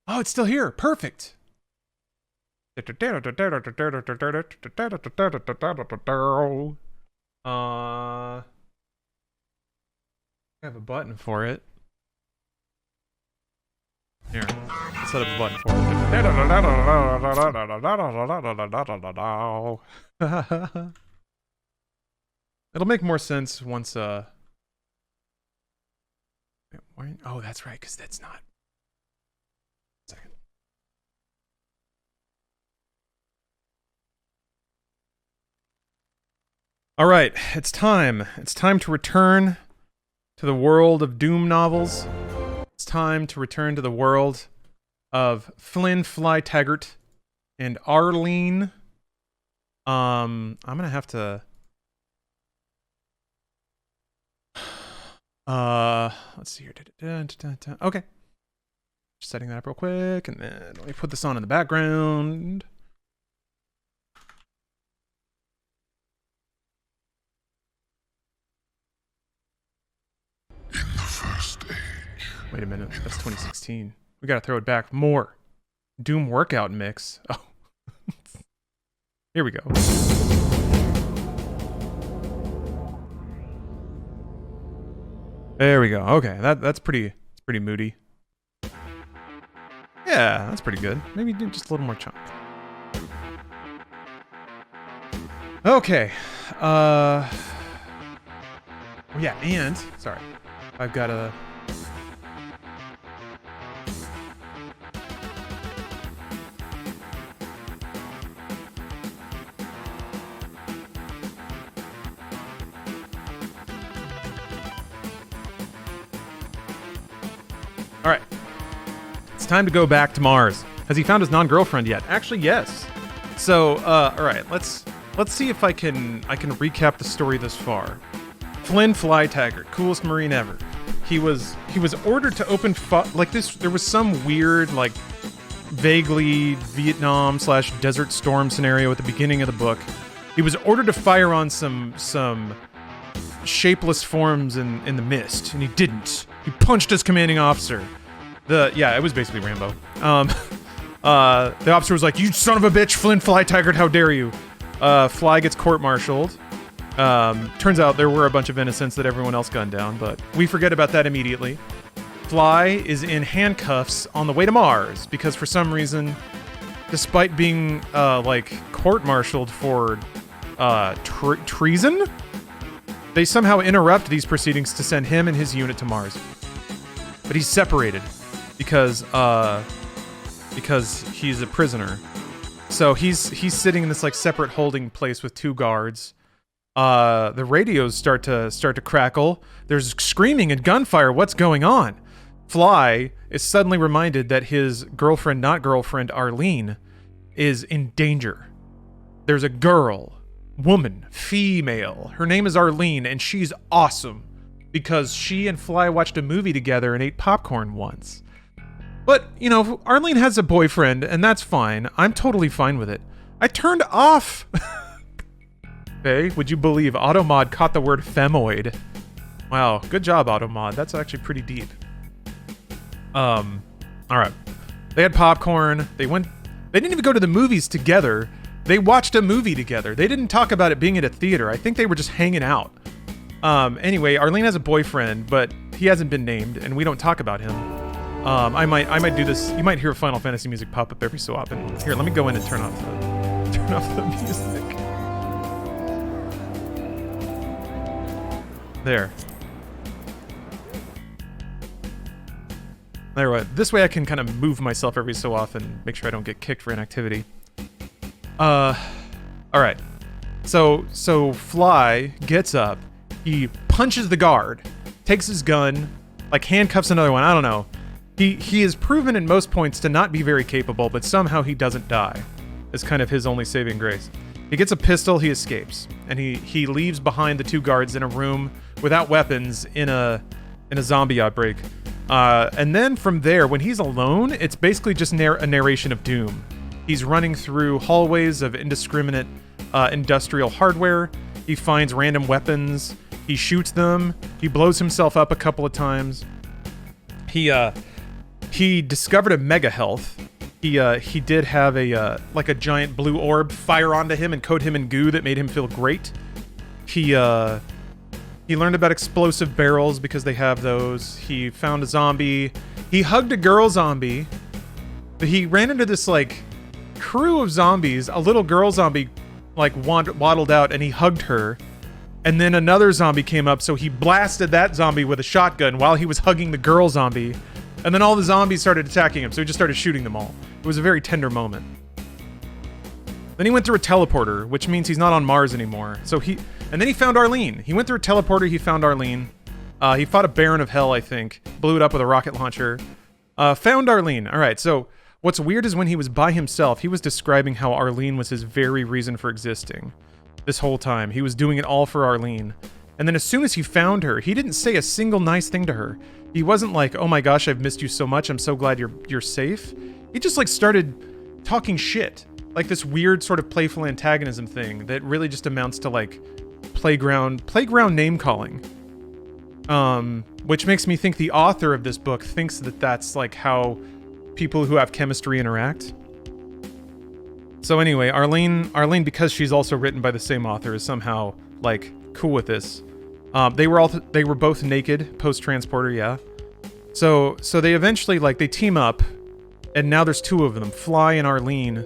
Oh, it's still here. Perfect. I have a button for it. Here, let's set up a button for it. It'll make more sense once, oh, that's right, because that's not... Second. All right, it's time. It's time to return to the world of Doom novels. It's time to return to the world of Flynn Fly Taggart and Arlene. I'm gonna have to... let's see here. Okay. Just setting that up real quick, and then let me put this on in the background. In the first age. Wait a minute, that's 2016. We gotta throw it back more. Doom workout mix. Oh. Here we go. There we go. Okay, that's pretty moody. Yeah, that's pretty good. Maybe do just a little more chunk. Okay. Oh yeah, and sorry. I've got a... Alright. It's time to go back to Mars. Has he found his non-girlfriend yet? Actually, yes. So, alright, let's see if I can recap the story this far. Flynn Fly Taggart, coolest Marine ever. He was ordered to open like this. There was some weird, like, vaguely Vietnam/Desert Storm scenario at the beginning of the book. He was ordered to fire on some shapeless forms in the mist, and he didn't. He punched his commanding officer. It was basically Rambo. The officer was like, "You son of a bitch, Flynn Fly Taggart, how dare you?" Fly gets court-martialed. Turns out there were a bunch of innocents that everyone else gunned down, but we forget about that immediately. Fly is in handcuffs on the way to Mars because for some reason, despite being court-martialed for treason, they somehow interrupt these proceedings to send him and his unit to Mars. But he's separated because he's a prisoner. So he's sitting in this like separate holding place with two guards. The radios start to crackle. There's screaming and gunfire. What's going on? Fly is suddenly reminded that his not girlfriend, Arlene, is in danger. There's a woman, female. Her name is Arlene, and she's awesome because she and Fly watched a movie together and ate popcorn once. But, Arlene has a boyfriend, and that's fine. I'm totally fine with it. I turned off... Hey, would you believe Automod caught the word femoid? Wow, good job, Automod. That's actually pretty deep. Alright. They had popcorn. They didn't even go to the movies together. They watched a movie together. They didn't talk about it being at a theater. I think they were just hanging out. Anyway, Arlene has a boyfriend, but he hasn't been named, and we don't talk about him. I might do this. You might hear Final Fantasy music pop up every so often. Here, let me go in and turn off the music. There. This way I can kind of move myself every so often, make sure I don't get kicked for inactivity. Alright. So Fly gets up, he punches the guard, takes his gun, like handcuffs another one, I don't know. He is proven in most points to not be very capable, but somehow he doesn't die. It's kind of his only saving grace. He gets a pistol, he escapes, and he leaves behind the two guards in a room without weapons in a zombie outbreak. And then from there, when he's alone, it's basically just a narration of Doom. He's running through hallways of indiscriminate industrial hardware. He finds random weapons. He shoots them. He blows himself up a couple of times. He He discovered a mega health. He did have a like a giant blue orb fire onto him and coat him in goo that made him feel great. He learned about explosive barrels because they have those. He found a zombie. He hugged a girl zombie. But he ran into this like crew of zombies. A little girl zombie like waddled out and he hugged her. And then another zombie came up, so he blasted that zombie with a shotgun while he was hugging the girl zombie. And then all the zombies started attacking him, so he just started shooting them all. It was a very tender moment. Then he went through a teleporter, which means he's not on Mars anymore. And then he found Arlene. He went through a teleporter, he found Arlene. He fought a Baron of Hell, I think. Blew it up with a rocket launcher. Found Arlene. All right, so what's weird is when he was by himself, he was describing how Arlene was his very reason for existing. This whole time. He was doing it all for Arlene. And then as soon as he found her, he didn't say a single nice thing to her. He wasn't like, oh my gosh, I've missed you so much. I'm so glad you're safe. He just like started talking shit. Like this weird sort of playful antagonism thing that really just amounts to like playground name calling. Which makes me think the author of this book thinks that that's like how people who have chemistry interact. So anyway, Arlene, because she's also written by the same author, is somehow like cool with this. They were both naked post-transporter, yeah. So they eventually they team up, and now there's two of them, Fly and Arlene.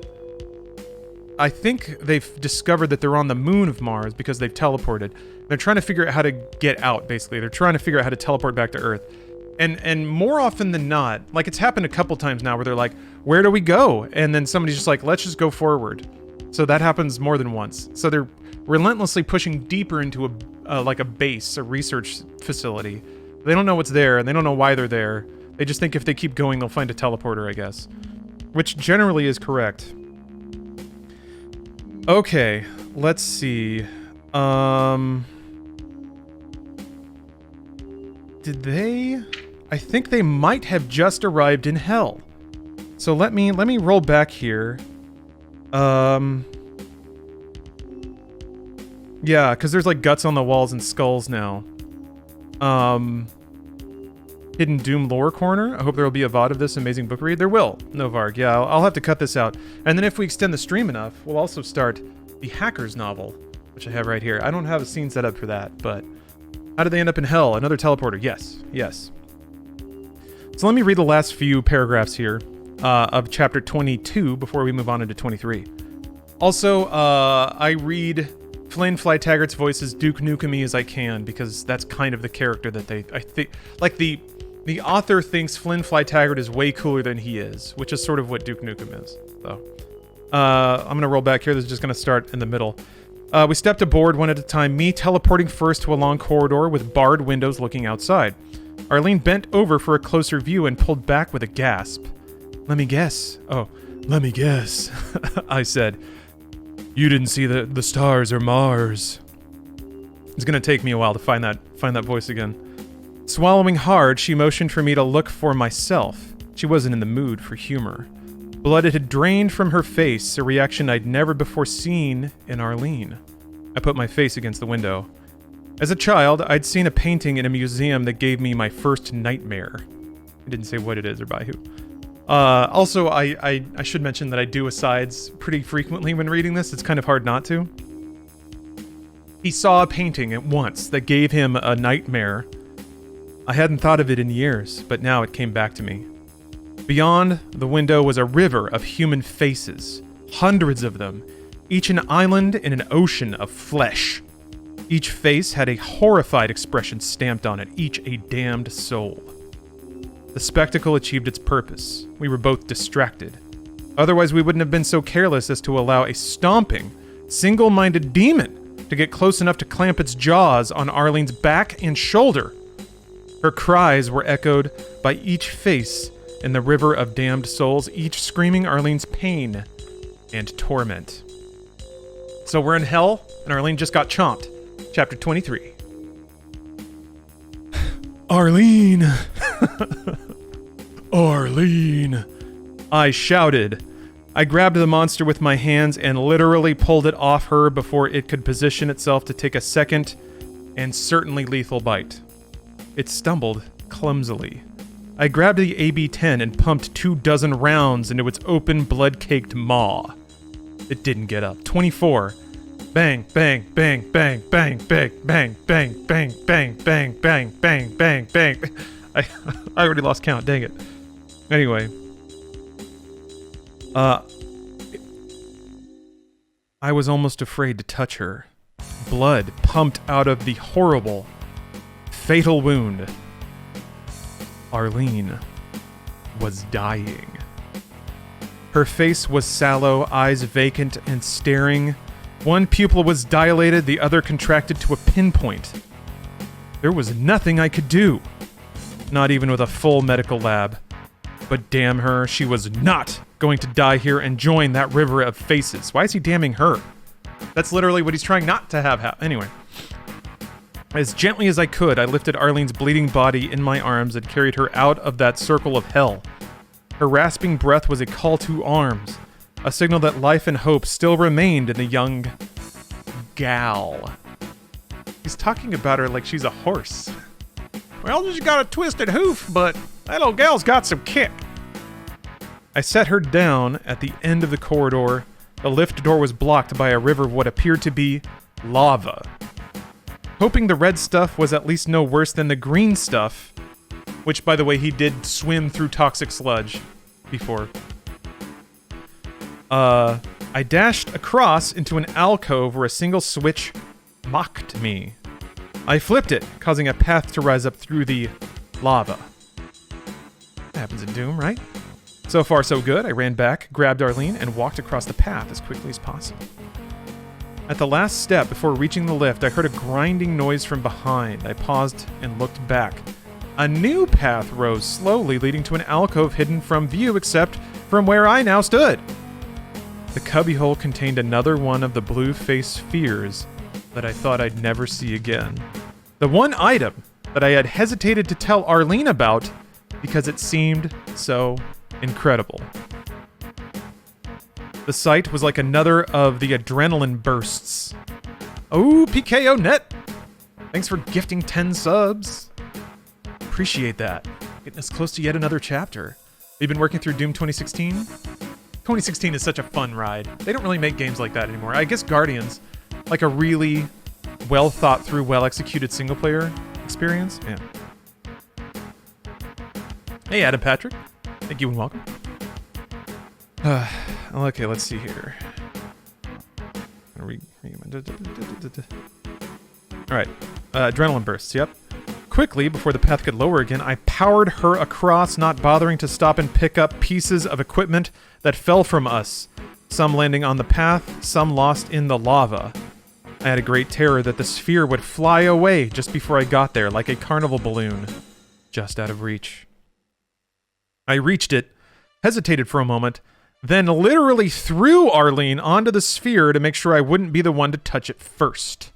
I think they've discovered that they're on the moon of Mars because they've teleported. They're trying to figure out how to get out, basically. They're trying to figure out how to teleport back to Earth. And more often than not, like it's happened a couple times now where they're like, where do we go? And then somebody's just like, let's just go forward. So that happens more than once. So they're relentlessly pushing deeper into a base, a research facility. They don't know what's there, and they don't know why they're there. They just think if they keep going, they'll find a teleporter, I guess. Which generally is correct. Okay, let's see. Did they... I think they might have just arrived in Hell. So let me roll back here. Yeah, because there's like guts on the walls and skulls now. Hidden Doom lore corner. I hope there will be a VOD of this amazing book read. There will. No Varg. Yeah, I'll have to cut this out. And then if we extend the stream enough, we'll also start the Hackers novel, which I have right here. I don't have a scene set up for that, but how did they end up in Hell? Another teleporter. Yes. Yes. So let me read the last few paragraphs here of chapter 22 before we move on into 23. Also, I read Flynn Flytaggart's voice as Duke Nukem as I can, because that's kind of the character that I think, like the author thinks Flynn Flytaggart is way cooler than he is, which is sort of what Duke Nukem is. So, I'm gonna roll back here. This is just gonna start in the middle. We stepped aboard one at a time, me teleporting first to a long corridor with barred windows looking outside. Arlene bent over for a closer view and pulled back with a gasp. Let me guess. Oh, let me guess, I said. You didn't see the stars or Mars. It's gonna take me a while to find that voice again. Swallowing hard, she motioned for me to look for myself. She wasn't in the mood for humor. Blood had drained from her face, a reaction I'd never before seen in Arlene. I put my face against the window. As a child, I'd seen a painting in a museum that gave me my first nightmare. I didn't say what it is or by who. Also, I should mention that I do asides pretty frequently when reading this. It's kind of hard not to. He saw a painting at once that gave him a nightmare. I hadn't thought of it in years, but now it came back to me. Beyond the window was a river of human faces, hundreds of them, each an island in an ocean of flesh. Each face had a horrified expression stamped on it, each a damned soul. The spectacle achieved its purpose. We were both distracted. Otherwise, we wouldn't have been so careless as to allow a stomping, single-minded demon to get close enough to clamp its jaws on Arlene's back and shoulder. Her cries were echoed by each face in the river of damned souls, each screaming Arlene's pain and torment. So we're in Hell, and Arlene just got chomped. Chapter 23. Arlene! Arlene! I shouted. I grabbed the monster with my hands and literally pulled it off her before it could position itself to take a second and certainly lethal bite. It stumbled clumsily. I grabbed the AB-10 and pumped 24 rounds into its open, blood-caked maw. It didn't get up. 24. Bang, bang, bang, bang, bang, bang, bang, bang, bang, bang, bang, bang, bang, bang, bang. I already lost count, dang it. Anyway. I was almost afraid to touch her. Blood pumped out of the horrible, fatal wound. Arlene was dying. Her face was sallow, eyes vacant and staring. One pupil was dilated, the other contracted to a pinpoint. There was nothing I could do. Not even with a full medical lab. But damn her, she was not going to die here and join that river of faces. Why is he damning her? That's literally what he's trying not to have happen. Anyway. As gently as I could, I lifted Arlene's bleeding body in my arms and carried her out of that circle of hell. Her rasping breath was a call to arms, a signal that life and hope still remained in the young gal. He's talking about her like she's a horse. Well, she's got a twisted hoof, but that old gal's got some kick. I set her down at the end of the corridor. The lift door was blocked by a river of what appeared to be lava. Hoping the red stuff was at least no worse than the green stuff, which, by the way, he did swim through toxic sludge before. I dashed across into an alcove where a single switch mocked me. I flipped it, causing a path to rise up through the lava. That happens in Doom, right? So far, so good. I ran back, grabbed Arlene, and walked across the path as quickly as possible. At the last step before reaching the lift, I heard a grinding noise from behind. I paused and looked back. A new path rose slowly, leading to an alcove hidden from view except from where I now stood. The cubbyhole contained another one of the blue-faced spheres that I thought I'd never see again. The one item that I had hesitated to tell Arlene about because it seemed so incredible. The sight was like another of the adrenaline bursts. Oh, PKO Net! Thanks for gifting 10 subs. Appreciate that. Getting us close to yet another chapter. We've been working through Doom 2016. 2016 is such a fun ride. They don't really make games like that anymore. I guess Guardians, like a really well thought through, well executed single player experience. Yeah. Hey, Adam Patrick. Thank you and welcome. Okay, let's see here. Alright, adrenaline bursts, yep. Quickly, before the path could lower again, I powered her across, not bothering to stop and pick up pieces of equipment that fell from us. Some landing on the path, some lost in the lava. I had a great terror that the sphere would fly away just before I got there, like a carnival balloon, just out of reach. I reached it, hesitated for a moment, then literally threw Arlene onto the sphere to make sure I wouldn't be the one to touch it first.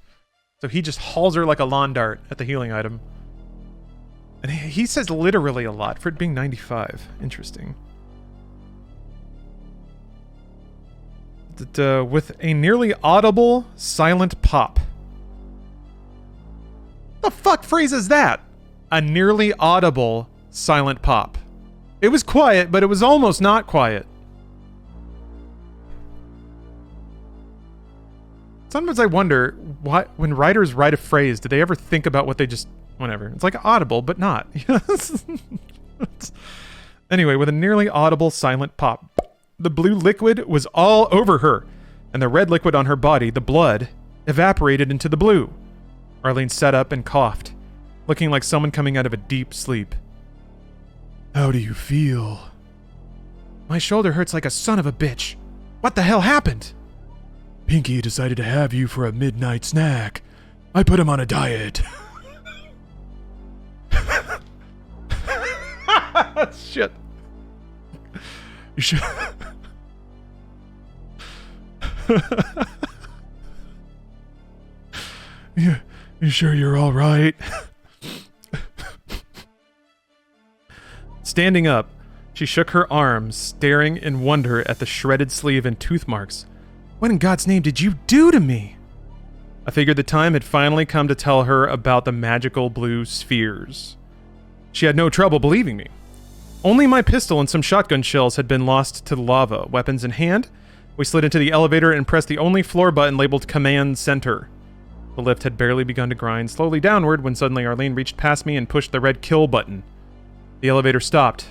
So he just hauls her like a lawn dart at the healing item. And he says literally a lot for it being 95. Interesting. With a nearly audible, silent pop. The fuck phrase is that? A nearly audible, silent pop. It was quiet, but it was almost not quiet. Sometimes I wonder, why, when writers write a phrase, do they ever think about what they just... Whatever. It's like audible, but not. Anyway, with a nearly audible, silent pop, the blue liquid was all over her, and the red liquid on her body, the blood, evaporated into the blue. Arlene sat up and coughed, looking like someone coming out of a deep sleep. How do you feel? My shoulder hurts like a son of a bitch. What the hell happened? Pinky decided to have you for a midnight snack. I put him on a diet. Shit. You should... You sure you're all right? Standing up, she shook her arms, staring in wonder at the shredded sleeve and tooth marks. What in God's name did you do to me? I figured the time had finally come to tell her about the magical blue spheres. She had no trouble believing me. Only my pistol and some shotgun shells had been lost to the lava. Weapons in hand, we slid into the elevator and pressed the only floor button labeled Command Center. The lift had barely begun to grind slowly downward when suddenly Arlene reached past me and pushed the red kill button. The elevator stopped,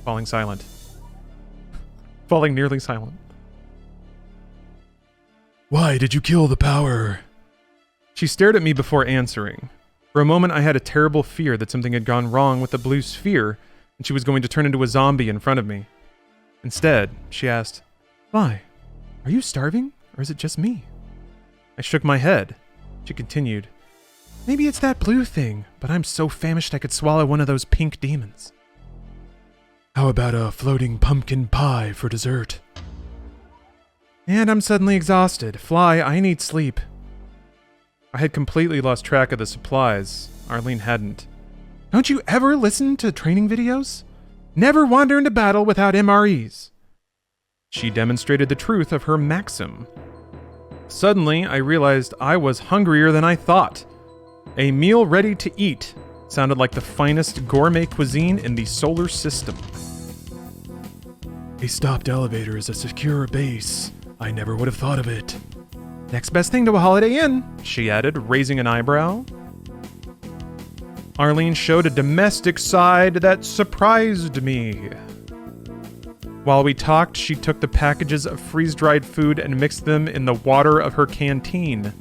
falling silent. Falling nearly silent. Why did you kill the power? She stared at me before answering. For a moment I had a terrible fear that something had gone wrong with the blue sphere and she was going to turn into a zombie in front of me. Instead, she asked, "Why? Are you starving, or is it just me?" I shook my head. She continued, "Maybe it's that blue thing, but I'm so famished I could swallow one of those pink demons." How about a floating pumpkin pie for dessert? And I'm suddenly exhausted. Fly, I need sleep. I had completely lost track of the supplies. Arlene hadn't. Don't you ever listen to training videos? Never wander into battle without MREs. She demonstrated the truth of her maxim. Suddenly, I realized I was hungrier than I thought. A meal ready to eat sounded like the finest gourmet cuisine in the solar system. A stopped elevator is a secure base. I never would have thought of it. Next best thing to a Holiday Inn, she added, raising an eyebrow. Arlene showed a domestic side that surprised me. While we talked, she took the packages of freeze-dried food and mixed them in the water of her canteen.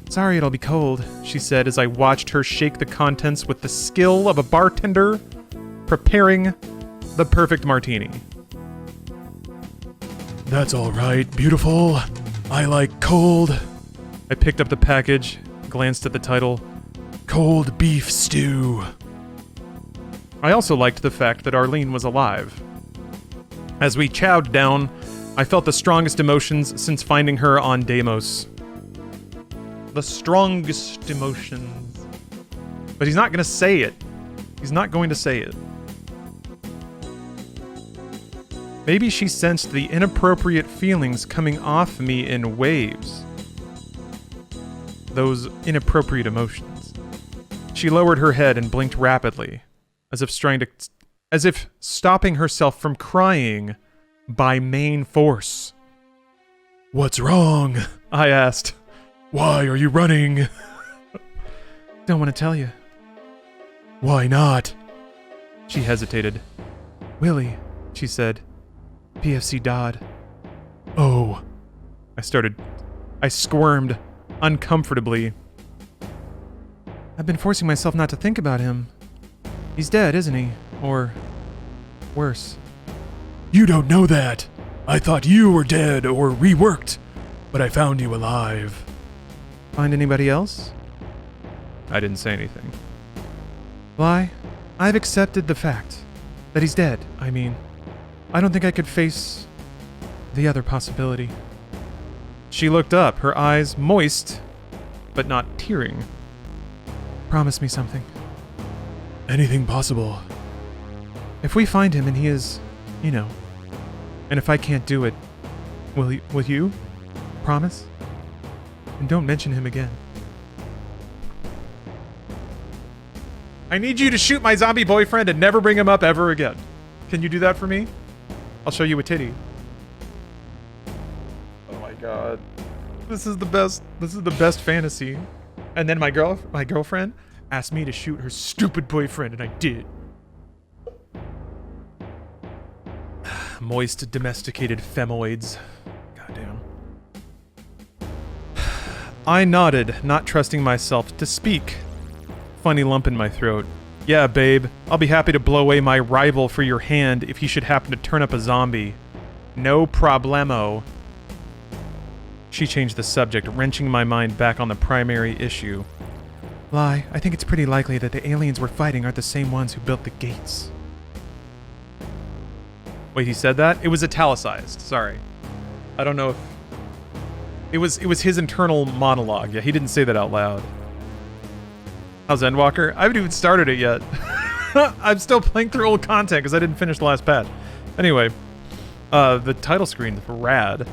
Sorry it'll be cold, she said as I watched her shake the contents with the skill of a bartender preparing the perfect martini. That's all right, beautiful. I like cold. I picked up the package, glanced at the title, Cold beef stew. I also liked the fact that Arlene was alive. As we chowed down, I felt the strongest emotions since finding her on Deimos. The strongest emotions. But he's not going to say it. He's not going to say it. Maybe she sensed the inappropriate feelings coming off me in waves. Those inappropriate emotions. She lowered her head and blinked rapidly, as if stopping herself from crying by main force. What's wrong? I asked. Why are you running? Don't want to tell you. Why not? She hesitated. Willie, she said. PFC Dodd. Oh. I squirmed uncomfortably. I've been forcing myself not to think about him. He's dead, isn't he? Or worse. You don't know that. I thought you were dead or reworked, but I found you alive. Find anybody else? I didn't say anything. Why? I've accepted the fact that he's dead. I mean, I don't think I could face the other possibility. She looked up, her eyes moist, but not tearing. Promise me something. Anything possible. If we find him and he is, and if I can't do it, will you? Promise? And don't mention him again. I need you to shoot my zombie boyfriend and never bring him up ever again. Can you do that for me? I'll show you a titty. Oh my god. This is the best fantasy. And then my girlfriend asked me to shoot her stupid boyfriend, and I did. Moist, domesticated femoids. Goddamn. I nodded, not trusting myself to speak. Funny lump in my throat. Yeah, babe, I'll be happy to blow away my rival for your hand if he should happen to turn up a zombie. No problemo. She changed the subject, wrenching my mind back on the primary issue. Lie, I think it's pretty likely that the aliens we're fighting aren't the same ones who built the gates. Wait, he said that? It was italicized, sorry. I don't know if... It was his internal monologue. Yeah, he didn't say that out loud. How's Endwalker? I haven't even started it yet. I'm still playing through old content because I didn't finish the last patch. Anyway, the title screen, rad.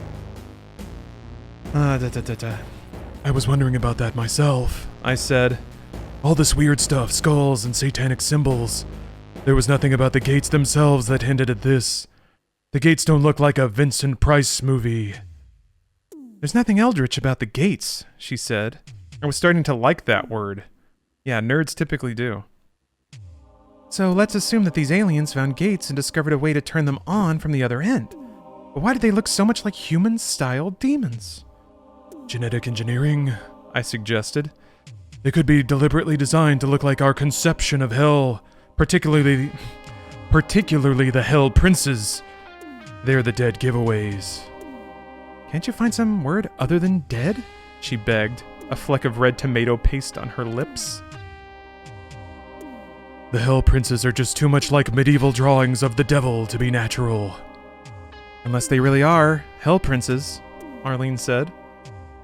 I was wondering about that myself. I said, all this weird stuff, skulls and satanic symbols. There was nothing about the gates themselves that hinted at this. The gates don't look like a Vincent Price movie. There's nothing eldritch about the gates, she said. I was starting to like that word. Yeah, nerds typically do. So let's assume that these aliens found gates and discovered a way to turn them on from the other end. But why do they look so much like human-style demons? Genetic engineering, I suggested. They could be deliberately designed to look like our conception of hell, particularly the Hell Princes. They're the dead giveaways. Can't you find some word other than dead? She begged, a fleck of red tomato paste on her lips. The Hell Princes are just too much like medieval drawings of the devil to be natural. Unless they really are Hell Princes, Arlene said.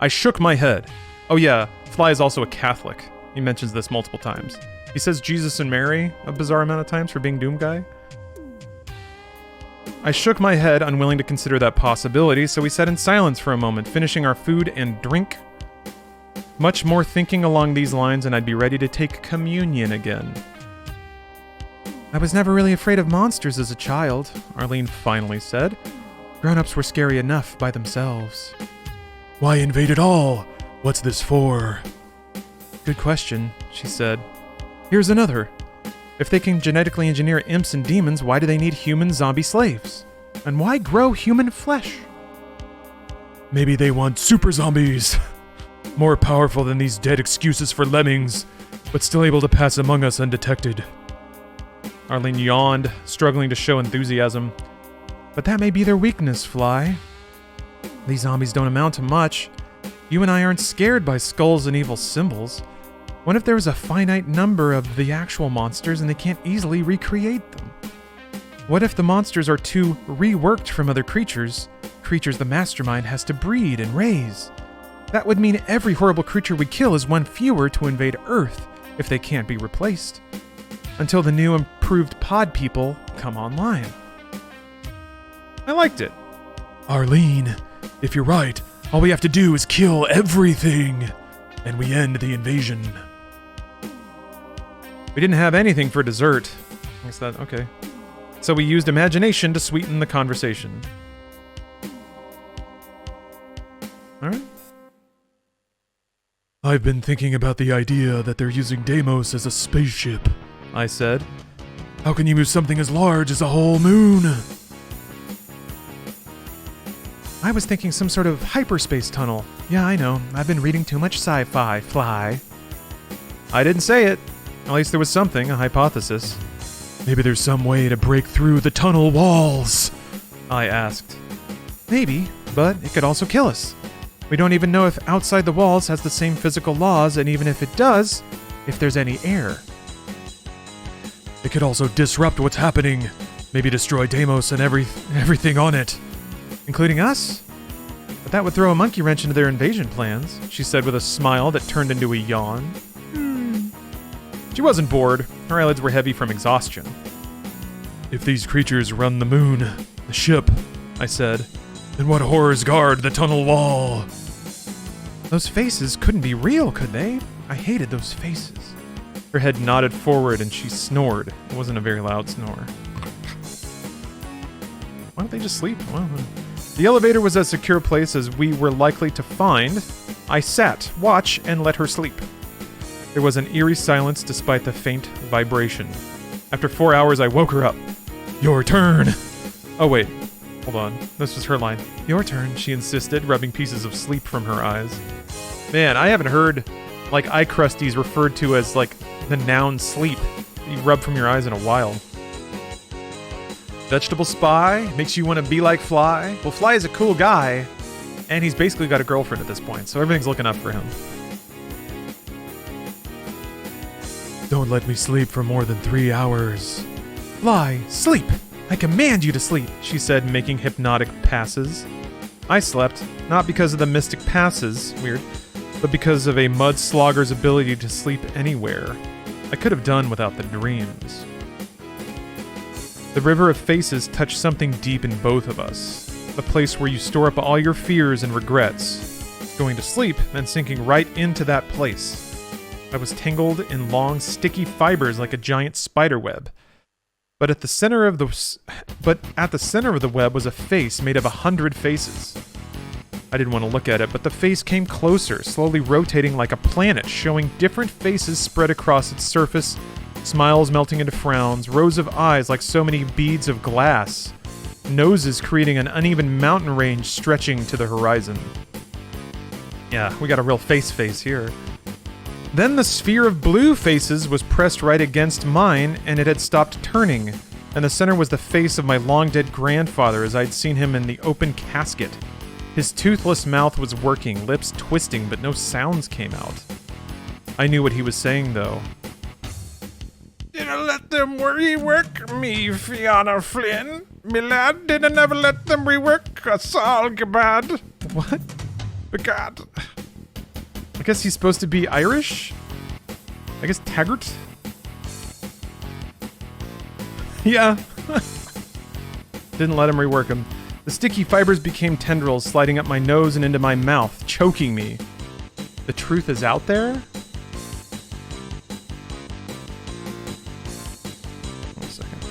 I shook my head. Oh yeah, Fly is also a Catholic. He mentions this multiple times. He says Jesus and Mary a bizarre amount of times for being Doom Guy. I shook my head, unwilling to consider that possibility, so we sat in silence for a moment, finishing our food and drink. Much more thinking along these lines, and I'd be ready to take communion again. I was never really afraid of monsters as a child, Arlene finally said. Grown-ups were scary enough by themselves. Why invade at all? What's this for? Good question, she said. Here's another. If they can genetically engineer imps and demons, why do they need human zombie slaves? And why grow human flesh? Maybe they want super zombies. More powerful than these dead excuses for lemmings, but still able to pass among us undetected. Arlene yawned, struggling to show enthusiasm. But that may be their weakness, Fly. These zombies don't amount to much. You and I aren't scared by skulls and evil symbols. What if there was a finite number of the actual monsters and they can't easily recreate them? What if the monsters are too reworked from other creatures the mastermind has to breed and raise? That would mean every horrible creature we kill is one fewer to invade Earth if they can't be replaced. Until the new improved pod people come online. I liked it. Arlene, if you're right, all we have to do is kill everything, and we end the invasion. We didn't have anything for dessert. What's that? Okay. So we used imagination to sweeten the conversation. Alright. I've been thinking about the idea that they're using Deimos as a spaceship, I said. How can you move something as large as a whole moon? I was thinking some sort of hyperspace tunnel. Yeah, I know. I've been reading too much sci-fi, Fly. I didn't say it. At least there was something, a hypothesis. Maybe there's some way to break through the tunnel walls, I asked. Maybe, but it could also kill us. We don't even know if outside the walls has the same physical laws, and even if it does, if there's any air. It could also disrupt what's happening. Maybe destroy Deimos and everything on it. Including us? But that would throw a monkey wrench into their invasion plans, she said with a smile that turned into a yawn. She wasn't bored. Her eyelids were heavy from exhaustion. If these creatures run the moon, the ship, I said, then what horrors guard the tunnel wall? Those faces couldn't be real, could they? I hated those faces. Her head nodded forward and she snored. It wasn't a very loud snore. Why don't they just sleep? Well, the elevator was as secure a place as we were likely to find. I sat, watch, and let her sleep. There was an eerie silence despite the faint vibration. After 4 hours, I woke her up. Your turn! Oh wait, hold on. This was her line. Your turn, she insisted, rubbing pieces of sleep from her eyes. Man, I haven't heard, like, eye crusties referred to as, like, the noun sleep that you rub from your eyes in a while. Vegetable spy? Makes you want to be like Fly? Well, Fly is a cool guy, and he's basically got a girlfriend at this point, so everything's looking up for him. Don't let me sleep for more than 3 hours. Fly, sleep! I command you to sleep, she said, making hypnotic passes. I slept, not because of the mystic passes, weird, but because of a mudslogger's ability to sleep anywhere. I could have done without the dreams. The river of faces touched something deep in both of us. The place where you store up all your fears and regrets. Going to sleep and sinking right into that place. I was tangled in long, sticky fibers like a giant spider web. But at the center of the web was a face made of 100 faces. I didn't want to look at it, but the face came closer, slowly rotating like a planet, showing different faces spread across its surface, smiles melting into frowns, rows of eyes like so many beads of glass, noses creating an uneven mountain range stretching to the horizon. Yeah, we got a real face here. Then the sphere of blue faces was pressed right against mine, and it had stopped turning, and the center was the face of my long-dead grandfather as I'd seen him in the open casket. His toothless mouth was working, lips twisting, but no sounds came out. I knew what he was saying, though. Dinna let them rework me, Fiona Flynn. Me lad, dinna never let them rework us all, gabad. What? Begad. I guess he's supposed to be Irish? I guess Taggart? Yeah. Didn't let him rework him. The sticky fibers became tendrils sliding up my nose and into my mouth, choking me. The truth is out there? One second.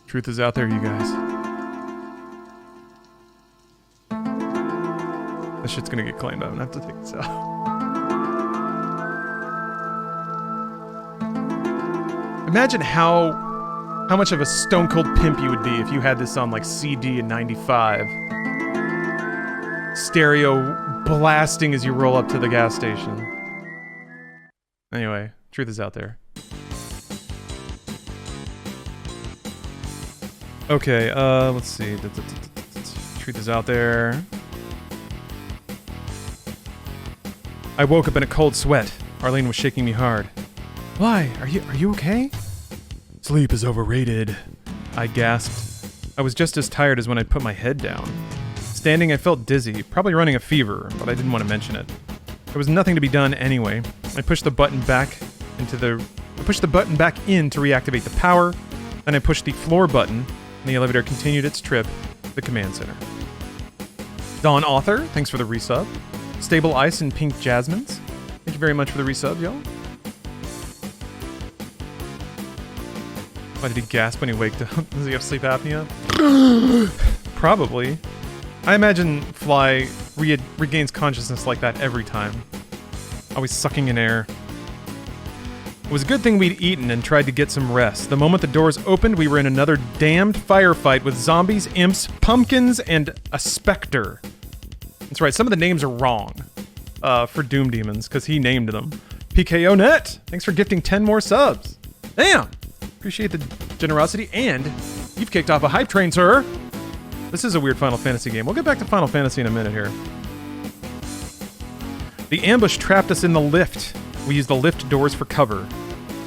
Truth is out there, you guys. This shit's gonna get claimed. I'm gonna have to take this out. Imagine how much of a stone cold pimp you would be if you had this on like CD in '95. Stereo blasting as you roll up to the gas station. Anyway, truth is out there. Okay, let's see. Truth is out there. I woke up in a cold sweat. Arlene was shaking me hard. Why? Are you okay? Sleep is overrated. I gasped. I was just as tired as when I put my head down. Standing, I felt dizzy, probably running a fever, but I didn't want to mention it. There was nothing to be done anyway. I pushed the button back in to reactivate the power. Then I pushed the floor button. And the elevator continued its trip to the command center. Dawn Author, thanks for the resub. Stable Ice and Pink Jasmines, thank you very much for the resub, y'all. Why did he gasp when he waked up? Does he have sleep apnea? Probably. I imagine Fly regains consciousness like that every time. Always sucking in air. It was a good thing we'd eaten and tried to get some rest. The moment the doors opened, we were in another damned firefight with zombies, imps, pumpkins, and a specter. That's right, some of the names are wrong for Doom Demons, because he named them. PKONet, thanks for gifting 10 more subs. Damn! Appreciate the generosity, and you've kicked off a hype train, sir. This is a weird Final Fantasy game. We'll get back to Final Fantasy in a minute here. The ambush trapped us in the lift. We used the lift doors for cover.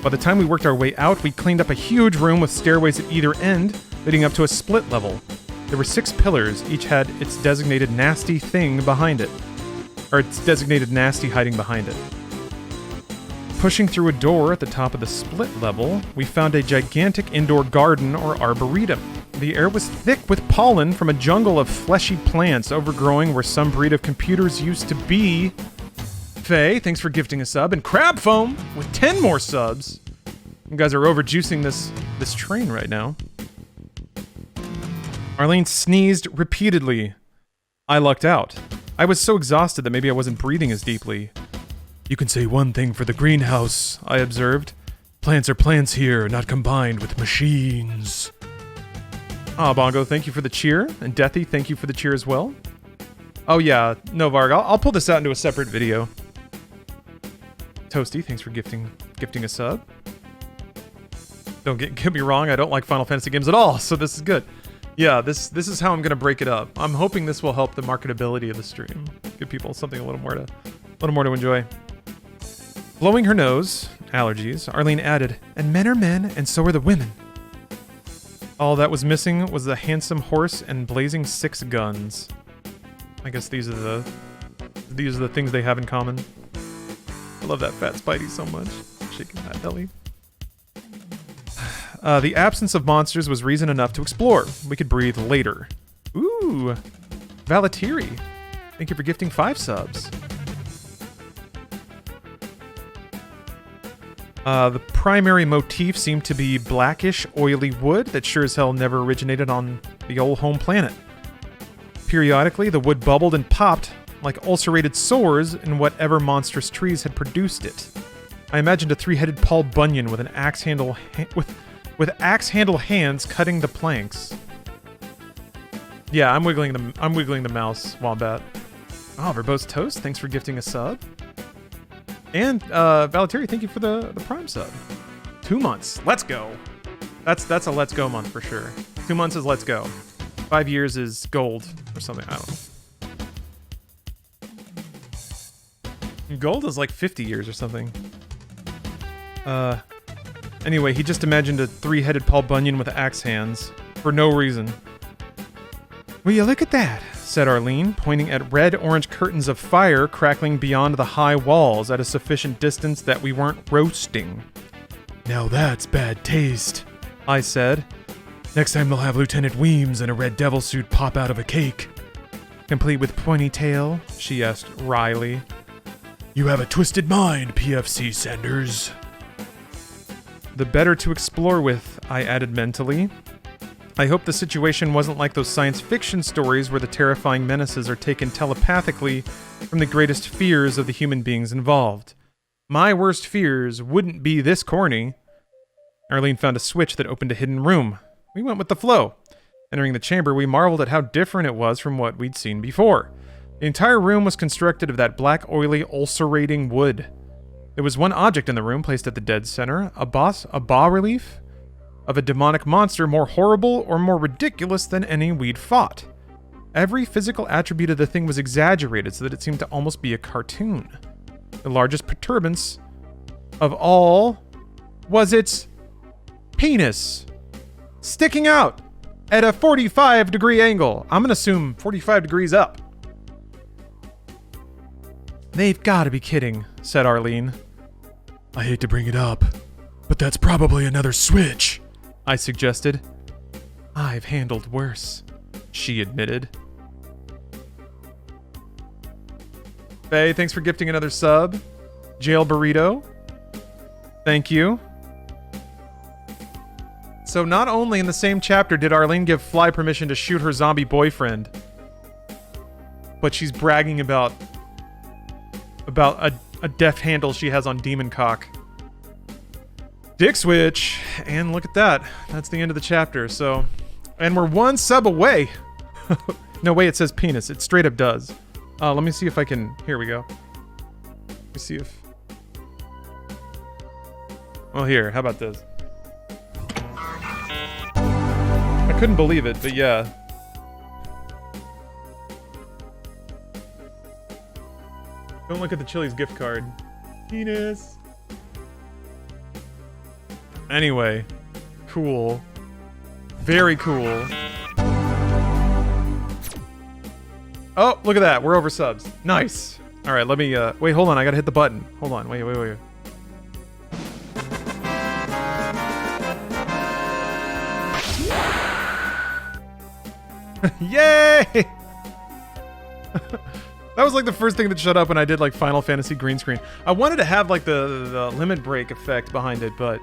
By the time we worked our way out, we cleaned up a huge room with stairways at either end, leading up to a split level. There were 6 pillars, each had its designated nasty thing behind it. Or its designated nasty hiding behind it. Pushing through a door at the top of the split level, we found a gigantic indoor garden or arboretum. The air was thick with pollen from a jungle of fleshy plants overgrowing where some breed of computers used to be. Faye, thanks for gifting a sub, and Crab Foam with 10 more subs. You guys are overjuicing this train right now. Arlene sneezed repeatedly. I lucked out. I was so exhausted that maybe I wasn't breathing as deeply. You can say one thing for the greenhouse, I observed. Plants are plants here, not combined with machines. Ah, Bongo, thank you for the cheer. And Deathy, thank you for the cheer as well. Oh yeah, no, Varg, I'll pull this out into a separate video. Toasty, thanks for gifting a sub. Don't get me wrong, I don't like Final Fantasy games at all, so this is good. Yeah, this is how I'm gonna break it up. I'm hoping this will help the marketability of the stream. Give people something a little more to enjoy. Blowing her nose, allergies, Arlene added, and men are men, and so are the women. All that was missing was the handsome horse and blazing 6 guns. I guess these are the things they have in common. love that fat Spidey so much. Shaking that belly. The absence of monsters was reason enough to explore. We could breathe later. Ooh. Valetiri. Thank you for gifting 5 subs. The primary motif seemed to be blackish, oily wood that sure as hell never originated on the old home planet. Periodically, the wood bubbled and popped like ulcerated sores in whatever monstrous trees had produced it. I imagined a 3-headed Paul Bunyan with an axe handle with axe handle hands cutting the planks. Yeah, I'm wiggling the mouse, Wombat. Oh, verbose toast, thanks for gifting a sub. And Valetiri, thank you for the Prime sub. 2 months. Let's go. That's a let's go month for sure. 2 months is let's go. 5 years is gold or something. I don't know. Gold is like 50 years or something. Anyway, he just imagined a 3-headed Paul Bunyan with axe hands for no reason. Will you look at that? Said Arlene, pointing at red-orange curtains of fire crackling beyond the high walls at a sufficient distance that we weren't roasting. Now that's bad taste, I said. Next time they'll have Lieutenant Weems in a red devil suit pop out of a cake. Complete with pointy tail? She asked wryly. You have a twisted mind, PFC Sanders. The better to explore with, I added mentally. I hope the situation wasn't like those science fiction stories where the terrifying menaces are taken telepathically from the greatest fears of the human beings involved. My worst fears wouldn't be this corny. Arlene found a switch that opened a hidden room. We went with the flow. Entering the chamber, we marveled at how different it was from what we'd seen before. The entire room was constructed of that black, oily, ulcerating wood. There was one object in the room placed at the dead center, a bas-relief of a demonic monster more horrible or more ridiculous than any we'd fought. Every physical attribute of the thing was exaggerated so that it seemed to almost be a cartoon. The largest perturbance of all was its penis, sticking out at a 45-degree angle. I'm gonna assume 45 degrees up. They've gotta be kidding, said Arlene. I hate to bring it up, but that's probably another switch, I suggested. I've handled worse, she admitted. Faye, thanks for gifting another sub. Jail Burrito, thank you. So not only in the same chapter did Arlene give Fly permission to shoot her zombie boyfriend, but she's bragging about a deft handle she has on Demon Cock. Dick switch, and look at that. That's the end of the chapter, so... And we're 1 sub away! No way it says penis, it straight up does. Let me see if I can... Here we go. Let me see if... Well, here, how about this? I couldn't believe it, but yeah. Don't look at the Chili's gift card. Penis. Anyway, cool. Very cool. Oh, look at that. We're over subs. Nice. All right, let me, wait, hold on. I gotta hit the button. Hold on. Wait. Yay! That was like the first thing that shut up when I did like Final Fantasy green screen. I wanted to have like the limit break effect behind it, but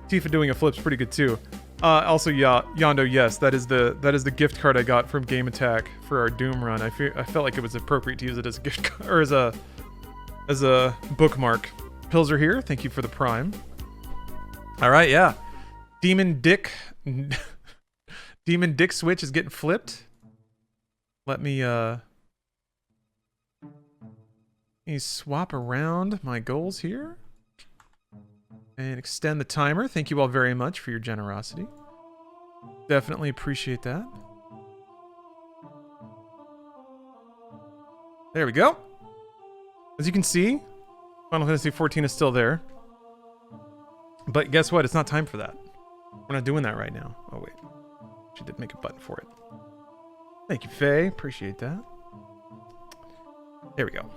Tifa doing a flip's pretty good too. Also, yeah, Yondo, yes, that is the gift card I got from Game Attack for our Doom run. I felt like it was appropriate to use it as a gift card, or as a bookmark. Pills are here. Thank you for the Prime. All right, yeah. Demon Dick switch is getting flipped. Let me swap around my goals here and extend the timer. Thank you all very much for your generosity. Definitely appreciate that. There we go. As you can see, Final Fantasy XIV is still there. But guess what? It's not time for that. We're not doing that right now. Oh, wait. She did make a button for it. Thank you, Faye. Appreciate that. There we go.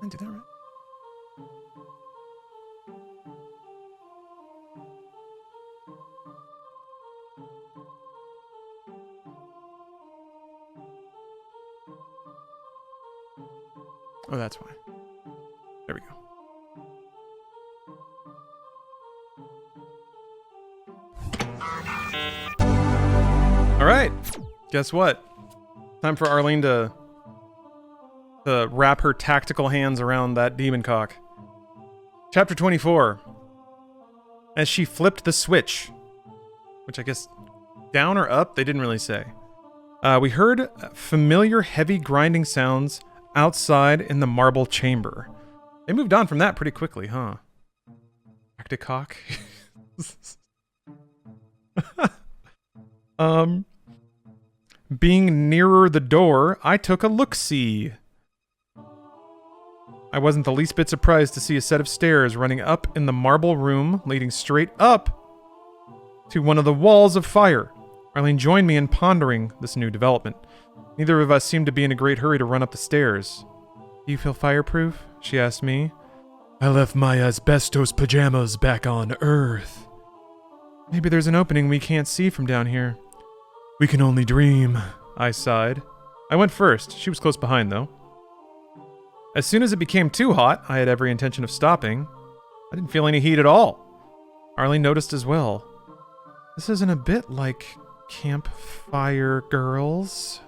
I did that right. Oh, that's why. There we go. All right. Guess what? Time for Arlene to wrap her tactical hands around that demon cock. Chapter 24. As she flipped the switch, which I guess down or up, they didn't really say. We heard familiar heavy grinding sounds outside in the marble chamber. They moved on from that pretty quickly, huh? Back to cock. Being nearer the door, I took a look-see. I wasn't the least bit surprised to see a set of stairs running up in the marble room, leading straight up to one of the walls of fire. Arlene joined me in pondering this new development. Neither of us seemed to be in a great hurry to run up the stairs. Do you feel fireproof? She asked me. I left my asbestos pajamas back on Earth. Maybe there's an opening we can't see from down here. We can only dream. I sighed. I went first. She was close behind, though. As soon as it became too hot, I had every intention of stopping. I didn't feel any heat at all. Arlene noticed as well. This isn't a bit like Campfire Girls.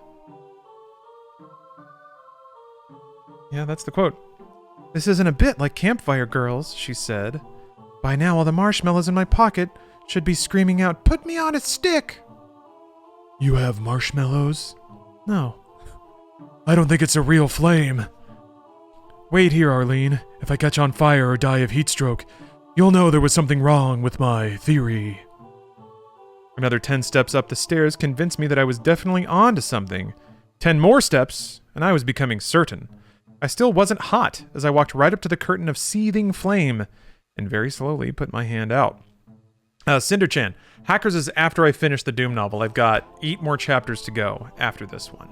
Yeah, that's the quote. This isn't a bit like Campfire Girls, she said. By now, all the marshmallows in my pocket should be screaming out, "Put me on a stick!" You have marshmallows? No. I don't think it's a real flame. Wait here, Arlene. If I catch on fire or die of heat stroke, you'll know there was something wrong with my theory. Another 10 steps up the stairs convinced me that I was definitely onto something. 10 more steps, and I was becoming certain. I still wasn't hot as I walked right up to the curtain of seething flame and very slowly put my hand out. Cinder-chan, Hackers is after I finish the Doom novel. I've got 8 more chapters to go after this one.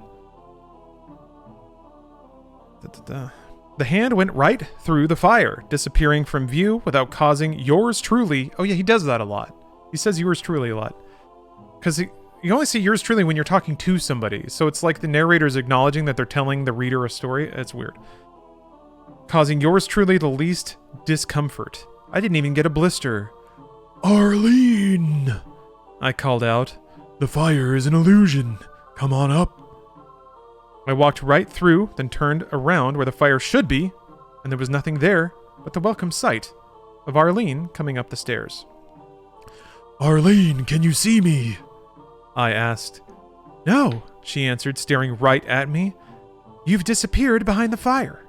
The hand went right through the fire, disappearing from view without causing yours truly... Oh yeah, he does that a lot. He says yours truly a lot. Because you only see yours truly when you're talking to somebody, so it's like the narrator's acknowledging that they're telling the reader a story. It's weird. Causing yours truly the least discomfort. I didn't even get a blister. Arlene! I called out. The fire is an illusion. Come on up. I walked right through, then turned around where the fire should be, and there was nothing there but the welcome sight of Arlene coming up the stairs. Arlene, can you see me? I asked. No, she answered, staring right at me. You've disappeared behind the fire.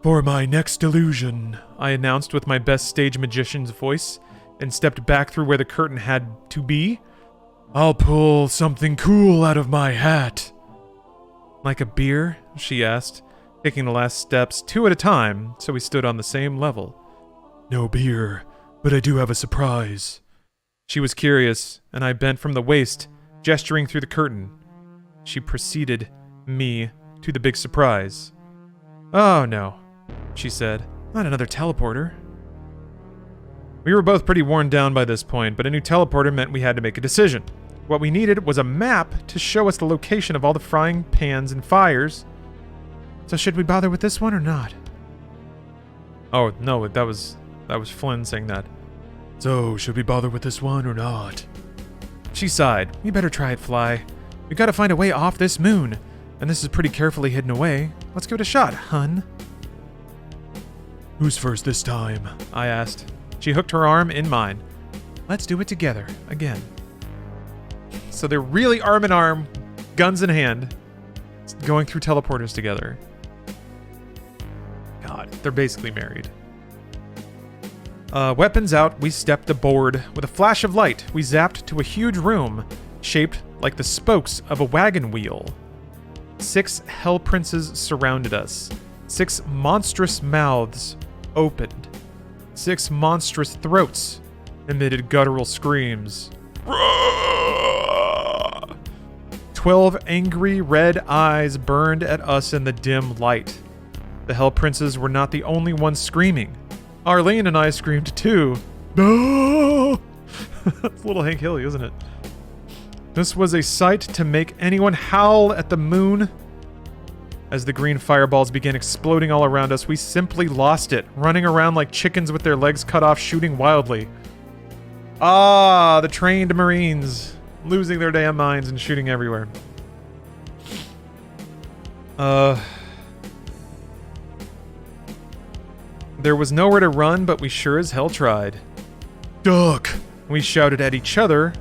For my next illusion, I announced with my best stage magician's voice, and stepped back through where the curtain had to be. I'll pull something cool out of my hat. Like a beer? She asked, taking the last steps 2 at a time, so we stood on the same level. No beer, but I do have a surprise. She was curious, and I bent from the waist, gesturing through the curtain. She preceded me to the big surprise. Oh no, she said. Not another teleporter. We were both pretty worn down by this point, but a new teleporter meant we had to make a decision. What we needed was a map to show us the location of all the frying pans and fires. So should we bother with this one or not? Oh, no, that was Flynn saying that. So, should we bother with this one or not? She sighed. We better try it, Fly. We gotta find a way off this moon. And this is pretty carefully hidden away. Let's give it a shot, hun. Who's first this time? I asked. She hooked her arm in mine. Let's do it together, again. So they're really arm in arm, guns in hand, going through teleporters together. God, they're basically married. Weapons out, we stepped aboard. With a flash of light, we zapped to a huge room, shaped like the spokes of a wagon wheel. 6 hell princes surrounded us. 6 monstrous mouths opened. 6 monstrous throats emitted guttural screams. 12 angry red eyes burned at us in the dim light. The Hell Princes were not the only ones screaming. Arlene and I screamed too. No! That's a little Hank Hilly, isn't it? This was a sight to make anyone howl at the moon. As the green fireballs began exploding all around us, we simply lost it, running around like chickens with their legs cut off, shooting wildly. Ah, the trained Marines, losing their damn minds and shooting everywhere. There was nowhere to run, but we sure as hell tried. Duck! We shouted at each other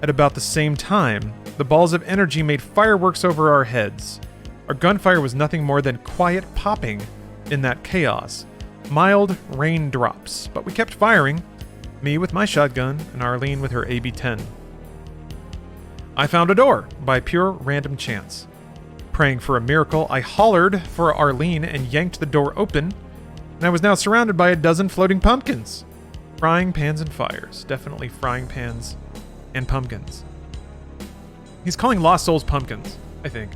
at about the same time. The balls of energy made fireworks over our heads. Our gunfire was nothing more than quiet popping in that chaos. Mild raindrops, but we kept firing. Me with my shotgun and Arlene with her AB-10. I found a door by pure random chance. Praying for a miracle, I hollered for Arlene and yanked the door open, and I was now surrounded by a dozen floating pumpkins. Frying pans and fires. Definitely frying pans and pumpkins. He's calling Lost Souls pumpkins, I think.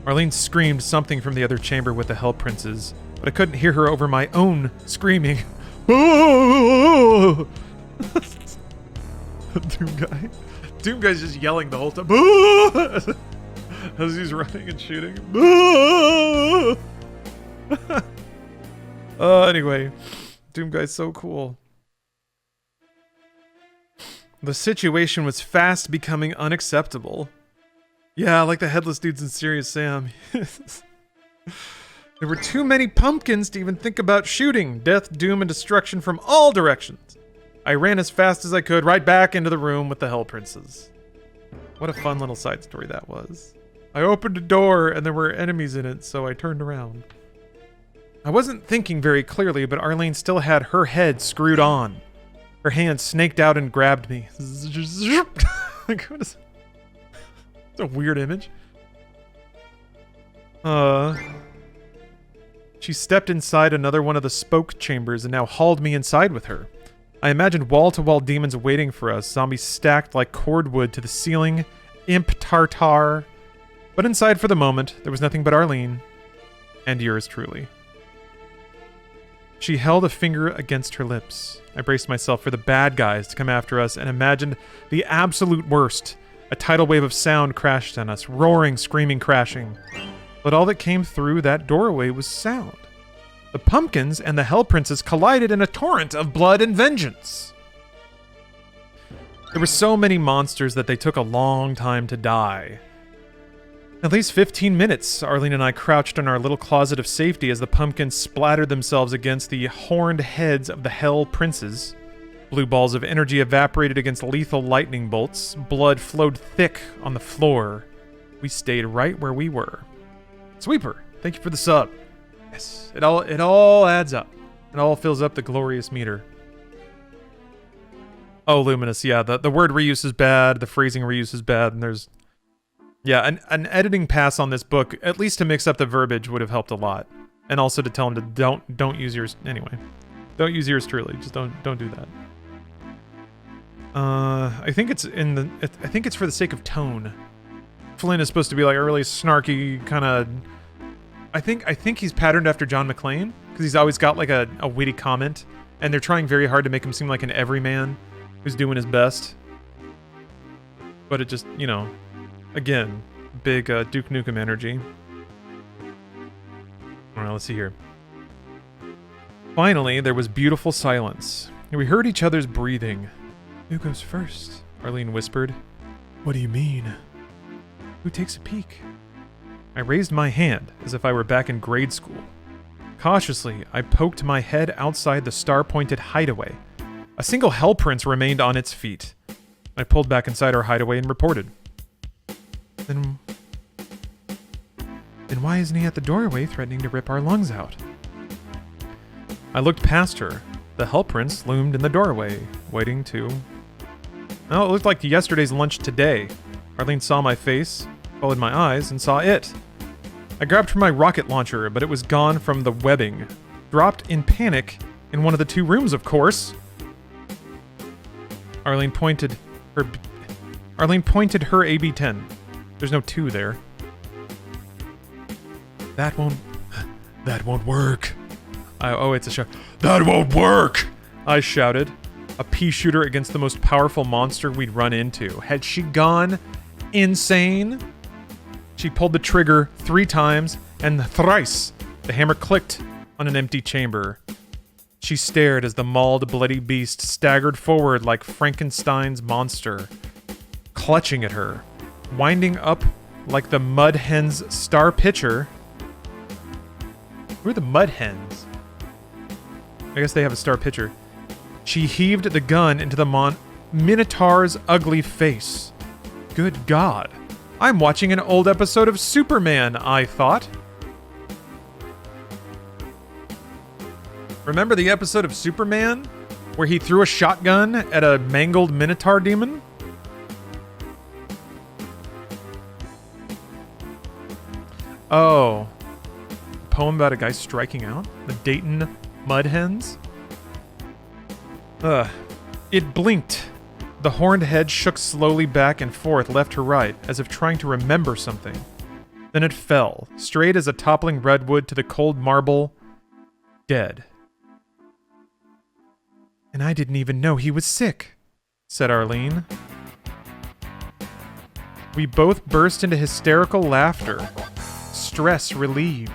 Arlene screamed something from the other chamber with the Hell Princes, but I couldn't hear her over my own screaming. Doom Guy's just yelling the whole time. As he's running and shooting. Anyway, Doom Guy's so cool. The situation was fast becoming unacceptable. Yeah, like the headless dudes in Serious Sam. There were too many pumpkins to even think about shooting. Death, doom, and destruction from all directions. I ran as fast as I could right back into the room with the Hell Princes. What a fun little side story that was. I opened a door and there were enemies in it, so I turned around. I wasn't thinking very clearly, but Arlene still had her head screwed on. Her hand snaked out and grabbed me. Like, what is... It's a weird image. She stepped inside another one of the spoke chambers and now hauled me inside with her. I imagined wall-to-wall demons waiting for us, zombies stacked like cordwood to the ceiling, imp tartar. But inside for the moment, there was nothing but Arlene, and yours truly. She held a finger against her lips. I braced myself for the bad guys to come after us and imagined the absolute worst. A tidal wave of sound crashed on us, roaring, screaming, crashing. But all that came through that doorway was sound. The pumpkins and the Hell Princes collided in a torrent of blood and vengeance. There were so many monsters that they took a long time to die. At least 15 minutes, Arlene and I crouched in our little closet of safety as the pumpkins splattered themselves against the horned heads of the Hell Princes. Blue balls of energy evaporated against lethal lightning bolts. Blood flowed thick on the floor. We stayed right where we were. Sweeper, thank you for the sub. Yes, it all adds up. It all fills up the glorious meter. Oh, Luminous, yeah, the word reuse is bad, the phrasing reuse is bad, and there's... Yeah, an editing pass on this book, at least to mix up the verbiage, would have helped a lot. And also to tell him to don't use yours... Anyway. Don't use yours truly, just don't do that. I think it's I think it's for the sake of tone. Flynn is supposed to be like a really snarky kind of... I think he's patterned after John McClane, because he's always got like a witty comment, and they're trying very hard to make him seem like an everyman who's doing his best. But it just, you know, again, big Duke Nukem energy. Alright, let's see here. Finally, there was beautiful silence. We heard each other's breathing. Who goes first? Arlene whispered. What do you mean? Who takes a peek? I raised my hand as if I were back in grade school. Cautiously, I poked my head outside the star-pointed hideaway. A single Hell Prince remained on its feet. I pulled back inside our hideaway and reported. Then why isn't he at the doorway threatening to rip our lungs out? I looked past her. The Hell Prince loomed in the doorway, waiting to... Oh, it looked like yesterday's lunch today. Arlene saw my face, followed my eyes, and saw it. I grabbed for my rocket launcher, but it was gone from the webbing. Dropped in panic in one of the two rooms, of course. Arlene pointed her AB-10. There's no 2 there. That won't work. It's a shout. That won't work! I shouted. A pea shooter against the most powerful monster we'd run into. Had she gone insane? She pulled the trigger 3 times, and thrice the hammer clicked on an empty chamber. She stared as the mauled, bloody beast staggered forward like Frankenstein's monster, clutching at her, winding up like the Mud Hen's star pitcher. Who are the Mud Hens? I guess they have a star pitcher. She heaved the gun into the Minotaur's ugly face. Good God. I'm watching an old episode of Superman, I thought. Remember the episode of Superman where he threw a shotgun at a mangled Minotaur demon? Oh. A poem about a guy striking out? The Dayton Mud Hens? It blinked. The horned head shook slowly back and forth, left to right, as if trying to remember something. Then it fell, straight as a toppling redwood to the cold marble, dead. And I didn't even know he was sick, said Arlene. We both burst into hysterical laughter, stress relieved.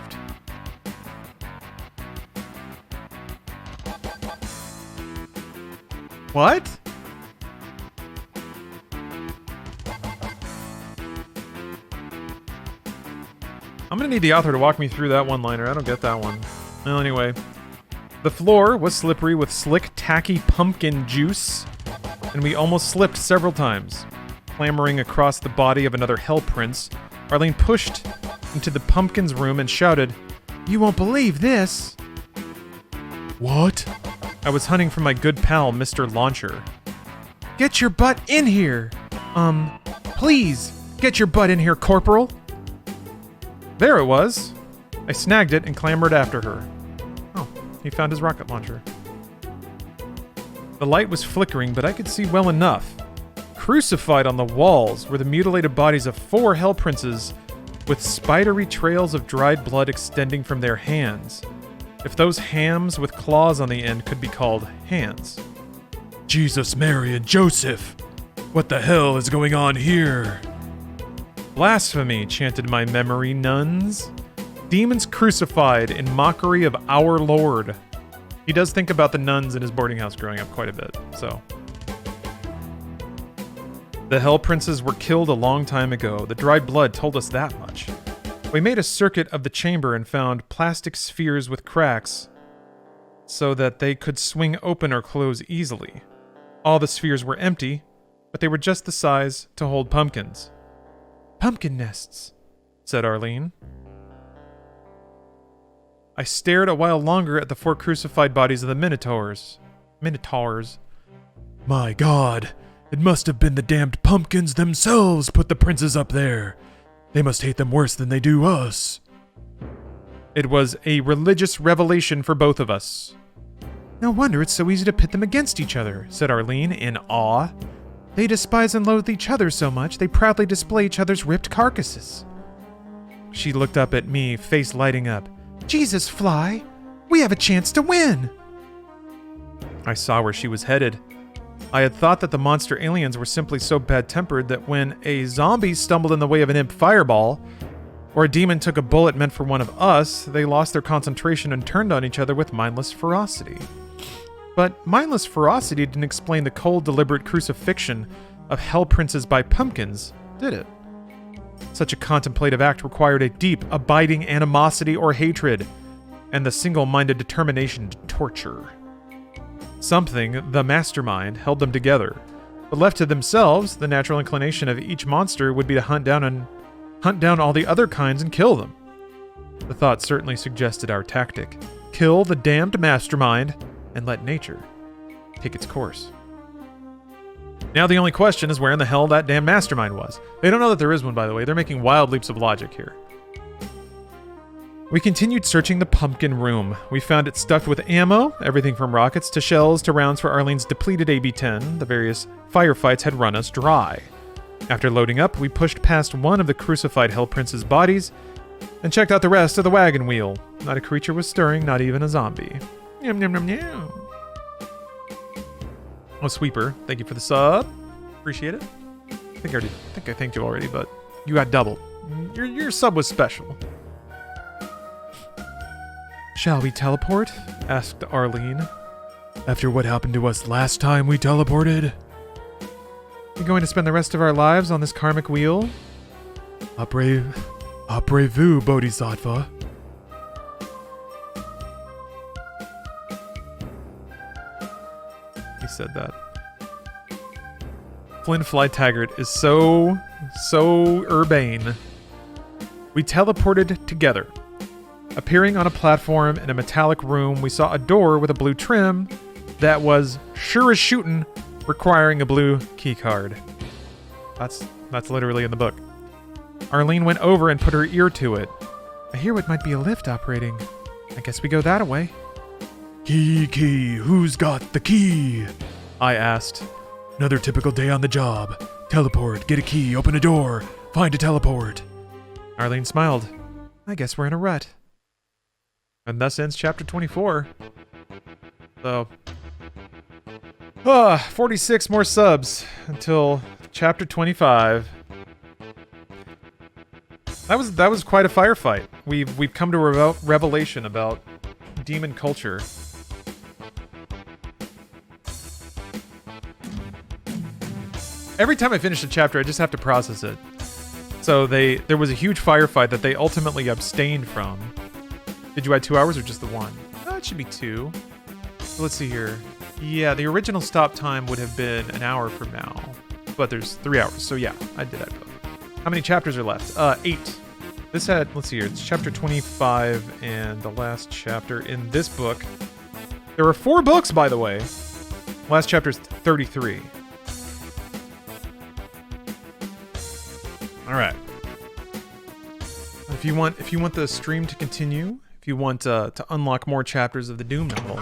What? I'm gonna need the author to walk me through that one-liner. I don't get that one. Well, anyway. The floor was slippery with slick, tacky pumpkin juice, and we almost slipped several times. Clambering across the body of another Hell Prince, Arlene pushed into the pumpkin's room and shouted, "You won't believe this!" What? I was hunting for my good pal, Mr. Launcher. Get your butt in here! Please, get your butt in here, Corporal! There it was. I snagged it and clambered after her. Oh, he found his rocket launcher. The light was flickering, but I could see well enough. Crucified on the walls were the mutilated bodies of 4 Hell Princes with spidery trails of dried blood extending from their hands. If those hams with claws on the end could be called hands. Jesus, Mary, and Joseph! What the hell is going on here? Blasphemy, chanted my memory nuns. Demons crucified in mockery of our Lord. He does think about the nuns in his boarding house growing up quite a bit, so. The Hell Princes were killed a long time ago. The dried blood told us that much. We made a circuit of the chamber and found plastic spheres with cracks so that they could swing open or close easily. All the spheres were empty, but they were just the size to hold pumpkins. Pumpkin nests, said Arlene. I stared a while longer at the 4 crucified bodies of the Minotaurs. My God, it must have been the damned pumpkins themselves put the princes up there. They must hate them worse than they do us. It was a religious revelation for both of us. No wonder it's so easy to pit them against each other, said Arlene in awe. They despise and loathe each other so much, they proudly display each other's ripped carcasses. She looked up at me, face lighting up. Jesus, Fly, we have a chance to win. I saw where she was headed. I had thought that the monster aliens were simply so bad-tempered that when a zombie stumbled in the way of an imp fireball, or a demon took a bullet meant for one of us, they lost their concentration and turned on each other with mindless ferocity. But mindless ferocity didn't explain the cold, deliberate crucifixion of Hell Princes by pumpkins, did it? Such a contemplative act required a deep, abiding animosity or hatred, and the single-minded determination to torture. Something, the mastermind, held them together. But left to themselves, the natural inclination of each monster would be to hunt down all the other kinds and kill them. The thought certainly suggested our tactic. Kill the damned mastermind and let nature take its course. Now the only question is where in the hell that damn mastermind was. They don't know that there is one, by the way. They're making wild leaps of logic here. We continued searching the pumpkin room. We found it stuffed with ammo, everything from rockets to shells to rounds for Arlene's depleted AB-10. The various firefights had run us dry. After loading up, we pushed past one of the crucified Hell Prince's bodies and checked out the rest of the wagon wheel. Not a creature was stirring, not even a zombie. Yum, yum, yum, yum. Oh, Sweeper, thank you for the sub. Appreciate it. I think I thanked you already, but you got double. Your sub was special. Shall we teleport? Asked Arlene. After what happened to us last time we teleported? We're going to spend the rest of our lives on this karmic wheel? Après-vous, Bodhisattva. He said that. Flynn Flytaggart is so urbane. We teleported together. Appearing on a platform in a metallic room, we saw a door with a blue trim that was sure as shootin' requiring a blue keycard. That's literally in the book. Arlene went over and put her ear to it. I hear what might be a lift operating. I guess we go that way. Key, who's got the key? I asked. Another typical day on the job. Teleport, get a key, open a door, find a teleport. Arlene smiled. I guess we're in a rut. And thus ends chapter 24. So, 46 more subs until chapter 25. That was quite a firefight. We've come to a revelation about demon culture. Every time I finish a chapter, I just have to process it. So there was a huge firefight that they ultimately abstained from. Did you add 2 hours or just the one? Oh, it should be 2. So let's see here. Yeah, the original stop time would have been an hour from now, but there's 3 hours. So yeah, I did add both. How many chapters are left? 8. This had, let's see here, it's chapter 25 and the last chapter in this book. There were 4 books, by the way. Last chapter is 33. All right. If you want the stream to continue, if you want to unlock more chapters of the Doom novel,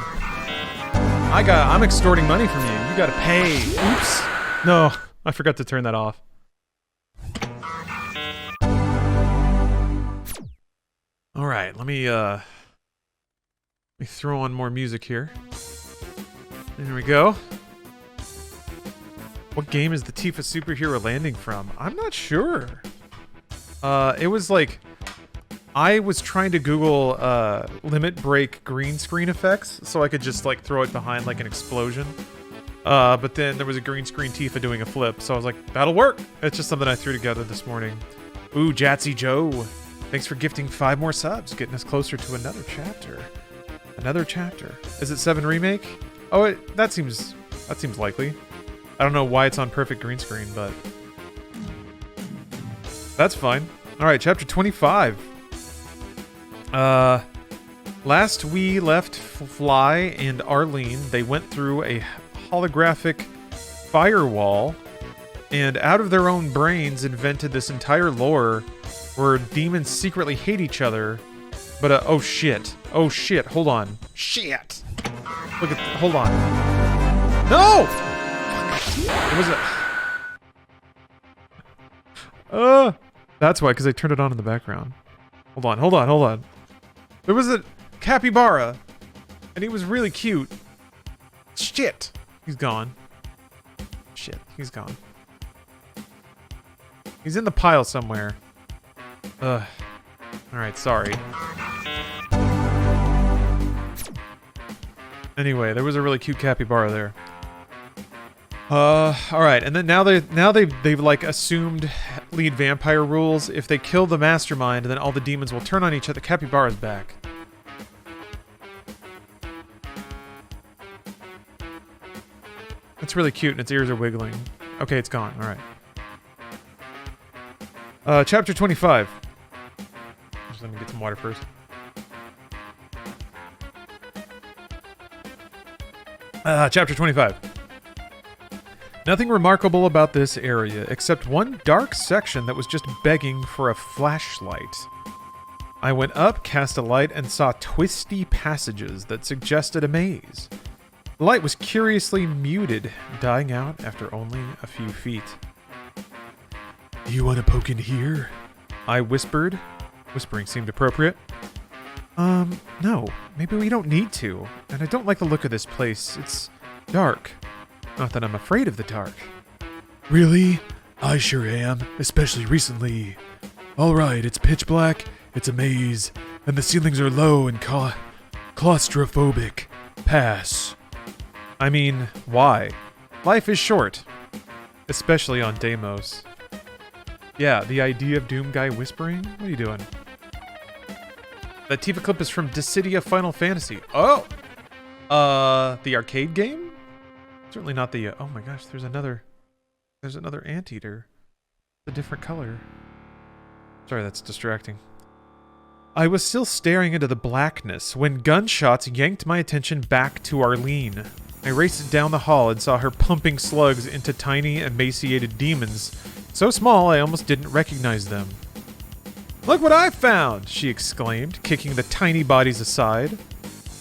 I'm extorting money from you. You gotta pay. Oops. No, I forgot to turn that off. All right, let me throw on more music here. There we go. What game is the Tifa superhero landing from? I'm not sure. It was like, I was trying to Google limit break green screen effects so I could just like throw it behind like an explosion. But then there was a green screen Tifa doing a flip, so I was like, that'll work. It's just something I threw together this morning. Ooh, Jatsy Joe. Thanks for gifting 5 more subs, getting us closer to another chapter. Another chapter. Is it 7 remake? Oh, that seems likely. I don't know why it's on perfect green screen, but that's fine. All right, chapter 25. Last we left Fly and Arlene, they went through a holographic firewall and out of their own brains invented this entire lore where demons secretly hate each other. But, oh shit, hold on. Shit! Look at, hold on. No! It was a... that's why, because I turned it on in the background. Hold on. There was a capybara, and he was really cute. Shit! He's gone. Shit, he's gone. He's in the pile somewhere. Ugh. Alright, sorry. Anyway, there was a really cute capybara there. Alright, and then now they've like assumed lead vampire rules. If they kill the mastermind, then all the demons will turn on each other. Capybara's back. It's really cute and its ears are wiggling. Okay, it's gone. Alright. Chapter 25. Just let me get some water first. Chapter 25. Nothing remarkable about this area, except one dark section that was just begging for a flashlight. I went up, cast a light, and saw twisty passages that suggested a maze. The light was curiously muted, dying out after only a few feet. Do you want to poke in here? I whispered. Whispering seemed appropriate. No. Maybe we don't need to. And I don't like the look of this place. It's dark. Not that I'm afraid of the dark. Really? I sure am, especially recently. Alright, it's pitch black, it's a maze, and the ceilings are low and claustrophobic. Pass. I mean, why? Life is short. Especially on Deimos. Yeah, the idea of Doom Guy whispering? What are you doing? That Tifa clip is from Dissidia Final Fantasy. Oh! The arcade game? Certainly not the, oh my gosh, there's another anteater. A different color. Sorry, that's distracting. I was still staring into the blackness when gunshots yanked my attention back to Arlene. I raced down the hall and saw her pumping slugs into tiny, emaciated demons. So small, I almost didn't recognize them. "Look what I found!" she exclaimed, kicking the tiny bodies aside.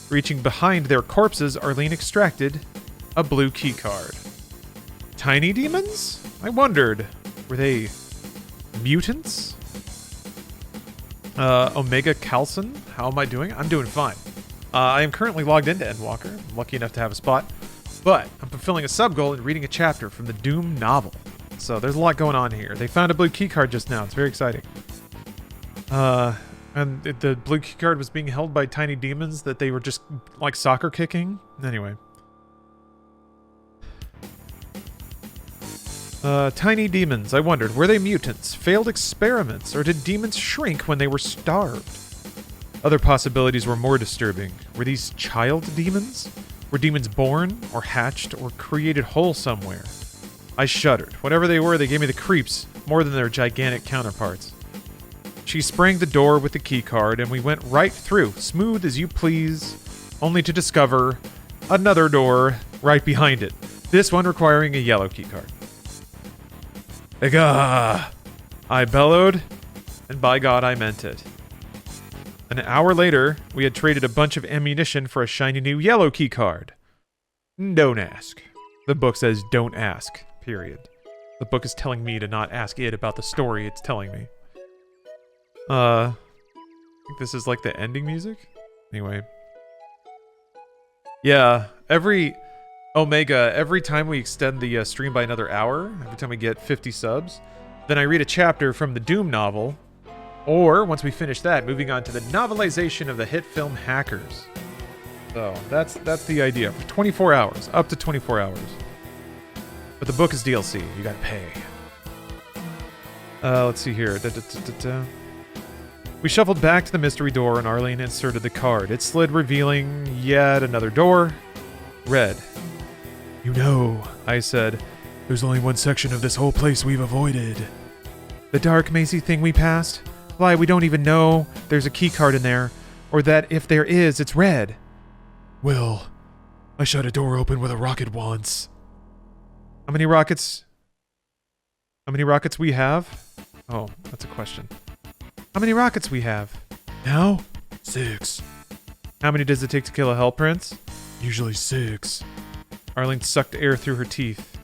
Reaching behind their corpses, Arlene extracted a blue keycard. Tiny demons? I wondered. Were they mutants? Omega Calcin? How am I doing? I'm doing fine. I am currently logged into Endwalker. I'm lucky enough to have a spot. But I'm fulfilling a sub-goal and reading a chapter from the Doom novel. So there's a lot going on here. They found a blue keycard just now. It's very exciting. And the blue keycard was being held by tiny demons that they were just like soccer kicking. Anyway. Tiny demons. I wondered, were they mutants, failed experiments, or did demons shrink when they were starved? Other possibilities were more disturbing. Were these child demons? Were demons born, or hatched, or created whole somewhere? I shuddered. Whatever they were, they gave me the creeps, more than their gigantic counterparts. She sprang the door with the keycard, and we went right through, smooth as you please, only to discover another door right behind it, this one requiring a yellow keycard. Ega! I bellowed, and by God, I meant it. An hour later, we had traded a bunch of ammunition for a shiny new yellow keycard. Don't ask. The book says don't ask, period. The book is telling me to not ask it about the story it's telling me. I think this is like the ending music? Anyway. Yeah, every time we extend the stream by another hour, every time we get 50 subs, then I read a chapter from the Doom novel, or, once we finish that, moving on to the novelization of the hit film Hackers. So, that's the idea. For 24 hours. Up to 24 hours. But the book is DLC. You gotta pay. Let's see here. We shuffled back to the mystery door and Arlene inserted the card. It slid, revealing yet another door. Red. You know, I said, there's only one section of this whole place we've avoided. The dark, mazy thing we passed? Why, we don't even know there's a keycard in there, or that if there is, it's red. Well, I shot a door open with a rocket once. How many rockets we have? Oh, that's a question. How many rockets we have? Now? 6. How many does it take to kill a Hell Prince? Usually 6. Arlene sucked air through her teeth.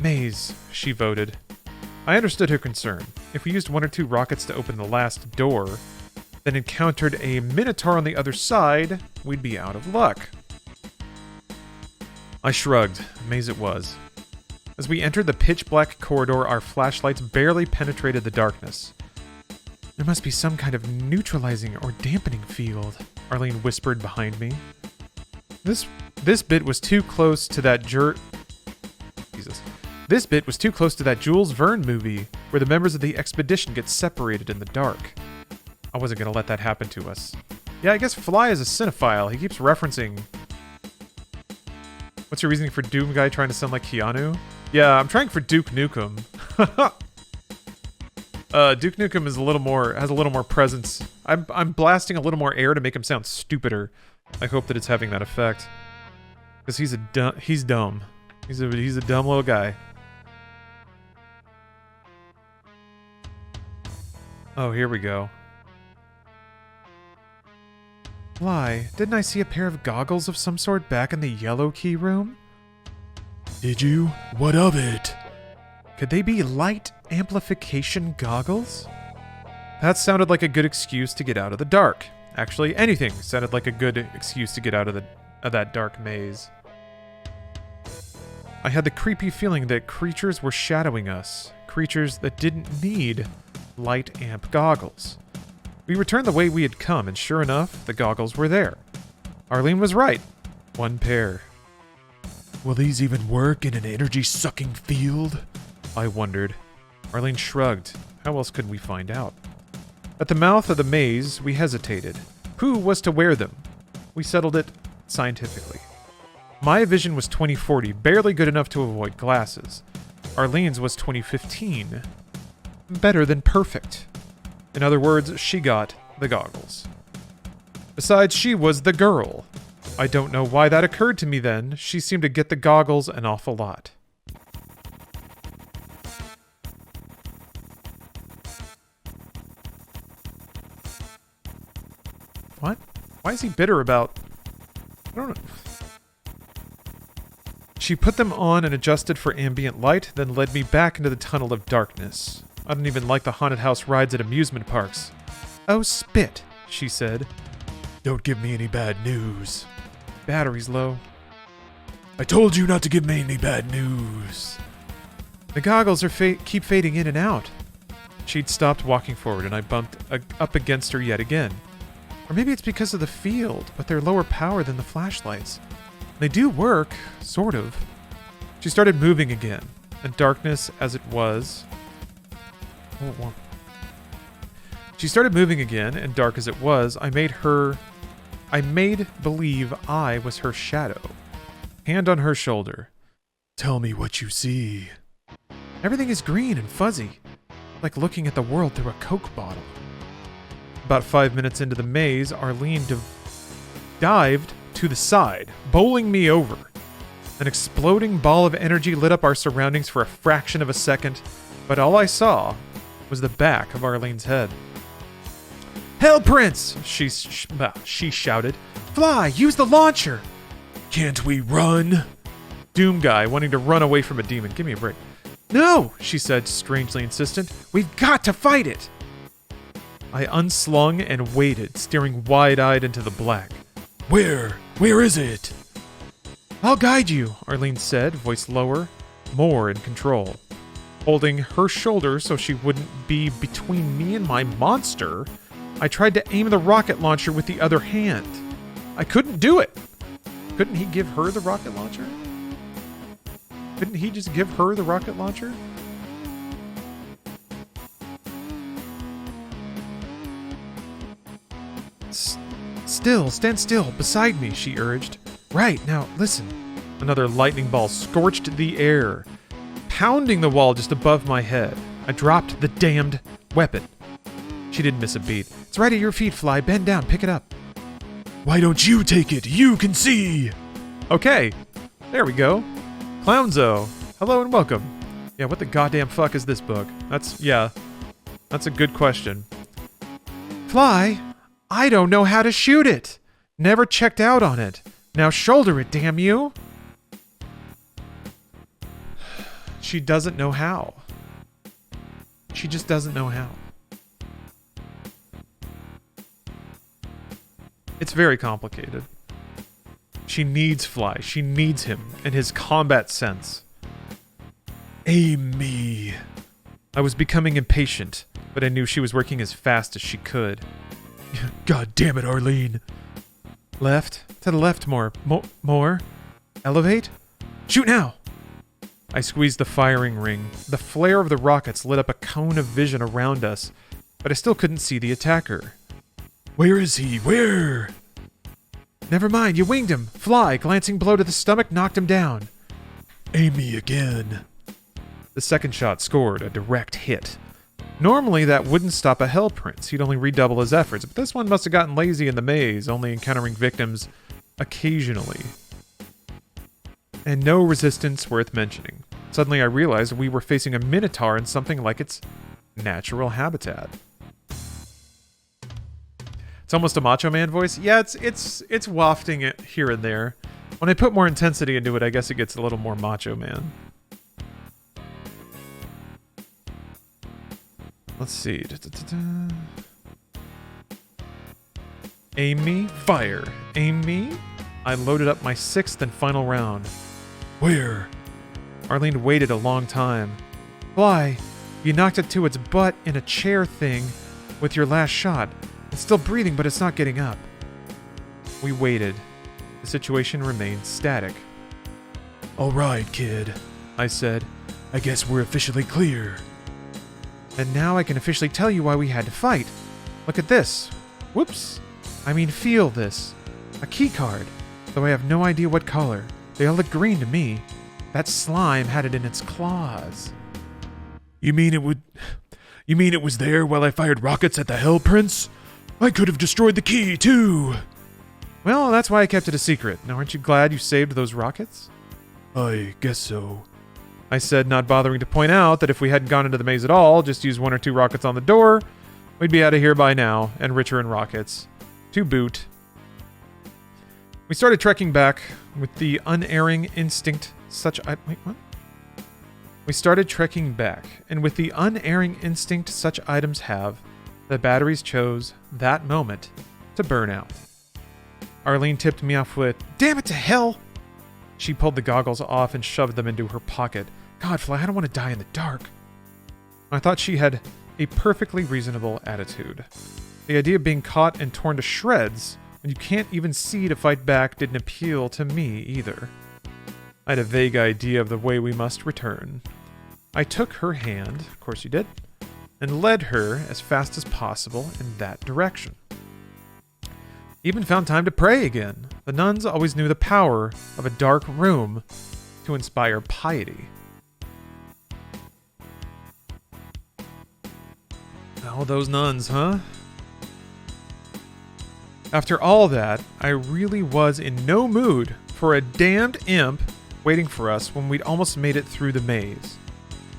Maze, she voted. I understood her concern. If we used 1 or 2 rockets to open the last door, then encountered a Minotaur on the other side, we'd be out of luck. I shrugged. Maze it was. As we entered the pitch-black corridor, our flashlights barely penetrated the darkness. There must be some kind of neutralizing or dampening field, Arlene whispered behind me. This bit was too close to that This bit was too close to that Jules Verne movie, where the members of the expedition get separated in the dark. I wasn't gonna let that happen to us. Yeah, I guess Fly is a cinephile. He keeps referencing... What's your reasoning for Doom Guy trying to sound like Keanu? Yeah, I'm trying for Duke Nukem. Duke Nukem is has a little more presence. I'm blasting a little more air to make him sound stupider. I hope that it's having that effect. Because he's dumb. He's a dumb little guy. Oh, here we go. Why? Didn't I see a pair of goggles of some sort back in the yellow key room? Did you? What of it? Could they be light amplification goggles? That sounded like a good excuse to get out of the dark. Actually, anything sounded like a good excuse to get out of that dark maze. I had the creepy feeling that creatures were shadowing us. Creatures that didn't need light amp goggles. We returned the way we had come, and sure enough, the goggles were there. Arlene was right. 1 pair. Will these even work in an energy-sucking field? I wondered. Arlene shrugged. How else could we find out? At the mouth of the maze, we hesitated. Who was to wear them? We settled it scientifically. My vision was 20/40, barely good enough to avoid glasses. Arlene's was 20/15, better than perfect. In other words, she got the goggles. Besides, she was the girl. I don't know why that occurred to me then. She seemed to get the goggles an awful lot. What? Why is he bitter about... I don't know. She put them on and adjusted for ambient light, then led me back into the tunnel of darkness. I don't even like the haunted house rides at amusement parks. Oh, spit, she said. Don't give me any bad news. Battery's low. I told you not to give me any bad news. The goggles are keep fading in and out. She'd stopped walking forward and I bumped up against her yet again. Or maybe it's because of the field, but they're lower power than the flashlights. They do work, sort of. She started moving again, and darkness as it was... She started moving again, and dark as it was, I made believe I was her shadow. Hand on her shoulder. Tell me what you see. Everything is green and fuzzy, like looking at the world through a Coke bottle. About 5 minutes into the maze, Arlene dived to the side, bowling me over. An exploding ball of energy lit up our surroundings for a fraction of a second, but all I saw was the back of Arlene's head. Hell Prince! She shouted. Fly! Use the launcher! Can't we run? Doom guy wanting to run away from a demon. Give me a break. No, she said, strangely insistent. We've got to fight it! I unslung and waited, staring wide-eyed into the black. Where? Where is it? I'll guide you, Arlene said, voice lower, more in control. Holding her shoulder so she wouldn't be between me and my monster, I tried to aim the rocket launcher with the other hand. I couldn't do it. Couldn't he give her the rocket launcher? Couldn't he just give her the rocket launcher? Stand still, beside me, she urged. Right, now, listen. Another lightning ball scorched the air, pounding the wall just above my head. I dropped the damned weapon. She didn't miss a beat. It's right at your feet, Fly. Bend down, pick it up. Why don't you take it? You can see! Okay, there we go. Clownzo, hello and welcome. Yeah, what the goddamn fuck is this book? That's a good question. Fly, I don't know how to shoot it. Never checked out on it. Now shoulder it, damn you. She doesn't know how. She just doesn't know how. It's very complicated. She needs Fly. She needs him and his combat sense. Aim me. I was becoming impatient, but I knew she was working as fast as she could. God damn it, Arlene. Left. To the left more. More. Elevate. Shoot now. I squeezed the firing ring. The flare of the rockets lit up a cone of vision around us, but I still couldn't see the attacker. Where is he? Where? Never mind, you winged him. Fly, glancing blow to the stomach, knocked him down. Aim me again. The second shot scored a direct hit. Normally, that wouldn't stop a Hell Prince. He'd only redouble his efforts, but this one must have gotten lazy in the maze, only encountering victims occasionally. And no resistance worth mentioning. Suddenly I realized we were facing a minotaur in something like its natural habitat. It's almost a Macho Man voice. Yeah, it's wafting it here and there. When I put more intensity into it, I guess it gets a little more Macho Man. Let's see. Da-da-da-da. Aim me, fire. Aim me. I loaded up my 6th and final round. Where? Arlene waited a long time. Why? You knocked it to its butt in a chair thing with your last shot. It's still breathing, but it's not getting up. We waited. The situation remained static. All right, kid, I said. I guess we're officially clear. And now I can officially tell you why we had to fight. Look at this. Whoops. I mean, feel this. A key card. Though I have no idea what color. They all look green to me. That slime had it in its claws. You mean it was there while I fired rockets at the Hell Prince? I could have destroyed the key, too. Well, that's why I kept it a secret. Now, aren't you glad you saved those rockets? I guess so. I said, not bothering to point out that if we hadn't gone into the maze at all, just used 1 or 2 rockets on the door, we'd be out of here by now, and richer in rockets. To boot. We started trekking back with the unerring instinct Wait, what? We started trekking back, and with the unerring instinct such items have, the batteries chose, that moment, to burn out. Arlene tipped me off with, "Damn it to hell!" She pulled the goggles off and shoved them into her pocket. Godfly, I don't want to die in the dark. I thought she had a perfectly reasonable attitude. The idea of being caught and torn to shreds when you can't even see to fight back didn't appeal to me either. I had a vague idea of the way we must return. I took her hand, of course you did, and led her as fast as possible in that direction. Even found time to pray again. The nuns always knew the power of a dark room to inspire piety. Oh, those nuns, huh? After all that, I really was in no mood for a damned imp waiting for us when we'd almost made it through the maze.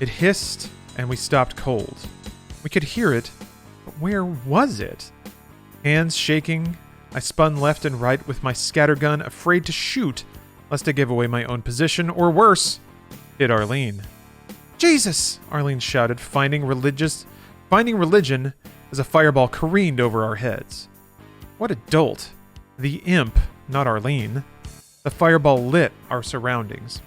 It hissed, and we stopped cold. We could hear it, but where was it? Hands shaking, I spun left and right with my scattergun, afraid to shoot, lest I give away my own position, or worse, hit Arlene. Jesus! Arlene shouted, finding religion as a fireball careened over our heads. What a dolt. The imp, not Arlene. The fireball lit our surroundings.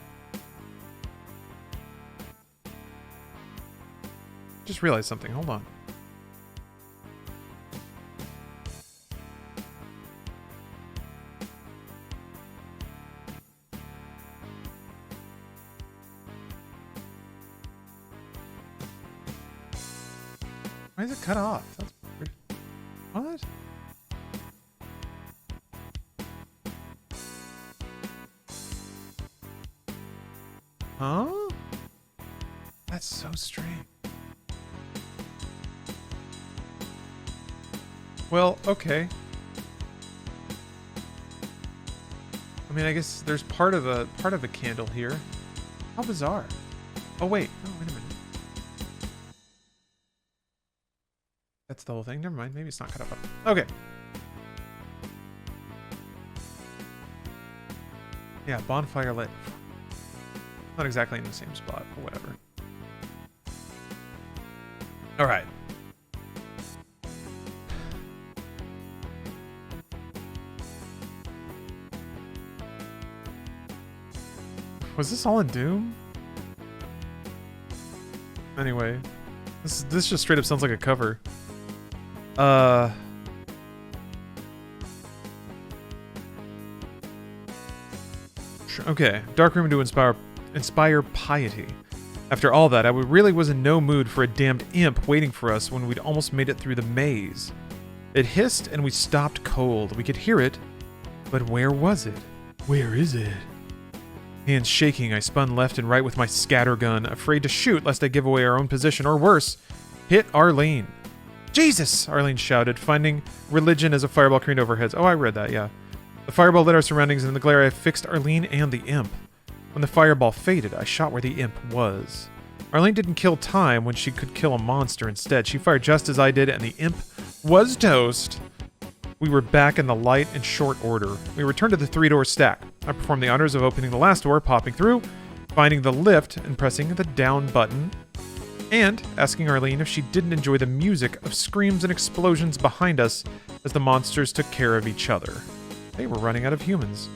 Just realized something. Hold on. Why is it cut off? That's weird. What? Huh? That's so strange. Well, okay. I mean, I guess there's part of a candle here. How bizarre. Oh wait. Oh, wait a minute. That's the whole thing. Never mind. Maybe it's not cut up. Okay. Yeah, bonfire lit. Not exactly in the same spot, but whatever. All right. Was this all in Doom? Anyway, this just straight up sounds like a cover. Okay, dark room to inspire piety. After all that, I really was in no mood for a damned imp waiting for us when we'd almost made it through the maze. It hissed and we stopped cold. We could hear it, but where was it? Where is it? Hands shaking, I spun left and right with my scattergun, afraid to shoot lest I give away our own position, or worse, hit Arlene. Jesus! Arlene shouted, finding religion as a fireball careened over her heads. Oh, I read that, yeah. The fireball lit our surroundings, and in the glare I fixed Arlene and the imp. When the fireball faded, I shot where the imp was. Arlene didn't kill time when she could kill a monster instead. She fired just as I did, and the imp was toast. We were back in the light in short order. We returned to the 3-door stack. I performed the honors of opening the last door, popping through, finding the lift, and pressing the down button. and asking Arlene if she didn't enjoy the music of screams and explosions behind us as the monsters took care of each other. They were running out of humans.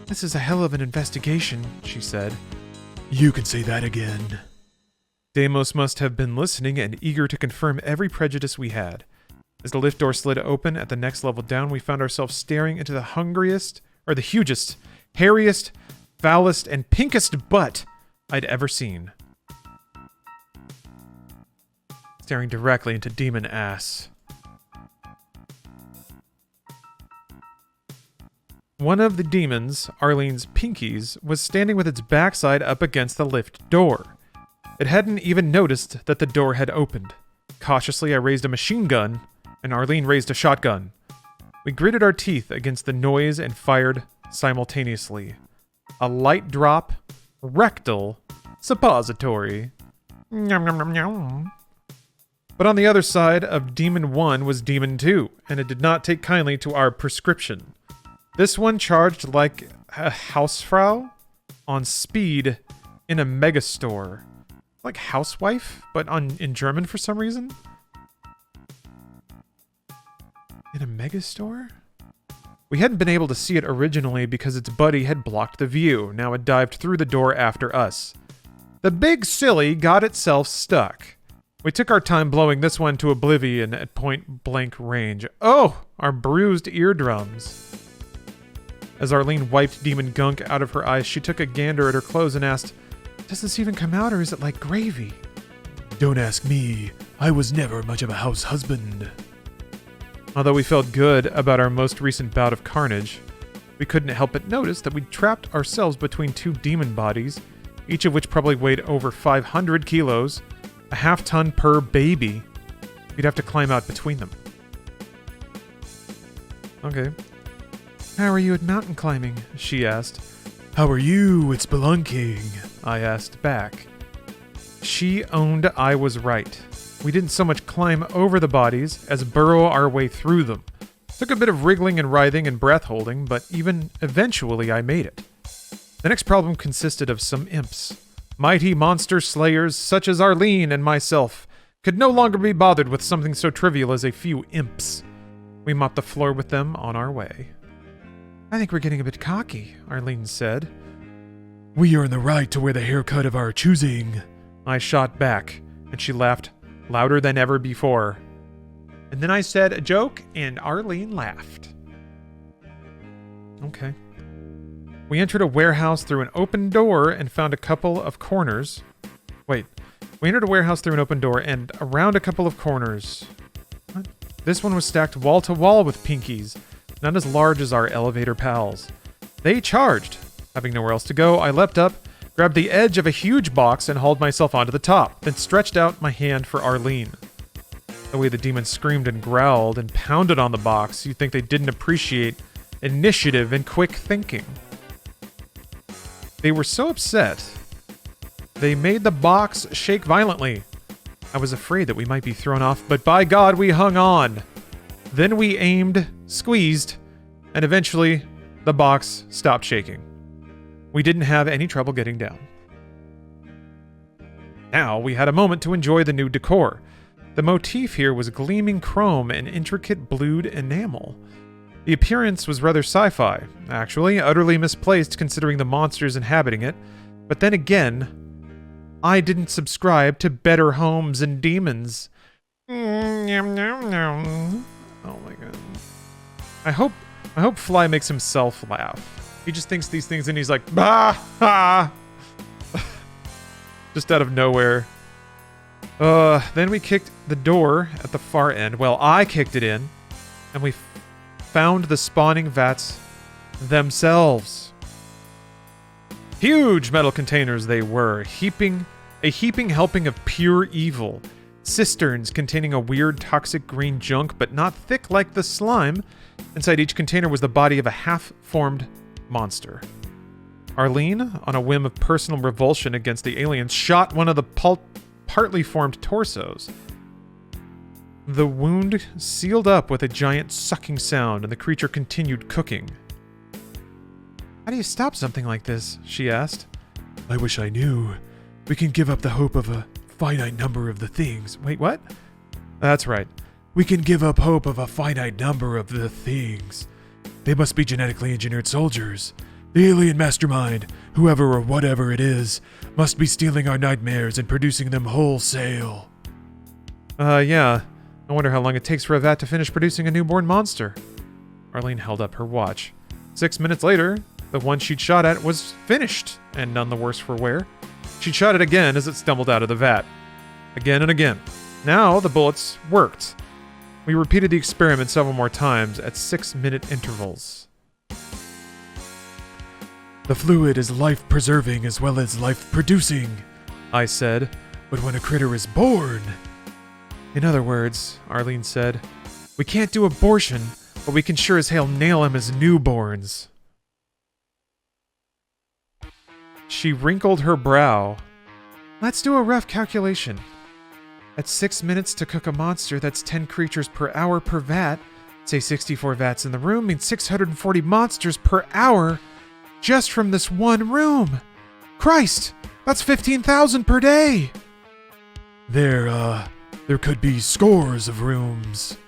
"This is a hell of an investigation," she said. You can say that again. Deimos must have been listening and eager to confirm every prejudice we had. As the lift door slid open at the next level down, we found ourselves staring into the hugest, hairiest, foulest, and pinkest butt I'd ever seen. Staring directly into demon ass. One of the demons, Arlene's pinkies, was standing with its backside up against the lift door. It hadn't even noticed that the door had opened. Cautiously, I raised a machine gun, and Arlene raised a shotgun. We gritted our teeth against the noise and fired simultaneously. A light drop, rectal, suppository. Yum, yum, yum, yum. But on the other side of Demon 1 was Demon 2, and it did not take kindly to our prescription. This one charged like a Hausfrau on speed in a megastore. Like housewife, but in German for some reason? In a megastore? We hadn't been able to see it originally because its buddy had blocked the view. Now it dived through the door after us. The big silly got itself stuck. We took our time blowing this one to oblivion at point-blank range. Oh, our bruised eardrums. As Arlene wiped demon gunk out of her eyes, she took a gander at her clothes and asked, "Does this even come out, or is it like gravy?" Don't ask me. I was never much of a house husband. Although we felt good about our most recent bout of carnage, we couldn't help but notice that we'd trapped ourselves between two demon bodies, each of which probably weighed over 500 kilos, a half-ton per baby. We'd have to climb out between them. Okay. "How are you at mountain climbing?" she asked. How are you at spelunking? I asked back. She owned I was right. We didn't so much climb over the bodies as burrow our way through them. Took a bit of wriggling and writhing and breath holding, but even eventually I made it. The next problem consisted of some imps. Mighty monster slayers such as Arlene and myself could no longer be bothered with something so trivial as a few imps. We mopped the floor with them on our way. "I think we're getting a bit cocky," Arlene said. We are in the right to wear the haircut of our choosing. I shot back, and she laughed louder than ever before. And then I said a joke, and Arlene laughed. Okay. We entered a warehouse through an open door and found a couple of corners. Wait. We entered a warehouse through an open door and around a couple of corners. What? This one was stacked wall to wall with pinkies, not as large as our elevator pals. They charged. Having nowhere else to go, I leapt up, grabbed the edge of a huge box, and hauled myself onto the top, then stretched out my hand for Arlene. The way the demons screamed and growled and pounded on the box, you'd think they didn't appreciate initiative and quick thinking. They were so upset, they made the box shake violently. I was afraid that we might be thrown off, but by God, we hung on. Then we aimed, squeezed, and eventually the box stopped shaking. We didn't have any trouble getting down. Now we had a moment to enjoy the new decor. The motif here was gleaming chrome and intricate blued enamel. The appearance was rather sci-fi, actually, utterly misplaced considering the monsters inhabiting it. But then again, I didn't subscribe to better homes and demons. Yum, yum, yum. Oh my god. I hope Fly makes himself laugh. He just thinks these things and he's like, bah, ha! Just out of nowhere. Then we kicked the door at the far end. Well, I kicked it in, and we found the spawning vats themselves. Huge metal containers they were, a heaping helping of pure evil. Cisterns containing a weird toxic green junk, but not thick like the slime. Inside each container was the body of a half-formed monster. Arlene, on a whim of personal revulsion against the aliens, shot one of the partly formed torsos. The wound sealed up with a giant sucking sound, and the creature continued cooking. "How do you stop something like this?" she asked. I wish I knew. We can give up the hope of a finite number of the things. Wait, what? That's right. We can give up hope of a finite number of the things. They must be genetically engineered soldiers. The alien mastermind, whoever or whatever it is, must be stealing our nightmares and producing them wholesale. Yeah. I wonder how long it takes for a vat to finish producing a newborn monster. Arlene held up her watch. 6 minutes later, the one she'd shot at was finished, and none the worse for wear. She'd shot it again as it stumbled out of the vat. Again and again. Now the bullets worked. We repeated the experiment several more times at 6-minute intervals. The fluid is life-preserving as well as life-producing, I said. but when a critter is born... In other words, Arlene said, we can't do abortion, but we can sure as hell nail him as newborns. She wrinkled her brow. Let's do a rough calculation. At 6 minutes to cook a monster, that's 10 creatures per hour per vat. Say 64 vats in the room means 640 monsters per hour just from this one room. Christ, that's 15,000 per day. There could be scores of rooms.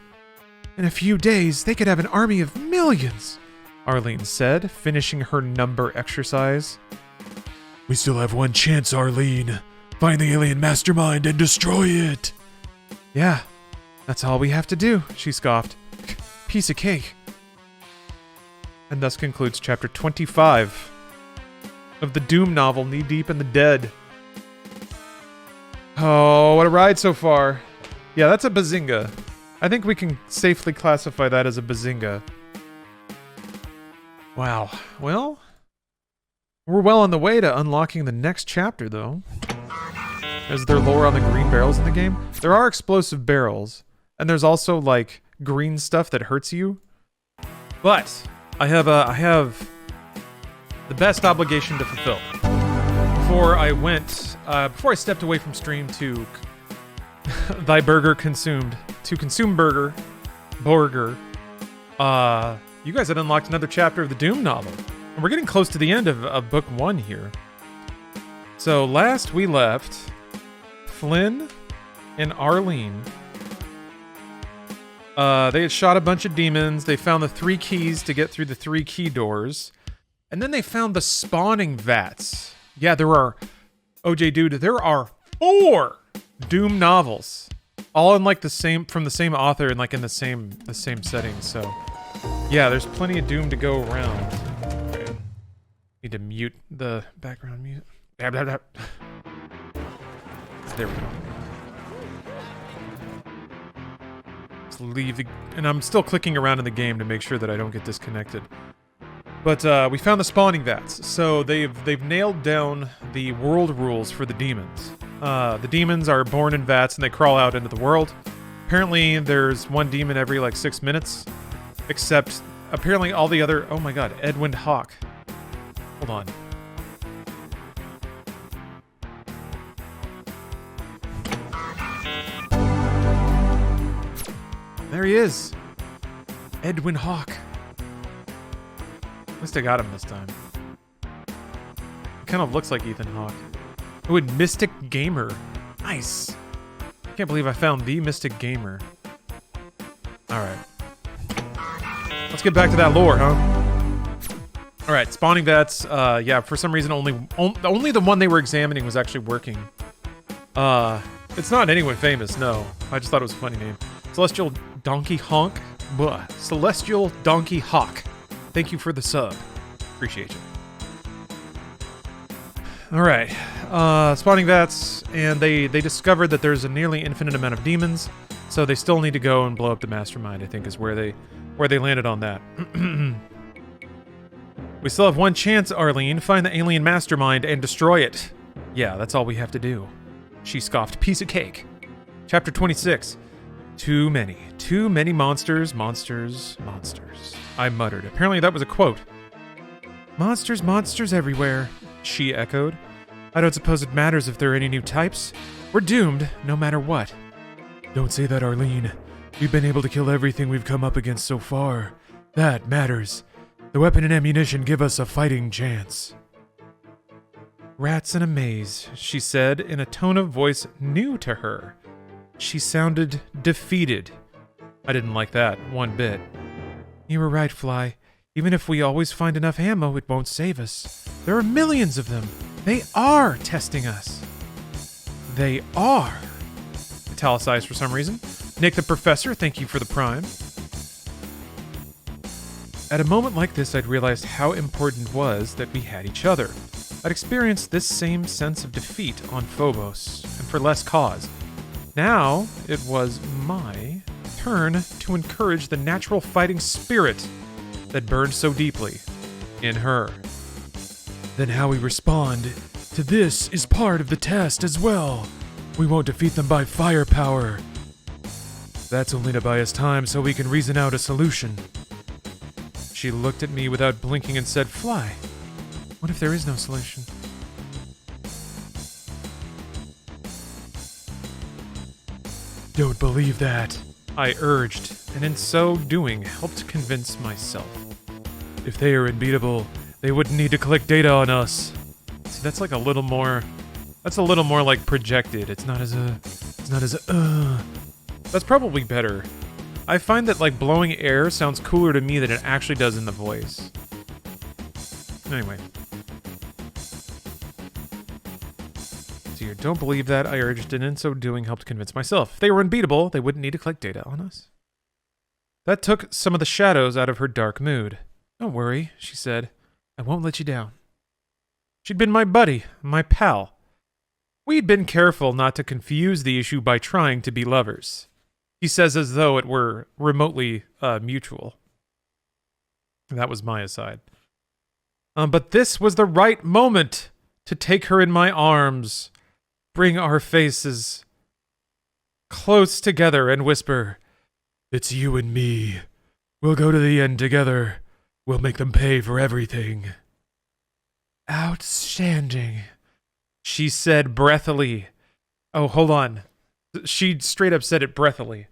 In a few days, they could have an army of millions, Arlene said, finishing her number exercise. We still have one chance, Arlene. Find the alien mastermind and destroy it. Yeah, that's all we have to do, she scoffed. Piece of cake. And thus concludes chapter 25 of the Doom novel, Knee Deep in the Dead. Oh, what a ride so far. Yeah, that's a bazinga. I think we can safely classify that as a bazinga. Wow. Well, we're well on the way to unlocking the next chapter, though. Is there lore on the green barrels in the game? There are explosive barrels, and there's also, like, green stuff that hurts you. But I have the best obligation to fulfill. Before I stepped away from stream to thy burger consumed, to consume burger, you guys had unlocked another chapter of the Doom novel. And we're getting close to the end of book 1 here. So last we left, Flynn and Arlene, they had shot a bunch of demons. They found the 3 keys to get through the 3 key doors. And then they found the spawning vats. Yeah, there are... OJ Dude, there are 4 Doom novels. All in like from the same author and like in the same setting. So yeah, there's plenty of Doom to go around. Okay. Need to mute the background music. There we go. Let's leave the... And I'm still clicking around in the game to make sure that I don't get disconnected. But we found the spawning vats. So they've nailed down the world rules for the demons. The demons are born in vats and they crawl out into the world. Apparently there's one demon every like 6 minutes. Except apparently all the other... Oh my god, Edwin Hawk. Hold on. There he is. Edwin Hawk. At least I got him this time. He kind of looks like Ethan Hawke. Oh, and Mystic Gamer. Nice. Can't believe I found the Mystic Gamer. Alright. Let's get back to that lore, huh? Alright, spawning vats. Yeah, for some reason only the one they were examining was actually working. It's not anyone famous, no. I just thought it was a funny name. Celestial Donkey Honk. Blah. Celestial Donkey Hawk. Thank you for the sub. Appreciate you. Alright. Spawning vats, and they discovered that there's a nearly infinite amount of demons, so they still need to go and blow up the mastermind, I think is where they landed on that. We still have one chance, Arlene. Find the alien mastermind and destroy it. Yeah, that's all we have to do. She scoffed. Piece of cake. Chapter 26. Too many monsters, monsters, monsters. I muttered. Apparently that was a quote. Monsters, monsters everywhere, she echoed. I don't suppose it matters if there are any new types. We're doomed, no matter what. Don't say that, Arlene. We've been able to kill everything we've come up against so far. That matters. The weapon and ammunition give us a fighting chance. Rats in a maze, she said in a tone of voice new to her. She sounded defeated. I didn't like that one bit. You were right, Fly. Even if we always find enough ammo, it won't save us. There are millions of them. They are testing us. They are. Italicized for some reason. Nick the Professor, thank you for the prime. At a moment like this, I'd realized how important it was that we had each other. I'd experienced this same sense of defeat on Phobos, and for less cause. Now, it was my turn to encourage the natural fighting spirit that burned so deeply in her. Then how we respond to this is part of the test as well. We won't defeat them by firepower. That's only to buy us time so we can reason out a solution. She looked at me without blinking and said, Fly, what if there is no solution? Don't believe that, I urged, and in so doing, helped convince myself. If they are unbeatable, they wouldn't need to collect data on us. See, that's like a little more... That's a little more like projected. It's not as That's probably better. I find that like blowing air sounds cooler to me than it actually does in the voice. Anyway. So here, don't believe that, I urged, and in so doing helped convince myself. If they were unbeatable, they wouldn't need to collect data on us. That took some of the shadows out of her dark mood. Don't worry, she said. I won't let you down. She'd been my buddy, my pal. We'd been careful not to confuse the issue by trying to be lovers. He says as though it were remotely mutual. That was my aside. But this was the right moment to take her in my arms, bring our faces close together and whisper, It's you and me. We'll go to the end together. We'll make them pay for everything. Outstanding, she said breathily. Oh, hold on. She straight up said it breathily.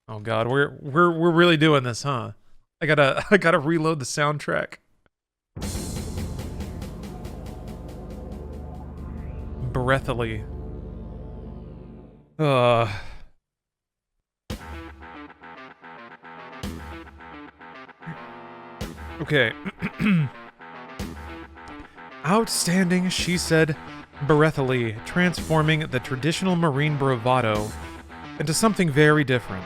Oh God, we're really doing this, huh? I gotta reload the soundtrack. Breathily. Okay. Outstanding, she said breathily, transforming the traditional Marine bravado into something very different.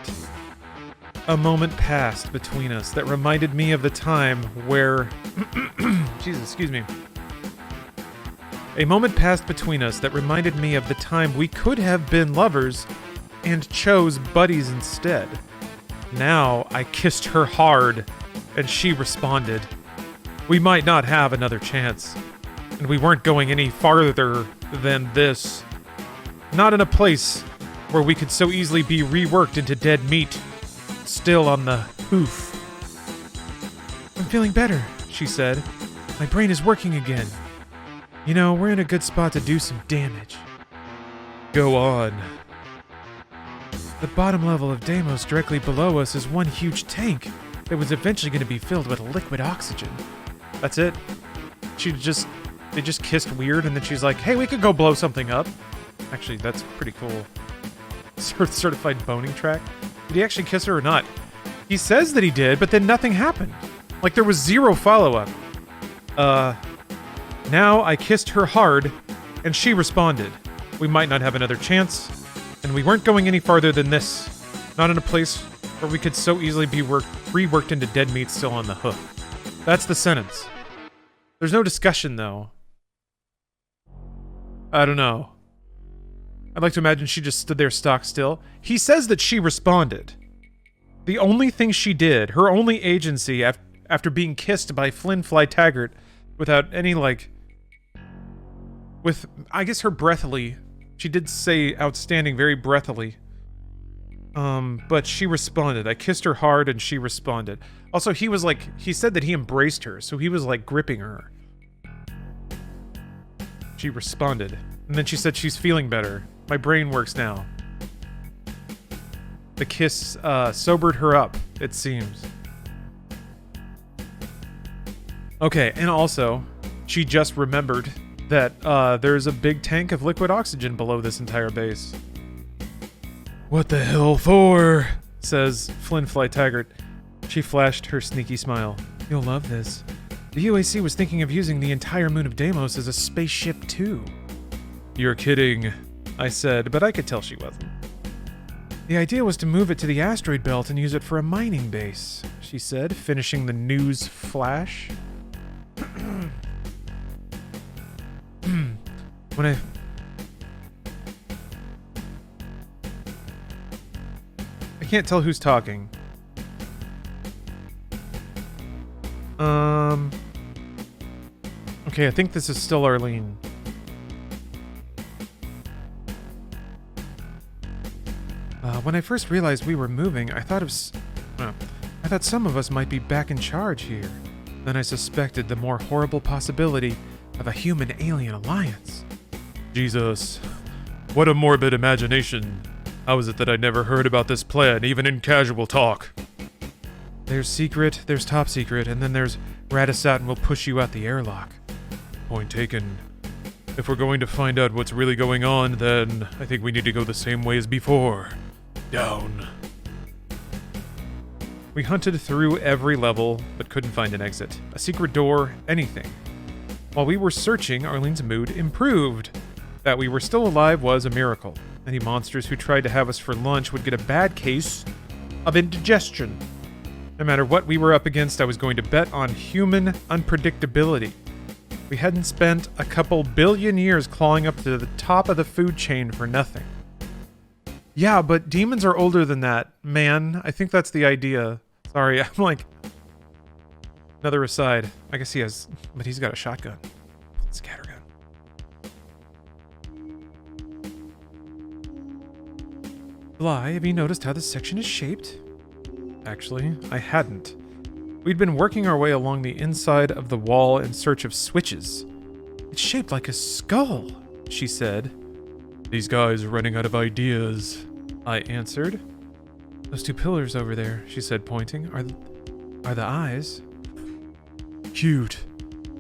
A moment passed between us that reminded me of the time where... Jesus, excuse me. A moment passed between us that reminded me of the time we could have been lovers and chose buddies instead. Now I kissed her hard, and she responded. We might not have another chance, and we weren't going any farther than this. Not in a place where we could so easily be reworked into dead meat, still on the hoof. I'm feeling better, she said. My brain is working again. You know, we're in a good spot to do some damage. Go on. The bottom level of Deimos directly below us is one huge tank that was eventually going to be filled with liquid oxygen. That's it. They just kissed weird, and then she's like, hey, we could go blow something up. Actually, that's pretty cool. Certified boning track. Did he actually kiss her or not? He says that he did, but then nothing happened. Like, there was zero follow-up. Now I kissed her hard, and she responded. We might not have another chance, and we weren't going any farther than this. Not in a place where we could so easily be reworked into dead meat still on the hoof. That's the sentence. There's no discussion, though. I don't know. I'd like to imagine she just stood there stock still. He says that she responded. The only thing she did, her only agency after being kissed by Flynn Fly Taggart without any, like... With, I guess, her breathily. She did say outstanding very breathily. But she responded. I kissed her hard and she responded. Also, he was like, he said that he embraced her, so he was like gripping her. She responded. And then she said she's feeling better. My brain works now. The kiss, sobered her up, it seems. Okay, and also, she just remembered that there's a big tank of liquid oxygen below this entire base. What the hell for? Says Flynn Fly Taggart. She flashed her sneaky smile. You'll love this. The UAC was thinking of using the entire moon of Deimos as a spaceship too. You're kidding, I said, but I could tell she wasn't. The idea was to move it to the asteroid belt and use it for a mining base, she said, finishing the news flash. When I can't tell who's talking. Okay, I think this is still Arlene. When I first realized we were moving, I thought some of us might be back in charge here. Then I suspected the more horrible possibility of a human-alien alliance. Jesus, what a morbid imagination. How is it that I never heard about this plan, even in casual talk? There's secret, there's top secret, and then there's Radisat and we'll push you out the airlock. Point taken. If we're going to find out what's really going on, then I think we need to go the same way as before. Down. We hunted through every level, but couldn't find an exit, a secret door, anything. While we were searching, Arlene's mood improved. That we were still alive was a miracle. Any monsters who tried to have us for lunch would get a bad case of indigestion. No matter what we were up against, I was going to bet on human unpredictability. We hadn't spent a couple billion years clawing up to the top of the food chain for nothing. Yeah, but demons are older than that, man. I think that's the idea. Sorry, I'm like... Another aside. I guess he has... But he's got a shotgun. Scattergun. Bly, have you noticed how this section is shaped? Actually, I hadn't. We'd been working our way along the inside of the wall in search of switches. It's shaped like a skull, she said. These guys are running out of ideas, I answered. Those two pillars over there, she said, pointing, are the eyes. Cute,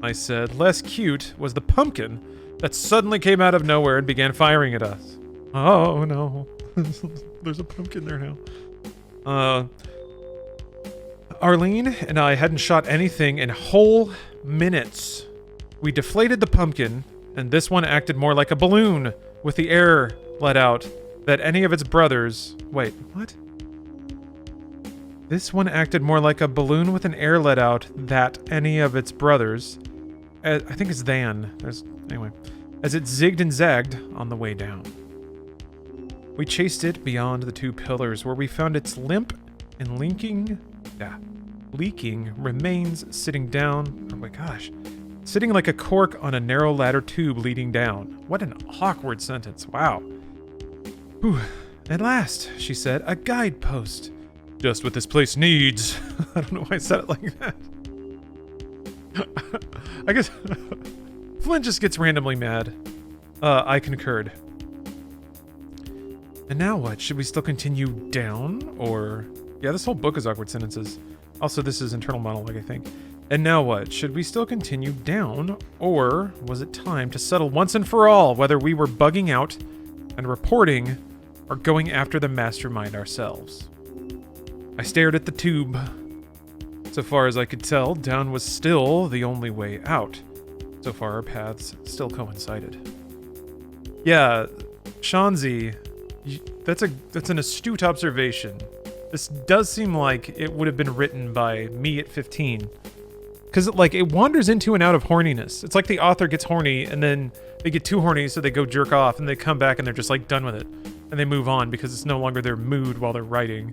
I said. Less cute was the pumpkin that suddenly came out of nowhere and began firing at us. Oh no, there's a pumpkin there now. Arlene and I hadn't shot anything in whole minutes. We deflated the pumpkin, and this one acted more like a balloon with the air let out that any of its brothers... Wait, what? This one acted more like a balloon with an air let out that any of its brothers... I think it's than. Anyway. As it zigged and zagged on the way down. We chased it beyond the two pillars where we found its limp and leaking remains sitting down. Oh my gosh. Sitting like a cork on a narrow ladder tube leading down. What an awkward sentence. Wow. Whew. At last, she said, a guidepost. Just what this place needs. I don't know why I said it like that. I guess Flynn just gets randomly mad. I concurred. And now what? Should we still continue down? Or... Yeah, this whole book is awkward sentences. Also, this is internal monologue, I think. And now what? Should we still continue down? Or was it time to settle once and for all whether we were bugging out and reporting or going after the mastermind ourselves? I stared at the tube. So far as I could tell, down was still the only way out. So far, our paths still coincided. Yeah, Shanzi, that's an astute observation. This does seem like it would have been written by me at 15. Because, like, it wanders into and out of horniness. It's like the author gets horny, and then they get too horny, so they go jerk off, and they come back, and they're just, like, done with it. And they move on, because it's no longer their mood while they're writing.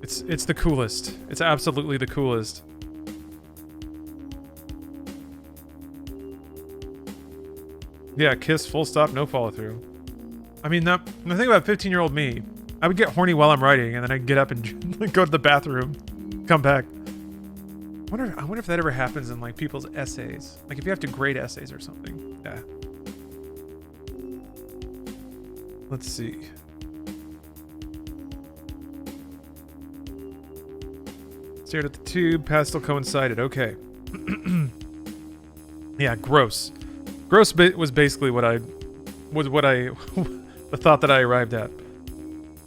It's the coolest. It's absolutely the coolest. Yeah, kiss, full stop, no follow through. I mean, the thing about 15-year-old me, I would get horny while I'm writing, and then I'd get up and go to the bathroom, come back. I wonder if that ever happens in, like, people's essays. Like, if you have to grade essays or something. Yeah. Let's see. Stared at the tube, path still coincided. Okay. Yeah, gross. Was basically the thought that I arrived at.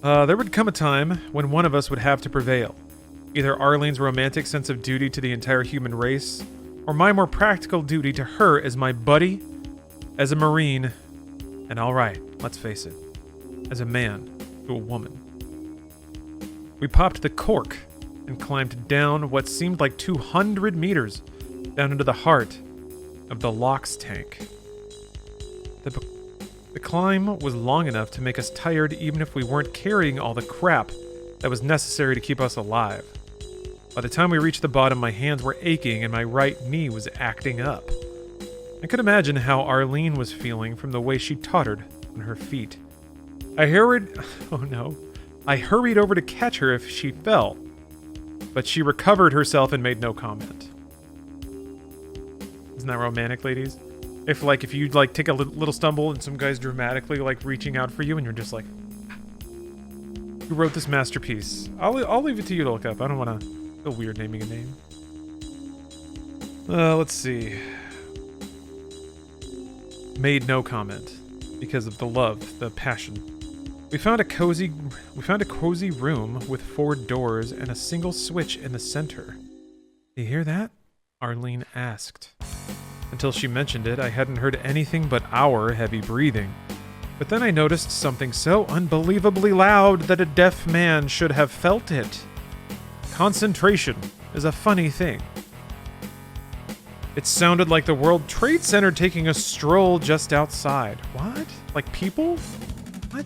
There would come a time when one of us would have to prevail. Either Arlene's romantic sense of duty to the entire human race, or my more practical duty to her as my buddy, as a Marine, and alright, let's face it, as a man to a woman. We popped the cork and climbed down what seemed like 200 meters down into the heart of the LOX tank. The climb was long enough to make us tired even if we weren't carrying all the crap that was necessary to keep us alive. By the time we reached the bottom, my hands were aching and my right knee was acting up. I could imagine how Arlene was feeling from the way she tottered on her feet. I hurried over to catch her if she fell, but she recovered herself and made no comment. Isn't that romantic, ladies? If you take a little stumble and some guy's dramatically reaching out for you and you're just like, who wrote this masterpiece? I'll leave it to you to look up. I don't want to feel weird naming a name. Let's see. Made no comment because of the love, the passion. We found a cozy room with 4 doors and a single switch in the center. You hear that? Arlene asked. Until she mentioned it, I hadn't heard anything but our heavy breathing. But then I noticed something so unbelievably loud that a deaf man should have felt it. Concentration is a funny thing. It sounded like the World Trade Center taking a stroll just outside. What? Like people? What?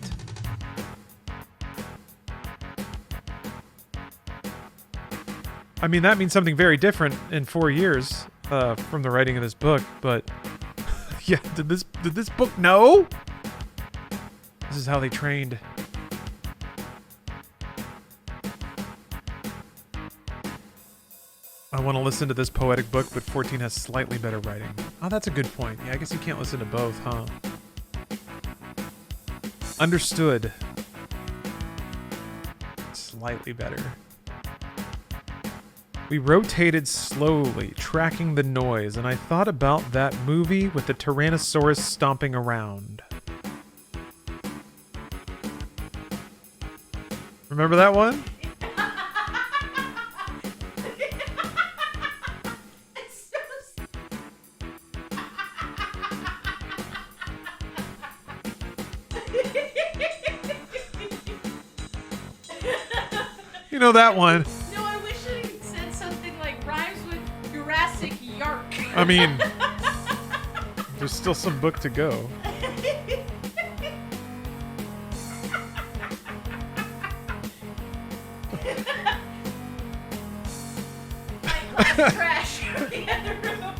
I mean, that means something very different in 4 years from the writing of this book, but yeah, did this book know? This is how they trained. I want to listen to this poetic book, but 14 has slightly better writing. Oh, that's a good point. Yeah, I guess you can't listen to both, huh? Understood. Slightly better. We rotated slowly, tracking the noise, and I thought about that movie with the Tyrannosaurus stomping around. Remember that one? You know that one. No, I wish it had said something like rhymes with Jurassic Yark. I mean, there's still some book to go. Trash in the other room.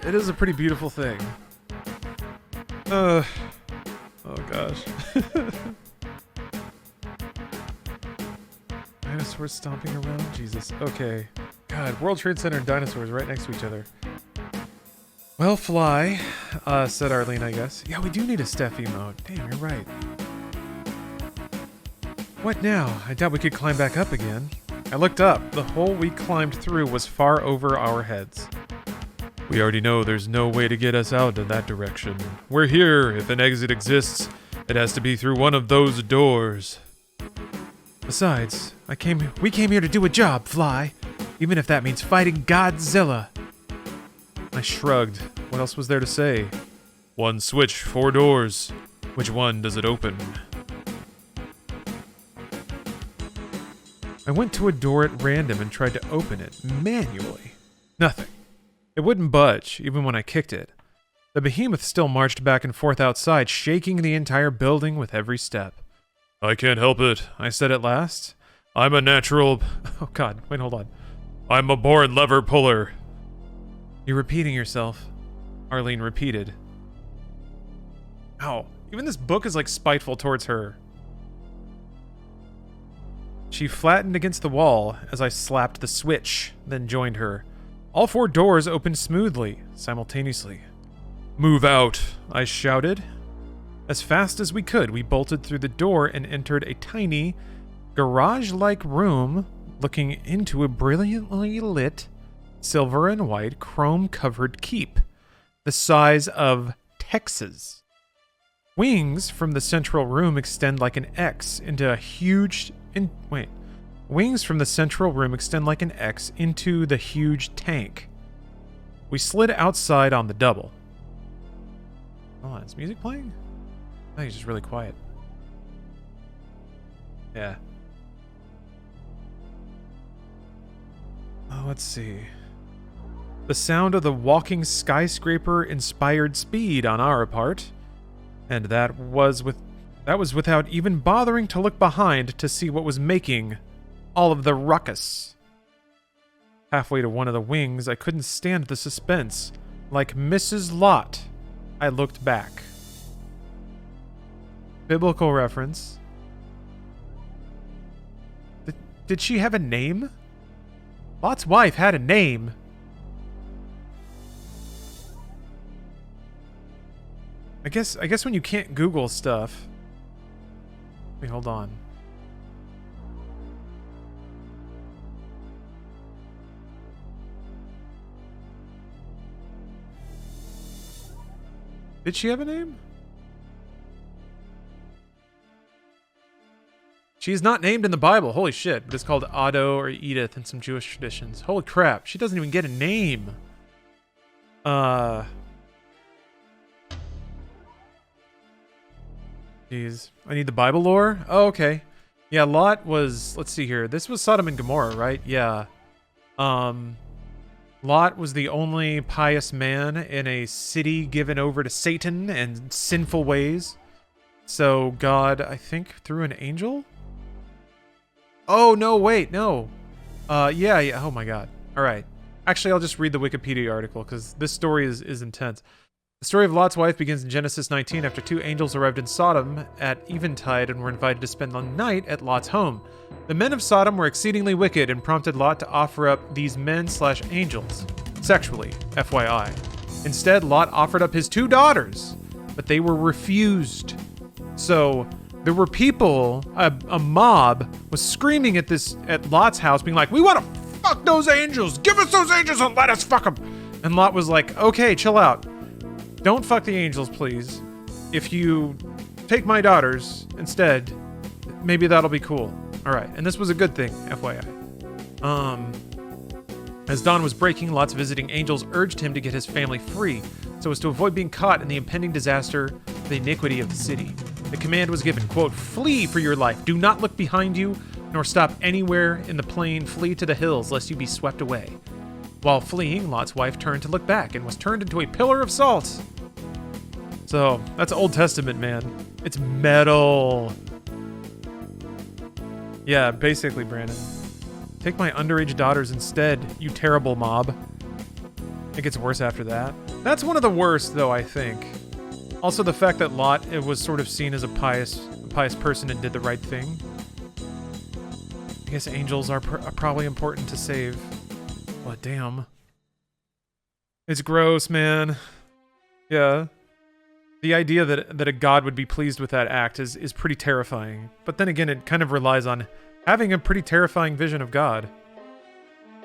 It is a pretty beautiful thing. Oh gosh. Dinosaurs stomping around? Jesus. Okay. God, World Trade Center and dinosaurs right next to each other. Well, fly, said Arlene, I guess. Yeah, we do need a Steph emote. Damn, you're right. What now? I doubt we could climb back up again. I looked up. The hole we climbed through was far over our heads. We already know there's no way to get us out in that direction. We're here. If an exit exists, it has to be through one of those doors. Besides, we came here to do a job, Fly. Even if that means fighting Godzilla. I shrugged. What else was there to say? One switch, 4 doors. Which one does it open? I went to a door at random and tried to open it manually. Nothing. It wouldn't budge, even when I kicked it. The behemoth still marched back and forth outside, shaking the entire building with every step. I can't help it, I said at last. I'm a natural... Oh god, wait, hold on. I'm a born lever puller. You're repeating yourself, Arlene repeated. Ow, even this book is spiteful towards her. She flattened against the wall as I slapped the switch, then joined her. All 4 doors opened smoothly, simultaneously. Move out, I shouted. As fast as we could, we bolted through the door and entered a tiny, garage-like room looking into a brilliantly lit, silver and white, chrome-covered keep, the size of Texas. Wings from the central room extend like an X into a huge... Wings from the central room extend like an X into the huge tank. We slid outside on the double. Hold on, is music playing? I think it's just really quiet. Yeah. Oh, let's see. The sound of the walking skyscraper inspired speed on our part, and that was without even bothering to look behind to see what was making all of the ruckus. Halfway to one of the wings, I couldn't stand the suspense. Like Mrs. Lot, I looked back. Biblical reference. Did she have a name? Lot's wife had a name. I guess when you can't Google stuff. Wait, hold on. Did she have a name? She is not named in the Bible. Holy shit. But it's called Otto or Edith in some Jewish traditions. Holy crap. She doesn't even get a name. Jeez. I need the Bible lore? Oh, okay. Yeah, Lot was... Let's see here. This was Sodom and Gomorrah, right? Yeah. Lot was the only pious man in a city given over to Satan and sinful ways. So God, I think, through an angel? Oh, no, wait, no. Yeah. Oh, my God. All right. Actually, I'll just read the Wikipedia article because this story is intense. The story of Lot's wife begins in Genesis 19 after two angels arrived in Sodom at eventide and were invited to spend the night at Lot's home. The men of Sodom were exceedingly wicked and prompted Lot to offer up these men/angels sexually, FYI. Instead, Lot offered up his two daughters, but they were refused. So there were people, a mob was screaming at Lot's house, being like, "We want to fuck those angels! Give us those angels and let us fuck them!" And Lot was like, "Okay, chill out. Don't fuck the angels, please. If you take my daughters instead, maybe that'll be cool." All right, and this was a good thing, FYI. As dawn was breaking, Lot's visiting angels urged him to get his family free, so as to avoid being caught in the impending disaster, the iniquity of the city. The command was given, quote, "Flee for your life. Do not look behind you, nor stop anywhere in the plain. Flee to the hills, lest you be swept away." While fleeing, Lot's wife turned to look back and was turned into a pillar of salt. So, that's Old Testament, man. It's metal. Yeah, basically, Brandon. Take my underage daughters instead, you terrible mob. It gets worse after that. That's one of the worst, though, I think. Also, the fact that Lot was sort of seen as a pious person and did the right thing. I guess angels are probably important to save. But damn. It's gross, man. Yeah. The idea that a god would be pleased with that act is pretty terrifying. But then again, it kind of relies on having a pretty terrifying vision of God.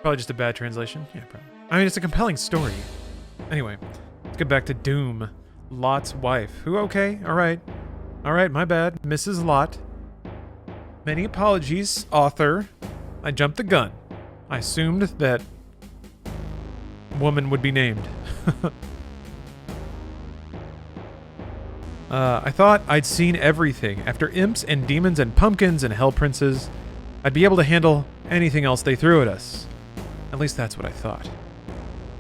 Probably just a bad translation. Yeah, probably. I mean, it's a compelling story. Anyway, let's get back to Doom. Lot's wife. Who? Okay. All right, my bad. Mrs. Lot. Many apologies, author. I jumped the gun. I assumed that woman would be named. I thought I'd seen everything. After imps and demons and pumpkins and hell princes, I'd be able to handle anything else they threw at us. At least that's what I thought.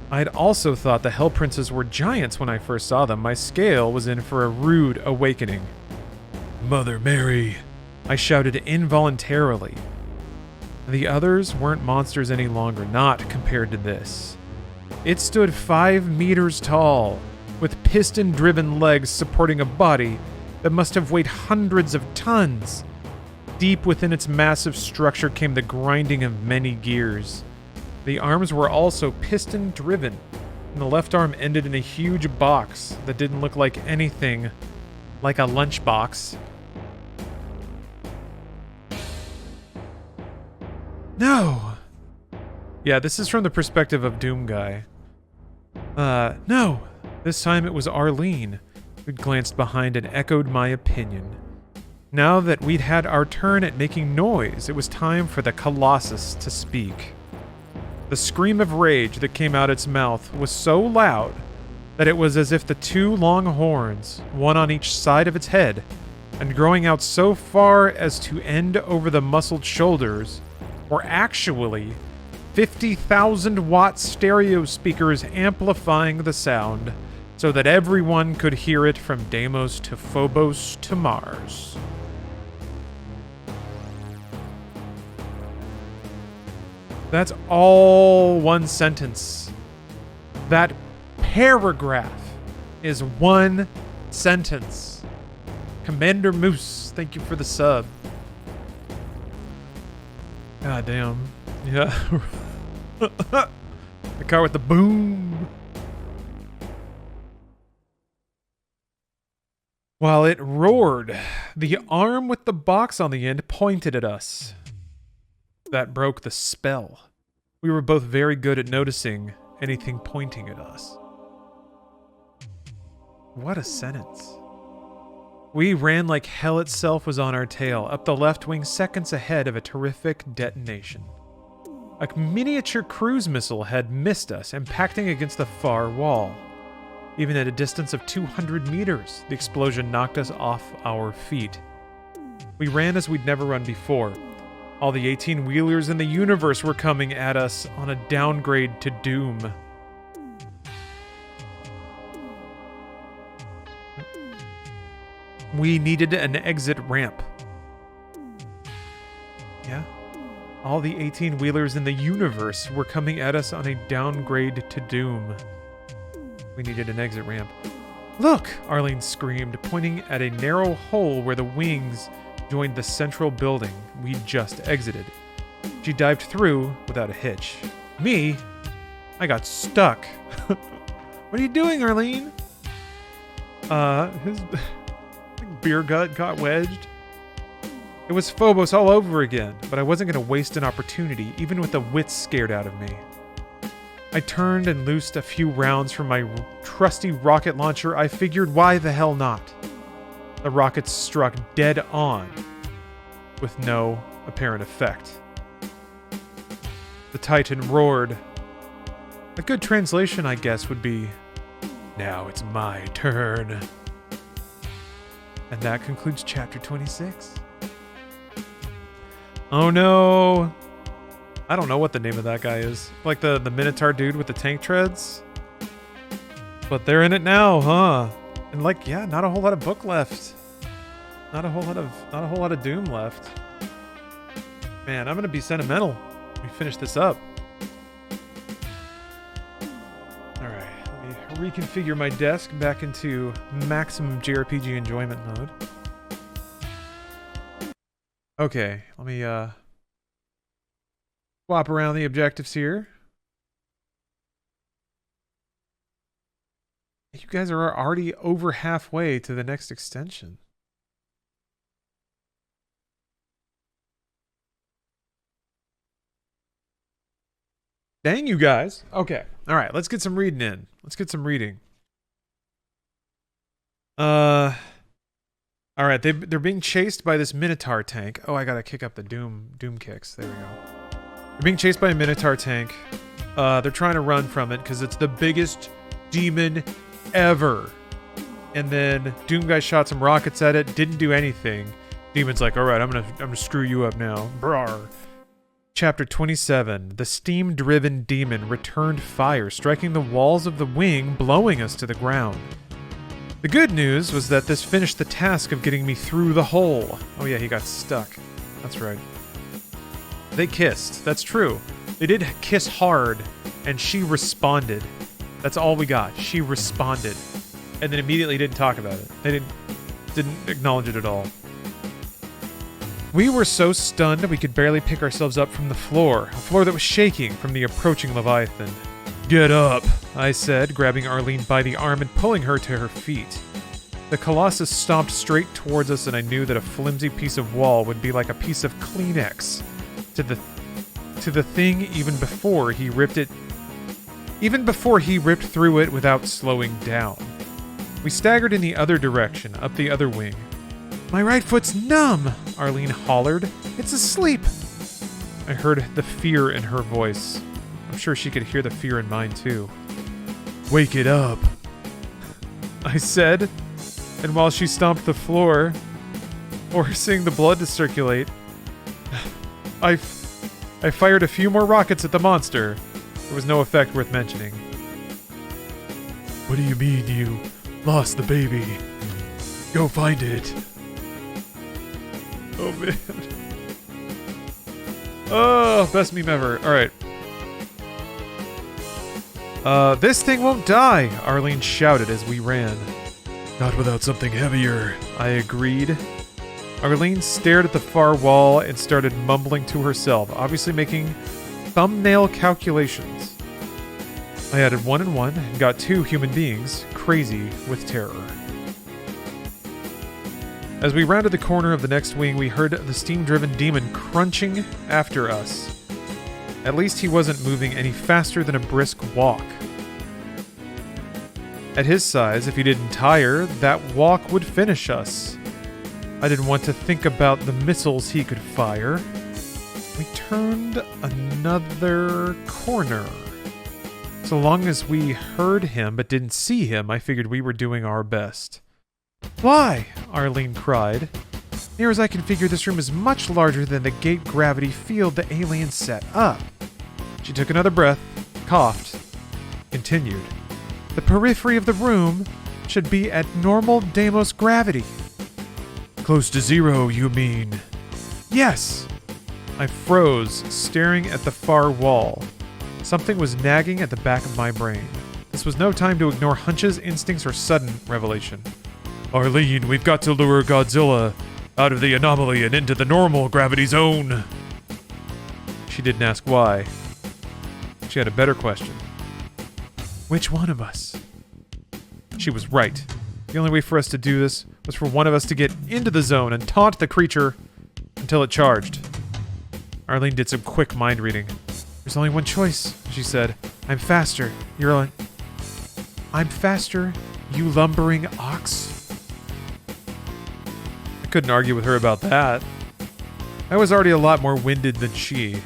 I'd also thought the hell princes were giants when I first saw them. My scale was in for a rude awakening. Mother Mary, I shouted involuntarily. The others weren't monsters any longer, not compared to this. It stood 5 meters tall, with piston-driven legs supporting a body that must have weighed hundreds of tons. Deep within its massive structure came the grinding of many gears. The arms were also piston-driven, and the left arm ended in a huge box that didn't look like anything like a lunchbox. No! Yeah, this is from the perspective of Doom Guy. No! This time it was Arlene, who'd glanced behind and echoed my opinion. Now that we'd had our turn at making noise, it was time for the Colossus to speak. The scream of rage that came out its mouth was so loud that it was as if the two long horns, one on each side of its head, and growing out so far as to end over the muscled shoulders, were actually 50,000 watt stereo speakers amplifying the sound so that everyone could hear it from Deimos to Phobos to Mars. That's all one sentence. That paragraph is one sentence. Commander Moose, thank you for the sub. God damn. Yeah. The car with the boom. While it roared, the arm with the box on the end pointed at us. That broke the spell. We were both very good at noticing anything pointing at us. What a sentence. We ran like hell itself was on our tail, up the left wing seconds ahead of a terrific detonation. A miniature cruise missile had missed us, impacting against the far wall. Even at a distance of 200 meters, the explosion knocked us off our feet. We ran as we'd never run before. All the 18-wheelers in the universe were coming at us on a downgrade to doom. We needed an exit ramp. Yeah? All the 18-wheelers in the universe were coming at us on a downgrade to doom. We needed an exit ramp. Look! Arlene screamed, pointing at a narrow hole where the wings joined the central building we'd just exited. She dived through without a hitch. Me? I got stuck. What are you doing, Arlene? His beer gut got wedged. It was Phobos all over again, but I wasn't going to waste an opportunity, even with the wits scared out of me. I turned and loosed a few rounds from my trusty rocket launcher. I figured, why the hell not? The rockets struck dead on, with no apparent effect. The Titan roared. A good translation, I guess, would be, "Now it's my turn." And that concludes chapter 26. Oh no! I don't know what the name of that guy is. Like the Minotaur dude with the tank treads? But they're in it now, huh? And like, yeah, not a whole lot of book left. Not a whole lot of Doom left. Man, I'm gonna be sentimental when we finish this up. Alright, let me reconfigure my desk back into maximum JRPG enjoyment mode. Okay, let me swap around the objectives here. You guys are already over halfway to the next extension. Dang, you guys. Okay. All right, let's get some reading in. Let's get some reading. All right, they're being chased by this Minotaur tank. Oh, I gotta kick up the Doom kicks. There we go. They're being chased by a Minotaur tank. They're trying to run from it because it's the biggest demon ever. And then Doom guy shot some rockets at it. Didn't do anything. Demon's like, all right, I'm gonna screw you up now. Brawr. Chapter 27. The steam-driven demon returned fire, striking the walls of the wing, blowing us to the ground. The good news was that this finished the task of getting me through the hole. Oh yeah, he got stuck. That's right. They kissed. That's true. They did kiss hard, and she responded. That's all we got. She responded. And then immediately didn't talk about it. They didn't acknowledge it at all. We were so stunned we could barely pick ourselves up from the floor, a floor that was shaking from the approaching Leviathan. Get up, I said, grabbing Arlene by the arm and pulling her to her feet. The Colossus stomped straight towards us, and I knew that a flimsy piece of wall would be like a piece of Kleenex to the to the thing even before he ripped through it without slowing down. We staggered in the other direction, up the other wing. "My right foot's numb," Arlene hollered. "It's asleep." I heard the fear in her voice. I'm sure she could hear the fear in mine too. "Wake it up," I said, and while she stomped the floor, forcing the blood to circulate, I fired a few more rockets at the monster. There was no effect worth mentioning. "What do you mean you lost the baby? Go find it." Oh, man. Oh, best meme ever. Alright. This thing won't die, Arlene shouted as we ran. "Not without something heavier," I agreed. Arlene stared at the far wall and started mumbling to herself, obviously making thumbnail calculations. I added 1 and 1 and got 2 human beings, crazy with terror. As we rounded the corner of the next wing, we heard the steam-driven demon crunching after us. At least he wasn't moving any faster than a brisk walk. At his size, if he didn't tire, that walk would finish us. I didn't want to think about the missiles he could fire. We turned another corner. So long as we heard him but didn't see him, I figured we were doing our best. "Fly!" Arlene cried. "Near as I can figure, this room is much larger than the gate gravity field the aliens set up." She took another breath, coughed, continued. "The periphery of the room should be at normal Deimos gravity." "Close to zero, you mean?" "Yes." I froze, staring at the far wall. Something was nagging at the back of my brain. This was no time to ignore hunches, instincts, or sudden revelation. "Arlene, we've got to lure Godzilla out of the anomaly and into the normal gravity zone." She didn't ask why. She had a better question. "Which one of us?" She was right. The only way for us to do this was for one of us to get into the zone and taunt the creature until it charged. Arlene did some quick mind reading. "There's only one choice," she said. "I'm faster. I'm faster, you lumbering ox." I couldn't argue with her about that. I was already a lot more winded than she.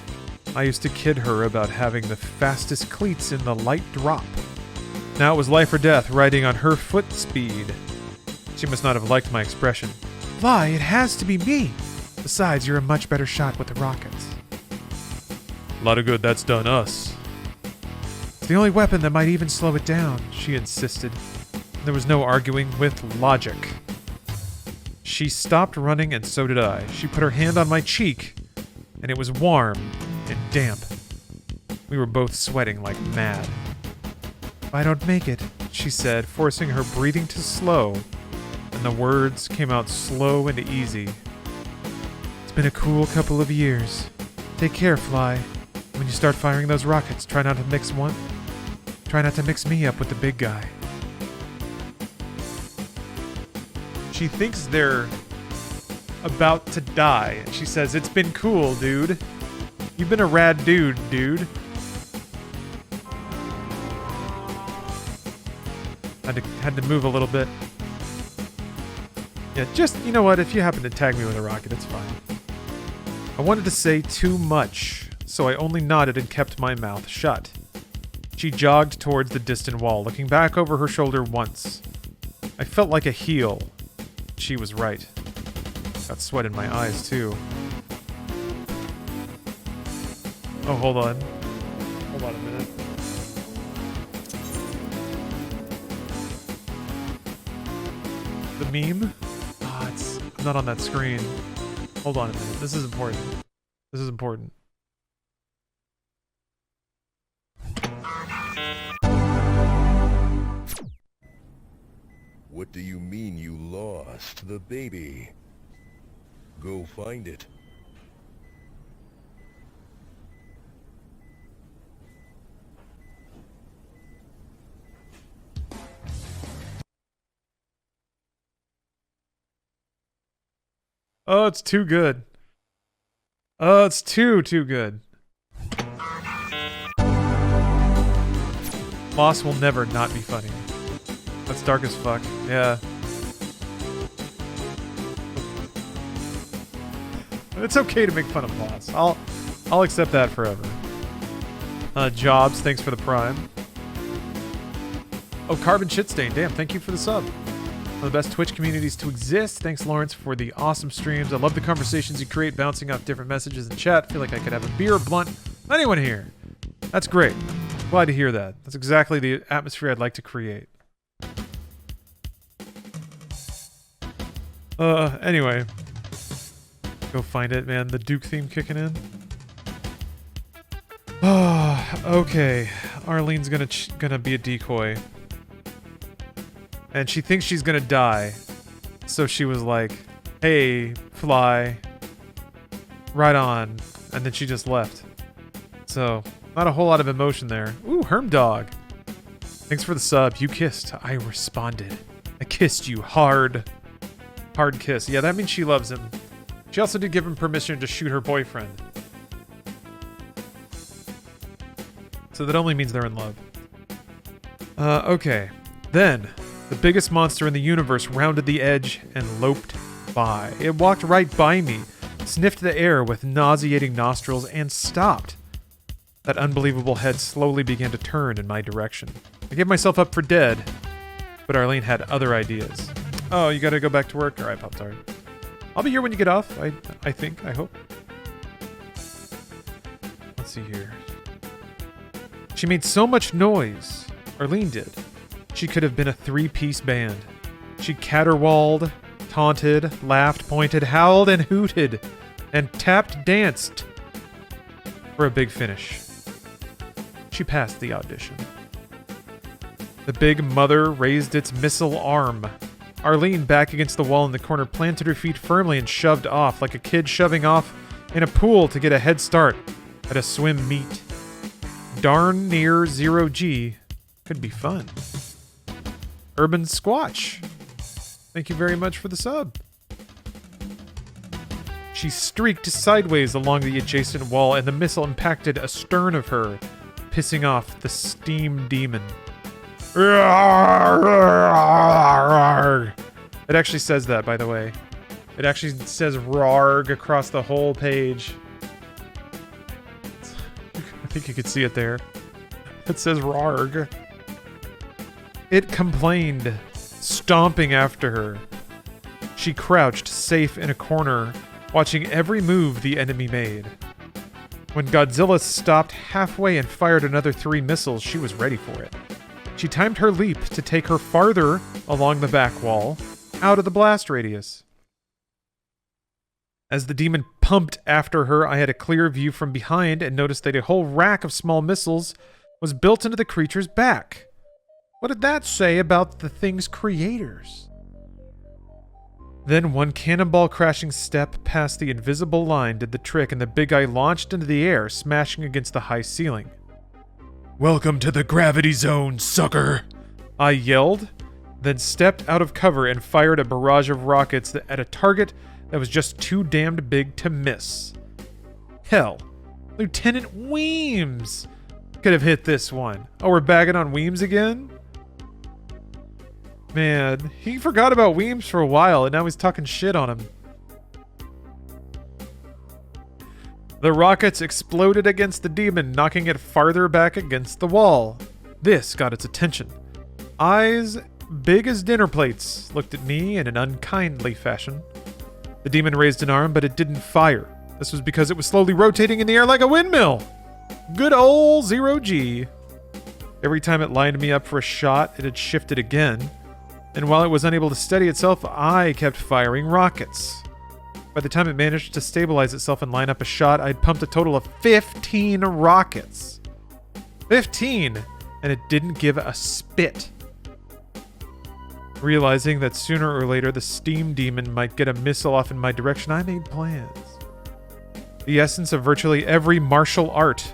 I used to kid her about having the fastest cleats in the light drop. Now it was life or death riding on her foot speed. She must not have liked my expression. "Fly, it has to be me. Besides, you're a much better shot with the rockets." "A lot of good that's done us." "It's the only weapon that might even slow it down," she insisted. There was no arguing with logic. She stopped running, and so did I. She put her hand on my cheek, and it was warm and damp. We were both sweating like mad. "If I don't make it," she said, forcing her breathing to slow, and the words came out slow and easy. "It's been a cool couple of years. Take care, Fly. When you start firing those rockets, try not to mix me up with the big guy." She thinks they're about to die, and she says, "It's been cool, dude. You've been a rad dude." Had to move a little bit. Yeah, just, you know what, if you happen to tag me with a rocket, it's fine. I wanted to say too much, so I only nodded and kept my mouth shut. She jogged towards the distant wall, looking back over her shoulder once. I felt like a heel. She was right. Got sweat in my eyes, too. Oh, hold on. Hold on a minute. The meme? It's not on that screen. Hold on a minute. This is important. This is important. What do you mean you lost the baby? Go find it. Oh, it's too good. Oh, it's too good. Lost will never not be funny. That's dark as fuck. Yeah. It's okay to make fun of Lost. I'll accept that forever. Jobs, thanks for the prime. Oh, Carbon Shitstain, damn, thank you for the sub. One of the best Twitch communities to exist. Thanks, Lawrence, for the awesome streams. I love the conversations you create, bouncing off different messages in chat. Feel like I could have a beer or blunt with anyone here. That's great. Glad to hear that. That's exactly the atmosphere I'd like to create. Anyway. Go find it, man. The Duke theme kicking in. Oh, okay. Arlene's gonna be a decoy. And she thinks she's gonna die. So she was like, hey, fly. Right on. And then she just left. So, not a whole lot of emotion there. Ooh, Herm Dog. Thanks for the sub. You kissed. I responded. I kissed you hard. Hard kiss. Yeah, that means she loves him. She also did give him permission to shoot her boyfriend. So that only means they're in love. Okay. Then, the biggest monster in the universe rounded the edge and loped by. It walked right by me, sniffed the air with nauseating nostrils, and stopped. That unbelievable head slowly began to turn in my direction. I gave myself up for dead, but Arlene had other ideas. Oh, you gotta go back to work? Alright, Pop-Tart. I'll be here when you get off, I think, I hope. Let's see here. She made so much noise. Arlene did. She could have been a three-piece band. She caterwauled, taunted, laughed, pointed, howled, and hooted, and danced for a big finish. She passed the audition. The big mother raised its missile arm. Arlene, back against the wall in the corner, planted her feet firmly and shoved off like a kid shoving off in a pool to get a head start at a swim meet. Darn near 0G could be fun. Urban Squatch, thank you very much for the sub. She streaked sideways along the adjacent wall and the missile impacted astern of her, pissing off the steam demon. It actually says that, by the way. It actually says "rarg" across the whole page. I think you could see it there. It says "rarg." It complained, stomping after her. She crouched safe in a corner, watching every move the enemy made. When Godzilla stopped halfway and fired another 3 missiles, she was ready for it. She timed her leap to take her farther along the back wall, out of the blast radius. As the demon pumped after her, I had a clear view from behind and noticed that a whole rack of small missiles was built into the creature's back. What did that say about the thing's creators? Then one cannonball crashing step past the invisible line did the trick, and the big guy launched into the air, smashing against the high ceiling. Welcome to the gravity zone, sucker! I yelled, then stepped out of cover and fired a barrage of rockets at a target that was just too damned big to miss. Hell, Lieutenant Weems could have hit this one. Oh, we're bagging on Weems again? Man, he forgot about Weems for a while and now he's talking shit on him. The rockets exploded against the demon, knocking it farther back against the wall. This got its attention. Eyes big as dinner plates looked at me in an unkindly fashion. The demon raised an arm, but it didn't fire. This was because it was slowly rotating in the air like a windmill. Good old 0G. Every time it lined me up for a shot, it had shifted again. And while it was unable to steady itself, I kept firing rockets. By the time it managed to stabilize itself and line up a shot, I'd pumped a total of 15 rockets. 15! And it didn't give a spit. Realizing that sooner or later the steam demon might get a missile off in my direction, I made plans. The essence of virtually every martial art,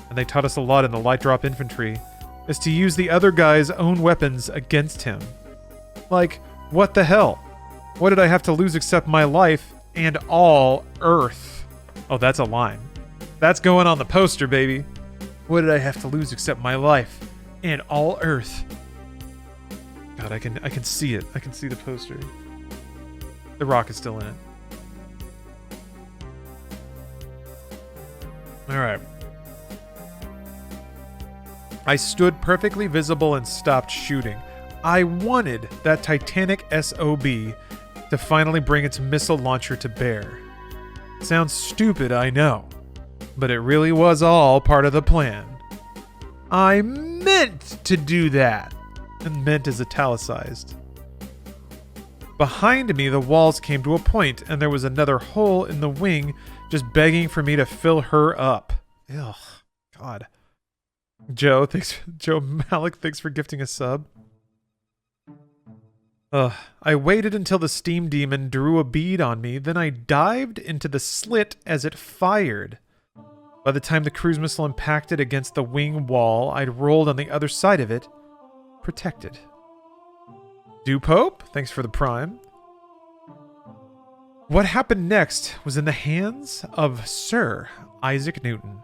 and they taught us a lot in the light drop infantry, is to use the other guy's own weapons against him. Like, what the hell? What did I have to lose except my life and all Earth? Oh, that's a line. That's going on the poster, baby. What did I have to lose except my life and all Earth. God, I can see it. I can see the poster. The rock is still in it. All right. I stood perfectly visible and stopped shooting. I wanted that Titanic SOB to finally bring its missile launcher to bear. Sounds stupid, I know, but it really was all part of the plan. I meant to do that, and meant is italicized. Behind me, the walls came to a point, and there was another hole in the wing just begging for me to fill her up. Ugh, God. Joe Malik, thanks for gifting a sub. I waited until the steam demon drew a bead on me, then I dived into the slit as it fired. By the time the cruise missile impacted against the wing wall, I'd rolled on the other side of it, protected. Dupope, thanks for the prime. What happened next was in the hands of Sir Isaac Newton.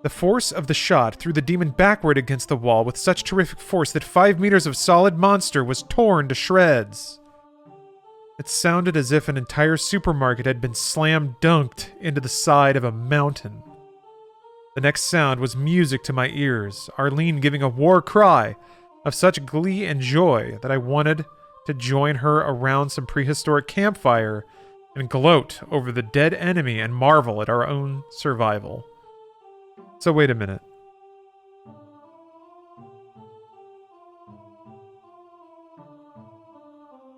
The force of the shot threw the demon backward against the wall with such terrific force that 5 meters of solid monster was torn to shreds. It sounded as if an entire supermarket had been slam dunked into the side of a mountain. The next sound was music to my ears, Arlene giving a war cry of such glee and joy that I wanted to join her around some prehistoric campfire and gloat over the dead enemy and marvel at our own survival. So wait a minute.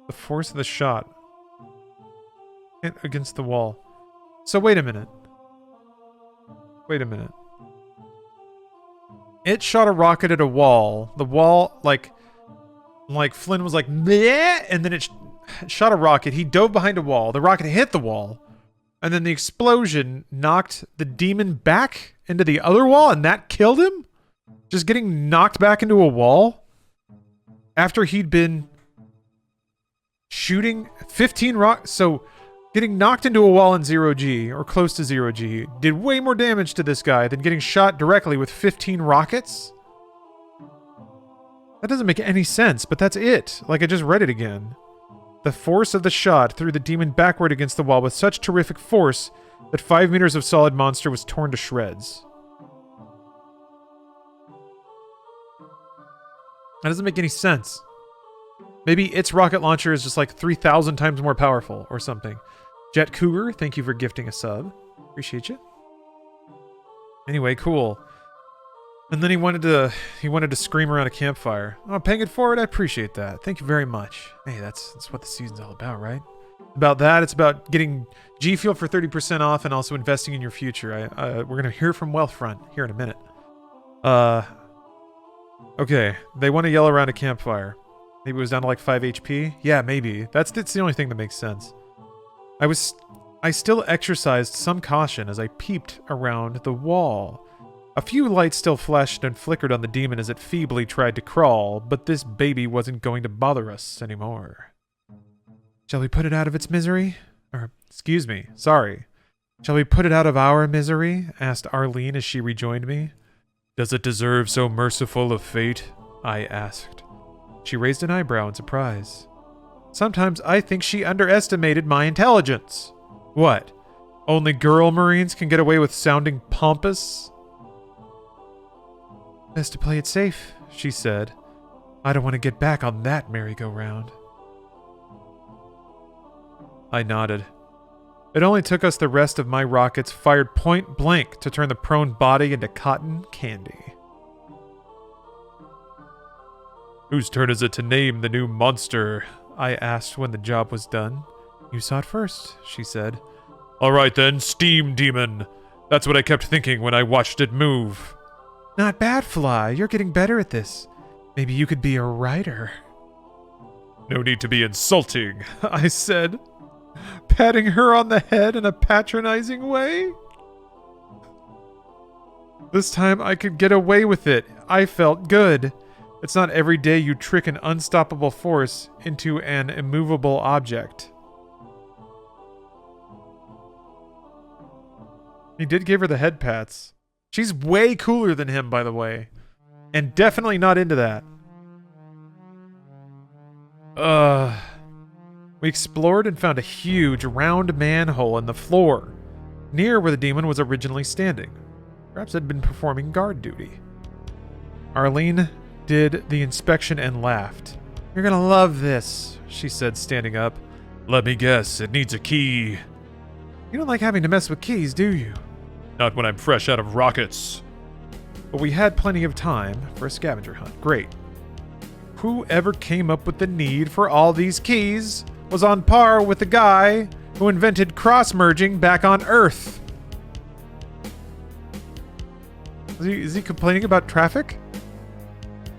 The force of the shot hit against the wall. So wait a minute. Wait a minute. It shot a rocket at a wall. The wall, like Flynn was like, meh, and then it shot a rocket. He dove behind a wall. The rocket hit the wall. And then the explosion knocked the demon back into the other wall, and that killed him? Just getting knocked back into a wall? After he'd been shooting 15 rockets. So getting knocked into a wall in 0G, or close to 0G, did way more damage to this guy than getting shot directly with 15 rockets? That doesn't make any sense, but that's it. Like, I just read it again. The force of the shot threw the demon backward against the wall with such terrific force that 5 meters of solid monster was torn to shreds. That doesn't make any sense. Maybe its rocket launcher is just like 3,000 times more powerful or something. Jet Cougar, thank you for gifting a sub. Appreciate you. Anyway, cool. And then he wanted to scream around a campfire. Oh, paying it forward, I appreciate that. Thank you very much. Hey, that's what the season's all about, right? About that, it's about getting G Fuel for 30% off and also investing in your future. We're gonna hear from Wealthfront here in a minute. Okay, they want to yell around a campfire. Maybe it was down to like 5 HP? Yeah, maybe. That's the only thing that makes sense. I still exercised some caution as I peeped around the wall. A few lights still flashed and flickered on the demon as it feebly tried to crawl, but this baby wasn't going to bother us anymore. Shall we put it out of its misery? Or, excuse me, sorry. Shall we put it out of our misery? Asked Arlene as she rejoined me. Does it deserve so merciful a fate? I asked. She raised an eyebrow in surprise. Sometimes I think she underestimated my intelligence. What? Only girl Marines can get away with sounding pompous? Best to play it safe, she said. I don't want to get back on that merry-go-round. I nodded. It only took us the rest of my rockets fired point blank to turn the prone body into cotton candy. Whose turn is it to name the new monster? I asked when the job was done. You saw it first, she said. All right then, Steam Demon. That's what I kept thinking when I watched it move. Not bad, Fly. You're getting better at this. Maybe you could be a writer. No need to be insulting, I said, patting her on the head in a patronizing way. This time I could get away with it. I felt good. It's not every day you trick an unstoppable force into an immovable object. He did give her the head pats. She's way cooler than him, by the way. And definitely not into that. We explored and found a huge round manhole in the floor, near where the demon was originally standing. Perhaps it had been performing guard duty. Arlene did the inspection and laughed. "You're gonna love this," she said, standing up. Let me guess, it needs a key. "You don't like having to mess with keys, do you?" Not when I'm fresh out of rockets. But we had plenty of time for a scavenger hunt. Great. Whoever came up with the need for all these keys was on par with the guy who invented cross-merging back on Earth. Is he complaining about traffic?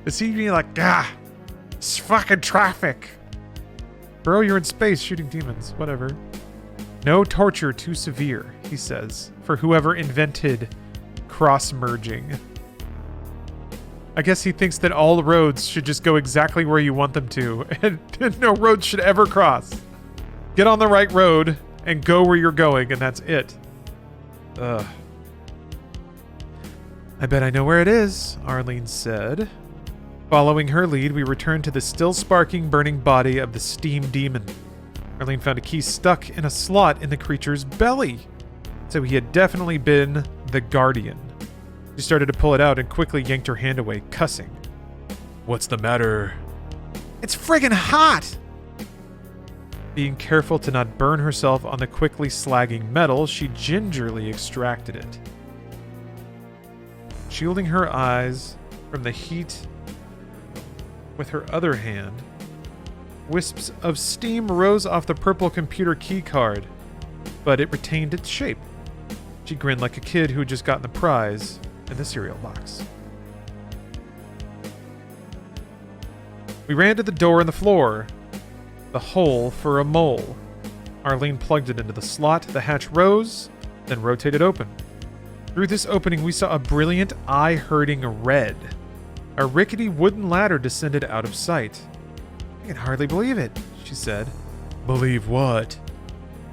Is he being like, it's fucking traffic? Bro, you're in space shooting demons. Whatever. No torture too severe, he says, for whoever invented cross-merging. I guess he thinks that all roads should just go exactly where you want them to, and no road should ever cross. Get on the right road and go where you're going, and that's it. Ugh. "I bet I know where it is," Arlene said. Following her lead, we returned to the still sparking, burning body of the steam demon. Arlene found a key stuck in a slot in the creature's belly, so he had definitely been the guardian. She started to pull it out and quickly yanked her hand away, cussing. What's the matter? "It's friggin' hot!" Being careful to not burn herself on the quickly slagging metal, she gingerly extracted it. Shielding her eyes from the heat with her other hand, wisps of steam rose off the purple computer keycard, but it retained its shape. She grinned like a kid who had just gotten the prize in the cereal box. We ran to the door in the floor, the hole for a mole. Arlene plugged it into the slot, the hatch rose, then rotated open. Through this opening, we saw a brilliant, eye-hurting red. A rickety wooden ladder descended out of sight. "I can hardly believe it," she said. Believe what?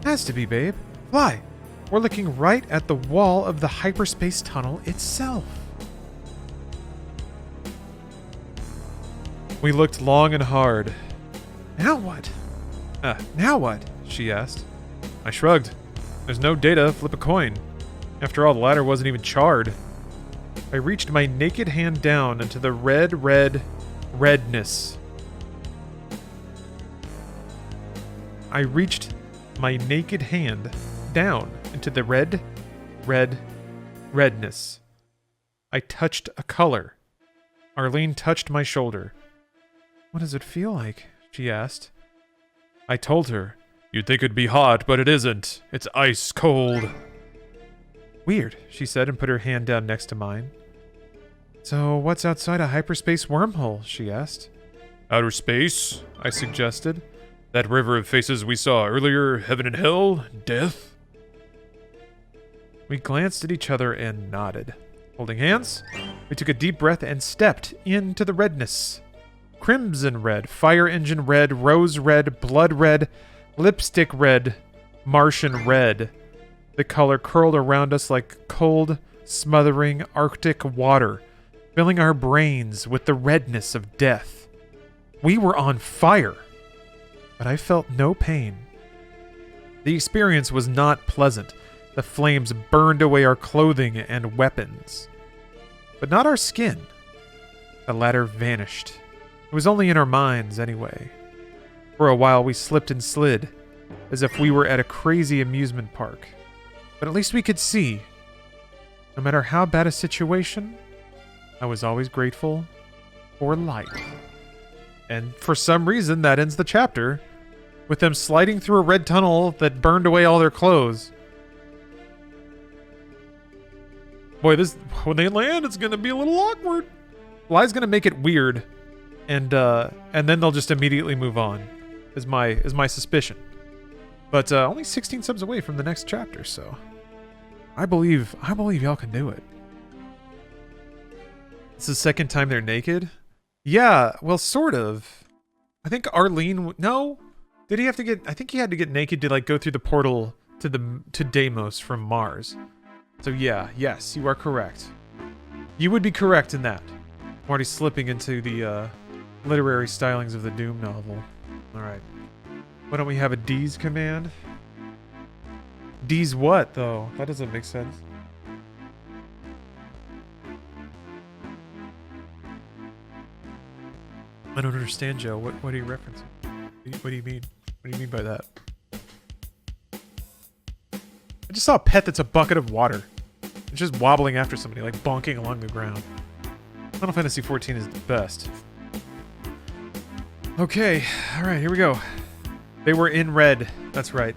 "Has to be, babe. Why? We're looking right at the wall of the hyperspace tunnel itself." We looked long and hard. "Now what?" Now what?" she asked. I shrugged. "There's no data. Flip a coin." After all, the ladder wasn't even charred. I reached my naked hand down into the redness. I reached my naked hand down into the redness. I touched a color. Arlene touched my shoulder. "What does it feel like?" she asked. I told her. You'd think it'd be hot, but it isn't. It's ice cold. "Weird," she said and put her hand down next to mine. "So what's outside a hyperspace wormhole?" she asked. Outer space, I suggested. That river of faces we saw earlier, heaven and hell, death. We glanced at each other and nodded. Holding hands, we took a deep breath and stepped into the redness. Crimson red, fire engine red, rose red, blood red, lipstick red, Martian red. The color curled around us like cold, smothering Arctic water, filling our brains with the redness of death. We were on fire, but I felt no pain. The experience was not pleasant. The flames burned away our clothing and weapons, but not our skin. The ladder vanished. It was only in our minds, anyway. For a while, we slipped and slid, as if we were at a crazy amusement park. But at least we could see. No matter how bad a situation, I was always grateful for light. And for some reason, that ends the chapter, with them sliding through a red tunnel that burned away all their clothes. Boy, when they land, it's going to be a little awkward. Li's going to make it weird, and then they'll just immediately move on, is my suspicion. But only 16 subs away from the next chapter, so I believe y'all can do it. This is the second time they're naked? Yeah, well, sort of. I think Arlene... No? Did he have to get... I think he had to get naked to, like, go through the portal to Deimos from Mars. So yeah, yes, you are correct. You would be correct in that. I'm already slipping into the literary stylings of the Doom novel. Alright. Why don't we have a D's command? D's what, though? That doesn't make sense. I don't understand, Joe. What are you referencing? What do you mean? What do you mean by that? I just saw a pet that's a bucket of water. It's just wobbling after somebody, like bonking along the ground. Final Fantasy XIV is the best. Okay, alright, here we go. They were in red. That's right.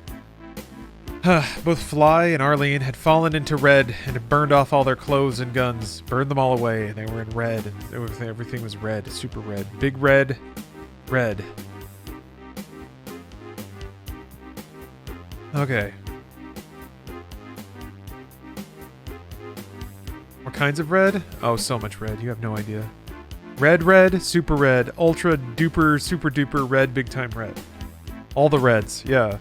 Both Fly and Arlene had fallen into red and had burned off all their clothes and guns. Burned them all away, and they were in red, and everything was red. Super red. Big red. Red. Okay. What kinds of red? Oh, so much red. You have no idea. Red, super red, ultra duper, super duper red, big time red. All the reds, yeah.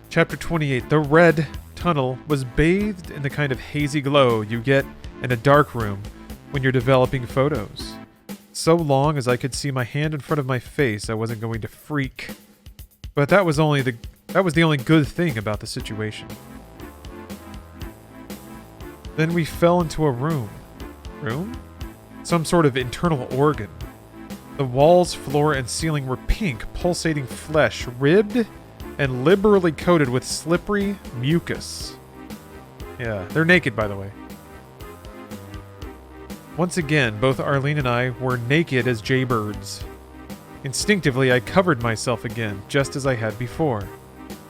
Chapter 28. The red tunnel was bathed in the kind of hazy glow you get in a dark room when you're developing photos. So long as I could see my hand in front of my face, I wasn't going to freak. But that was the only good thing about the situation. Then we fell into a room. Room? Some sort of internal organ. The walls, floor, and ceiling were pink, pulsating flesh, ribbed and liberally coated with slippery mucus. Yeah, they're naked, by the way. Once again, both Arlene and I were naked as jaybirds. Instinctively, I covered myself again, just as I had before.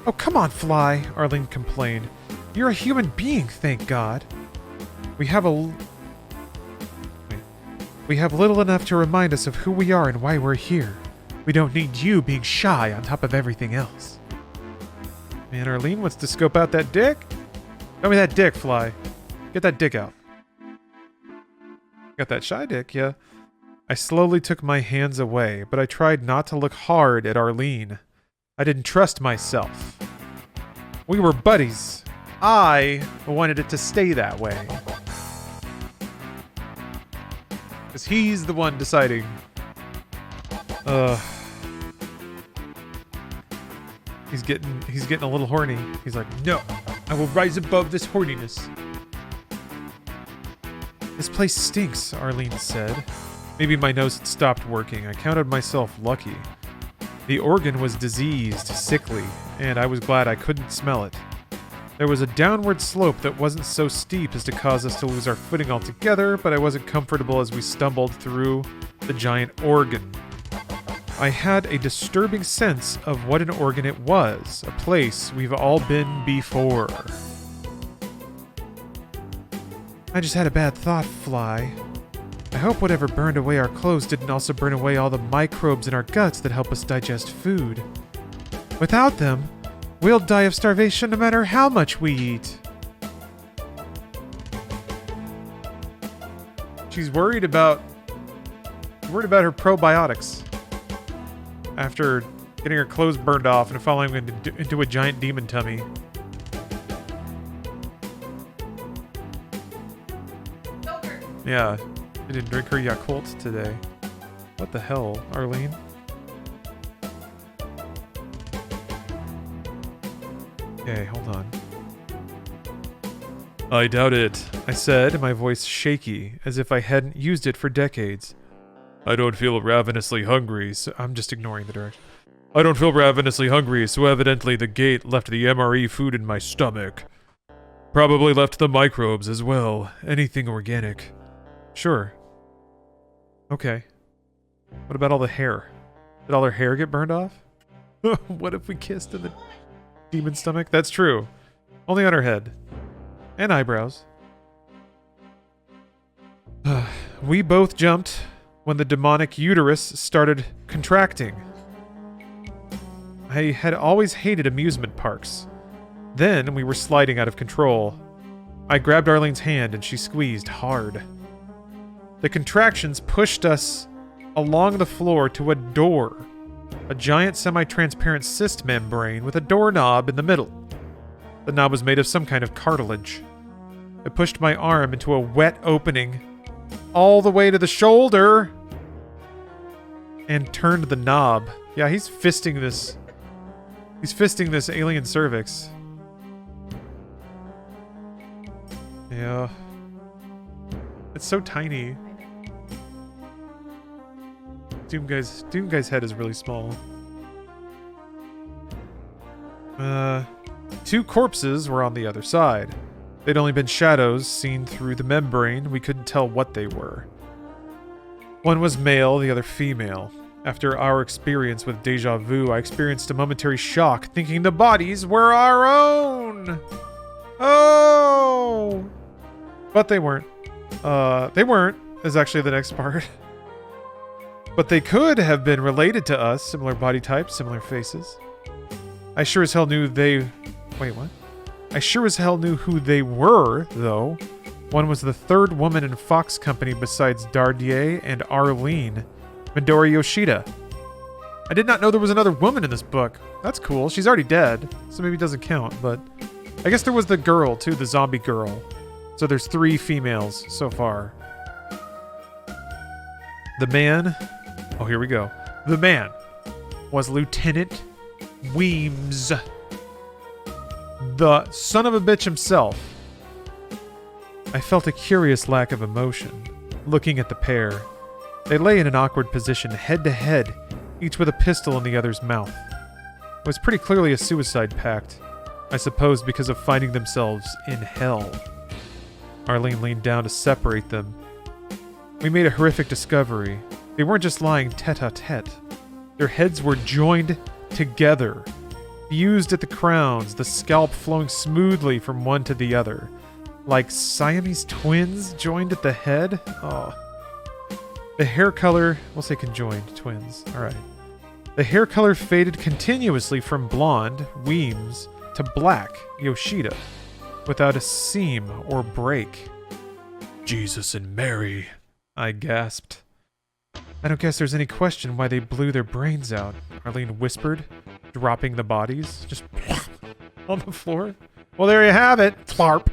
Oh, come on, Fly, Arlene complained. You're a human being, thank God. We have little enough to remind us of who we are and why we're here. We don't need you being shy on top of everything else. Man, Arlene wants to scope out that dick? Show me that dick, Fly. Get that dick out. Got that shy dick, yeah. I slowly took my hands away, but I tried not to look hard at Arlene. I didn't trust myself. We were buddies. I wanted it to stay that way. Because he's the one deciding. He's getting a little horny. He's like, no, I will rise above this horniness. This place stinks, Arlene said. Maybe my nose had stopped working. I counted myself lucky. The organ was diseased, sickly, and I was glad I couldn't smell it. There was a downward slope that wasn't so steep as to cause us to lose our footing altogether, but I wasn't comfortable as we stumbled through the giant organ. I had a disturbing sense of what an organ it was, a place we've all been before. I just had a bad thought, Fly. I hope whatever burned away our clothes didn't also burn away all the microbes in our guts that help us digest food. Without them, we'll die of starvation no matter how much we eat. She's worried about her probiotics. After getting her clothes burned off and falling into a giant demon tummy. Yogurt. Yeah, I didn't drink her Yakult today. What the hell, Arlene? Okay, hold on. I doubt it, I said, my voice shaky, as if I hadn't used it for decades. I don't feel ravenously hungry, so I'm just ignoring the direction. I don't feel ravenously hungry, so evidently the gate left the MRE food in my stomach. Probably left the microbes as well. Anything organic. Sure. Okay. What about all the hair? Did all her hair get burned off? What if we kissed in the demon stomach? That's true. Only on her head. And eyebrows. We both jumped when the demonic uterus started contracting. I had always hated amusement parks. Then we were sliding out of control. I grabbed Arlene's hand and she squeezed hard. The contractions pushed us along the floor to a door. A giant semi-transparent cyst membrane with a doorknob in the middle. The knob was made of some kind of cartilage. I pushed my arm into a wet opening all the way to the shoulder and turned the knob. Yeah, he's fisting this. He's fisting this alien cervix. Yeah. It's so tiny. Doom guy's head is really small. Two corpses were on the other side. They'd only been shadows seen through the membrane. We couldn't tell what they were. One was male, the other female. After our experience with deja vu, I experienced a momentary shock, thinking the bodies were our own. Oh! But they weren't. They weren't, is actually the next part. But they could have been related to us, similar body types, similar faces. I sure as hell knew they... Wait, what? I sure as hell knew who they were, though. One was the third woman in Fox Company besides Dardier and Arlene, Midori Yoshida. I did not know there was another woman in this book. That's cool. She's already dead, so maybe it doesn't count, but... I guess there was the girl, too, the zombie girl. So there's 3 females so far. The man... Oh, here we go. The man was Lieutenant Weems. The son of a bitch himself. I felt a curious lack of emotion, looking at the pair. They lay in an awkward position, head to head, each with a pistol in the other's mouth. It was pretty clearly a suicide pact, I suppose because of finding themselves in hell. Arlene leaned down to separate them. We made a horrific discovery. They weren't just lying tete-a-tete. Their heads were joined together, fused at the crowns, the scalp flowing smoothly from one to the other. Like Siamese twins joined at the head? Oh. The hair color... We'll say conjoined twins. Alright. The hair color faded continuously from blonde, Weems, to black, Yoshida, without a seam or break. Jesus and Mary, I gasped. I don't guess there's any question why they blew their brains out, Arlene whispered, dropping the bodies, just on the floor. Well, there you have it, Flarp.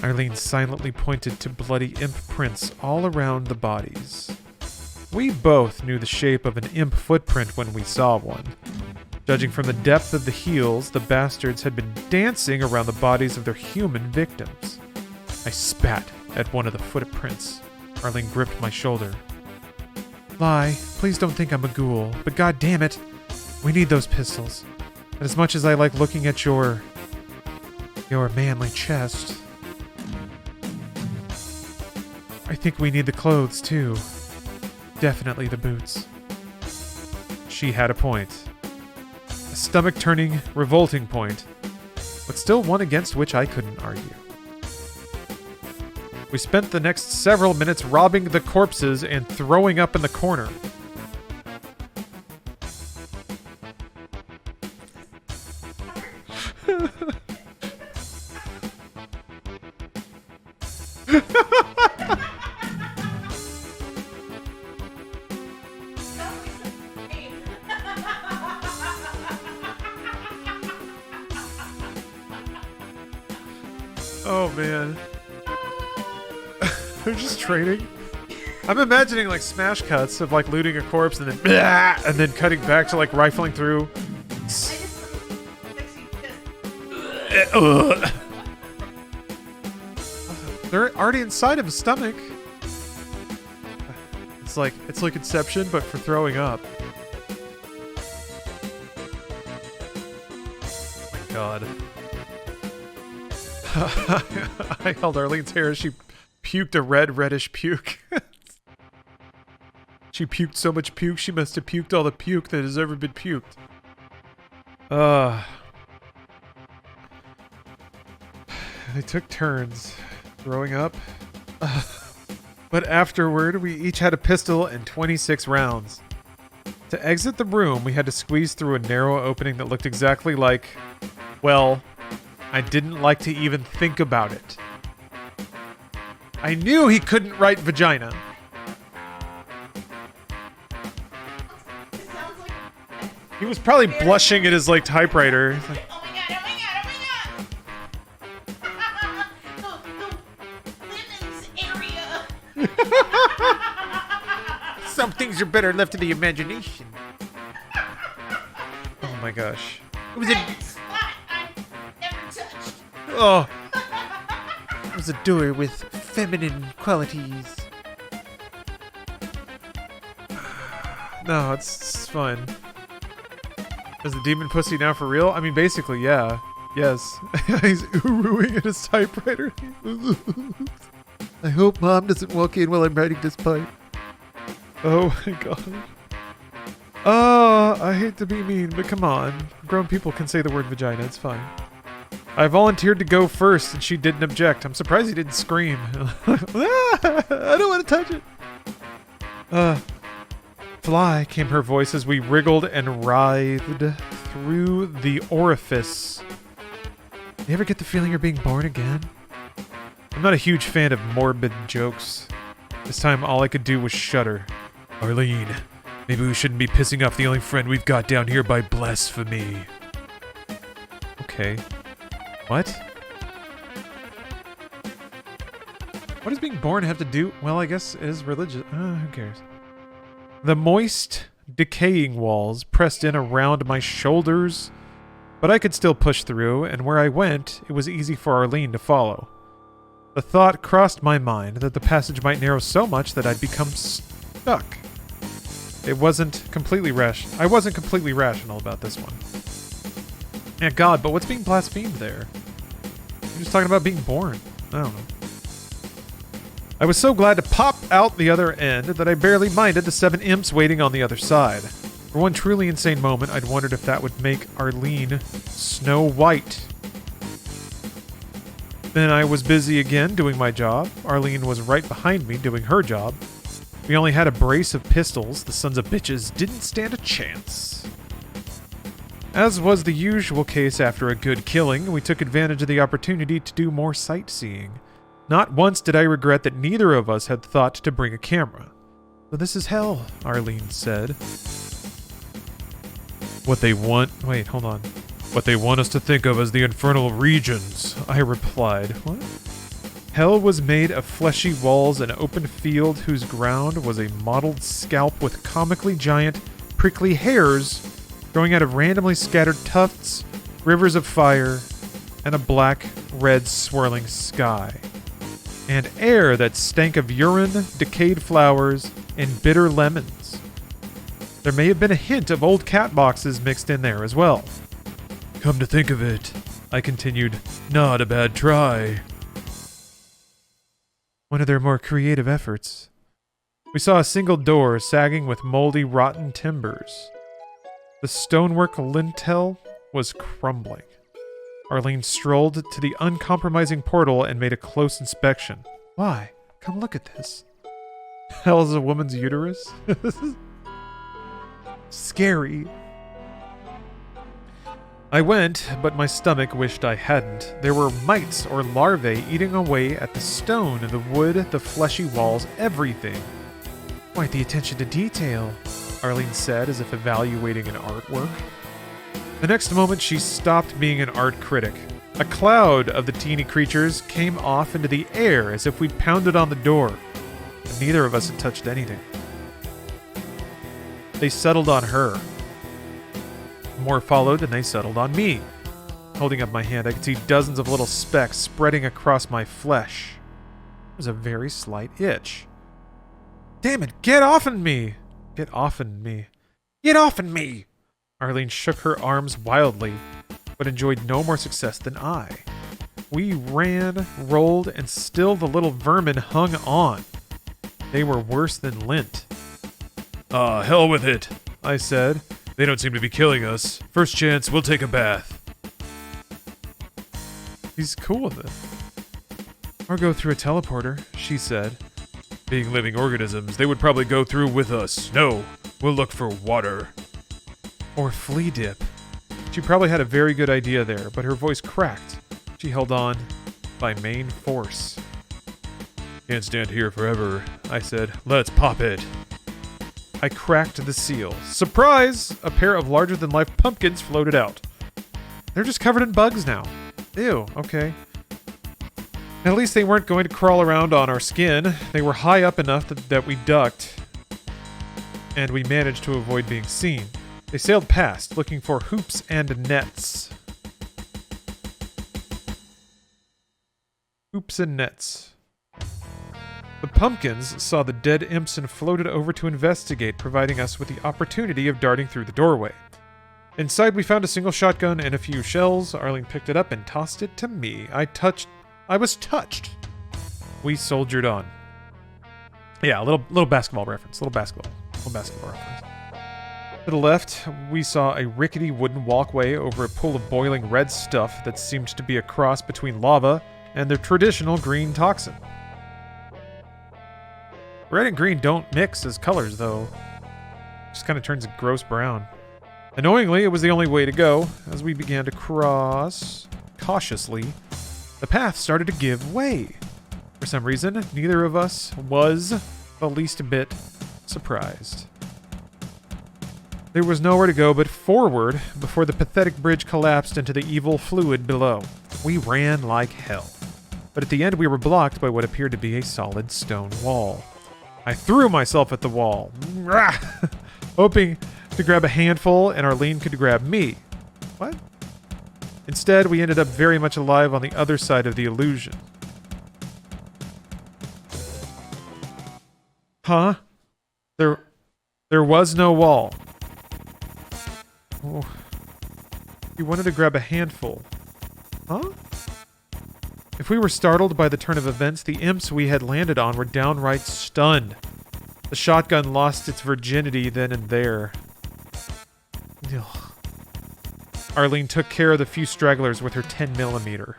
Arlene silently pointed to bloody imp prints all around the bodies. We both knew the shape of an imp footprint when we saw one. Judging from the depth of the heels, the bastards had been dancing around the bodies of their human victims. I spat at one of the footprints. Arlene gripped my shoulder. Lie, please don't think I'm a ghoul, but god damn it, we need those pistols. And as much as I like looking at your manly chest, I think we need the clothes too. Definitely the boots. She had a point. A stomach-turning, revolting point, but still one against which I couldn't argue. We spent the next several minutes robbing the corpses and throwing up in the corner. Oh man. They're just trading. I'm imagining like smash cuts of like looting a corpse and then cutting back to like rifling through. They're already inside of his stomach. It's like Inception, but for throwing up. Oh my god. I held Arlene's hair as she puked a reddish puke. She puked so much puke, she must have puked all the puke that has ever been puked. They took turns throwing up. But afterward, we each had a pistol and 26 rounds. To exit the room, we had to squeeze through a narrow opening that looked exactly like... Well, I didn't like to even think about it. I knew he couldn't write vagina. He was probably blushing at his like typewriter. He's like, Oh my god, oh my god, oh my god! The women's area Some things are better left to the imagination. Oh my gosh. It was a, Spot I've never touched. Oh, it was a door with feminine qualities. no, it's fine. Is the demon pussy now for real? I mean, basically, yeah. Yes. He's ooh-oohing at his typewriter. I hope Mom doesn't walk in while I'm writing this pipe. Oh my god. Oh, I hate to be mean, but come on. Grown people can say the word vagina, it's fine. I volunteered to go first, and she didn't object. I'm surprised he didn't scream. I don't want to touch it. Fly, came her voice as we wriggled and writhed through the orifice. You ever get the feeling you're being born again? I'm not a huge fan of morbid jokes. This time all I could do was shudder. Arlene, maybe we shouldn't be pissing off the only friend we've got down here by blasphemy. Okay. What? What does being born have to do? Well, I guess it is religious. Who cares? The moist, decaying walls pressed in around my shoulders, but I could still push through, and where I went, it was easy for Arlene to follow. The thought crossed my mind that the passage might narrow so much that I'd become stuck. I wasn't completely rational about this one. Yeah, God, but what's being blasphemed there? I'm just talking about being born. I don't know. I was so glad to pop out the other end that I barely minded the 7 imps waiting on the other side. For one truly insane moment, I'd wondered if that would make Arlene Snow White. Then I was busy again doing my job. Arlene was right behind me doing her job. We only had a brace of pistols. The sons of bitches didn't stand a chance. As was the usual case after a good killing, we took advantage of the opportunity to do more sightseeing. Not once did I regret that neither of us had thought to bring a camera. "So this is hell," Arlene said. What they want us to think of as the infernal regions, I replied. What? Hell was made of fleshy walls and open field whose ground was a mottled scalp with comically giant, prickly hairs growing out of randomly scattered tufts, rivers of fire, and a black-red swirling sky. And air that stank of urine, decayed flowers, and bitter lemons. There may have been a hint of old cat boxes mixed in there as well. Come to think of it, I continued, not a bad try. One of their more creative efforts. We saw a single door sagging with moldy, rotten timbers. The stonework lintel was crumbling. Arlene strolled to the uncompromising portal and made a close inspection. Why? Come look at this. Hell is a woman's uterus? This is scary. I went, but my stomach wished I hadn't. There were mites or larvae eating away at the stone, the wood, the fleshy walls, everything. Quite the attention to detail, Arlene said as if evaluating an artwork. The next moment, she stopped being an art critic. A cloud of the teeny creatures came off into the air as if we'd pounded on the door, and neither of us had touched anything. They settled on her. More followed, and they settled on me. Holding up my hand, I could see dozens of little specks spreading across my flesh. It was a very slight itch. Damn it, get off of me! Get off of me. Get off of me! Arlene shook her arms wildly, but enjoyed no more success than I. We ran, rolled, and still the little vermin hung on. They were worse than lint. Hell with it, I said. They don't seem to be killing us. First chance, we'll take a bath. He's cool with it. Or go through a teleporter, she said. Being living organisms, they would probably go through with us. No, we'll look for water. Or flea dip. She probably had a very good idea there, but her voice cracked. She held on by main force. Can't stand here forever, I said. Let's pop it. I cracked the seal. Surprise! A pair of larger-than-life pumpkins floated out. They're just covered in bugs now. Ew, okay. At least they weren't going to crawl around on our skin. They were high up enough that we ducked. and we managed to avoid being seen. They sailed past, looking for hoops and nets. Hoops and nets. The pumpkins saw the dead imps and floated over to investigate, providing us with the opportunity of darting through the doorway. Inside, we found a single shotgun and a few shells. Arlene picked it up and tossed it to me. I was touched. We soldiered on. Yeah, a little basketball reference. Little basketball reference. To the left, we saw a rickety wooden walkway over a pool of boiling red stuff that seemed to be a cross between lava and the traditional green toxin. Red and green don't mix as colors, though. It just kind of turns a gross brown. Annoyingly, it was the only way to go. As we began to cross cautiously, the path started to give way. For some reason, neither of us was the least bit surprised. There was nowhere to go but forward before the pathetic bridge collapsed into the evil fluid below. We ran like hell. But at the end, we were blocked by what appeared to be a solid stone wall. I threw myself at the wall, hoping to grab a handful and Arlene could grab me. What? Instead, we ended up very much alive on the other side of the illusion. Huh? There was no wall. Oh. You wanted to grab a handful. Huh? If we were startled by the turn of events, the imps we had landed on were downright stunned. The shotgun lost its virginity then and there. Ugh. Arlene took care of the few stragglers with her 10mm.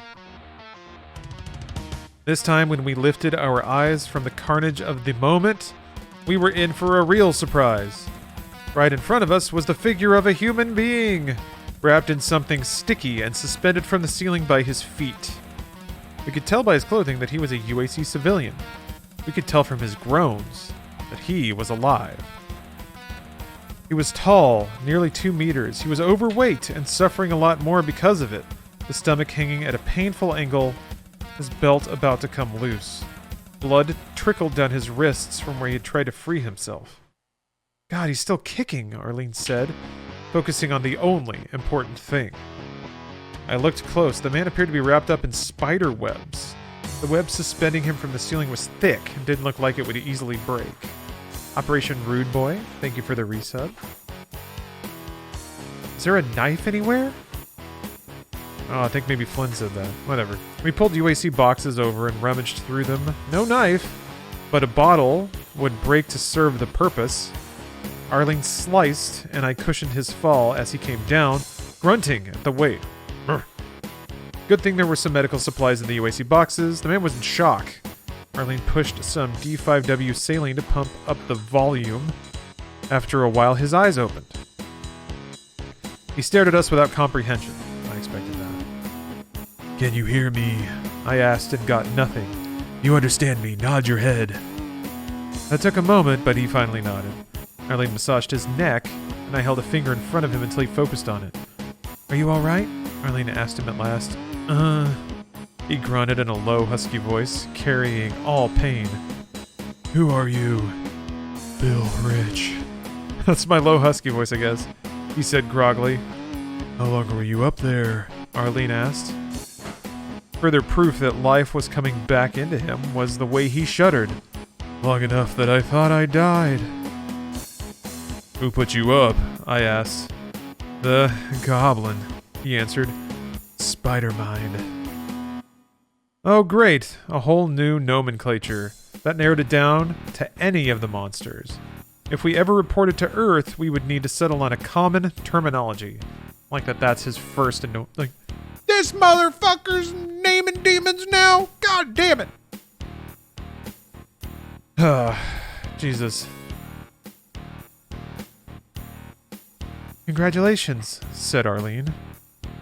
This time, when we lifted our eyes from the carnage of the moment, we were in for a real surprise. Right in front of us was the figure of a human being, wrapped in something sticky and suspended from the ceiling by his feet. We could tell by his clothing that he was a UAC civilian. We could tell from his groans that he was alive. He was tall, nearly 2 meters. He was overweight and suffering a lot more because of it, the stomach hanging at a painful angle, his belt about to come loose. Blood trickled down his wrists from where he had tried to free himself. God, he's still kicking, Arlene said, focusing on the only important thing. I looked close. The man appeared to be wrapped up in spider webs. The web suspending him from the ceiling was thick and didn't look like it would easily break. Operation Rude Boy, thank you for the resub. Is there a knife anywhere? Oh, I think maybe Flynn said that. Whatever. We pulled UAC boxes over and rummaged through them. No knife, but a bottle would break to serve the purpose. Arlene sliced, and I cushioned his fall as he came down, grunting at the weight. Good thing there were some medical supplies in the UAC boxes. The man was in shock. Arlene pushed some D5W saline to pump up the volume. After a while, his eyes opened. He stared at us without comprehension. I expected that. Can you hear me? I asked and got nothing. You understand me? Nod your head. That took a moment, but he finally nodded. Arlene massaged his neck, and I held a finger in front of him until he focused on it. Are you alright? Arlene asked him at last. He grunted in a low, husky voice, carrying all pain. Who are you? Bill Rich. That's my low, husky voice, I guess, he said groggily. How long were you up there? Arlene asked. Further proof that life was coming back into him was the way he shuddered. Long enough that I thought I died. Who put you up? I asked. The goblin, he answered. Spider-Mind. Oh, great. A whole new nomenclature. That narrowed it down to any of the monsters. If we ever reported to Earth, we would need to settle on a common terminology. Like that's his first and like, This motherfucker's naming demons now? God damn it! Jesus. Congratulations, said Arlene.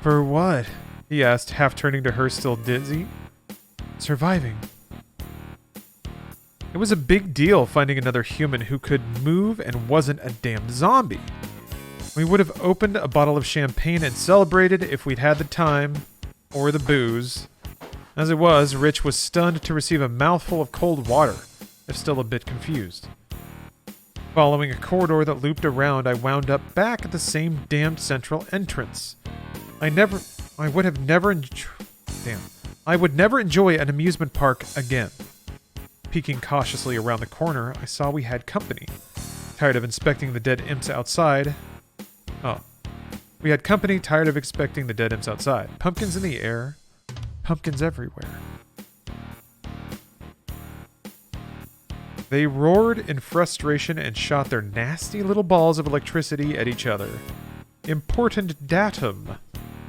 For what? He asked, half turning to her, still dizzy. Surviving. It was a big deal finding another human who could move and wasn't a damn zombie. We would have opened a bottle of champagne and celebrated if we'd had the time, or the booze. As it was, Rich was stunned to receive a mouthful of cold water, if still a bit confused. Following a corridor that looped around, I wound up back at the same damned central entrance. I would never enjoy an amusement park again. Peeking cautiously around the corner, I saw we had company. Tired of inspecting the dead imps outside. We had company, tired of inspecting the dead imps outside. Pumpkins in the air. Pumpkins everywhere. They roared in frustration and shot their nasty little balls of electricity at each other. Important datum.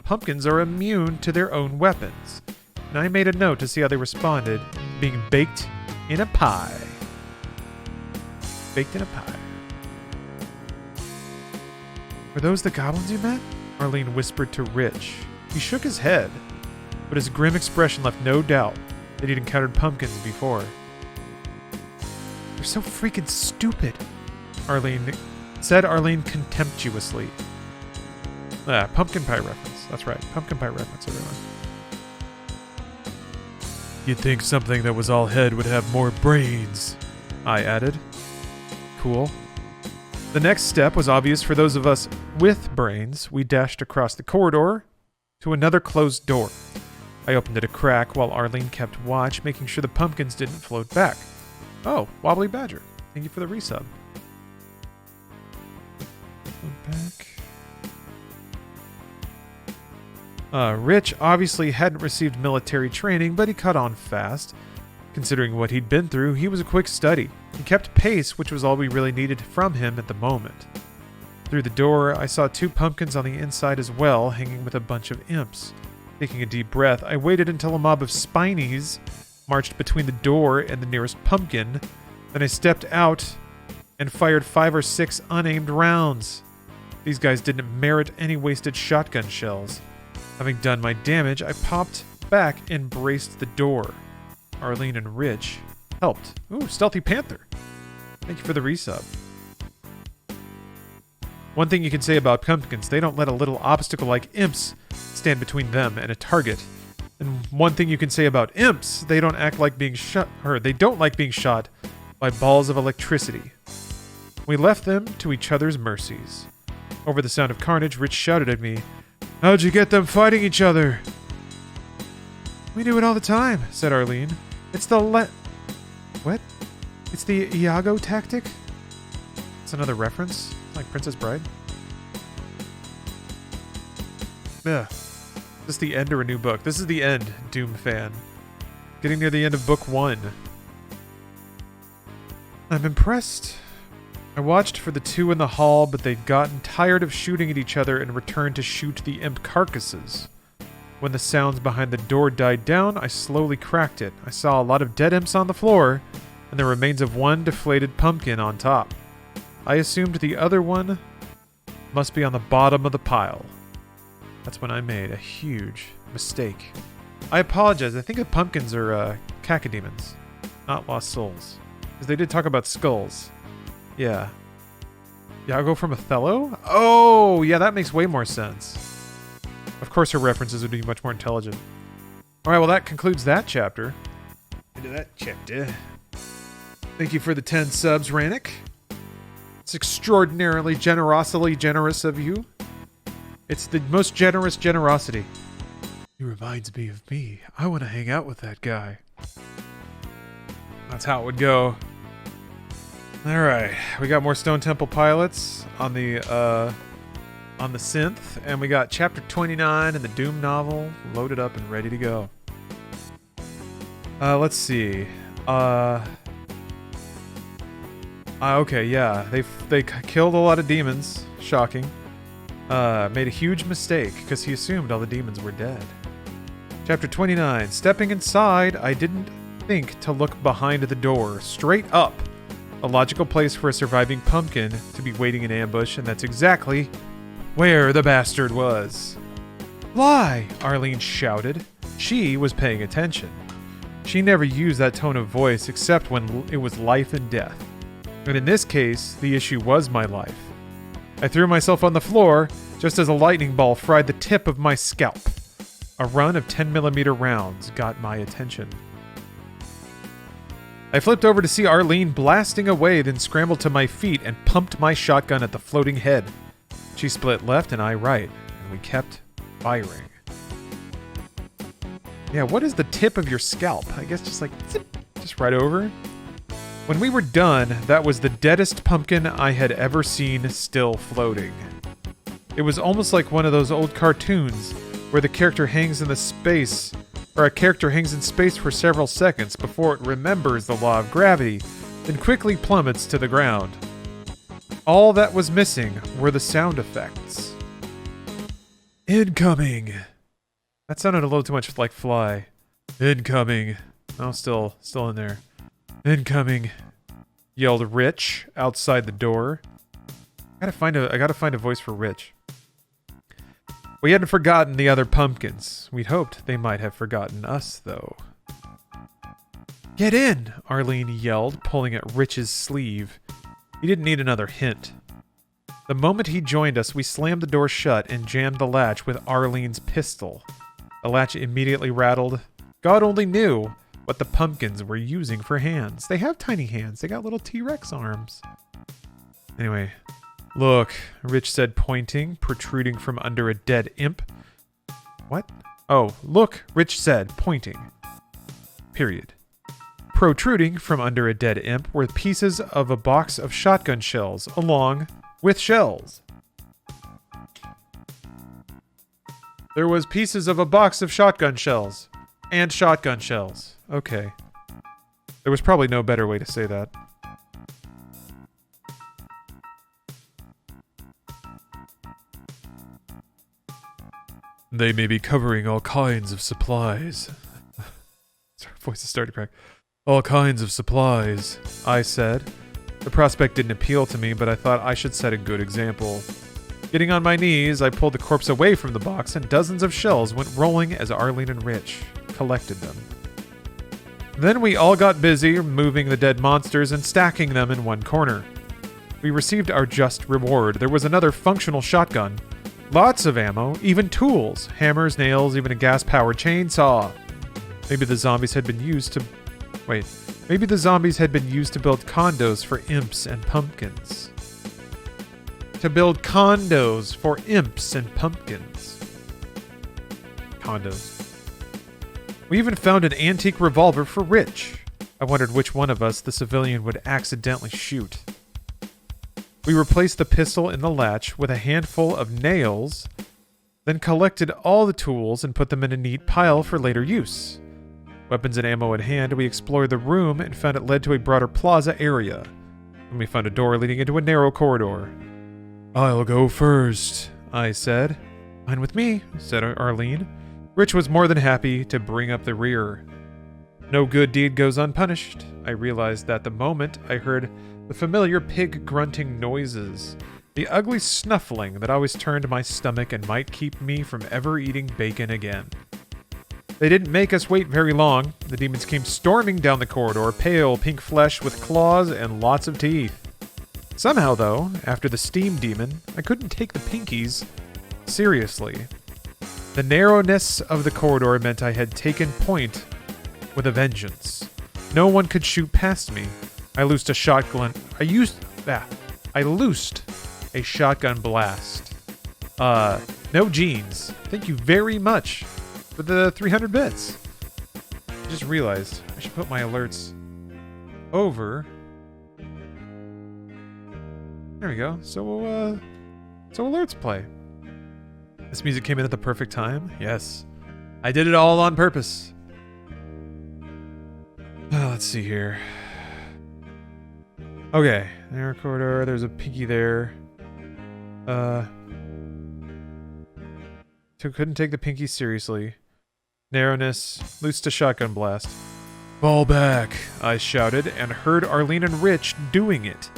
Pumpkins are immune to their own weapons. And I made a note to see how they responded, being baked in a pie. Baked in a pie. Were those the goblins you met? Arlene whispered to Rich. He shook his head, but his grim expression left no doubt that he'd encountered pumpkins before. They're so freaking stupid, Arlene contemptuously. Pumpkin pie reference. That's right, pumpkin pie reference, everyone. You'd think something that was all head would have more brains, I added. Cool. The next step was obvious for those of us with brains. We dashed across the corridor to another closed door. I opened it a crack while Arlene kept watch, making sure the pumpkins didn't float back. Oh, Wobbly Badger. Thank you for the resub. Float back. Rich obviously hadn't received military training, but he caught on fast. Considering what he'd been through, he was a quick study. He kept pace, which was all we really needed from him at the moment. Through the door, I saw 2 pumpkins on the inside as well, hanging with a bunch of imps. Taking a deep breath, I waited until a mob of spinies marched between the door and the nearest pumpkin. Then I stepped out and fired 5 or 6 unaimed rounds. These guys didn't merit any wasted shotgun shells. Having done my damage, I popped back and braced the door. Arlene and Rich helped. Ooh, Stealthy Panther. Thank you for the resub. One thing you can say about pumpkins, they don't let a little obstacle like imps stand between them and a target. And one thing you can say about imps, they don't like being shot by balls of electricity. We left them to each other's mercies. Over the sound of carnage, Rich shouted at me, "How'd you get them fighting each other?" "We do it all the time," said Arlene. "It's the What? It's the Iago tactic?" It's another reference, like Princess Bride. Ugh. Is this the end or a new book? This is the end, Doom fan. Getting near the end of book 1. I'm impressed. I watched for the 2 in the hall, but they'd gotten tired of shooting at each other and returned to shoot the imp carcasses. When the sounds behind the door died down, I slowly cracked it. I saw a lot of dead imps on the floor, and the remains of one deflated pumpkin on top. I assumed the other one must be on the bottom of the pile. That's when I made a huge mistake. I apologize. I think the pumpkins are cacodemons, not lost souls. Because they did talk about skulls. Yeah. Iago from Othello? Oh, yeah, that makes way more sense. Of course her references would be much more intelligent. Alright, well that concludes that chapter. Into that chapter. Thank you for the 10 subs, Rannick. It's extraordinarily generous of you. It's the most generous generosity. He reminds me of me. I want to hang out with that guy. That's how it would go. Alright, we got more Stone Temple Pilots on the synth, and we got chapter 29 in the Doom novel loaded up and ready to go. Let's see. Okay, yeah, they killed a lot of demons. Shocking. Made a huge mistake because he assumed all the demons were dead. Chapter 29. Stepping inside, I didn't think to look behind the door. Straight up. A logical place for a surviving pumpkin to be waiting in ambush, and that's exactly where the bastard was. "Lie!" Arlene shouted. She was paying attention. She never used that tone of voice except when it was life and death. And in this case, the issue was my life. I threw myself on the floor just as a lightning ball fried the tip of my scalp. A run of 10mm rounds got my attention. I flipped over to see Arlene blasting away, then scrambled to my feet and pumped my shotgun at the floating head. She split left and I right, and we kept firing. Yeah, what is the tip of your scalp? I guess just like, zip, just right over. When we were done, that was the deadest pumpkin I had ever seen still floating. It was almost like one of those old cartoons where the character hangs in the space, or a character hangs in space for several seconds before it remembers the law of gravity, then quickly plummets to the ground. All that was missing were the sound effects. Incoming! That sounded a little too much like fly. Incoming! Oh, still in there. Incoming! Yelled Rich outside the door. I gotta find a voice for Rich. We hadn't forgotten the other pumpkins. We'd hoped they might have forgotten us, though. Get in! Arlene yelled, pulling at Rich's sleeve. He didn't need another hint. The moment he joined us, we slammed the door shut and jammed the latch with Arlene's pistol. The latch immediately rattled. God only knew what the pumpkins were using for hands. They have tiny hands. They got little T-Rex arms. Anyway, look, Rich said, pointing, protruding from under a dead imp. What? Oh, look, Rich said, pointing. Period. Protruding from under a dead imp were pieces of a box of shotgun shells, along with shells. There was pieces of a box of shotgun shells. And shotgun shells. Okay. There was probably no better way to say that. They may be covering all kinds of supplies. Voices started to crack. All kinds of supplies, I said. The prospect didn't appeal to me, but I thought I should set a good example. Getting on my knees, I pulled the corpse away from the box, and dozens of shells went rolling as Arlene and Rich collected them. Then we all got busy moving the dead monsters and stacking them in one corner. We received our just reward. There was another functional shotgun, lots of ammo, even tools, hammers, nails, even a gas-powered chainsaw. Maybe the zombies had been used to build condos for imps and pumpkins. To build condos for imps and pumpkins. Condos. We even found an antique revolver for Rich. I wondered which one of us the civilian would accidentally shoot. We replaced the pistol in the latch with a handful of nails, then collected all the tools and put them in a neat pile for later use. Weapons and ammo in hand, we explored the room and found it led to a broader plaza area. And we found a door leading into a narrow corridor. I'll go first, I said. Fine with me, said Arlene. Rich was more than happy to bring up the rear. No good deed goes unpunished. I realized that the moment I heard the familiar pig grunting noises, the ugly snuffling that always turned my stomach and might keep me from ever eating bacon again. They didn't make us wait very long. The demons came storming down the corridor, pale pink flesh with claws and lots of teeth. Somehow, though, after the steam demon, I couldn't take the pinkies seriously. The narrowness of the corridor meant I had taken point with a vengeance. No one could shoot past me. I loosed a shotgun blast. No jeans. Thank you very much for the 300 bits. I just realized I should put my alerts over. There we go. So alerts play. This music came in at the perfect time. Yes. I did it all on purpose. Let's see here. Okay. Narrow corridor. There's a pinky there. Couldn't take the pinky seriously. Narrowness. Loosed a shotgun blast. Fall back, I shouted, and heard Arlene and Rich doing it.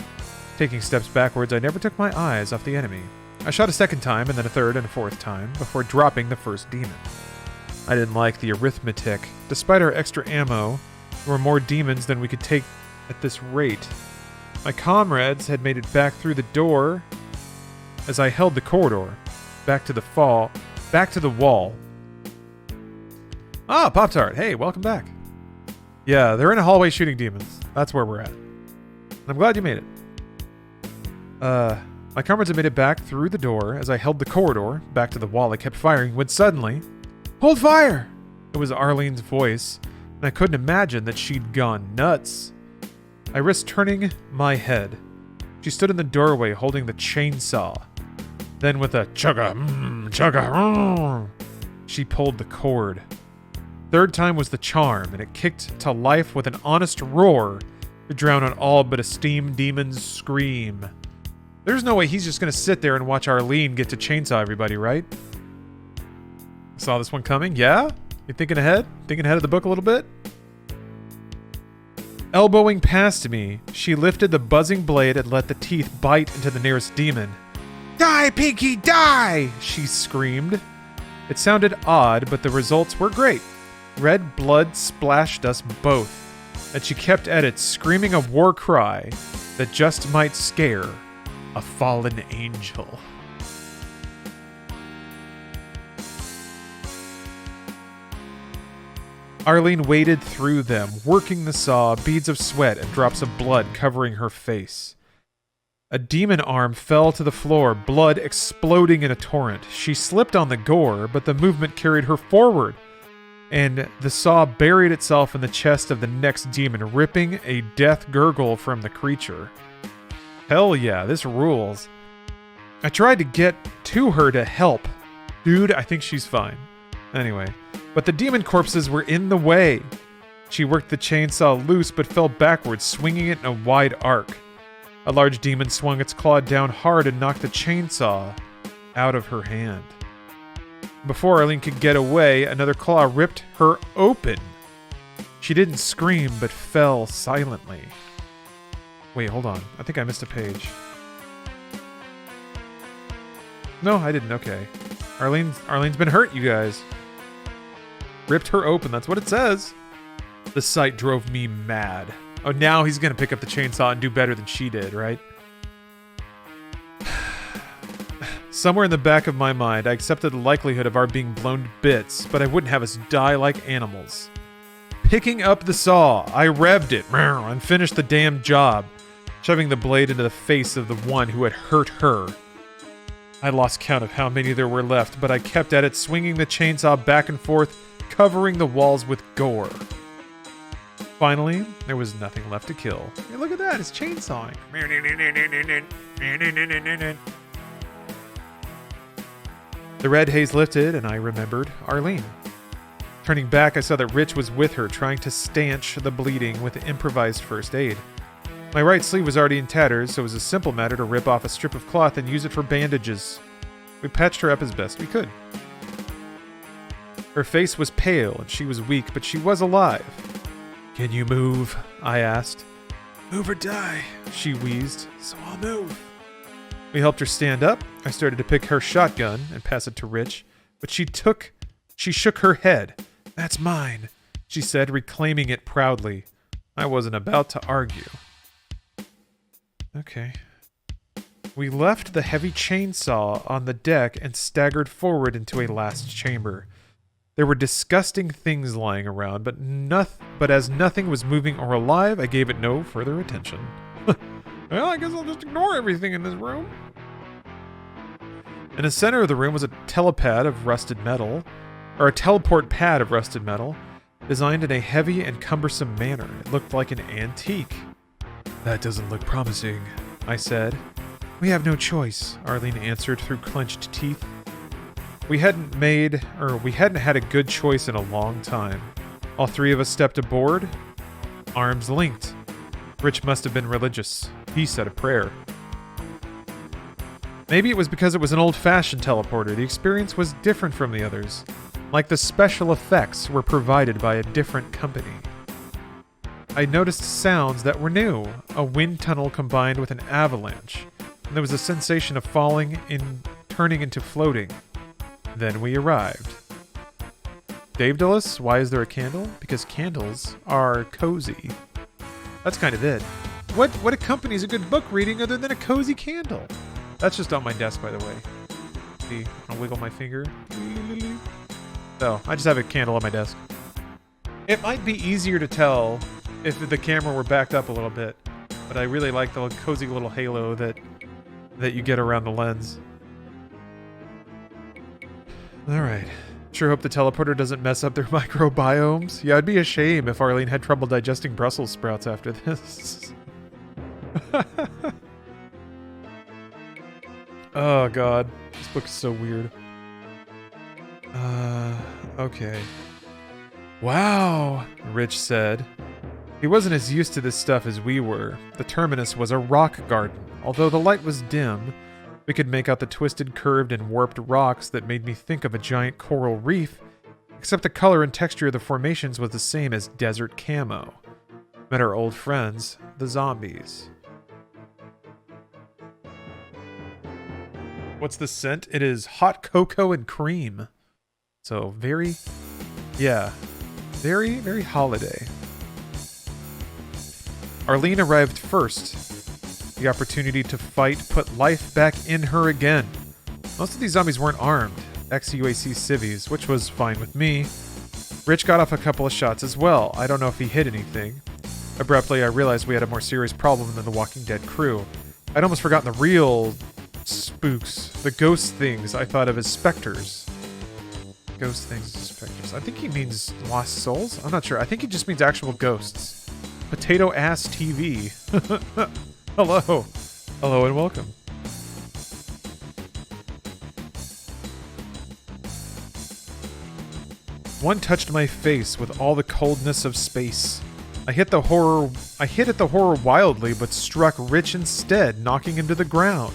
Taking steps backwards, I never took my eyes off the enemy. I shot a second time, and then a third and a fourth time, before dropping the first demon. I didn't like the arithmetic. Despite our extra ammo, there were more demons than we could take at this rate. My comrades had made it back through the door as I held the corridor, back to the wall. Ah, Pop-Tart, hey, welcome back. Yeah, they're in a hallway shooting demons. That's where we're at. I'm glad you made it. My comrades had made it back through the door as I held the corridor back to the wall. I kept firing when suddenly, hold fire! It was Arlene's voice, and I couldn't imagine that she'd gone nuts. I risked turning my head. She stood in the doorway holding the chainsaw. Then with a chugga, she pulled the cord. Third time was the charm, and it kicked to life with an honest roar to drown out all but a steam demon's scream. There's no way he's just going to sit there and watch Arlene get to chainsaw everybody, right? Saw this one coming? Yeah? You thinking ahead? Thinking ahead of the book a little bit? Elbowing past me, she lifted the buzzing blade and let the teeth bite into the nearest demon. Die, Pinky, die! She screamed. It sounded odd, but the results were great. Red blood splashed us both, and she kept at it, screaming a war cry that just might scare a fallen angel. Arlene waded through them, working the saw, beads of sweat and drops of blood covering her face. A demon arm fell to the floor, blood exploding in a torrent. She slipped on the gore, but the movement carried her forward, and the saw buried itself in the chest of the next demon, ripping a death gurgle from the creature. Hell yeah, this rules. I tried to get to her to help. Dude, I think she's fine. Anyway, but the demon corpses were in the way. She worked the chainsaw loose but fell backwards, swinging it in a wide arc. A large demon swung its claw down hard and knocked the chainsaw out of her hand. Before Arlene could get away, another claw ripped her open. She didn't scream but fell silently. Wait, hold on. I think I missed a page. No, I didn't. Okay. Arlene's been hurt, you guys. Ripped her open. That's what it says. The sight drove me mad. Oh, now he's going to pick up the chainsaw and do better than she did, right? Somewhere in the back of my mind, I accepted the likelihood of our being blown to bits, but I wouldn't have us die like animals. Picking up the saw, I revved it and finished the damn job, shoving the blade into the face of the one who had hurt her. I lost count of how many there were left, but I kept at it, swinging the chainsaw back and forth, covering the walls with gore. Finally, there was nothing left to kill. Hey, look at that, it's chainsawing. The red haze lifted, and I remembered Arlene. Turning back, I saw that Rich was with her, trying to stanch the bleeding with improvised first aid. My right sleeve was already in tatters, so it was a simple matter to rip off a strip of cloth and use it for bandages. We patched her up as best we could. Her face was pale, and she was weak, but she was alive. "Can you move?" I asked. "Move or die," she wheezed, "so I'll move." We helped her stand up. I started to pick her shotgun and pass it to Rich, but she shook her head. "That's mine," she said, reclaiming it proudly. I wasn't about to argue. Okay. We left the heavy chainsaw on the deck and staggered forward into a last chamber. There were disgusting things lying around, but as nothing was moving or alive, I gave it no further attention. Well, I guess I'll just ignore everything in this room. In the center of the room was a teleport pad of rusted metal, designed in a heavy and cumbersome manner. It looked like an antique. "That doesn't look promising," I said. "We have no choice," Arlene answered through clenched teeth. We hadn't had a good choice in a long time. All three of us stepped aboard, arms linked. Rich must have been religious. He said a prayer. Maybe it was because it was an old-fashioned teleporter. The experience was different from the others. Like the special effects were provided by a different company. I noticed sounds that were new. A wind tunnel combined with an avalanche. And there was a sensation of falling turning into floating. Then we arrived. Dave Dillis, why is there a candle? Because candles are cozy. That's kind of it. What accompanies a good book reading other than a cozy candle? That's just on my desk, by the way. See, I'll wiggle my finger. Oh, I just have a candle on my desk. It might be easier to tell if the camera were backed up a little bit, but I really like the cozy little halo that you get around the lens. Alright. Sure hope the teleporter doesn't mess up their microbiomes. Yeah, it'd be a shame if Arlene had trouble digesting Brussels sprouts after this. Oh god. This book is so weird. Okay. Wow, Rich said. He wasn't as used to this stuff as we were. The terminus was a rock garden. Although the light was dim, we could make out the twisted, curved, and warped rocks that made me think of a giant coral reef, except the color and texture of the formations was the same as desert camo. Met our old friends, the zombies. What's the scent? It is hot cocoa and cream. So very holiday. Arlene arrived first. The opportunity to fight put life back in her again. Most of these zombies weren't armed, ex-UAC civvies, which was fine with me. Rich got off a couple of shots as well. I don't know if he hit anything. Abruptly, I realized we had a more serious problem than the Walking Dead crew. I'd almost forgotten the real spooks, the ghost things I thought of as specters. Ghost things and specters. I think he means lost souls? I'm not sure. I think he just means actual ghosts. Potato ass TV. Hello. Hello and welcome. One touched my face with all the coldness of space. I hit at the horror wildly, but struck Rich instead, knocking him to the ground.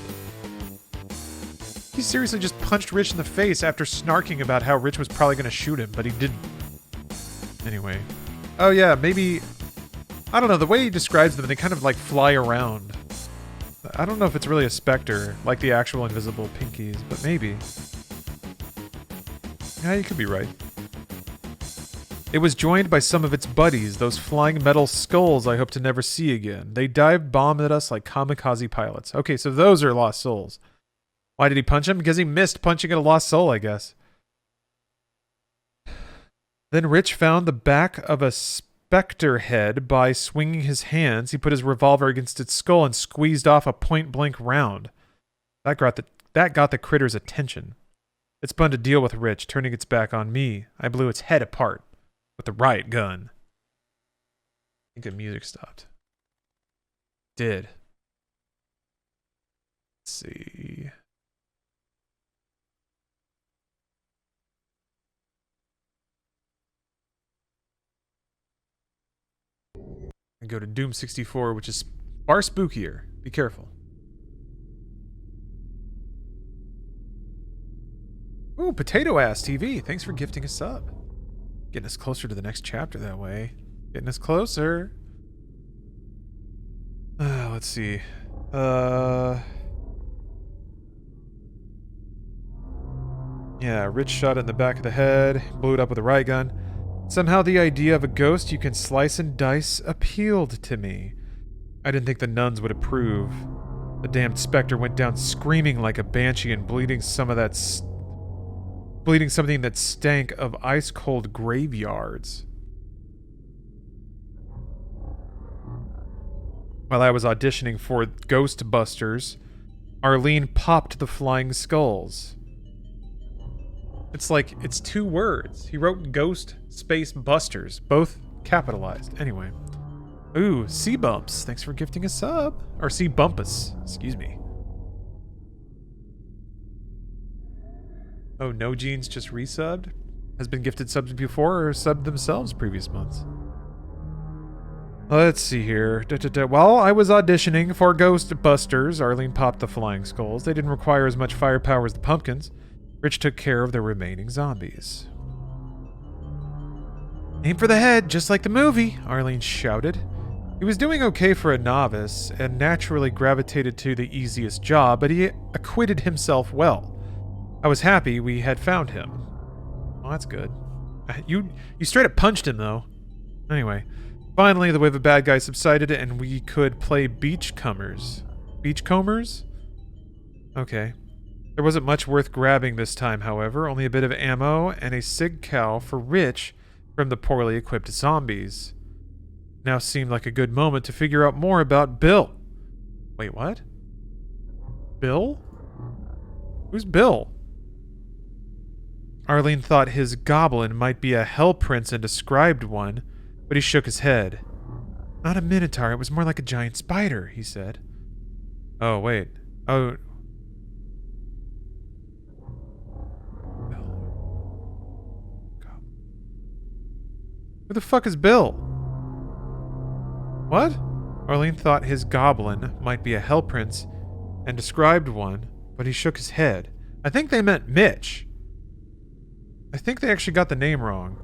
He seriously just punched Rich in the face after snarking about how Rich was probably going to shoot him, but he didn't. Anyway. Oh yeah, maybe... I don't know, the way he describes them, they kind of like fly around. I don't know if it's really a specter, like the actual invisible pinkies, but maybe. Yeah, you could be right. It was joined by some of its buddies, those flying metal skulls I hope to never see again. They dive-bombed at us like kamikaze pilots. Okay, so those are lost souls. Why did he punch him? Because he missed punching at a lost soul, I guess. Then Rich found the back of a specter head by swinging his hands. He put his revolver against its skull and squeezed off a point-blank round. That got the critter's attention. It spun to deal with Rich, turning its back on me. I blew its head apart with the riot gun. I think the music stopped. Did. Let's see. And go to Doom 64, which is far spookier. Be careful. Ooh, Potato Ass TV. Thanks for gifting a sub. Getting us closer to the next chapter that way. Getting us closer. Let's see. Yeah, Rich shot in the back of the head. Blew it up with a riot gun. Somehow the idea of a ghost you can slice and dice appealed to me. I didn't think the nuns would approve. The damned specter went down screaming like a banshee and bleeding something that stank of ice-cold graveyards. While I was auditioning for Ghostbusters, Arlene popped the flying skulls. It's two words. He wrote Ghost Space Busters, both capitalized. Anyway. Ooh, Sea Bumps. Thanks for gifting a sub. Or Sea Bumpus. Excuse me. Oh, No Jeans just resubbed? Has been gifted subs before or subbed themselves previous months? Let's see here. While I was auditioning for Ghostbusters, Arlene popped the flying skulls. They didn't require as much firepower as the pumpkins. Rich took care of the remaining zombies. Aim for the head, just like the movie, Arlene shouted. He was doing okay for a novice, and naturally gravitated to the easiest job, but he acquitted himself well. I was happy we had found him. Well, that's good. You straight up punched him, though. Anyway, finally the wave of bad guys subsided, and we could play beachcombers. Beachcombers? Okay. There wasn't much worth grabbing this time, however, only a bit of ammo and a sig cow for Rich from the poorly equipped zombies. Now seemed like a good moment to figure out more about Bill. Wait, what? Bill? Who's Bill? Arlene thought his goblin might be a hell prince and described one, but he shook his head. Not a minotaur, it was more like a giant spider, he said. Oh, wait. Oh. Who the fuck is Bill? What? Arlene thought his goblin might be a hell prince and described one, but he shook his head. I think they meant Mitch. I think they actually got the name wrong.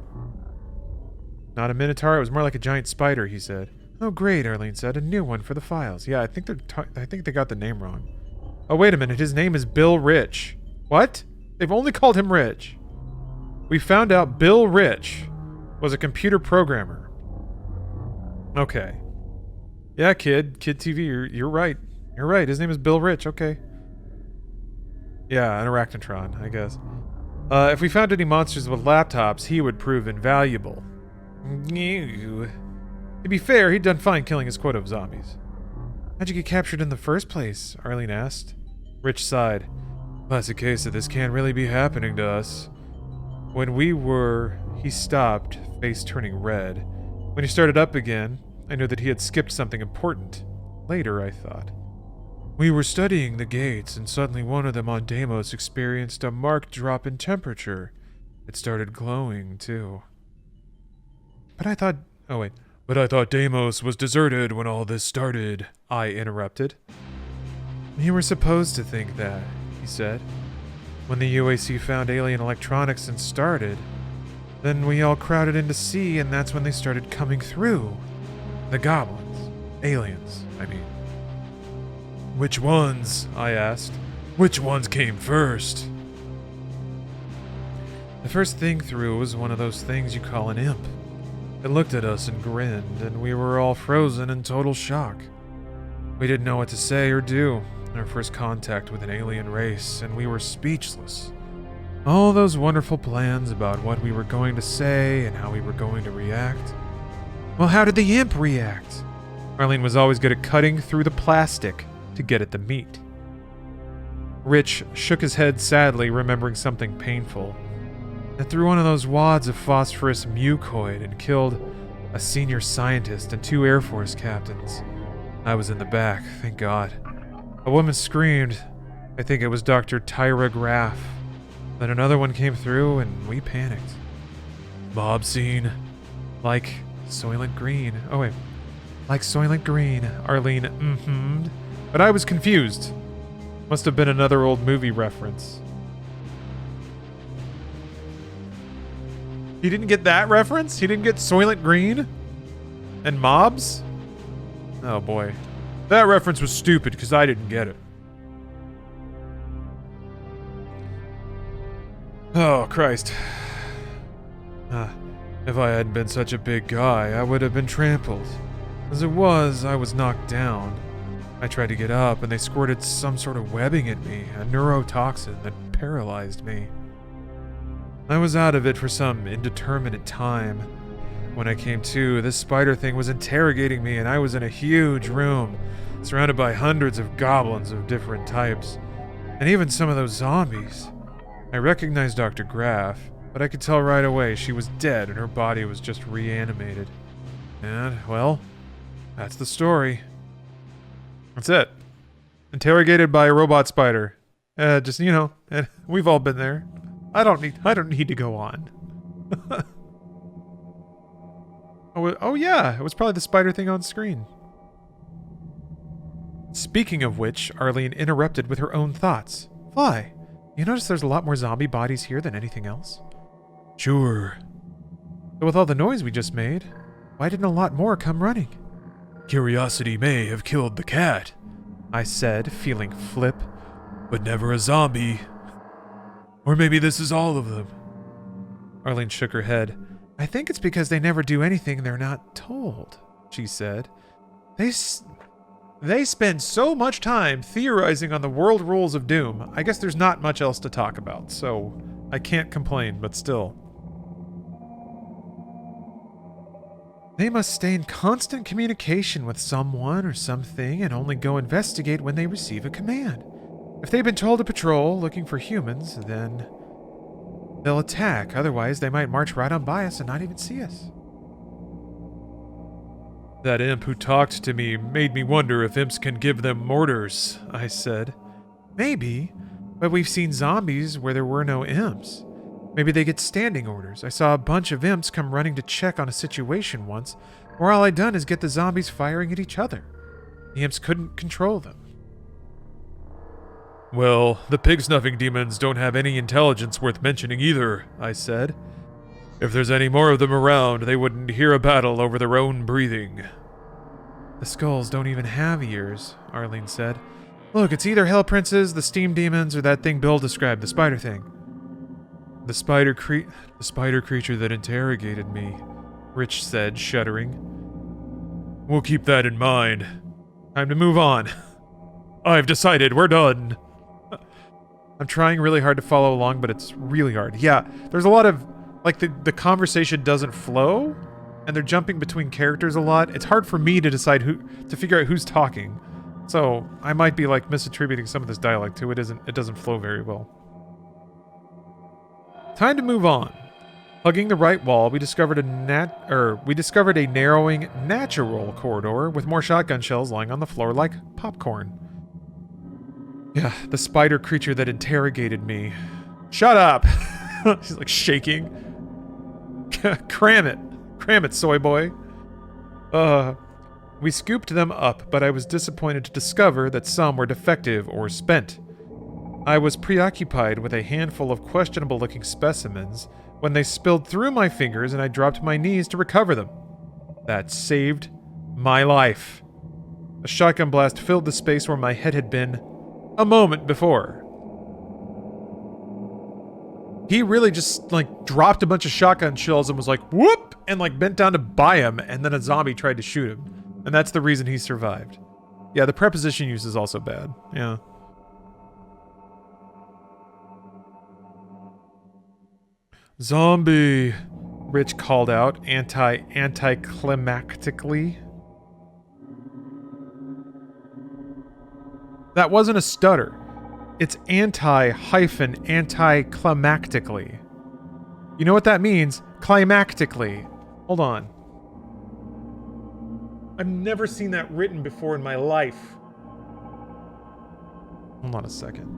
Not a minotaur, it was more like a giant spider, he said. Oh, great, Arlene said. A new one for the files. Yeah, I think they got the name wrong. Oh, wait a minute. His name is Bill Rich. What? They've only called him Rich. We found out Bill Rich was a computer programmer. Okay. Yeah, Kid TV, you're right. You're right. His name is Bill Rich. Okay. Yeah, an arachnotron, I guess. If we found any monsters with laptops, he would prove invaluable. To be fair, he'd done fine killing his quota of zombies. How'd you get captured in the first place? Arlene asked. Rich sighed. Classic case of this can't really be happening to us. He stopped, face turning red. When he started up again, I knew that he had skipped something important. Later, I thought. We were studying the gates, and suddenly one of them on Deimos experienced a marked drop in temperature. It started glowing, too. But I thought Deimos was deserted when all this started, I interrupted. You were supposed to think that, he said. When the UAC found alien electronics and started, then we all crowded in to see, and that's when they started coming through. The goblins. Aliens, I mean. Which ones? I asked. Which ones came first? The first thing through was one of those things you call an imp. It looked at us and grinned, and we were all frozen in total shock. We didn't know what to say or do. Our first contact with an alien race, and we were speechless. All those wonderful plans about what we were going to say and how we were going to react. Well, how did the imp react? Arlene was always good at cutting through the plastic to get at the meat. Rich shook his head sadly, remembering something painful. It threw one of those wads of phosphorus mucoid and killed a senior scientist and 2 Air Force captains. I was in the back, thank God. A woman screamed. I think it was Dr. Tyra Graff. Then another one came through and we panicked. Mob scene. Like Soylent Green. Oh wait. Like Soylent Green, Arlene mm-hmmed. But I was confused. Must have been another old movie reference. He didn't get that reference? He didn't get Soylent Green? And mobs? Oh boy. That reference was stupid because I didn't get it. Oh, Christ. If I hadn't been such a big guy, I would have been trampled. As it was, I was knocked down. I tried to get up, and they squirted some sort of webbing at me, a neurotoxin that paralyzed me. I was out of it for some indeterminate time. When I came to, this spider thing was interrogating me, and I was in a huge room, surrounded by hundreds of goblins of different types, and even some of those zombies. I recognized Dr. Graff, but I could tell right away she was dead and her body was just reanimated. And, well, that's the story. That's it. Interrogated by a robot spider. Just, you know, we've all been there. I don't need to go on. Oh yeah, it was probably the spider thing on screen. Speaking of which, Arlene interrupted with her own thoughts. Fly, you notice there's a lot more zombie bodies here than anything else? Sure. But with all the noise we just made, why didn't a lot more come running? Curiosity may have killed the cat, I said, feeling flip. But never a zombie. Or maybe this is all of them. Arlene shook her head. I think it's because they never do anything they're not told, she said. They spend so much time theorizing on the world rules of doom. I guess there's not much else to talk about, so I can't complain, but still. They must stay in constant communication with someone or something and only go investigate when they receive a command. If they've been told to patrol looking for humans, then they'll attack. Otherwise, they might march right on by us and not even see us. That imp who talked to me made me wonder if imps can give them orders, I said. Maybe, but we've seen zombies where there were no imps. Maybe they get standing orders. I saw a bunch of imps come running to check on a situation once, where all I'd done is get the zombies firing at each other. The imps couldn't control them. Well, the pig-snuffing demons don't have any intelligence worth mentioning either, I said. If there's any more of them around, they wouldn't hear a battle over their own breathing. The skulls don't even have ears, Arlene said. Look, it's either Hell Princes, the steam demons, or that thing Bill described, the spider thing. The spider creature that interrogated me, Rich said, shuddering. We'll keep that in mind. Time to move on. I've decided, we're done. I'm trying really hard to follow along, but it's really hard. Yeah, there's a lot of, like, the conversation doesn't flow, and they're jumping between characters a lot. It's hard for me to decide to figure out who's talking. So, I might be, like, misattributing some of this dialogue to it. It doesn't flow very well. Time to move on. Hugging the right wall, we discovered a narrowing natural corridor with more shotgun shells lying on the floor like popcorn. Yeah, the spider creature that interrogated me. Shut up! She's like shaking. Cram it, soy boy. We scooped them up, but I was disappointed to discover that some were defective or spent. I was preoccupied with a handful of questionable-looking specimens when they spilled through my fingers and I dropped my knees to recover them. That saved my life. A shotgun blast filled the space where my head had been a moment before. He really just, like, dropped a bunch of shotgun shells and was like, whoop! And, like, bent down to buy him, and then a zombie tried to shoot him. And that's the reason he survived. Yeah, the preposition use is also bad. Yeah. Zombie, Rich called out, anticlimactically. That wasn't a stutter. It's anticlimactically. You know what that means? Climactically. Hold on. I've never seen that written before in my life. Hold on a second.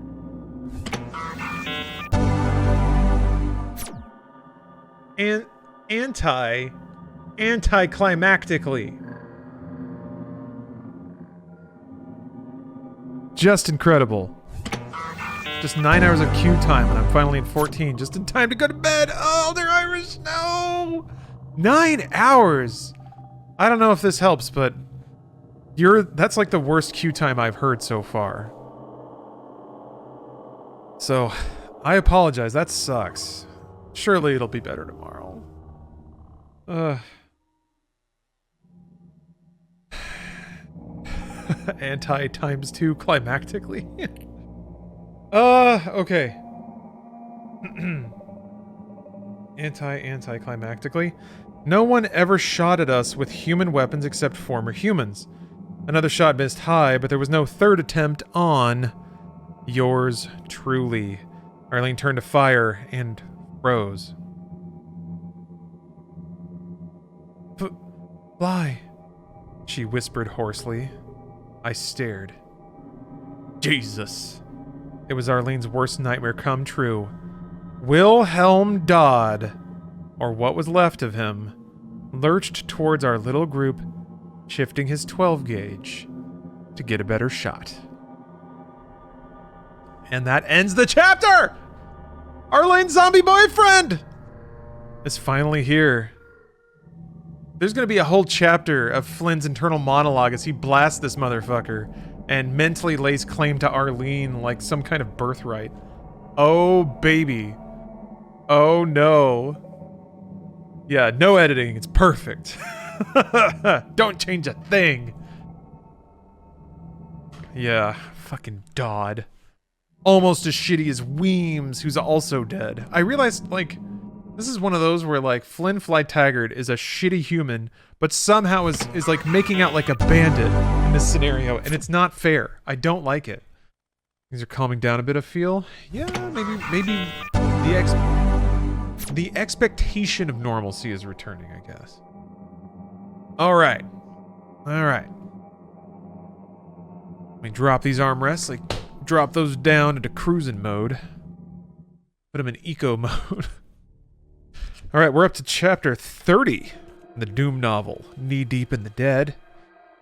Anticlimactically. Just incredible. Just 9 hours of queue time and I'm finally in 14, just in time to go to bed. Oh, they're Irish, no! 9 hours! I don't know if this helps, but that's like the worst queue time I've heard so far. So, I apologize, that sucks. Surely it'll be better tomorrow. Anti times 2 climactically. Okay. Anticlimactically. No one ever shot at us with human weapons except former humans. Another shot missed high, but there was no third attempt on yours truly. Arlene turned to fire and froze. Fly, she whispered hoarsely. I stared. Jesus. It was Arlene's worst nightmare come true. Wilhelm Dodd, or what was left of him, lurched towards our little group, shifting his 12 gauge to get a better shot. And that ends the chapter! Arlene's zombie boyfriend is finally here. There's gonna be a whole chapter of Flynn's internal monologue as he blasts this motherfucker and mentally lays claim to Arlene like some kind of birthright. Oh, baby. Oh, no. Yeah, no editing. It's perfect. Don't change a thing. Yeah, fucking Dodd. Almost as shitty as Weems, who's also dead. I realized, like, This is one of those where, like, Flynn Fly-Taggart is a shitty human, but somehow is like making out like a bandit in this scenario, and it's not fair. I don't like it. Things are calming down a bit, I feel. Yeah, maybe the expectation of normalcy is returning, I guess. All right. Let me drop these armrests, like drop those down into cruising mode. Put them in eco mode. All right, we're up to chapter 30 in the Doom novel, Knee Deep in the Dead,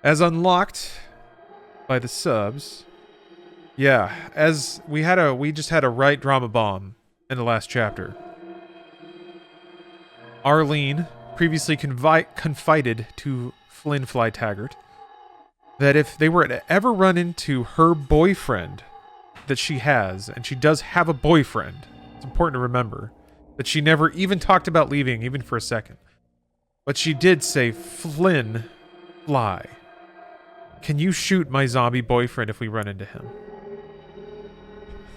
as unlocked by the subs. Yeah, as we just had a right drama bomb in the last chapter. Arlene previously confided to Flynn Fly-Taggart that if they were to ever run into her boyfriend that she has, and she does have a boyfriend, it's important to remember, that she never even talked about leaving, even for a second. But she did say, Flynn, Fly, can you shoot my zombie boyfriend if we run into him?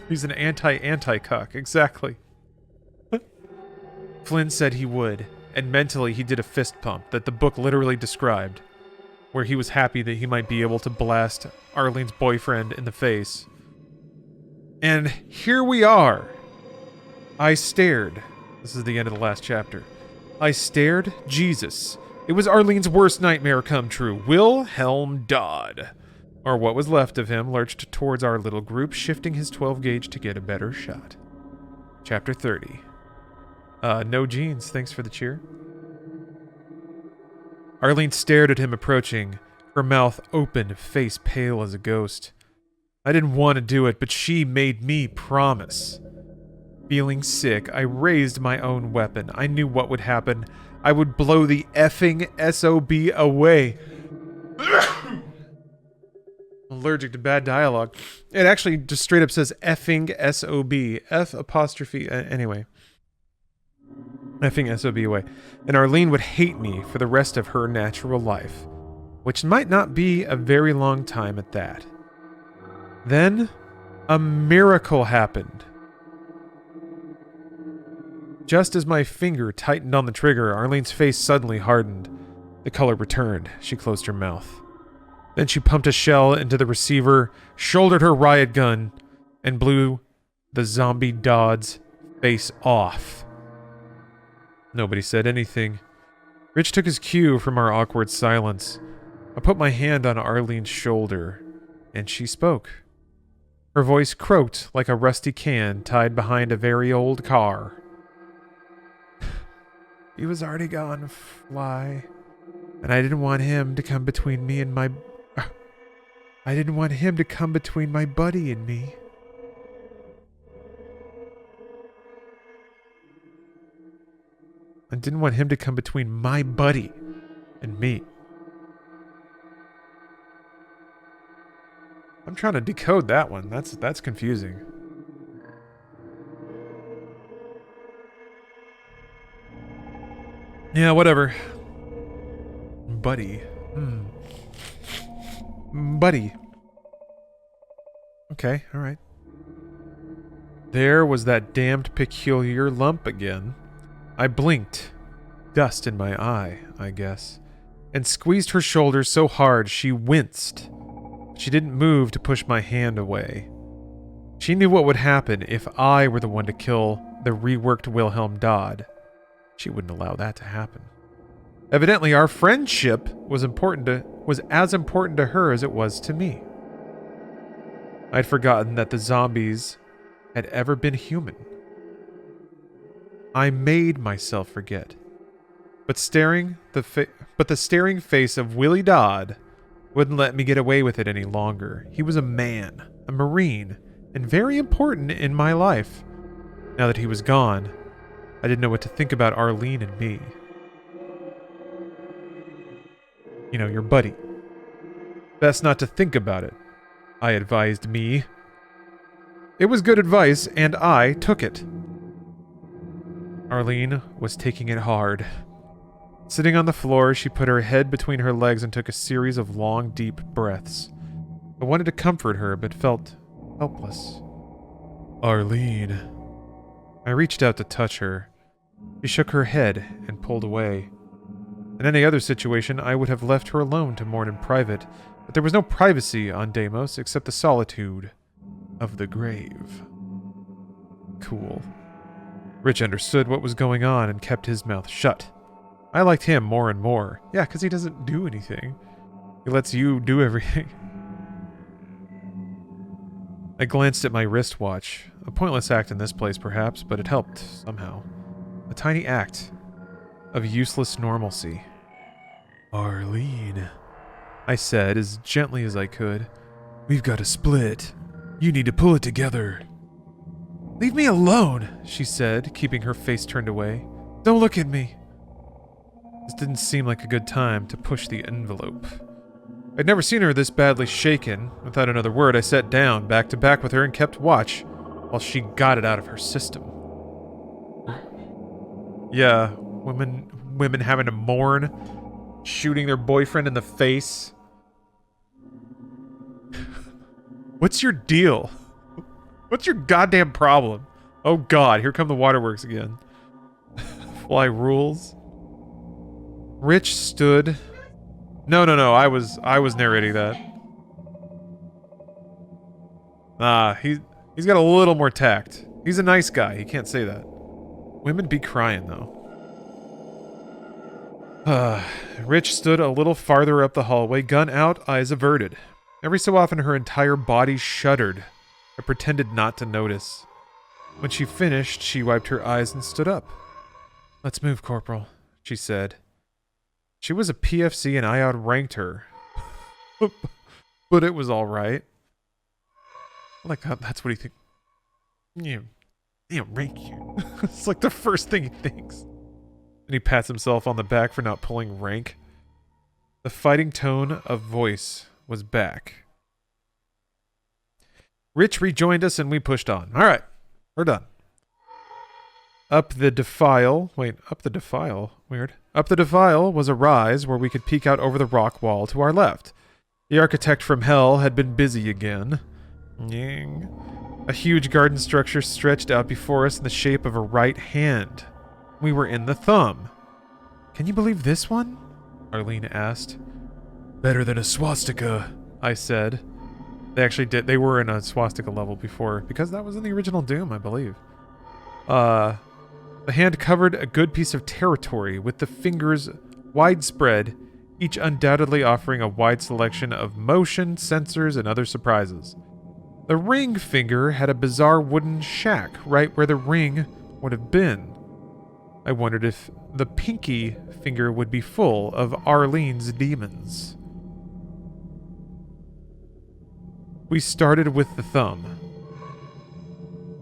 He's an anti-cuck, exactly. Flynn said he would, and mentally he did a fist pump that the book literally described, where he was happy that he might be able to blast Arlene's boyfriend in the face. And here we are. I stared. This is the end of the last chapter. I stared. Jesus. It was Arlene's worst nightmare come true. Wilhelm Dodd, or what was left of him, lurched towards our little group, shifting his 12 gauge to get a better shot. Chapter 30. No jeans. Thanks for the cheer. Arlene stared at him approaching, her mouth open, face pale as a ghost. I didn't want to do it, but she made me promise. Feeling sick, I raised my own weapon. I knew what would happen. I would blow the effing SOB away. Allergic to bad dialogue. It actually just straight up says effing SOB. F apostrophe. Anyway. Effing SOB away. And Arlene would hate me for the rest of her natural life. Which might not be a very long time at that. Then, a miracle happened. Just as my finger tightened on the trigger, Arlene's face suddenly hardened. The color returned. She closed her mouth. Then she pumped a shell into the receiver, shouldered her riot gun, and blew the zombie Dodd's face off. Nobody said anything. Rich took his cue from our awkward silence. I put my hand on Arlene's shoulder, and she spoke. Her voice croaked like a rusty can tied behind a very old car. He was already gone, Fly. And I didn't want him to come between me and my... I didn't want him to come between my buddy and me. I didn't want him to come between my buddy and me. I'm trying to decode that one. That's confusing. Yeah, whatever. Buddy. Buddy. Okay, alright. There was that damned peculiar lump again. I blinked. Dust in my eye, I guess. And squeezed her shoulder so hard she winced. She didn't move to push my hand away. She knew what would happen if I were the one to kill the reworked Wilhelm Dodd. She wouldn't allow that to happen. Evidently, our friendship was as important to her as it was to me. I'd forgotten that the zombies had ever been human. I made myself forget. But the staring face of Willie Dodd wouldn't let me get away with it any longer. He was a man, a Marine, and very important in my life. Now that he was gone, I didn't know what to think about Arlene and me. You know, your buddy. Best not to think about it, I advised me. It was good advice, and I took it. Arlene was taking it hard. Sitting on the floor, she put her head between her legs and took a series of long, deep breaths. I wanted to comfort her, but felt helpless. Arlene. I reached out to touch her. She shook her head and pulled away. In any other situation, I would have left her alone to mourn in private, but there was no privacy on Deimos except the solitude of the grave. Cool. Rich understood what was going on and kept his mouth shut. I liked him more and more. Yeah, because he doesn't do anything. He lets you do everything. I glanced at my wristwatch. A pointless act in this place, perhaps, but it helped somehow. A tiny act of useless normalcy. Arlene, I said as gently as I could. we've got to split. You need to pull it together. Leave me alone, she said, keeping her face turned away. Don't look at me. This didn't seem like a good time to push the envelope. I'd never seen her this badly shaken. Without another word, I sat down, back to back with her, and kept watch while she got it out of her system. Yeah, women having to mourn, shooting their boyfriend in the face. What's your deal? What's your goddamn problem? Oh god, here come the waterworks again. Fly rules. Rich stood. No, I was narrating that. He's got a little more tact. He's a nice guy, he can't say that. Women be crying, though. Rich stood a little farther up the hallway, gun out, eyes averted. Every so often her entire body shuddered. I pretended not to notice. When she finished, she wiped her eyes and stood up. Let's move, Corporal, she said. She was a PFC and I outranked her. But it was alright. Like, that's what he thinks. Yeah, rank you. It's like the first thing he thinks. And he pats himself on the back for not pulling rank. The fighting tone of voice was back. Rich rejoined us and we pushed on. Alright, we're done. Up the defile. Weird. Up the defile was a rise where we could peek out over the rock wall to our left. The architect from hell had been busy again. A huge garden structure stretched out before us in the shape of a right hand. We were in the thumb. Can you believe this one? Arlene asked. Better than a swastika, I said. They actually did. They were in a swastika level before, because that was in the original Doom, I believe. The hand covered a good piece of territory, with the fingers widespread, each undoubtedly offering a wide selection of motion, sensors, and other surprises. The ring finger had a bizarre wooden shack right where the ring would have been. I wondered if the pinky finger would be full of Arlene's demons. We started with the thumb.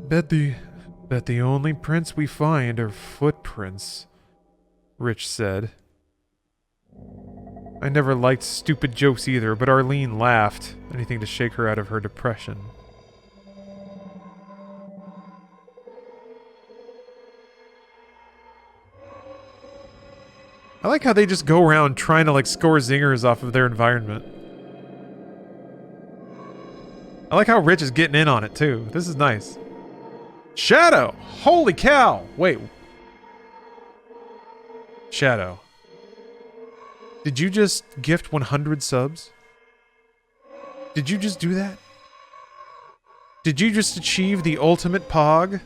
Bet the only prints we find are footprints, Rich said. I never liked stupid jokes either, but Arlene laughed, anything to shake her out of her depression. I like how they just go around trying to, like, score zingers off of their environment. I like how Rich is getting in on it, too. This is nice. Shadow! Holy cow! Wait. Shadow. Did you just gift 100 subs? Did you just do that? Did you just achieve the ultimate pog?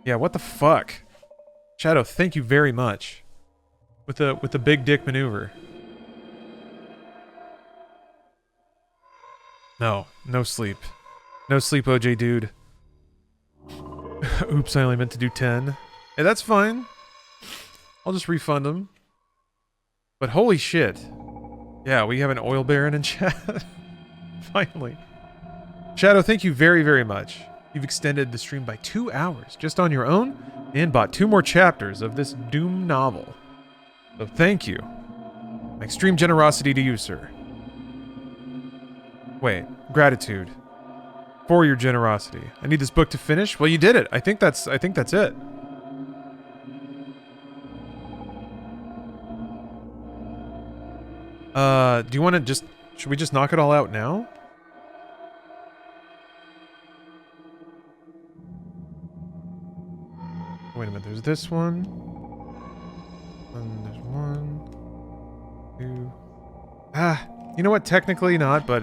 Yeah, what the fuck? Shadow, thank you very much. With the big dick maneuver. No sleep. No sleep, OJ dude. Oops, I only meant to do 10. Hey, that's fine. I'll just refund him. But holy shit. Yeah, we have an oil baron in chat. Finally. Shadow, thank you very, very much. You've extended the stream by 2 hours just on your own and bought 2 more chapters of this Doom novel. So thank you. My extreme generosity to you, sir. Wait, gratitude for your generosity. I need this book to finish. Well, you did it. I think that's it. Do you want to just... Should we just knock it all out now? minute. There's this one. And there's 1, 2. You know what? Technically not, but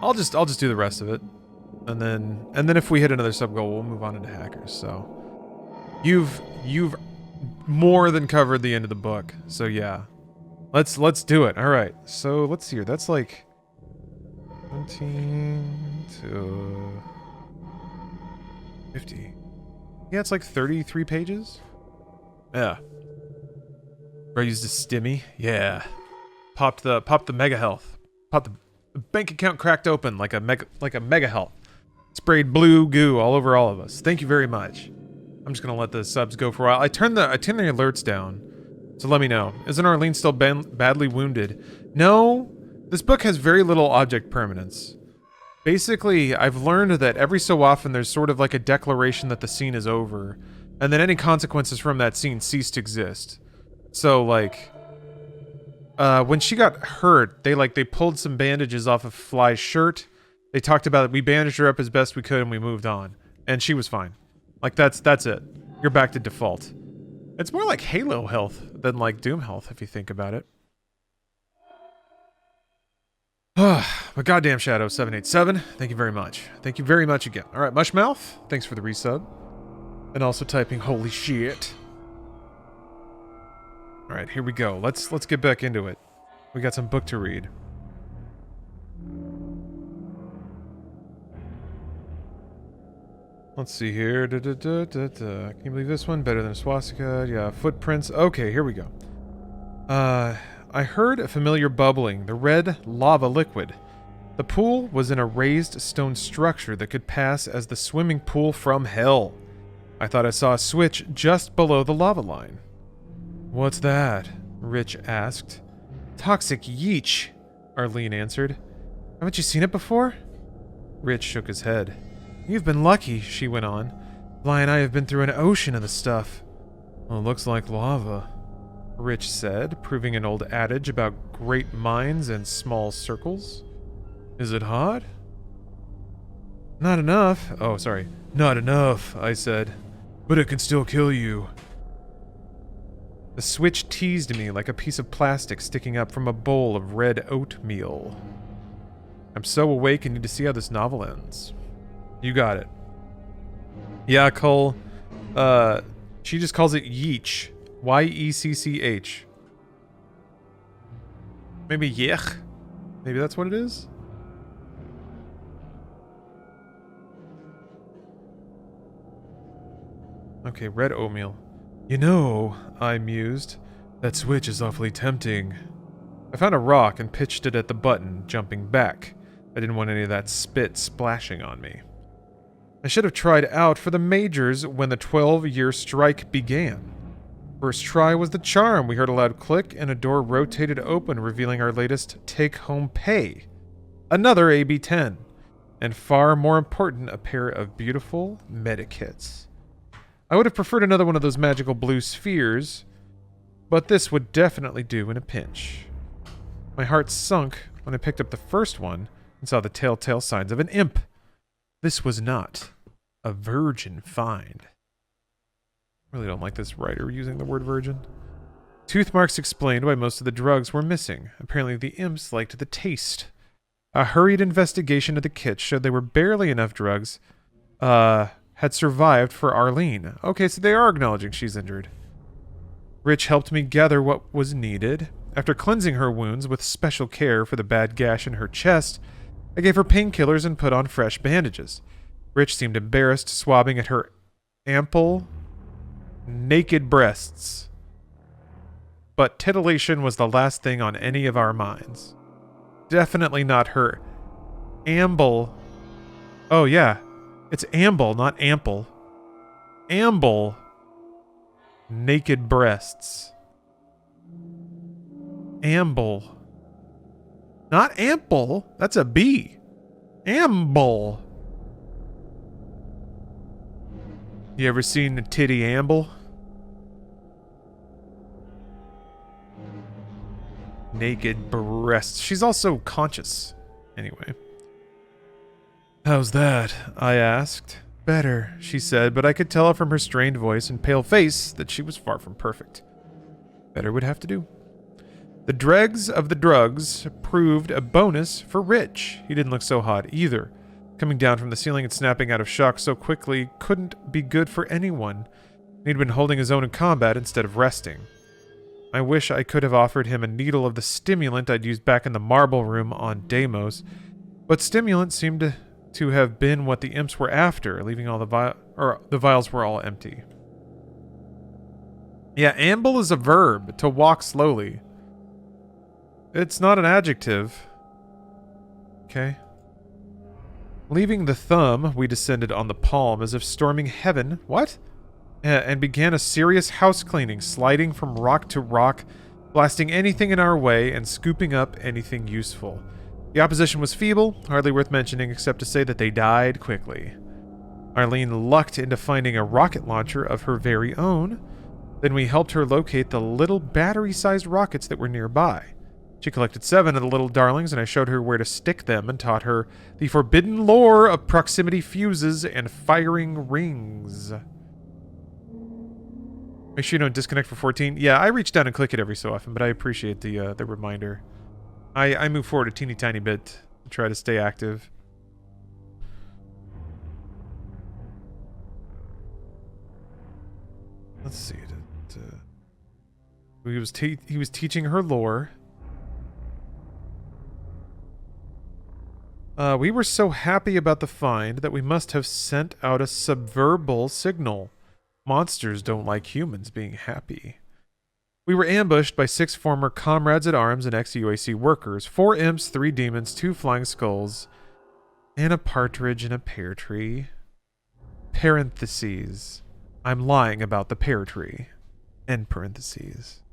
I'll just do the rest of it. And then if we hit another sub goal, we'll move on into hackers. So you've more than covered the end of the book. So yeah. Let's do it. All right. So let's see here. That's like 17 to 50. Yeah, it's like 33 pages. Yeah. I used a stimmy. Yeah. Popped the mega health. Popped the bank account cracked open like a mega health. Sprayed blue goo all over all of us. Thank you very much. I'm just gonna let the subs go for a while. I turned the alerts down. So let me know. Isn't Arlene still badly wounded? No. This book has very little object permanence. Basically, I've learned that every so often there's sort of like a declaration that the scene is over, and then any consequences from that scene cease to exist. So, like, when she got hurt, they pulled some bandages off of Fly's shirt. They talked about it. We bandaged her up as best we could, and we moved on. And she was fine. Like, that's it. You're back to default. It's more like Halo health than like Doom health, if you think about it. But goddamn Shadow 787, thank you very much. Thank you very much again. All right, Mushmouth, thanks for the resub. And also typing holy shit. All right, here we go. Let's get back into it. We got some book to read. Let's see here. Can you believe this one? Better than a swastika. Yeah, footprints. Okay, here we go. I heard a familiar bubbling, the red lava liquid. The pool was in a raised stone structure that could pass as the swimming pool from hell. I thought I saw a switch just below the lava line. What's that? Rich asked. Toxic yeech, Arlene answered. Haven't you seen it before? Rich shook his head. You've been lucky, she went on. Fly and I have been through an ocean of the stuff. Well, it looks like lava, Rich said, proving an old adage about great minds and small circles. Is it hot? Not enough. Oh, sorry. Not enough, I said. But it can still kill you. The switch teased me like a piece of plastic sticking up from a bowl of red oatmeal. I'm so awake and need to see how this novel ends. You got it. Yeah, Cole. She just calls it yeech. Y-E-C-C-H. Maybe yech? Maybe that's what it is? Okay, red oatmeal. You know, I mused, that switch is awfully tempting. I found a rock and pitched it at the button, jumping back. I didn't want any of that spit splashing on me. I should have tried out for the majors when the 12-year strike began. First try was the charm. We heard a loud click and a door rotated open, revealing our latest take-home pay. Another AB-10. And far more important, a pair of beautiful medikits. I would have preferred another one of those magical blue spheres, but this would definitely do in a pinch. My heart sunk when I picked up the first one and saw the telltale signs of an imp. This was not a virgin find. I really don't like this writer using the word virgin. Tooth marks explained why most of the drugs were missing. Apparently the imps liked the taste. A hurried investigation of the kit showed there were barely enough drugs had survived for Arlene. Okay, so they are acknowledging she's injured. Rich helped me gather what was needed. After cleansing her wounds with special care for the bad gash in her chest, I gave her painkillers and put on fresh bandages. Rich seemed embarrassed, swabbing at her ample, naked breasts. But titillation was the last thing on any of our minds. Definitely not her amble. Oh yeah, it's amble, not ample. Amble. Naked breasts. Amble. Not ample. That's a B. Amble. You ever seen a titty amble? Naked breasts. She's also conscious. Anyway. How's that? I asked. better, she said, but I could tell from her strained voice and pale face that she was far from perfect. Better would have to do. The dregs of the drugs proved a bonus for Rich. He didn't look so hot either. Coming down from the ceiling and snapping out of shock so quickly couldn't be good for anyone. He'd been holding his own in combat instead of resting. I wish I could have offered him a needle of the stimulant I'd used back in the marble room on Deimos, but stimulant seemed to have been what the imps were after, leaving all the vials were all empty. Yeah, amble is a verb, to walk slowly. It's not an adjective. Okay. Leaving the thumb, we descended on the palm as if storming heaven. What? And began a serious house cleaning, sliding from rock to rock, blasting anything in our way and scooping up anything useful. The opposition was feeble, hardly worth mentioning except to say that they died quickly. Arlene lucked into finding a rocket launcher of her very own. Then we helped her locate the little battery-sized rockets that were nearby. She collected 7 of the little darlings, and I showed her where to stick them and taught her the forbidden lore of proximity fuses and firing rings. Make sure you don't disconnect for 14. Yeah, I reach down and click it every so often, but I appreciate the reminder. I move forward a teeny tiny bit to try to stay active. Let's see. He was teaching her lore. We were so happy about the find that we must have sent out a subverbal signal. Monsters don't like humans being happy. We were ambushed by 6 former comrades-at-arms and ex-UAC workers, 4 imps, 3 demons, 2 flying skulls, and a partridge in a pear tree. Parentheses. I'm lying about the pear tree. End parentheses.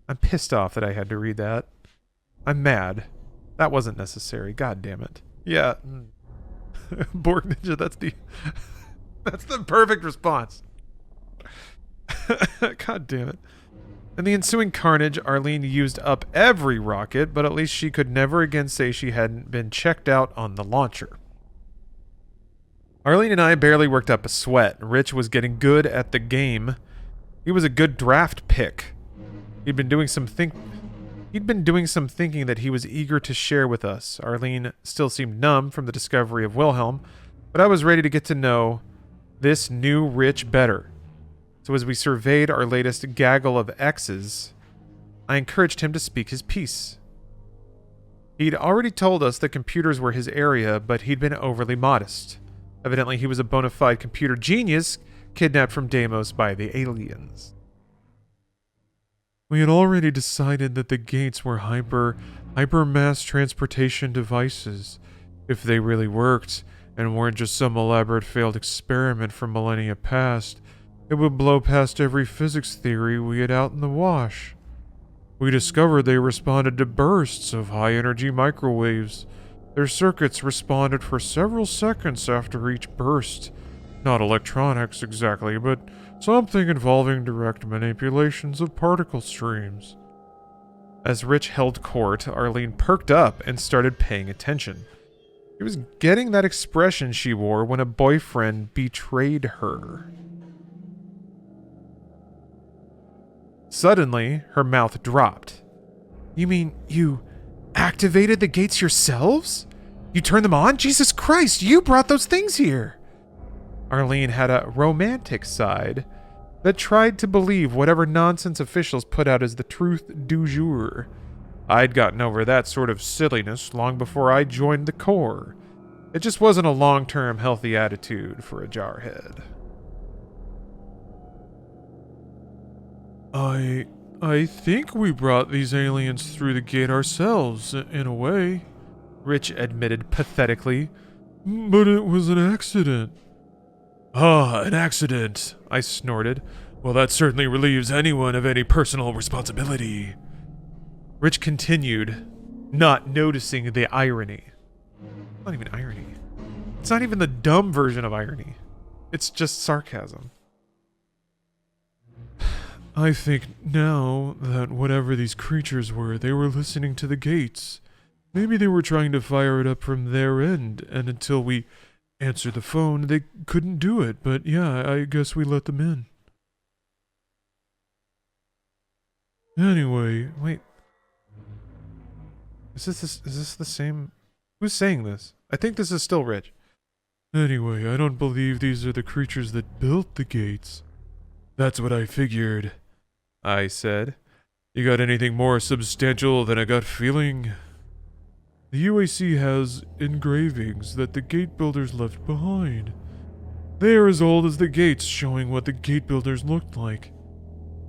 I'm pissed off that I had to read that. I'm mad. That wasn't necessary. God damn it. Yeah. Borg Ninja, that's the perfect response. God damn it. In the ensuing carnage, Arlene used up every rocket, but at least she could never again say she hadn't been checked out on the launcher. Arlene and I barely worked up a sweat. Rich was getting good at the game. He was a good draft pick. He'd been doing some thinking that he was eager to share with us. Arlene still seemed numb from the discovery of Wilhelm, but I was ready to get to know this new Rich better. So as we surveyed our latest gaggle of X's, I encouraged him to speak his piece. He'd already told us that computers were his area, but he'd been overly modest. Evidently, he was a bona fide computer genius kidnapped from Deimos by the aliens. We had already decided that the gates were hyper mass transportation devices. If they really worked, and weren't just some elaborate failed experiment from millennia past, it would blow past every physics theory we had out in the wash. We discovered they responded to bursts of high-energy microwaves. Their circuits responded for several seconds after each burst. Not electronics exactly, but something involving direct manipulations of particle streams. As Rich held court, Arlene perked up and started paying attention. She was getting that expression she wore when a boyfriend betrayed her. Suddenly, her mouth dropped. You mean you activated the gates yourselves? You turned them on? Jesus Christ, you brought those things here! Arlene had a romantic side that tried to believe whatever nonsense officials put out as the truth du jour. I'd gotten over that sort of silliness long before I joined the Corps. It just wasn't a long-term healthy attitude for a jarhead. I think we brought these aliens through the gate ourselves, in a way, Rich admitted pathetically. But it was an accident. Ah, an accident, I snorted. Well, that certainly relieves anyone of any personal responsibility. Rich continued, not noticing the irony. Not even irony. It's not even the dumb version of irony. It's just sarcasm. I think now that whatever these creatures were, they were listening to the gates. Maybe they were trying to fire it up from their end, and until we answer the phone, they couldn't do it, but yeah, I guess we let them in. Anyway, Wait. Is this the same? Who's saying this? I think this is still Rich. anyway, I don't believe these are the creatures that built the gates. That's what I figured, I said. You got anything more substantial than a gut feeling? The UAC has engravings that the gate builders left behind. They are as old as the gates, showing what the gate builders looked like.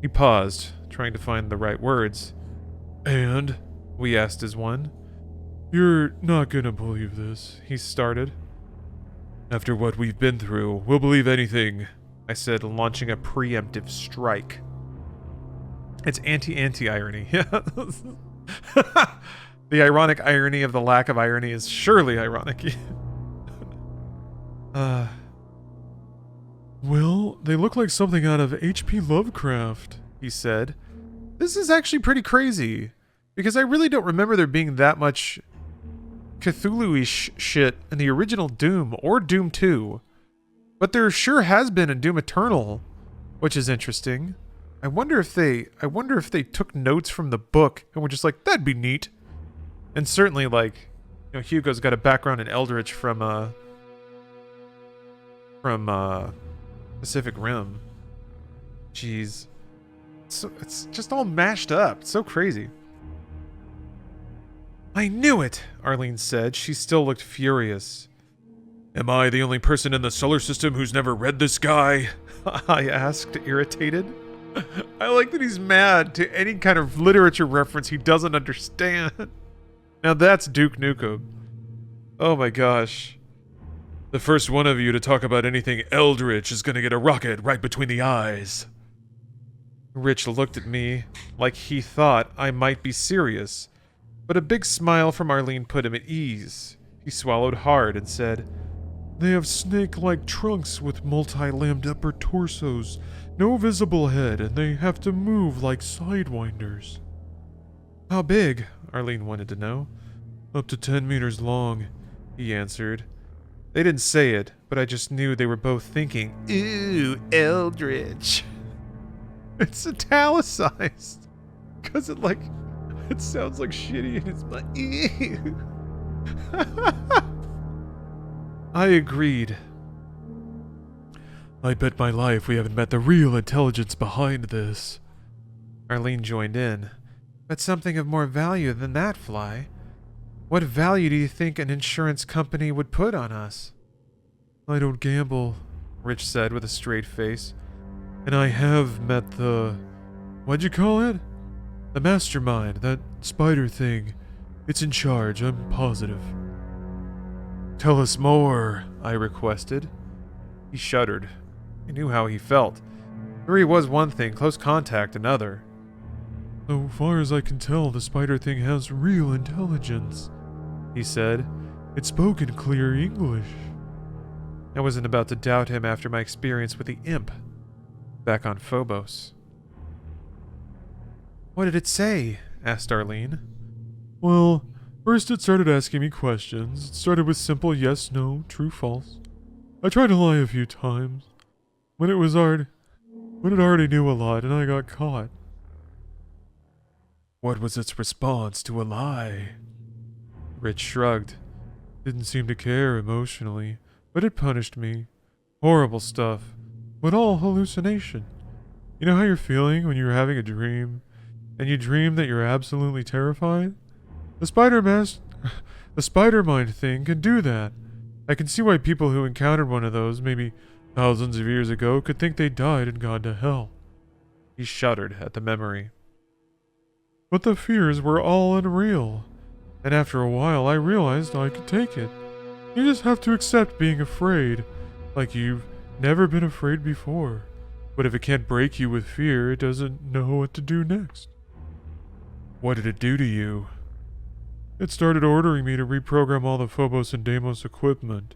He paused, trying to find the right words. And? We asked as one. You're not gonna believe this, He started. After what we've been through, we'll believe anything, I said, launching a preemptive strike. It's anti-irony. The ironic irony of the lack of irony is surely ironic. Well, they look like something out of H.P. Lovecraft, he said. This is actually pretty crazy, because I really don't remember there being that much Cthulhu-ish shit in the original Doom or Doom 2. But there sure has been in Doom Eternal, which is interesting. I wonder if they took notes from the book and were just like, that'd be neat. And certainly, like, you know, Hugo's got a background in Eldritch from Pacific Rim. Jeez. So it's just all mashed up. It's so crazy. I knew it, Arlene said. She still looked furious. Am I the only person in the solar system who's never read this guy? I asked, irritated. I like that he's mad to any kind of literature reference he doesn't understand. Now that's Duke Nukem. Oh my gosh. The first one of you to talk about anything eldritch is gonna get a rocket right between the eyes. Rich looked at me like he thought I might be serious, but a big smile from Arlene put him at ease. He swallowed hard and said, They have snake-like trunks with multi-limbed upper torsos, no visible head, and they have to move like sidewinders. How big? Arlene wanted to know. Up to 10 meters long, he answered. They didn't say it, but I just knew they were both thinking, ooh, eldritch. It's italicized. Because it sounds like shitty and it's like, ew. I agreed. I bet my life we haven't met the real intelligence behind this. Arlene joined in. But something of more value than that, Fly. What value do you think an insurance company would put on us? I don't gamble, Rich said with a straight face. And I have met the... what'd you call it? The mastermind, that spider thing. It's in charge, I'm positive. Tell us more, I requested. He shuddered. I knew how he felt. Three was one thing, close contact another. So far as I can tell, the spider thing has real intelligence, he said. It spoke in clear English. I wasn't about to doubt him after my experience with the imp back on Phobos. What did it say? Asked Arlene. Well, first it started asking me questions. It started with simple yes, no, true, false. I tried to lie a few times, but it already knew a lot and I got caught. What was its response to a lie? Rich shrugged. Didn't seem to care emotionally, but it punished me. Horrible stuff, but all hallucination. You know how you're feeling when you're having a dream, and you dream that you're absolutely terrified? The spider mind thing can do that. I can see why people who encountered one of those, maybe thousands of years ago, could think they died and gone to hell. He shuddered at the memory. But the fears were all unreal, and after a while I realized I could take it. You just have to accept being afraid, like you've never been afraid before. But if it can't break you with fear, it doesn't know what to do next. What did it do to you? It started ordering me to reprogram all the Phobos and Deimos equipment.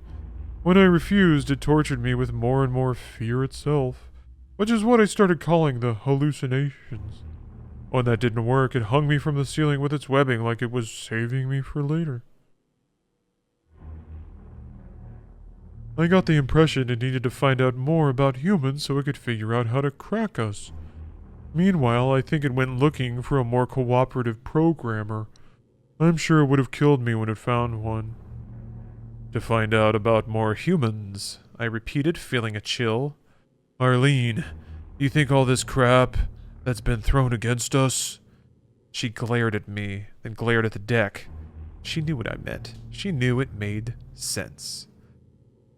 When I refused, it tortured me with more and more fear itself, which is what I started calling the hallucinations. When that didn't work, it hung me from the ceiling with its webbing like it was saving me for later. I got the impression it needed to find out more about humans so it could figure out how to crack us. Meanwhile, I think it went looking for a more cooperative programmer. I'm sure it would have killed me when it found one. To find out about more humans, I repeated, feeling a chill. Arlene, do you think all this crap that's been thrown against us? She glared at me, then glared at the deck. She knew what I meant. She knew it made sense.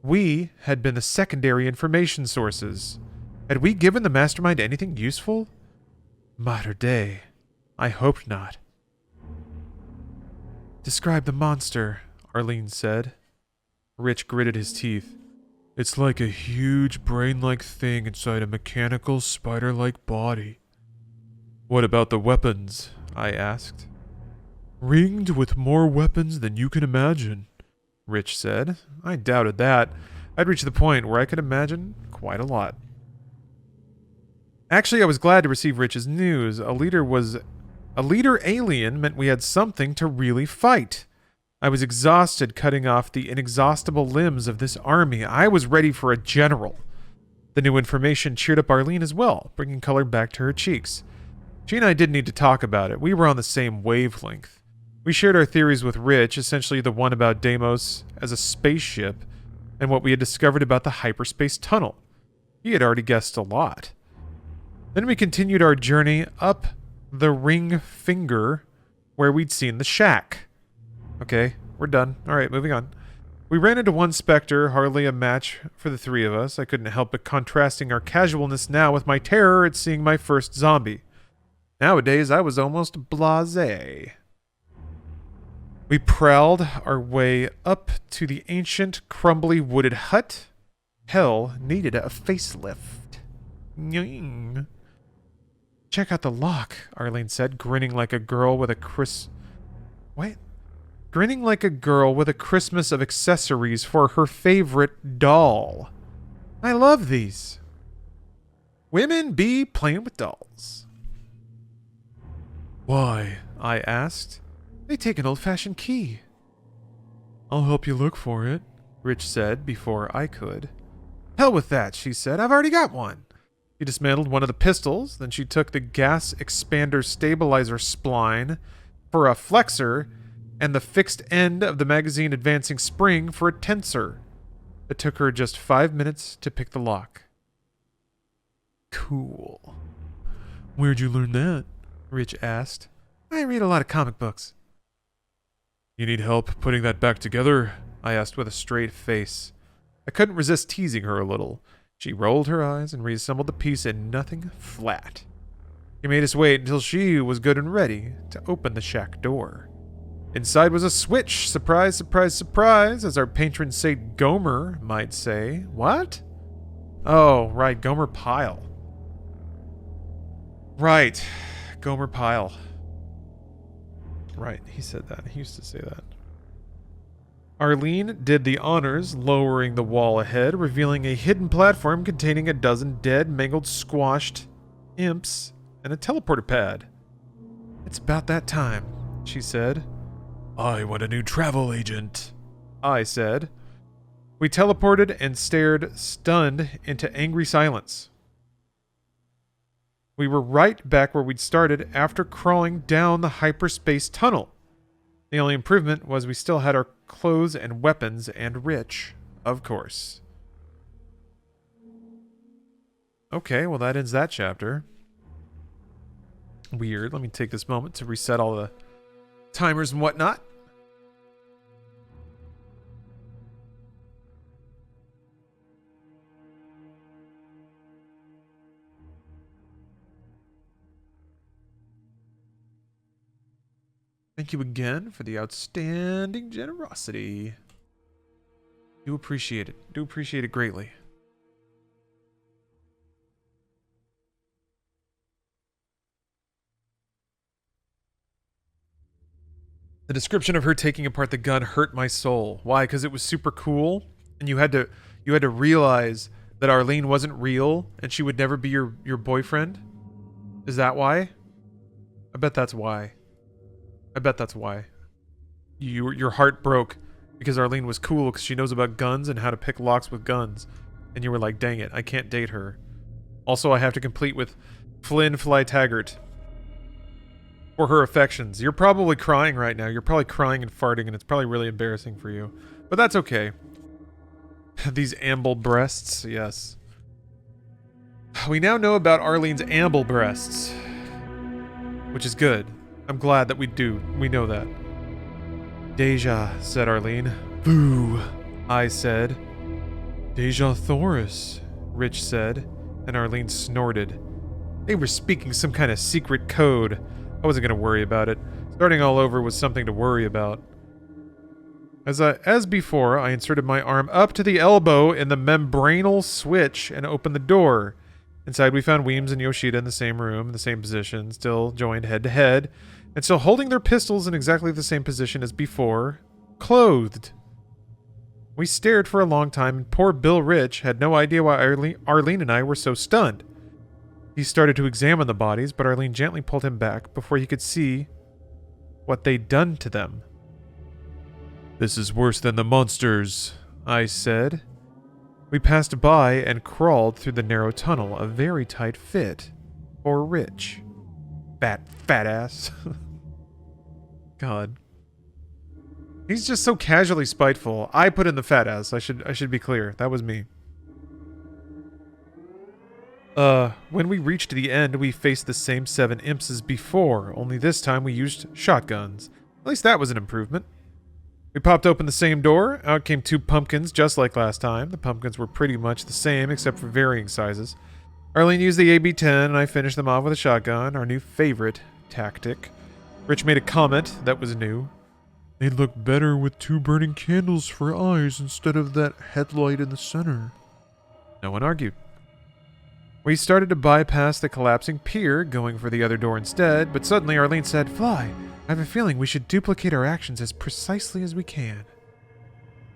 We had been the secondary information sources. Had we given the mastermind anything useful? Mater Dei. I hoped not. Describe the monster, Arlene said. Rich gritted his teeth. It's like a huge brain-like thing inside a mechanical spider-like body. What about the weapons? I asked. Ringed with more weapons than you can imagine, Rich said. I doubted that. I'd reached the point where I could imagine quite a lot. Actually, I was glad to receive Rich's news. A leader alien meant we had something to really fight. I was exhausted cutting off the inexhaustible limbs of this army. I was ready for a general. The new information cheered up Arlene as well, bringing color back to her cheeks. She and I didn't need to talk about it. We were on the same wavelength. We shared our theories with Rich, essentially the one about Deimos as a spaceship, and what we had discovered about the hyperspace tunnel. He had already guessed a lot. Then we continued our journey up the ring finger, where we'd seen the shack. Okay, we're done. Alright, moving on. We ran into one specter, hardly a match for the three of us. I couldn't help but contrasting our casualness now with my terror at seeing my first zombie. Nowadays, I was almost blasé. We prowled our way up to the ancient, crumbly wooded hut. Hell needed a facelift. Nying. Check out the lock, Arlene said, grinning like a girl with a Grinning like a girl with a Christmas of accessories for her favorite doll. I love these. Women be playing with dolls. Why? I asked. They take an old-fashioned key. I'll help you look for it, Rich said before I could. Hell with that, she said. I've already got one. She dismantled one of the pistols, then she took the gas expander stabilizer spline for a flexor and the fixed end of the magazine advancing spring for a tensor. It took her just 5 minutes to pick the lock. Cool. Where'd you learn that? Rich asked. I read a lot of comic books. You need help putting that back together? I asked with a straight face. I couldn't resist teasing her a little. She rolled her eyes and reassembled the piece in nothing flat. He made us wait until she was good and ready to open the shack door. Inside was a switch. Surprise, surprise, surprise, as our patron saint Gomer might say. What? Oh, right, Gomer Pyle. Right, Gomer Pyle. Right, he said that. He used to say that. Arlene did the honors, lowering the wall ahead, revealing a hidden platform containing a dozen dead, mangled, squashed imps and a teleporter pad. It's about that time, she said. I want a new travel agent, I said. We teleported and stared, stunned, into angry silence. We were right back where we'd started after crawling down the hyperspace tunnel. The only improvement was we still had our clothes and weapons, and Rich, of course. Okay, well that ends that chapter. Weird. Let me take this moment to reset all the timers and whatnot. Thank you again for the outstanding generosity. Do appreciate it. Do appreciate it greatly. The description of her taking apart the gun hurt my soul. Why? Because it was super cool, and you had to realize that Arlene wasn't real and she would never be your boyfriend. Is that why? I bet that's why. I bet that's why. Your heart broke Because Arlene was cool because she knows about guns and how to pick locks with guns. And you were like, dang it, I can't date her. Also, I have to complete with Flynn Fly Taggart. For her affections. You're probably crying right now. You're probably crying and farting, and it's probably really embarrassing for you. But that's okay. These amble breasts, yes. We now know about Arlene's amble breasts. Which is good. I'm glad that we know that. Deja, said Arlene. Boo. I said. Deja Thoris. Rich said, and Arlene snorted. They were speaking some kind of secret code. I wasn't going to worry about it. Starting all over was something to worry about. As before, I inserted my arm up to the elbow in the membranal switch and opened the door. Inside, we found Weems and Yoshida in the same room, in the same position, still joined head to head, and still holding their pistols in exactly the same position as before, clothed. We stared for a long time, and poor Bill Rich had no idea why Arlene and I were so stunned. He started to examine the bodies, but Arlene gently pulled him back before he could see what they'd done to them. This is worse than the monsters, I said. We passed by and crawled through the narrow tunnel, a very tight fit for Rich. Fat ass. God. He's just so casually spiteful. I put in the fat ass. I should be clear. That was me. When we reached the end, we faced the same 7 imps as before, only this time we used shotguns. At least that was an improvement. We popped open the same door. Out came 2 pumpkins, just like last time. The pumpkins were pretty much the same, except for varying sizes. Arlene used the AB-10, and I finished them off with a shotgun, our new favorite tactic. Rich made a comment that was new. They'd look better with 2 burning candles for eyes instead of that headlight in the center. No one argued. We started to bypass the collapsing pier, going for the other door instead, but suddenly Arlene said, Fly, I have a feeling we should duplicate our actions as precisely as we can.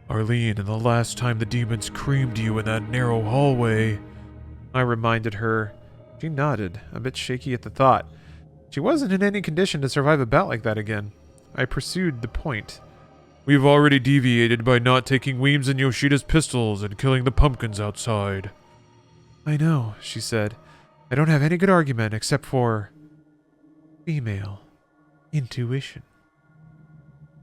Arlene, and the last time the demons creamed you in that narrow hallway, I reminded her. She nodded, a bit shaky at the thought. She wasn't in any condition to survive a bout like that again. I pursued the point. We've already deviated by not taking Weems and Yoshida's pistols and killing the pumpkins outside. I know, she said. I don't have any good argument except for female intuition.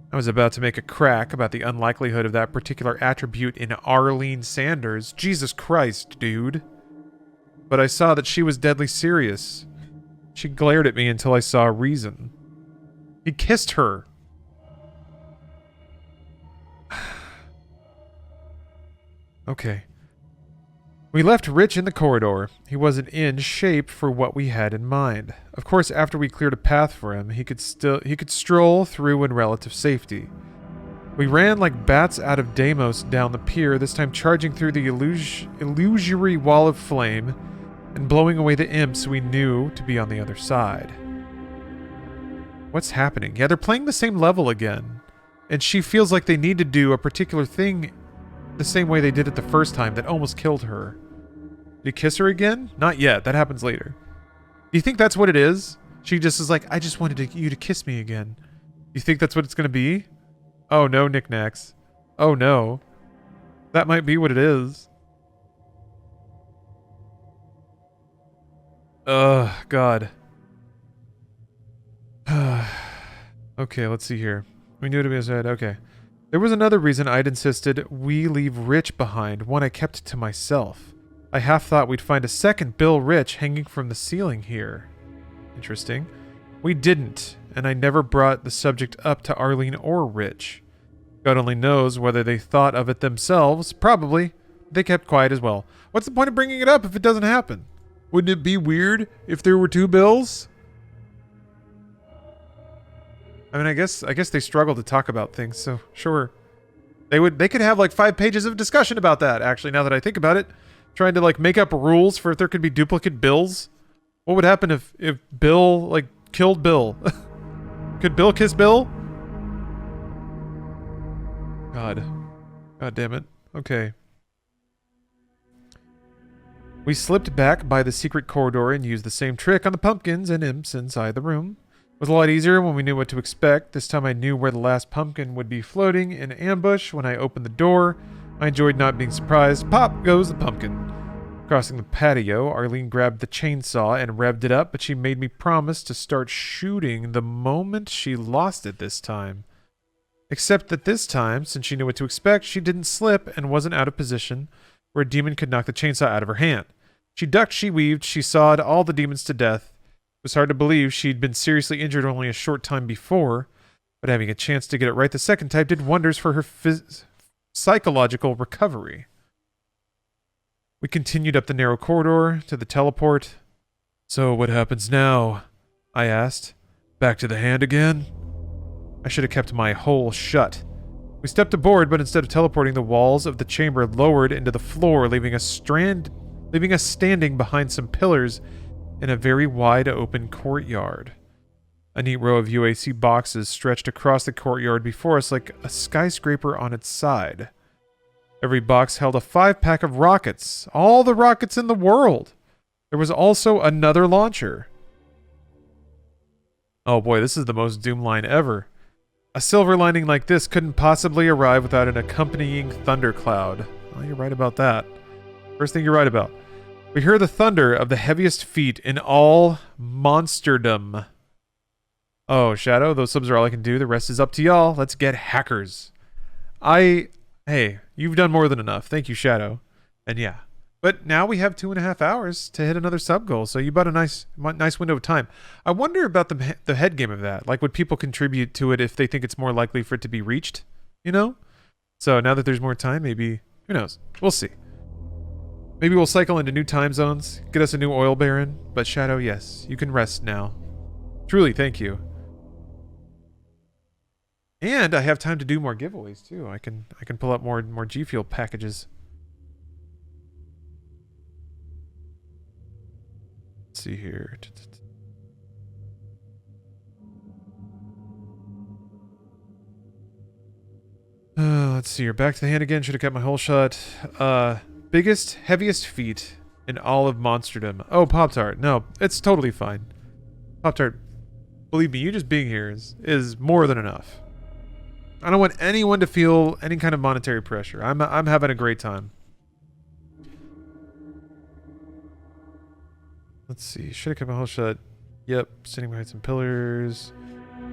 I was about to make a crack about the unlikelihood of that particular attribute in Arlene Sanders. Jesus Christ, dude. But I saw that she was deadly serious. She glared at me until I saw reason. He kissed her. Okay. We left Rich in the corridor. He wasn't in shape for what we had in mind. Of course, after we cleared a path for him, he could stroll through in relative safety. We ran like bats out of Deimos down the pier, this time charging through the illusory wall of flame and blowing away the imps we knew to be on the other side. What's happening? Yeah, they're playing the same level again. And she feels like they need to do a particular thing the same way they did it the first time that almost killed her. Did he kiss her again? Not yet. That happens later. Do you think that's what it is? She just is like, I just wanted you to kiss me again. Do you think that's what it's going to be? Oh no, knickknacks. Oh no. That might be what it is. God. Okay, let's see here. We knew to be said. Okay. There was another reason I'd insisted we leave Rich behind, one I kept to myself. I half thought we'd find a second Bill Rich hanging from the ceiling here. Interesting. We didn't, and I never brought the subject up to Arlene or Rich. God only knows whether they thought of it themselves. Probably. They kept quiet as well. What's the point of bringing it up if it doesn't happen? Wouldn't it be weird if there were 2 Bills? I mean, I guess they struggle to talk about things, so sure. They could have like 5 pages of discussion about that, actually, now that I think about it. Trying to like make up rules for if there could be duplicate Bills. What would happen if Bill like killed Bill? Could Bill kiss Bill? God damn it. Okay. We slipped back by the secret corridor and used the same trick on the pumpkins and imps inside the room. It was a lot easier when we knew what to expect. This time I knew where the last pumpkin would be floating in ambush. When I opened the door, I enjoyed not being surprised. Pop goes the pumpkin. Crossing the patio, Arlene grabbed the chainsaw and revved it up, but she made me promise to start shooting the moment she lost it this time. Except that this time, since she knew what to expect, she didn't slip and wasn't out of position where a demon could knock the chainsaw out of her hand. She ducked, she weaved, she sawed all the demons to death. It was hard to believe she'd been seriously injured only a short time before, but having a chance to get it right the second time did wonders for her psychological recovery. We continued up the narrow corridor to the teleport. So what happens now? I asked. Back to the hand again? I should have kept my hole shut. We stepped aboard, but instead of teleporting, the walls of the chamber lowered into the floor, leaving us standing behind some pillars in a very wide open courtyard. A neat row of UAC boxes stretched across the courtyard before us like a skyscraper on its side. Every box held a 5-pack of rockets, all the rockets in the world. There was also another launcher. Oh boy, this is the most Doom line ever. A silver lining like this couldn't possibly arrive without an accompanying thundercloud. Well, you're right about that. First thing you're right about. We hear the thunder of the heaviest feet in all monsterdom. Oh, Shadow, those subs are all I can do. The rest is up to y'all. Let's get hackers. Hey, you've done more than enough. Thank you, Shadow. And yeah. But now we have 2.5 hours to hit another sub goal, so you bought a nice window of time. I wonder about the head game of that. Like, would people contribute to it if they think it's more likely for it to be reached? You know? So now that there's more time, maybe, who knows? We'll see. Maybe we'll cycle into new time zones, get us a new oil baron. But Shadow, yes, you can rest now. Truly, thank you. And I have time to do more giveaways too. I can pull up more G Fuel packages. Let's see here. Let's see here. Back to the hand again. Should have kept my hole shut. Biggest, heaviest feet in all of monsterdom. Oh, Pop-Tart. No, it's totally fine. Pop-Tart, believe me, you just being here is more than enough. I don't want anyone to feel any kind of monetary pressure. I'm having a great time. Let's see. Should have kept my hole shut. Yep. Sitting behind some pillars.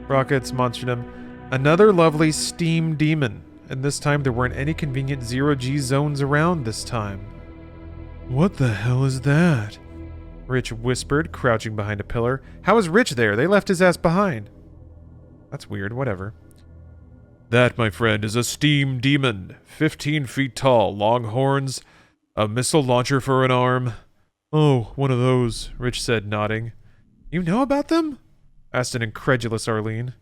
Rockets, monsterdom. Another lovely steam demon. And this time there weren't any convenient 0G zones around this time. What the hell is that? Rich whispered, crouching behind a pillar. How is Rich there? They left his ass behind. That's weird. Whatever. That, my friend, is a steam demon. 15 feet tall, long horns, a missile launcher for an arm. Oh, one of those, Rich said, nodding. You know about them? Asked an incredulous Arlene.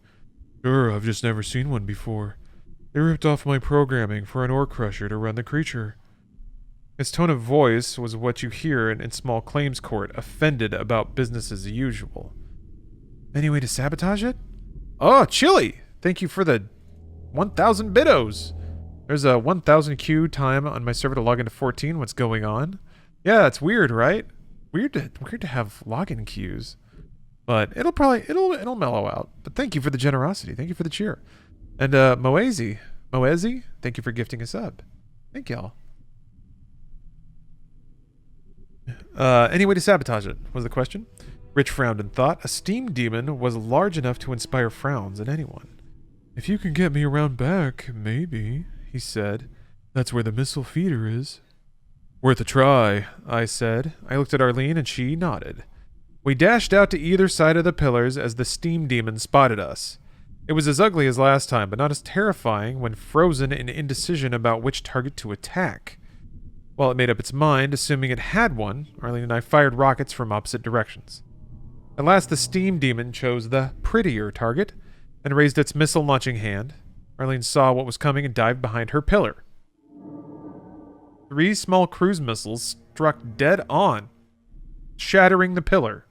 Sure, I've just never seen one before. They ripped off my programming for an ore crusher to run the creature. His tone of voice was what you hear in small claims court, offended about business as usual. Any way to sabotage it? Oh, Chili! Thank you for the 1,000 bidos. There's a 1,000 queue time on my server to log into 14. What's going on? Yeah, it's weird, right? Weird to have login queues. But it'll mellow out. But thank you for the generosity. Thank you for the cheer. And Moezi, thank you for gifting a sub. Thank y'all. Any way to sabotage it was the question. Rich frowned and thought. A steam demon was large enough to inspire frowns in anyone. If you can get me around back, maybe, he said. That's where the missile feeder is. Worth a try, I said. I looked at Arlene and she nodded. We dashed out to either side of the pillars as the steam demon spotted us. It was as ugly as last time, but not as terrifying when frozen in indecision about which target to attack. While it made up its mind, assuming it had one, Arlene and I fired rockets from opposite directions. At last the steam demon chose the prettier target and raised its missile-launching hand. Arlene saw what was coming and dived behind her pillar. 3 small cruise missiles struck dead on, shattering the pillar.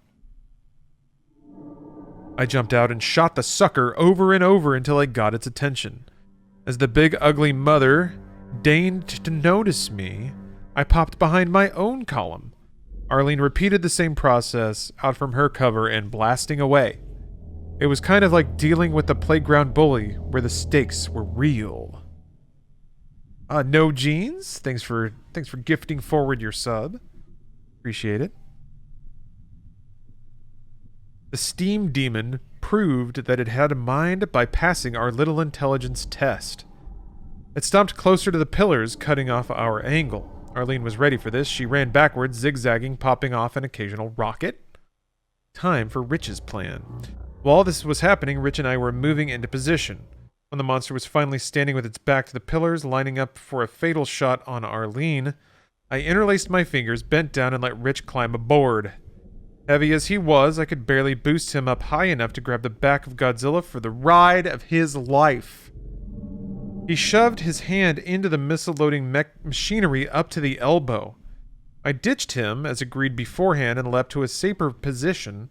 I jumped out and shot the sucker over and over until I got its attention. As the big ugly mother deigned to notice me, I popped behind my own column. Arlene repeated the same process out from her cover and blasting away. It was kind of like dealing with the playground bully, where the stakes were real. No Jeans, thanks for gifting forward your sub. Appreciate it. The steam demon proved that it had a mind by passing our little intelligence test. It stomped closer to the pillars, cutting off our angle. Arlene was ready for this. She ran backwards, zigzagging, popping off an occasional rocket. Time for Rich's plan. While this was happening, Rich and I were moving into position. When the monster was finally standing with its back to the pillars, lining up for a fatal shot on Arlene, I interlaced my fingers, bent down, and let Rich climb aboard. Heavy as he was, I could barely boost him up high enough to grab the back of Godzilla for the ride of his life. He shoved his hand into the missile-loading machinery up to the elbow. I ditched him, as agreed beforehand, and leapt to a safer position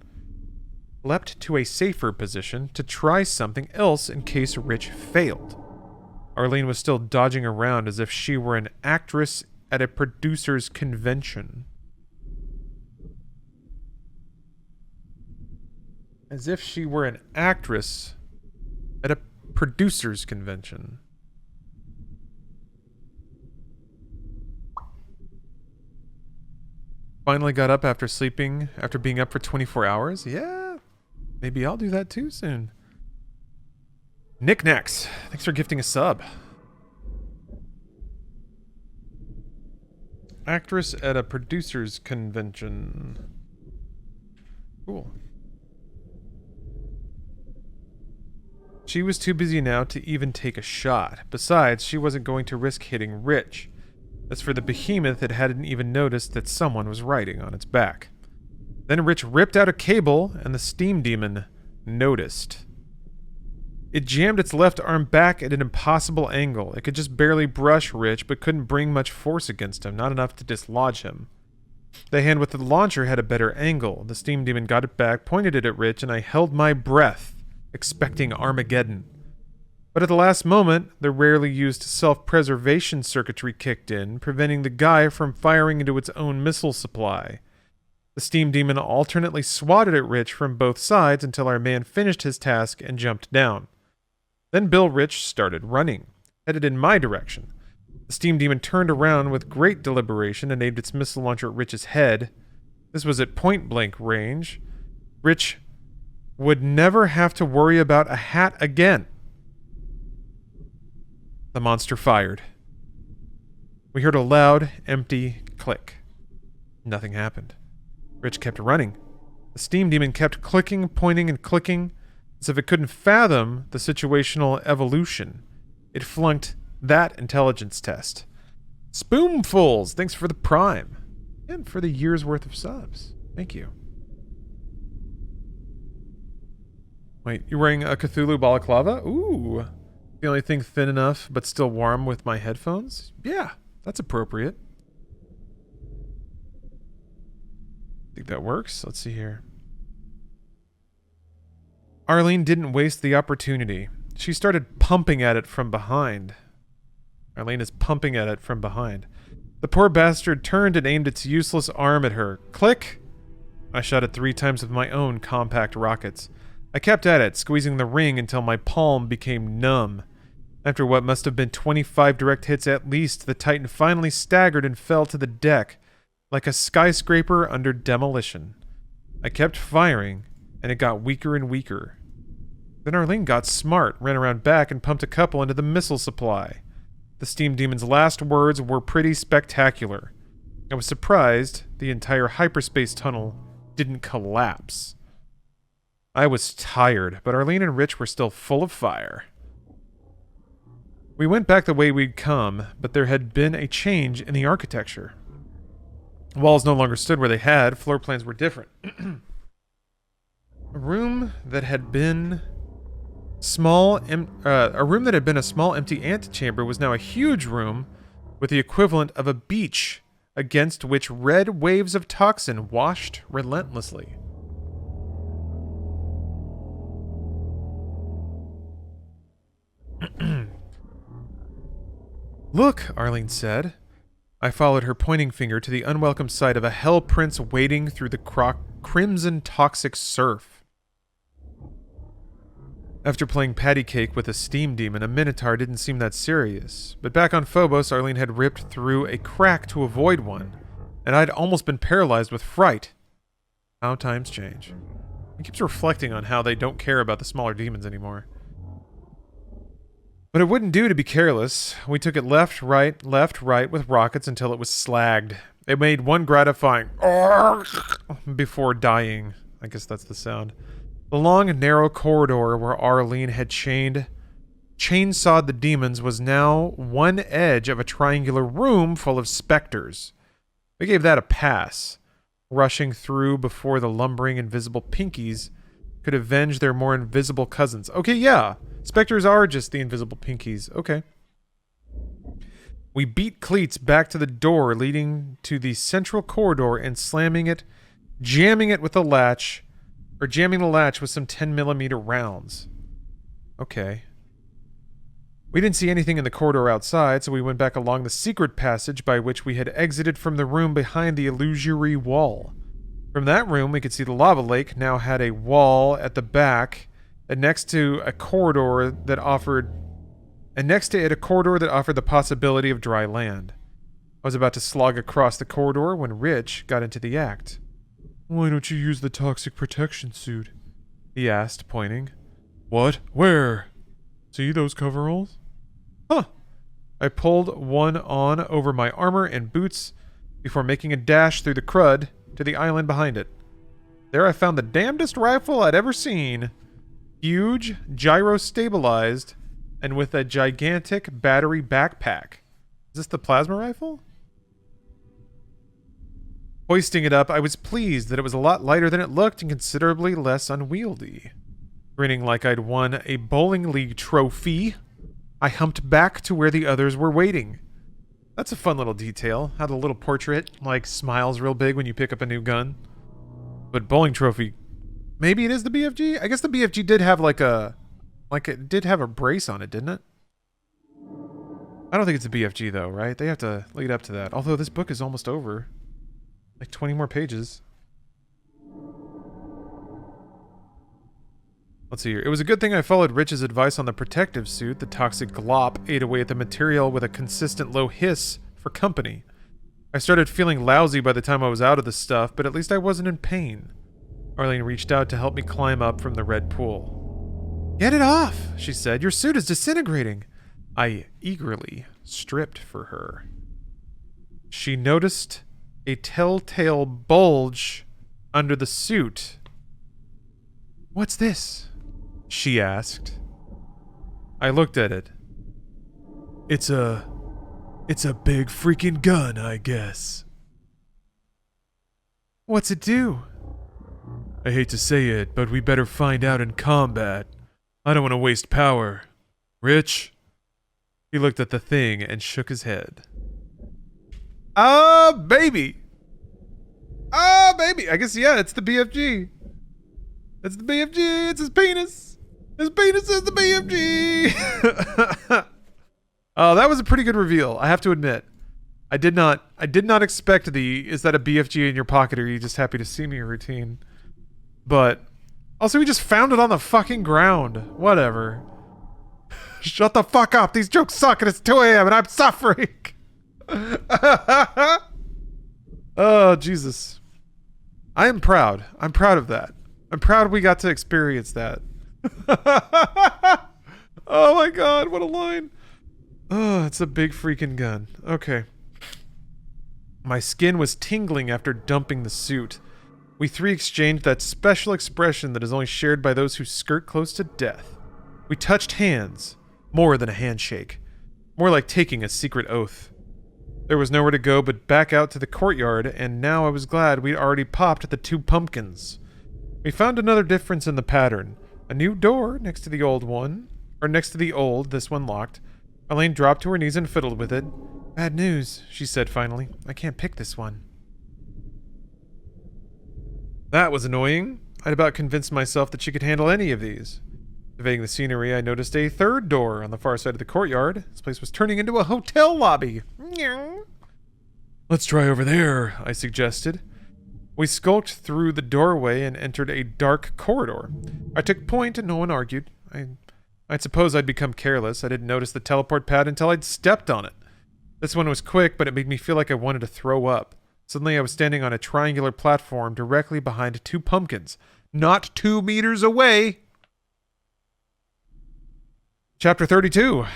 to try something else in case Rich failed. Arlene was still dodging around as if she were an actress at a producer's convention. As if she were an actress at a producer's convention. Finally got up after being up for 24 hours. Yeah, maybe I'll do that too soon. Knickknacks, thanks for gifting a sub. Actress at a producer's convention. Cool. She was too busy now to even take a shot. Besides, she wasn't going to risk hitting Rich. As for the behemoth, it hadn't even noticed that someone was riding on its back. Then Rich ripped out a cable, and the steam demon noticed. It jammed its left arm back at an impossible angle. It could just barely brush Rich, but couldn't bring much force against him, not enough to dislodge him. The hand with the launcher had a better angle. The steam demon got it back, pointed it at Rich, and I held my breath, expecting Armageddon. But at the last moment, the rarely used self-preservation circuitry kicked in, preventing the guy from firing into its own missile supply. The steam demon alternately swatted at Rich from both sides until our man finished his task and jumped down. Then Bill Rich started running, headed in my direction. The steam demon turned around with great deliberation and aimed its missile launcher at Rich's head. This was at point-blank range. Rich would never have to worry about a hat again. The monster fired. We heard a loud, empty click. Nothing happened. Rich kept running. The steam demon kept clicking, pointing, and clicking, as if it couldn't fathom the situational evolution. It flunked that intelligence test. Spoonfuls, thanks for the prime. And for the year's worth of subs. Thank you. Wait, you're wearing a Cthulhu balaclava? Ooh. The only thing thin enough but still warm with my headphones? Yeah, that's appropriate. Think that works? Let's see here. Arlene didn't waste the opportunity. She started pumping at it from behind. Arlene is pumping at it from behind. The poor bastard turned and aimed its useless arm at her. Click! I shot it 3 times with my own compact rockets. I kept at it, squeezing the ring until my palm became numb. After what must have been 25 direct hits at least, the Titan finally staggered and fell to the deck, like a skyscraper under demolition. I kept firing, and it got weaker and weaker. Then Arlene got smart, ran around back, and pumped a couple into the missile supply. The steam demon's last words were pretty spectacular. I was surprised the entire hyperspace tunnel didn't collapse. I was tired, but Arlene and Rich were still full of fire. We went back the way we'd come, but there had been a change in the architecture. Walls no longer stood where they had, floor plans were different. A room that had been a small empty antechamber was now a huge room with the equivalent of a beach against which red waves of toxin washed relentlessly. Look, Arlene said. I followed her pointing finger to the unwelcome sight of a hell prince wading through the crimson toxic surf. After playing patty cake with a steam demon, a minotaur didn't seem that serious. But back on Phobos, Arlene had ripped through a crack to avoid one, and I'd almost been paralyzed with fright. How times change. He keeps reflecting on how they don't care about the smaller demons anymore. But it wouldn't do to be careless. We took it left, right with rockets until it was slagged. It made one gratifying before dying. I guess that's the sound. The long, narrow corridor where Arlene had chainsawed the demons was now one edge of a triangular room full of specters. We gave that a pass, rushing through before the lumbering invisible pinkies could avenge their more invisible cousins. Okay, yeah. Specters are just the invisible pinkies. Okay. We beat cleats back to the door leading to the central corridor and jamming it with a latch, or jamming the latch with some 10mm rounds. Okay. We didn't see anything in the corridor outside, so we went back along the secret passage by which we had exited from the room behind the illusory wall. From that room, we could see the lava lake now had a wall at the back, and next to it a corridor that offered the possibility of dry land. I was about to slog across the corridor when Rich got into the act. Why don't you use the toxic protection suit? He asked, pointing. What? Where? See those coveralls? Huh. I pulled one on over my armor and boots before making a dash through the crud to the island behind it. There I found the damnedest rifle I'd ever seen. Huge, gyro-stabilized, and with a gigantic battery backpack. Is this the plasma rifle? Hoisting it up, I was pleased that it was a lot lighter than it looked and considerably less unwieldy. Grinning like I'd won a bowling league trophy, I humped back to where the others were waiting. That's a fun little detail, how the little portrait, smiles real big when you pick up a new gun. But bowling trophy, maybe it is the BFG? I guess the BFG did have it did have a brace on it, didn't it? I don't think it's a BFG though, right? They have to lead up to that. Although this book is almost over. 20 more pages. Let's see here. It was a good thing I followed Rich's advice on the protective suit. The toxic glop ate away at the material with a consistent low hiss for company. I started feeling lousy by the time I was out of the stuff, but at least I wasn't in pain. Arlene reached out to help me climb up from the red pool. Get it off, she said. Your suit is disintegrating. I eagerly stripped for her. She noticed a telltale bulge under the suit. What's this? She asked. I looked at it. It's a big freaking gun, I guess. What's it do? I hate to say it, but we better find out in combat. I don't want to waste power. Rich? He looked at the thing and shook his head. Ah, baby! Ah, baby! I guess, yeah, it's the BFG. It's the BFG. It's his penis. His penis is the BFG. Oh, that was a pretty good reveal, I have to admit. I did not expect the "is that a BFG in your pocket or are you just happy to see me" routine. But also, we just found it on the fucking ground. Whatever. Shut the fuck up. These jokes suck and it's 2 a.m. and I'm suffering. Oh, Jesus. I am proud. I'm proud of that. I'm proud we got to experience that. Oh my God, what a line. Oh, it's a big freaking gun. Okay. My skin was tingling after dumping the suit. We three exchanged that special expression that is only shared by those who skirt close to death. We touched hands. More than a handshake. More like taking a secret oath. There was nowhere to go but back out to the courtyard, and now I was glad we'd already popped the 2 pumpkins. We found another difference in the pattern. A new door next to the old one. Or next to the old, this one locked. Arlene dropped to her knees and fiddled with it. Bad news, she said finally. I can't pick this one. That was annoying. I'd about convinced myself that she could handle any of these. Surveying the scenery, I noticed a third door on the far side of the courtyard. This place was turning into a hotel lobby. Let's try over there, I suggested. We skulked through the doorway and entered a dark corridor. I took point and no one argued. I'd suppose I'd become careless. I didn't notice the teleport pad until I'd stepped on it. This one was quick, but it made me feel like I wanted to throw up. Suddenly I was standing on a triangular platform directly behind 2 pumpkins. Not 2 meters away! Chapter 32.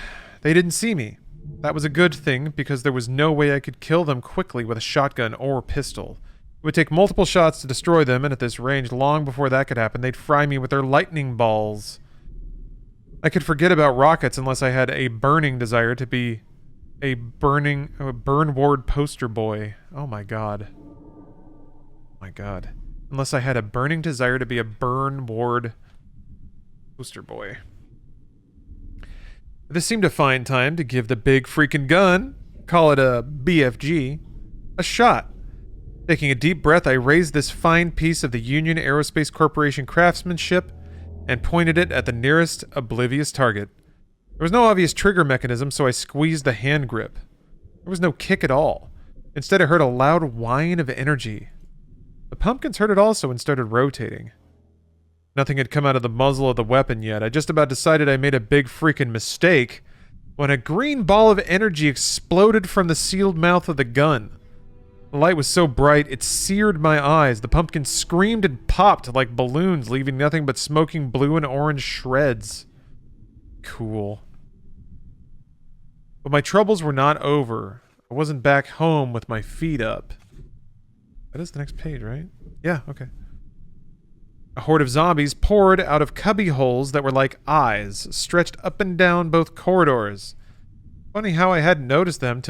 They didn't see me. That was a good thing, because there was no way I could kill them quickly with a shotgun or pistol. It would take multiple shots to destroy them, and at this range, long before that could happen, they'd fry me with their lightning balls. I could forget about rockets unless I had a burning desire to be a burn ward poster boy. Oh my god. My god. Unless I had a burning desire to be a burn ward poster boy. This seemed a fine time to give the big freaking gun, call it a BFG, a shot. Taking a deep breath, I raised this fine piece of the Union Aerospace Corporation craftsmanship and pointed it at the nearest oblivious target. There was no obvious trigger mechanism, so I squeezed the hand grip. There was no kick at all. Instead, I heard a loud whine of energy. The pumpkins heard it also and started rotating. Nothing had come out of the muzzle of the weapon yet. I just about decided I made a big freaking mistake when a green ball of energy exploded from the sealed mouth of the gun. The light was so bright, it seared my eyes. The pumpkins screamed and popped like balloons, leaving nothing but smoking blue and orange shreds. Cool. But my troubles were not over. I wasn't back home with my feet up. That is the next page, right? Yeah, okay. A horde of zombies poured out of cubby holes that were like eyes, stretched up and down both corridors. Funny how I hadn't noticed them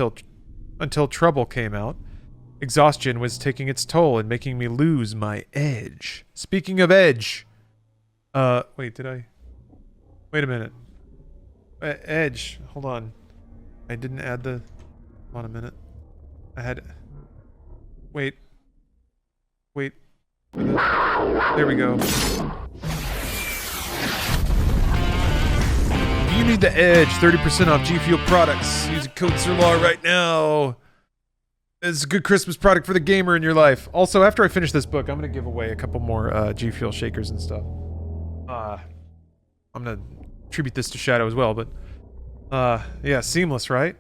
until trouble came out. Exhaustion was taking its toll and making me lose my edge. Speaking of edge... wait, did I... Wait a minute. Edge. Hold on. I didn't add the... Hold on a minute. I had... Wait. Wait. There we go. You need the edge. 30% off G Fuel products. Use code SIRLAW right now. It's a good Christmas product for the gamer in your life. Also, after I finish this book, I'm going to give away a couple more G Fuel shakers and stuff. I'm going to attribute this to Shadow as well, but... yeah, seamless, right?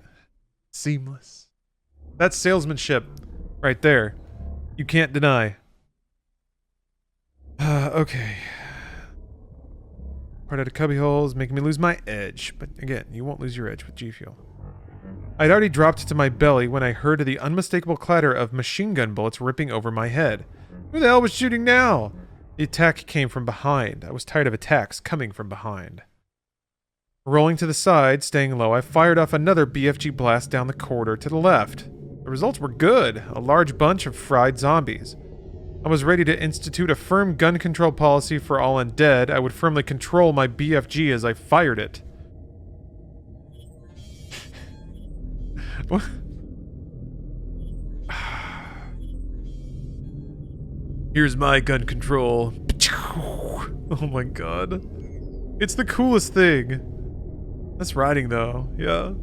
Seamless. That's salesmanship. Right there. You can't deny. Okay. Part out of cubby holes, making me lose my edge. But again, you won't lose your edge with G Fuel. I'd already dropped to my belly when I heard the unmistakable clatter of machine gun bullets ripping over my head. Who the hell was shooting now? The attack came from behind. I was tired of attacks coming from behind. Rolling to the side, staying low, I fired off another BFG blast down the corridor to the left. The results were good. A large bunch of fried zombies. I was ready to institute a firm gun control policy for all undead. I would firmly control my BFG as I fired it. What? Here's my gun control. Oh my god. It's the coolest thing. That's riding though, yeah.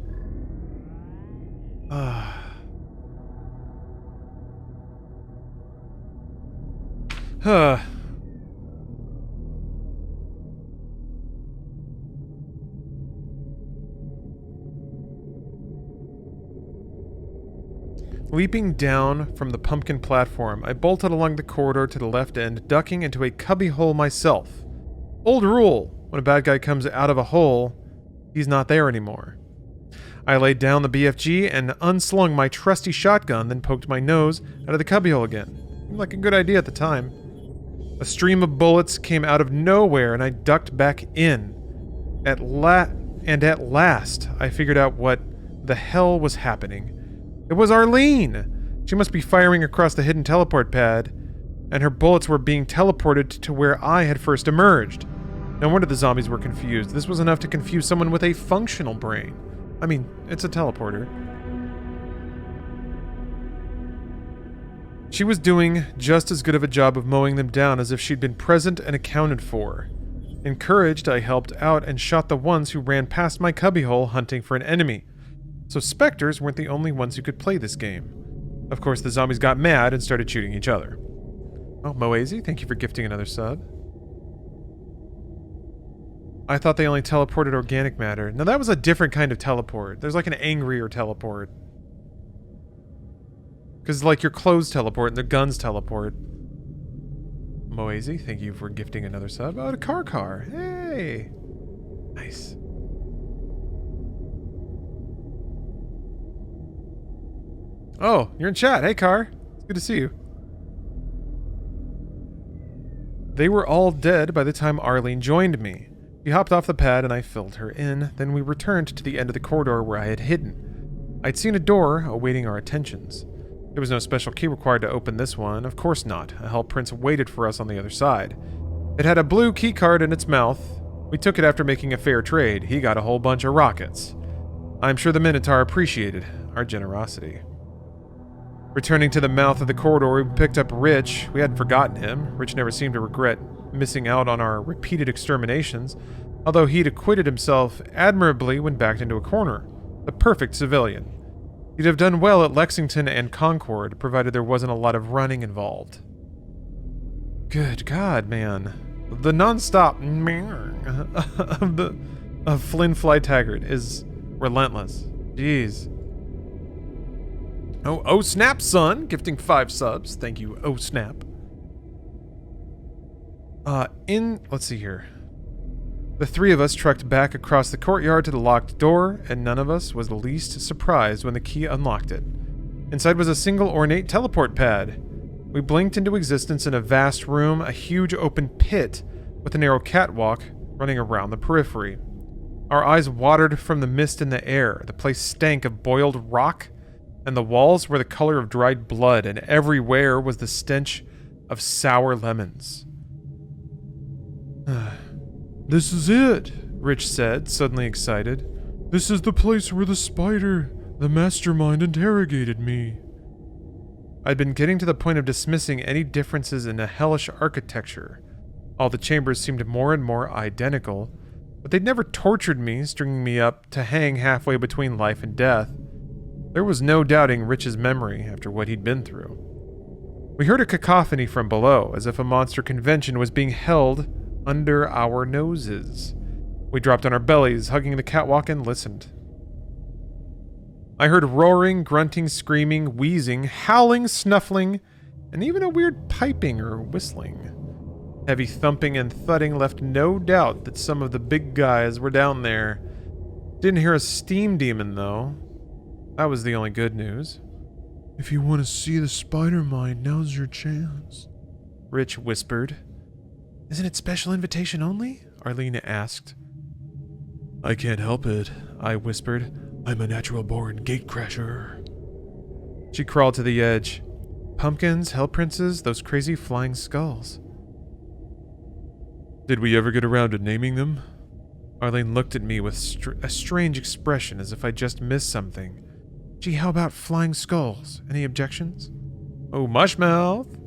Leaping down from the pumpkin platform, I bolted along the corridor to the left end, ducking into a cubbyhole myself. Old rule, when a bad guy comes out of a hole, he's not there anymore. I laid down the BFG and unslung my trusty shotgun, then poked my nose out of the cubbyhole again. Seemed like a good idea at the time. A stream of bullets came out of nowhere, and I ducked back in. At last, I figured out what the hell was happening. It was Arlene! She must be firing across the hidden teleport pad, and her bullets were being teleported to where I had first emerged. No wonder the zombies were confused. This was enough to confuse someone with a functional brain. I mean, it's a teleporter. She was doing just as good of a job of mowing them down as if she'd been present and accounted for. Encouraged, I helped out and shot the ones who ran past my cubbyhole hunting for an enemy. So specters weren't the only ones who could play this game. Of course, the zombies got mad and started shooting each other. Oh, Moazy, thank you for gifting another sub. I thought they only teleported organic matter. No, that was a different kind of teleport. There's like an angrier teleport. Because like your clothes teleport and the guns teleport. Moazy, thank you for gifting another sub. Oh, the car. Hey! Nice. Oh, you're in chat. Hey, Car. It's good to see you. They were all dead by the time Arlene joined me. She hopped off the pad and I filled her in. Then we returned to the end of the corridor where I had hidden. I'd seen a door awaiting our attentions. There was no special key required to open this one. Of course not. A Hell Prince waited for us on the other side. It had a blue key card in its mouth. We took it after making a fair trade. He got a whole bunch of rockets. I'm sure the Minotaur appreciated our generosity. Returning to the mouth of the corridor, we picked up Rich. We hadn't forgotten him. Rich never seemed to regret missing out on our repeated exterminations, although he'd acquitted himself admirably when backed into a corner. The perfect civilian. He'd have done well at Lexington and Concord, provided there wasn't a lot of running involved. Good God, man. The non-stop of Flynn Fly Taggart is relentless. Jeez. Oh, snap, son, gifting 5 subs. Thank you, snap. Let's see here. The three of us trekked back across the courtyard to the locked door, and none of us was the least surprised when the key unlocked it. Inside was a single ornate teleport pad. We blinked into existence in a vast room, a huge open pit with a narrow catwalk running around the periphery. Our eyes watered from the mist in the air. The place stank of boiled rock, and the walls were the color of dried blood, and everywhere was the stench of sour lemons. This is it, Rich said, suddenly excited. This is the place where the spider, the mastermind, interrogated me. I'd been getting to the point of dismissing any differences in the hellish architecture. All the chambers seemed more and more identical, but they'd never tortured me, stringing me up to hang halfway between life and death. There was no doubting Rich's memory after what he'd been through. We heard a cacophony from below, as if a monster convention was being held under our noses. We dropped on our bellies, hugging the catwalk, and listened. I heard roaring, grunting, screaming, wheezing, howling, snuffling, and even a weird piping or whistling. Heavy thumping and thudding left no doubt that some of the big guys were down there. Didn't hear a steam demon, though. That was the only good news. If you want to see the spider mind, now's your chance, Rich whispered. Isn't it special invitation only? Arlene asked. I can't help it, I whispered. I'm a natural-born gatecrasher. She crawled to the edge. Pumpkins, hell princes, those crazy flying skulls. Did we ever get around to naming them? Arlene looked at me with a strange expression, as if I just missed something. Gee, how about flying skulls? Any objections? Oh, Mushmouth!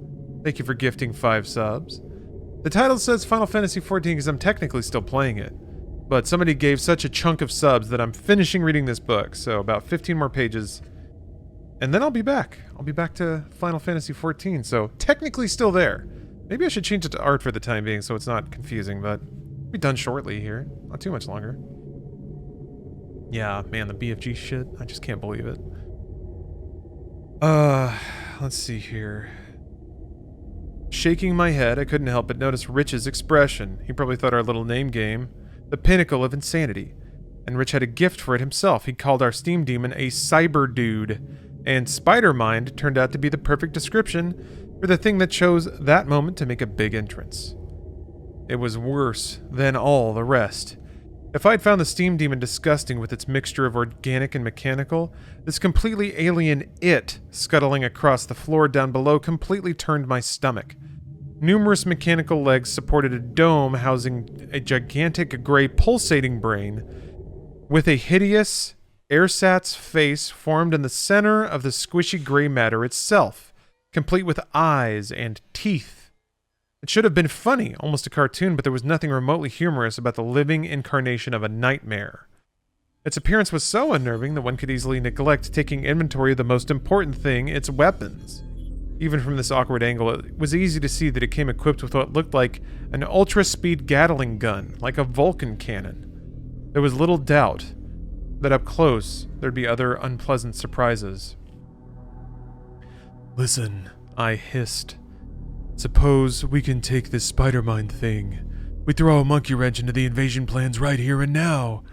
Thank you for gifting 5 subs. The title says Final Fantasy XIV because I'm technically still playing it. But somebody gave such a chunk of subs that I'm finishing reading this book, so about 15 more pages. And then I'll be back. I'll be back to Final Fantasy XIV, so technically still there. Maybe I should change it to art for the time being so it's not confusing, but we'll be done shortly here. Not too much longer. Yeah, man, the BFG shit. I just can't believe it. Let's see here. Shaking my head, I couldn't help but notice Rich's expression. He probably thought our little name game the pinnacle of insanity. And Rich had a gift for it himself. He called our steam demon a cyber dude. And Spider Mind turned out to be the perfect description for the thing that chose that moment to make a big entrance. It was worse than all the rest. If I'd found the steam demon disgusting with its mixture of organic and mechanical, this completely alien it scuttling across the floor down below completely turned my stomach. Numerous mechanical legs supported a dome housing a gigantic gray pulsating brain with a hideous ersatz face formed in the center of the squishy gray matter itself, complete with eyes and teeth. It should have been funny, almost a cartoon, but there was nothing remotely humorous about the living incarnation of a nightmare. Its appearance was so unnerving that one could easily neglect taking inventory of the most important thing, its weapons. Even from this awkward angle, it was easy to see that it came equipped with what looked like an ultra-speed Gatling gun, like a Vulcan cannon. There was little doubt that up close, there'd be other unpleasant surprises. Listen, I hissed. Suppose we can take this Spider-Mind thing. We throw a monkey wrench into the invasion plans right here and now.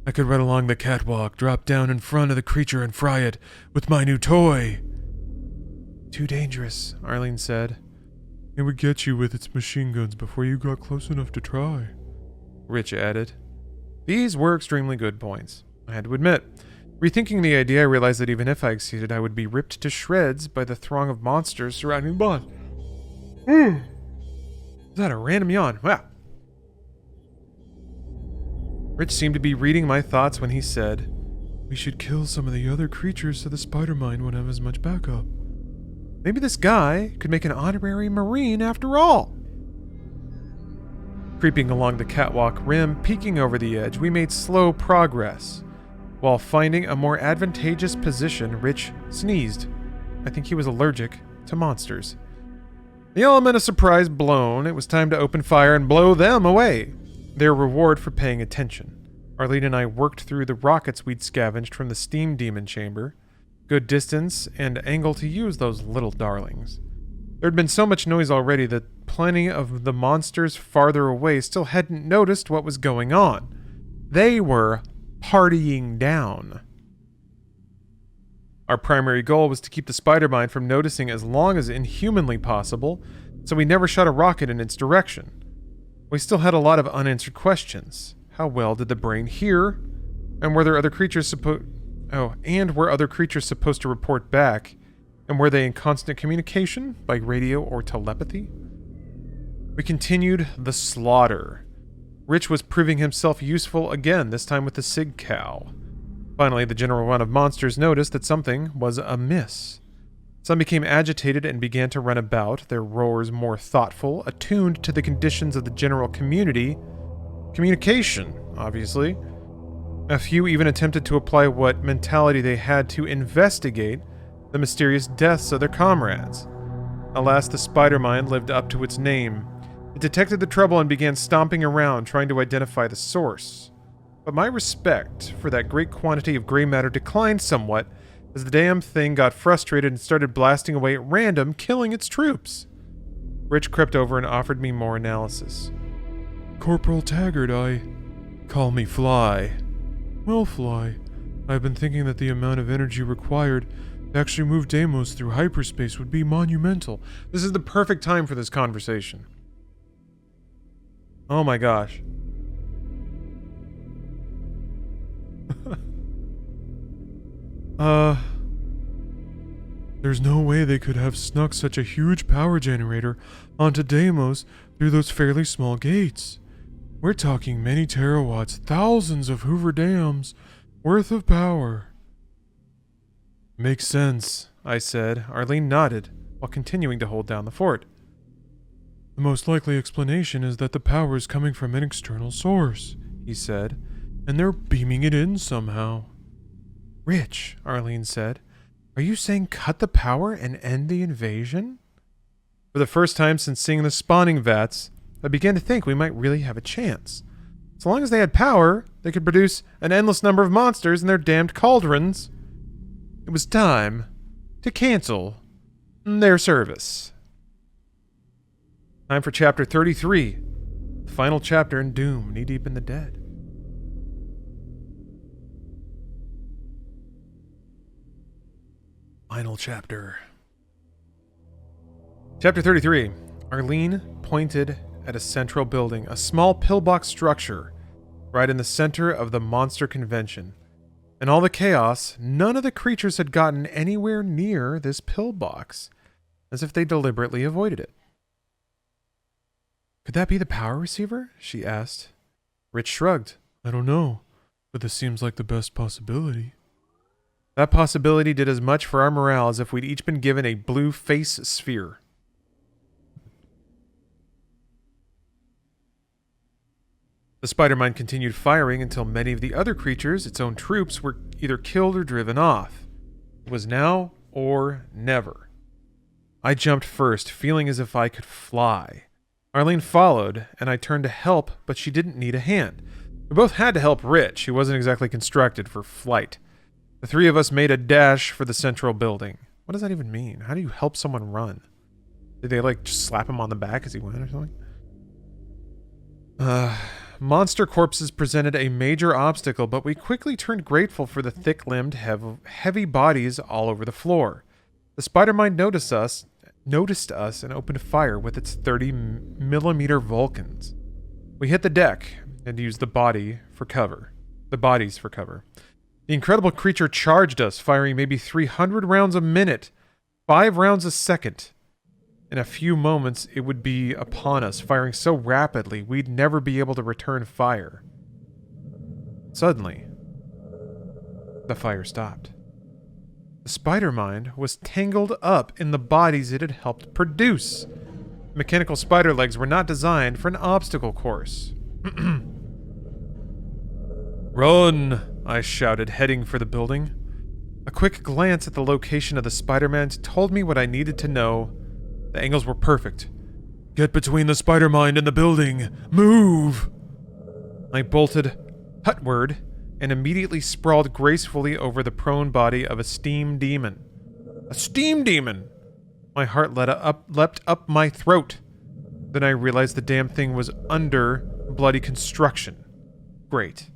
I could run along the catwalk, drop down in front of the creature and fry it with my new toy. Too dangerous, Arlene said. It would get you with its machine guns before you got close enough to try, Rich added. These were extremely good points, I had to admit. Rethinking the idea, I realized that even if I succeeded, I would be ripped to shreds by the throng of monsters surrounding the boss. Is that a random yawn? Wow. Rich seemed to be reading my thoughts when he said, We should kill some of the other creatures so the Spider-Mind won't have as much backup. Maybe this guy could make an honorary Marine after all. Creeping along the catwalk rim, peeking over the edge, we made slow progress. While finding a more advantageous position, Rich sneezed. I think he was allergic to monsters. The element of surprise blown, it was time to open fire and blow them away. Their reward for paying attention. Arlene and I worked through the rockets we'd scavenged from the steam demon chamber. Good distance and angle to use those little darlings. There'd been so much noise already that plenty of the monsters farther away still hadn't noticed what was going on. They were partying down. Our primary goal was to keep the Spider-Mind from noticing as long as inhumanly possible, so we never shot a rocket in its direction. We still had a lot of unanswered questions. How well did the brain hear? And were there other creatures were other creatures supposed to report back? And were they in constant communication by radio or telepathy? We continued the slaughter. Rich was proving himself useful again, this time with the Sig Cow. Finally, the general run of monsters noticed that something was amiss. Some became agitated and began to run about, their roars more thoughtful, attuned to the conditions of the general community. Communication, obviously. A few even attempted to apply what mentality they had to investigate the mysterious deaths of their comrades. Alas, the Spider-Mind lived up to its name. It detected the trouble and began stomping around, trying to identify the source. But my respect for that great quantity of gray matter declined somewhat as the damn thing got frustrated and started blasting away at random, killing its troops. Rich crept over and offered me more analysis. Corporal Taggart, Call me Fly. Well, Fly, I've been thinking that the amount of energy required to actually move Deimos through hyperspace would be monumental. This is the perfect time for this conversation. Oh my gosh. There's no way they could have snuck such a huge power generator onto Deimos through those fairly small gates. We're talking many terawatts, thousands of Hoover dams worth of power. Makes sense, I said. Arlene nodded, while continuing to hold down the fort. The most likely explanation is that the power is coming from an external source, he said, and they're beaming it in somehow. Rich, Arlene said, are you saying cut the power and end the invasion? For the first time since seeing the spawning vats, I began to think we might really have a chance. So long as they had power, they could produce an endless number of monsters in their damned cauldrons. It was time to cancel their service. Time for chapter 33, the final chapter in Doom, knee-deep in the dead. Final chapter. Chapter 33. Arlene pointed at a central building, a small pillbox structure, right in the center of the monster convention. In all the chaos, none of the creatures had gotten anywhere near this pillbox, as if they deliberately avoided it. Could that be the power receiver? She asked. Rich shrugged. I don't know, but this seems like the best possibility. That possibility did as much for our morale as if we'd each been given a blue face sphere. The Spider-Mind continued firing until many of the other creatures, its own troops, were either killed or driven off. It was now or never. I jumped first, feeling as if I could fly. Arlene followed, and I turned to help, but she didn't need a hand. We both had to help Rich, who wasn't exactly constructed for flight. The three of us made a dash for the central building. What does that even mean? How do you help someone run? Did they, like, just slap him on the back as he went or something? Monster corpses presented a major obstacle, but we quickly turned grateful for the thick-limbed, heavy bodies all over the floor. The Spider-Mind noticed us and opened fire with its 30mm Vulcans. We hit the deck and used the bodies for cover. The incredible creature charged us, firing maybe 300 rounds a minute, 5 rounds a second. In a few moments, it would be upon us, firing so rapidly we'd never be able to return fire. Suddenly, the fire stopped. The Spider-Mind was tangled up in the bodies it had helped produce. Mechanical spider legs were not designed for an obstacle course. Run! I shouted, heading for the building. A quick glance at the location of the Spider-Man told me what I needed to know. The angles were perfect. Get between the Spider-Mind and the building. Move! I bolted hutward and immediately sprawled gracefully over the prone body of a steam demon. A steam demon! My heart leapt up my throat. Then I realized the damn thing was under bloody construction. Great.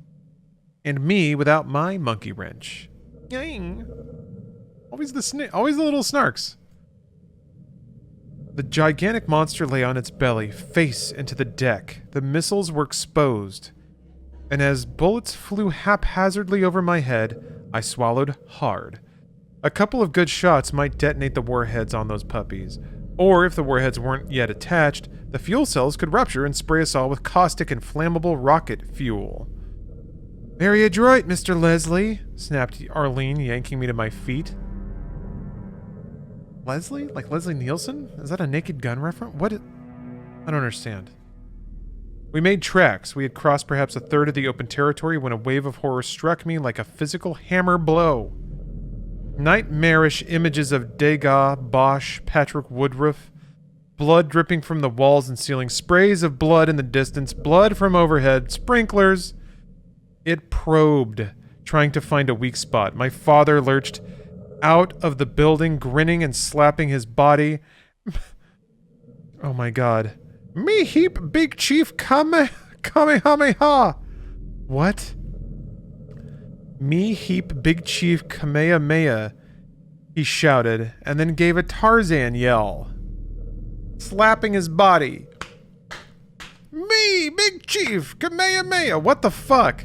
And me without my monkey wrench. Yang. Always the little snarks. The gigantic monster lay on its belly, face into the deck. The missiles were exposed. And as bullets flew haphazardly over my head, I swallowed hard. A couple of good shots might detonate the warheads on those puppies. Or if the warheads weren't yet attached, the fuel cells could rupture and spray us all with caustic and flammable rocket fuel. Very adroit, Mr. Leslie, snapped Arlene, yanking me to my feet. Leslie? Like Leslie Nielsen? Is that a Naked Gun reference? What? I don't understand. We made tracks. We had crossed perhaps a third of the open territory when a wave of horror struck me like a physical hammer blow. Nightmarish images of Degas, Bosch, Patrick Woodruff, blood dripping from the walls and ceiling, sprays of blood in the distance, blood from overhead, sprinklers. It probed, trying to find a weak spot. My father lurched out of the building, grinning and slapping his body. Oh my god. Me heap big chief Kamehameha! What? Me heap big chief Kamehameha, he shouted, and then gave a Tarzan yell, slapping his body. Me, big chief Kamehameha! What the fuck?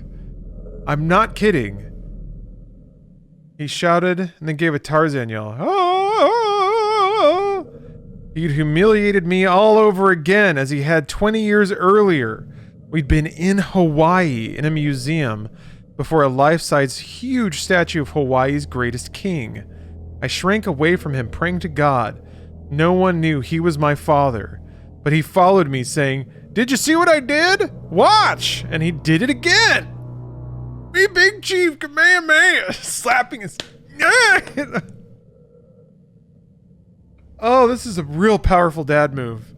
I'm not kidding. He shouted and then gave a Tarzan yell. Ah! He'd humiliated me all over again as he had 20 years earlier. We'd been in Hawaii in a museum before a life-size huge statue of Hawaii's greatest king. I shrank away from him, praying to God. No one knew he was my father, but he followed me saying, "Did you see what I did? Watch!" And he did it again. Me big chief Kamehameha, slapping his... Oh, this is a real powerful dad move.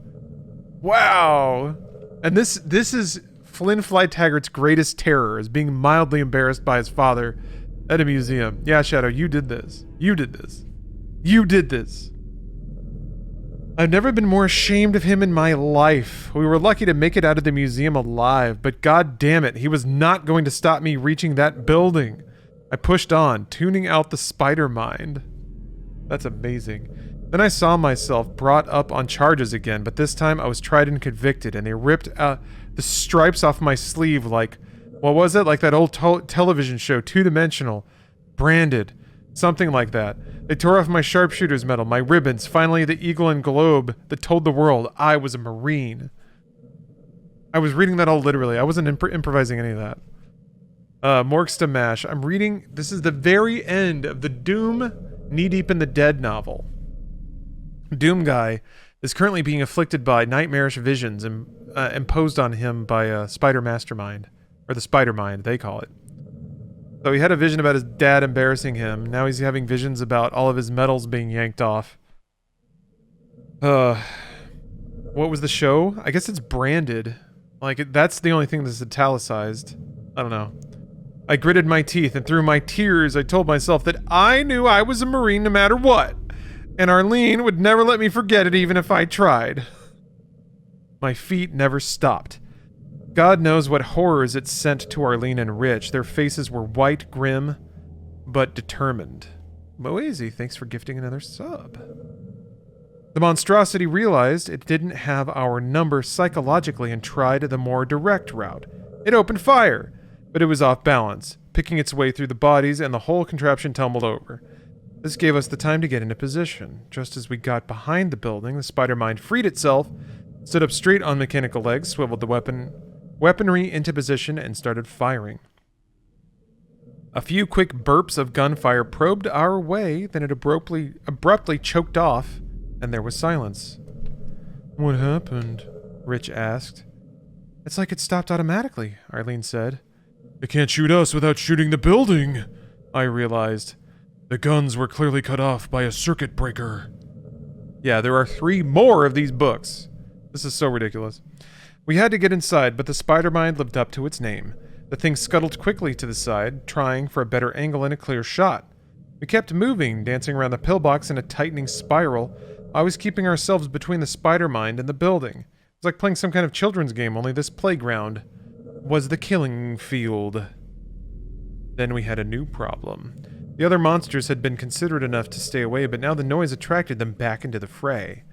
Wow. And this is Flynn Flytaggart's greatest terror, is being mildly embarrassed by his father at a museum. Yeah, Shadow, you did this. You did this. You did this. I've never been more ashamed of him in my life. We were lucky to make it out of the museum alive, but god damn it, he was not going to stop me reaching that building. I pushed on, tuning out the spider mind. That's amazing. Then I saw myself brought up on charges again, but this time I was tried and convicted, and they ripped the stripes off my sleeve like, what was it? Like that old television show, Two-Dimensional. Branded. Something like that. They tore off my sharpshooter's medal, my ribbons, finally the eagle and globe that told the world I was a Marine. I was reading that all literally. I wasn't improvising any of that. Morgs to Mash. I'm reading... This is the very end of the Doom Knee-Deep in the Dead novel. Doom Guy is currently being afflicted by nightmarish visions imposed on him by Spider Mastermind. Or the Spider Mind, they call it. So he had a vision about his dad embarrassing him. Now he's having visions about all of his medals being yanked off. What was the show? I guess it's branded. Like, that's the only thing that's italicized. I don't know. I gritted my teeth, and through my tears, I told myself that I knew I was a Marine no matter what, and Arlene would never let me forget it even if I tried. My feet never stopped. God knows what horrors it sent to Arlene and Rich. Their faces were white, grim, but determined. Moazy, thanks for gifting another sub. The monstrosity realized it didn't have our number psychologically and tried the more direct route. It opened fire, but it was off balance, picking its way through the bodies, and the whole contraption tumbled over. This gave us the time to get into position. Just as we got behind the building, the spider mind freed itself, stood up straight on mechanical legs, swiveled the weaponry into position, and started firing. A few quick burps of gunfire probed our way, then it abruptly choked off, and there was silence. What happened? Rich asked. It's like it stopped automatically, Arlene said. It can't shoot us without shooting the building, I realized. The guns were clearly cut off by a circuit breaker. Yeah, there are 3 more of these books. This is so ridiculous. We had to get inside, but the spider mind lived up to its name. The thing scuttled quickly to the side, trying for a better angle and a clear shot. We kept moving, dancing around the pillbox in a tightening spiral, always keeping ourselves between the spider mind and the building. It was like playing some kind of children's game, only this playground was the killing field. Then we had a new problem. The other monsters had been considerate enough to stay away, but now the noise attracted them back into the fray.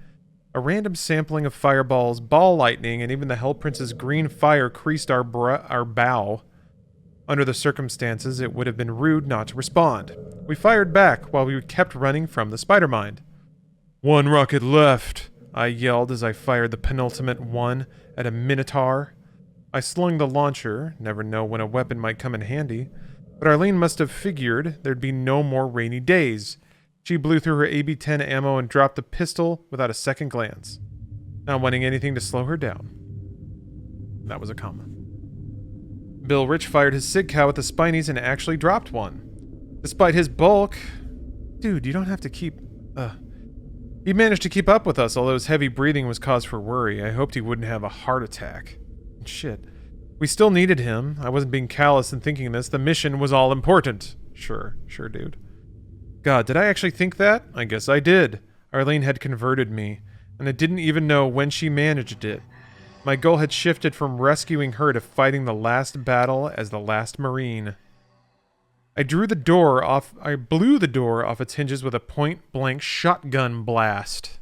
A random sampling of fireballs, ball lightning, and even the Hell Prince's green fire creased our bow. Under the circumstances, it would have been rude not to respond. We fired back while we kept running from the spider mind. One rocket left, I yelled as I fired the penultimate one at a minotaur. I slung the launcher, never know when a weapon might come in handy, but Arlene must have figured there'd be no more rainy days. She blew through her AB-10 ammo and dropped the pistol without a second glance, not wanting anything to slow her down. That was a comma. Bill Rich fired his Sig Cow at the Spinies and actually dropped one. Despite his bulk... Dude, you don't have to keep... He managed to keep up with us, although his heavy breathing was cause for worry. I hoped he wouldn't have a heart attack. Shit. We still needed him. I wasn't being callous in thinking this. The mission was all important. Sure, dude. God, did I actually think that? I guess I did. Arlene had converted me, and I didn't even know when she managed it. My goal had shifted from rescuing her to fighting the last battle as the last Marine. I blew the door off its hinges with a point-blank shotgun blast.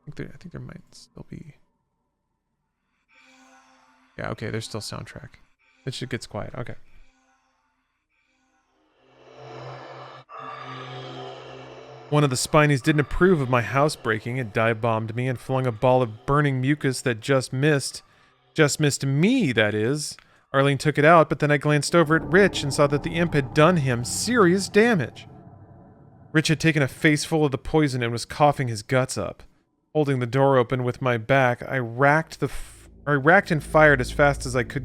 I think there might still be... Yeah, okay, there's still soundtrack. It just gets quiet, okay. One of the Spinies didn't approve of my housebreaking. It dive-bombed me and flung a ball of burning mucus that just missed me, that is. Arlene took it out, but then I glanced over at Rich and saw that the imp had done him serious damage. Rich had taken a faceful of the poison and was coughing his guts up. Holding the door open with my back, I racked and fired as fast as I could.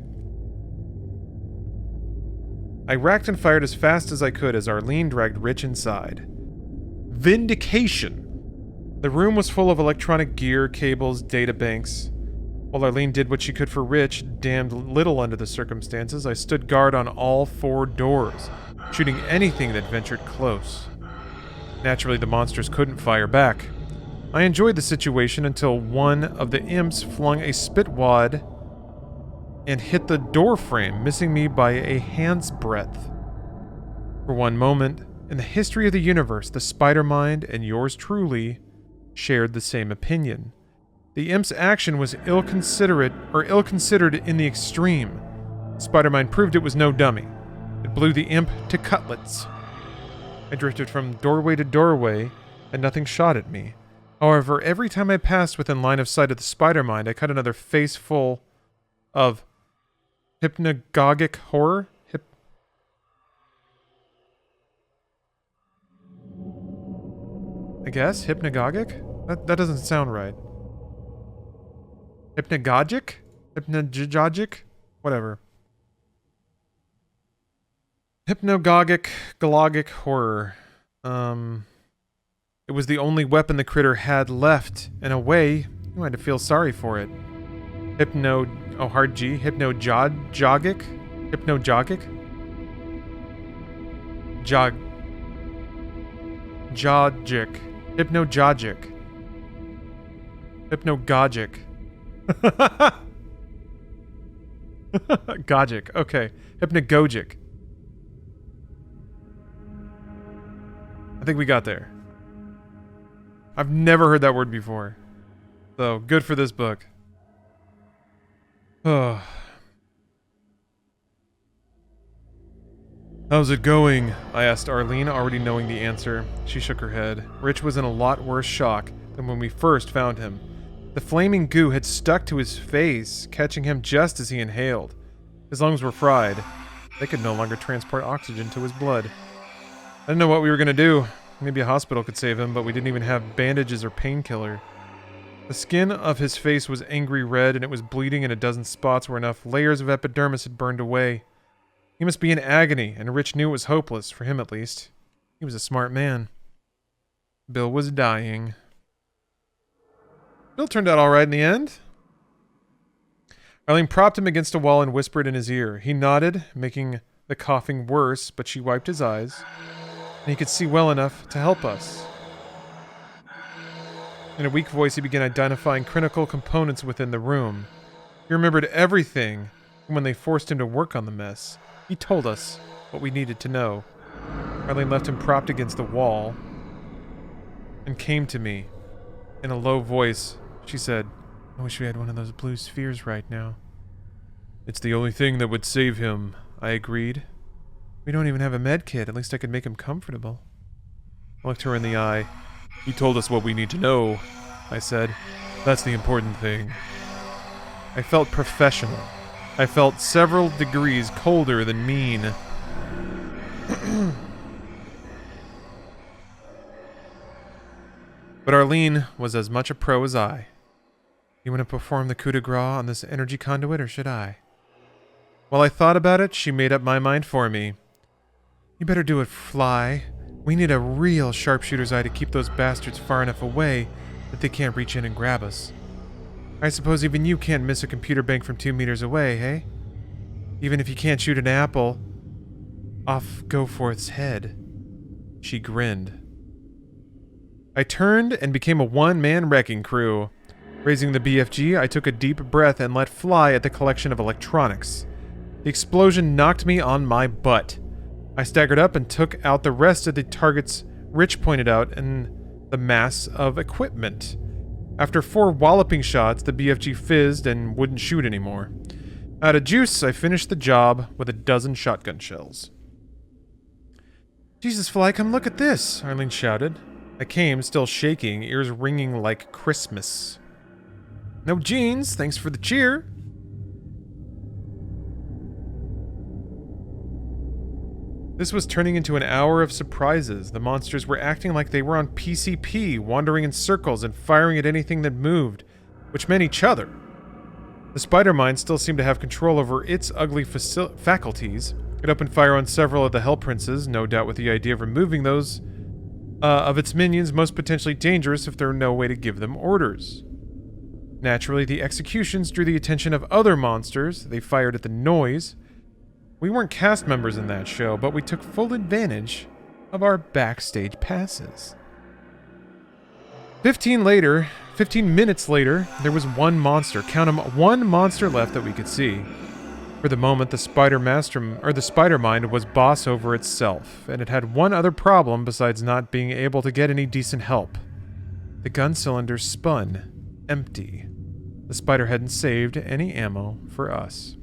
As Arlene dragged Rich inside. Vindication! The room was full of electronic gear, cables, data banks. While Arlene did what she could for Rich, damned little under the circumstances, I stood guard on all 4 doors, shooting anything that ventured close. Naturally, the monsters couldn't fire back. I enjoyed the situation until one of the imps flung a spit wad and hit the door frame, missing me by a hand's breadth. For one moment, in the history of the universe, the spider mind and yours truly shared the same opinion. The imp's action was ill-considered in the extreme. Spider-Mind proved it was no dummy. It blew the imp to cutlets. I drifted from doorway to doorway, and nothing shot at me. However, every time I passed within line of sight of the Spider-Mind, I cut another face full of hypnagogic horror. I guess? Hypnagogic? That doesn't sound right. Hypnagogic? Hypnagogic? Whatever. Hypnagogic, galogic horror. It was the only weapon the critter had left. In a way, you had to feel sorry for it. Hypnojogic? Hypnojogic? Jogic. Hypnogogic. Hypnogogic. Gogic. Okay. Hypnagogic. I think we got there. I've never heard that word before. So, good for this book. Oh. How's it going? I asked Arlene, already knowing the answer. She shook her head. Rich was in a lot worse shock than when we first found him. The flaming goo had stuck to his face, catching him just as he inhaled. His lungs were fried. They could no longer transport oxygen to his blood. I didn't know what we were going to do. Maybe a hospital could save him, but we didn't even have bandages or painkiller. The skin of his face was angry red, and it was bleeding in a dozen spots where enough layers of epidermis had burned away. He must be in agony, and Rich knew it was hopeless, for him at least. He was a smart man. Bill was dying. Bill turned out all right in the end. Arlene propped him against a wall and whispered in his ear. He nodded, making the coughing worse, but she wiped his eyes, and he could see well enough to help us. In a weak voice, he began identifying critical components within the room. He remembered everything from when they forced him to work on the mess. He told us what we needed to know. Arlene left him propped against the wall and came to me. In a low voice, she said, I wish we had one of those blue spheres right now. It's the only thing that would save him, I agreed. We don't even have a med kit. At least I could make him comfortable. I looked her in the eye. He told us what we need to know, I said. That's the important thing. I felt professional. I felt several degrees colder than mean. But Arlene was as much a pro as I. You want to perform the coup de grace on this energy conduit, or should I? While I thought about it, she made up my mind for me. You better do it, Fly. We need a real sharpshooter's eye to keep those bastards far enough away that they can't reach in and grab us. I suppose even you can't miss a computer bank from 2 meters away, hey? Even if you can't shoot an apple off Goforth's head. She grinned. I turned and became a one-man wrecking crew. Raising the BFG, I took a deep breath and let fly at the collection of electronics. The explosion knocked me on my butt. I staggered up and took out the rest of the targets Rich pointed out in the mass of equipment. After 4 walloping shots, the BFG fizzed and wouldn't shoot anymore. Out of juice, I finished the job with a dozen shotgun shells. Jesus, Fly, come look at this, Arlene shouted. I came, still shaking, ears ringing like Christmas. No jeans, thanks for the cheer. This was turning into an hour of surprises. The monsters were acting like they were on PCP, wandering in circles and firing at anything that moved, which meant each other. The spider mind still seemed to have control over its ugly faculties. It opened fire on several of the Hell Princes, no doubt with the idea of removing those of its minions most potentially dangerous if there were no way to give them orders. Naturally, the executions drew the attention of other monsters. They fired at the noise. We weren't cast members in that show, but we took full advantage of our backstage passes. 15 minutes later, there was one monster. Count 'em, one monster left that we could see. For the moment, the spider mind was boss over itself, and it had one other problem besides not being able to get any decent help. The gun cylinder spun, empty. The spider hadn't saved any ammo for us.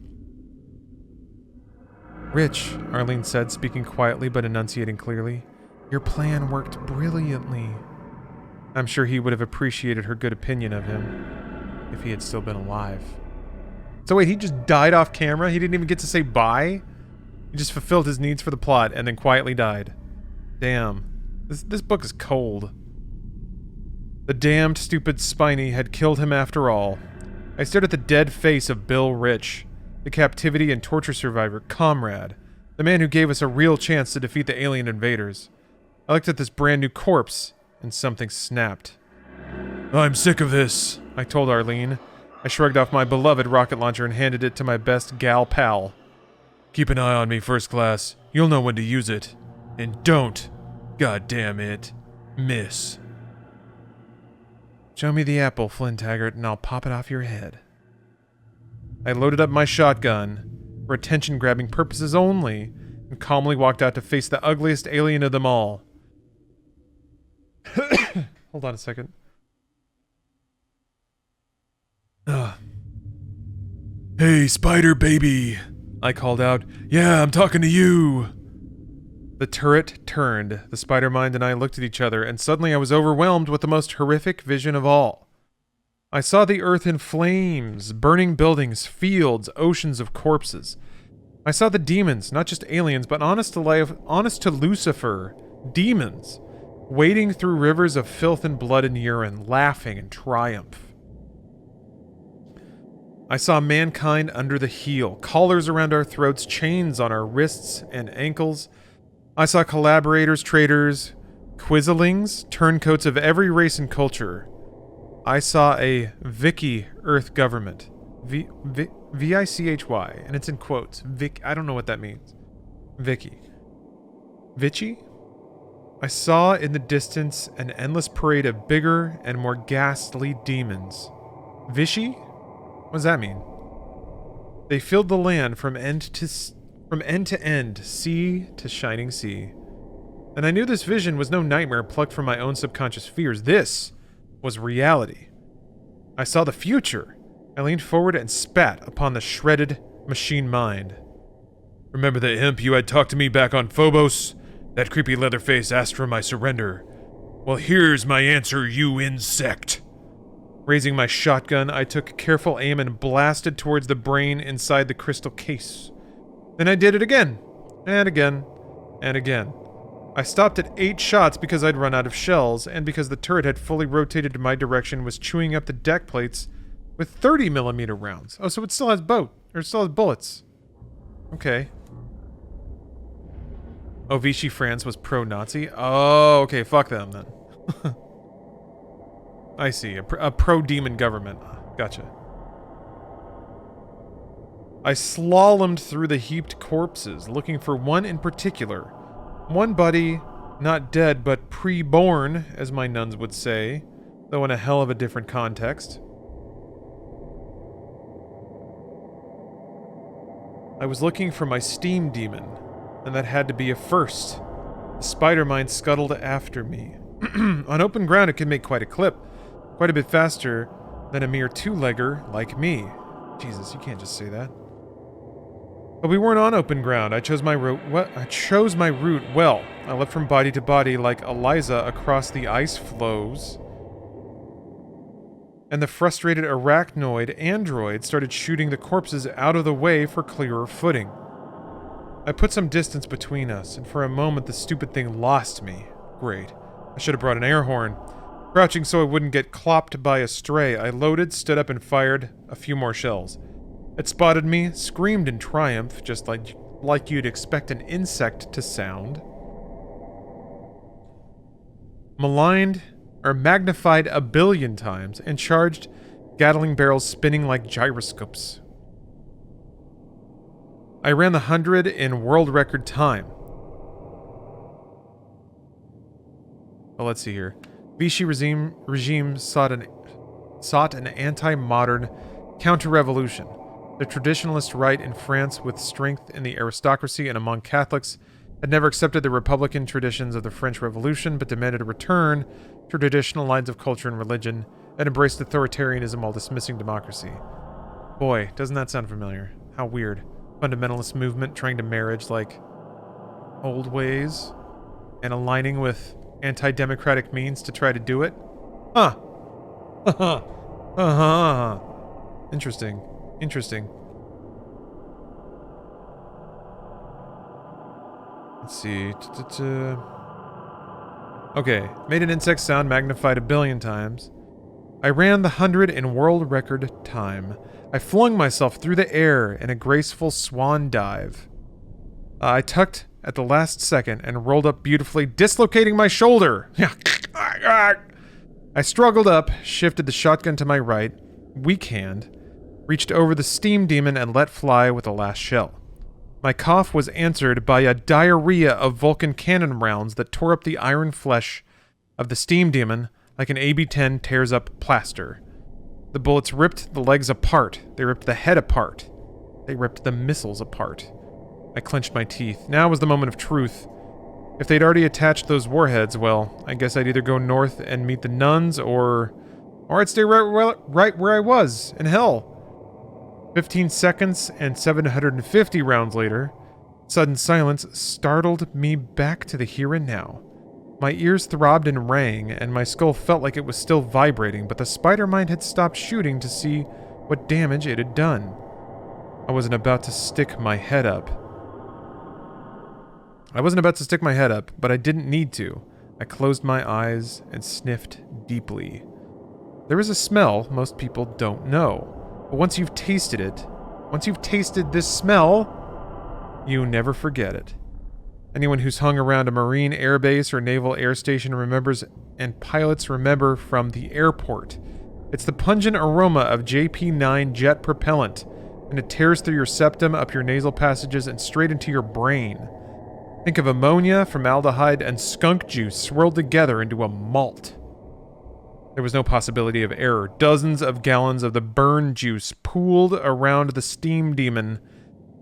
Rich, Arlene said, speaking quietly but enunciating clearly, your plan worked brilliantly. I'm sure he would have appreciated her good opinion of him if he had still been alive. So wait, he just died off camera? He didn't even get to say bye? He just fulfilled his needs for the plot and then quietly died. Damn. This book is cold. The damned stupid Spiny had killed him after all. I stared at the dead face of Bill Rich, the captivity and torture survivor, comrade, the man who gave us a real chance to defeat the alien invaders. I looked at this brand new corpse and something snapped. I'm sick of this. I told Arlene. I shrugged off my beloved rocket launcher and handed it to my best gal pal. Keep an eye on me, First Class. You'll know when to use it. And don't, god damn it, miss. Show me the apple, Flynn Taggart, and I'll pop it off your head. I loaded up my shotgun, for attention-grabbing purposes only, and calmly walked out to face the ugliest alien of them all. Hold on a second. Hey, spider baby, I called out. Yeah, I'm talking to you. The turret turned. The spider mind and I looked at each other, and suddenly I was overwhelmed with the most horrific vision of all. I saw the earth in flames, burning buildings, fields, oceans of corpses. I saw the demons, not just aliens, but honest to Lucifer, demons, wading through rivers of filth and blood and urine, laughing in triumph. I saw mankind under the heel, collars around our throats, chains on our wrists and ankles. I saw collaborators, traitors, quizzlings, turncoats of every race and culture. I saw a Vicky Earth government. V-I-C-H-Y, and it's in quotes. I don't know what that means. Vicky. Vichy? I saw in the distance an endless parade of bigger and more ghastly demons. Vichy? What does that mean? They filled the land from end to end, sea to shining sea. And I knew this vision was no nightmare plucked from my own subconscious fears. This was reality. I saw the future. I leaned forward and spat upon the shredded machine mind. Remember the imp you had talked to me back on Phobos? That creepy Leatherface asked for my surrender. Well, here's my answer, you insect. Raising my shotgun, I took careful aim and blasted towards the brain inside the crystal case. Then I did it again, and again, and again. I stopped at 8 shots because I'd run out of shells, and because the turret had fully rotated in my direction and was chewing up the deck plates with 30mm rounds. Oh, so it still has bullets. Okay. Oh, Vichy France was pro-Nazi? Oh, okay, fuck them then. I see, a pro-demon government. Gotcha. I slalomed through the heaped corpses, looking for one in particular. One buddy, not dead, but pre-born, as my nuns would say, though in a hell of a different context. I was looking for my steam demon, and that had to be a first. The spider mind scuttled after me. On open ground, it could make quite a clip, quite a bit faster than a mere two-legger like me. Jesus, you can't just say that. But we weren't on open ground. I chose my route well. I leapt from body to body like Eliza across the ice floes. And the frustrated arachnoid android started shooting the corpses out of the way for clearer footing. I put some distance between us, and for a moment the stupid thing lost me. Great. I should have brought an air horn. Crouching so I wouldn't get clopped by a stray, I loaded, stood up, and fired a few more shells. It spotted me, screamed in triumph, just like you'd expect an insect to sound. Magnified a billion times, and charged, Gatling barrels spinning like gyroscopes. I ran the 100 in world record time. Well, let's see here. Vichy regime sought an anti-modern counter-revolution. The traditionalist right in France, with strength in the aristocracy and among Catholics, had never accepted the republican traditions of the French Revolution, but demanded a return to traditional lines of culture and religion, and embraced authoritarianism while dismissing democracy. Boy, doesn't that sound familiar? How weird. Fundamentalist movement trying to marriage, like, old ways, and aligning with anti-democratic means to try to do it? Huh. Interesting. Interesting. Let's see. Okay. Made an insect sound, magnified a billion times. I ran the 100 in world record time. I flung myself through the air in a graceful swan dive. I tucked at the last second and rolled up beautifully, dislocating my shoulder. I struggled up, shifted the shotgun to my right, weak hand, reached over the steam demon and let fly with the last shell. My cough was answered by a diarrhea of Vulcan cannon rounds that tore up the iron flesh of the steam demon like an AB-10 tears up plaster. The bullets ripped the legs apart. They ripped the head apart. They ripped the missiles apart. I clenched my teeth. Now was the moment of truth. If they'd already attached those warheads, well, I guess I'd either go north and meet the nuns, or I'd stay right where I was, in hell. 15 seconds and 750 rounds later, sudden silence startled me back to the here and now. My ears throbbed and rang, and my skull felt like it was still vibrating, but the spider mind had stopped shooting to see what damage it had done. I wasn't about to stick my head up. But I didn't need to. I closed my eyes and sniffed deeply. There is a smell most people don't know. But once you've tasted this smell, you never forget it. Anyone who's hung around a Marine air base or naval air station remembers, and pilots remember from the airport. It's the pungent aroma of JP-9 jet propellant, and it tears through your septum, up your nasal passages, and straight into your brain. Think of ammonia, formaldehyde, and skunk juice swirled together into a malt. There was no possibility of error. Dozens of gallons of the burn juice pooled around the steam demon.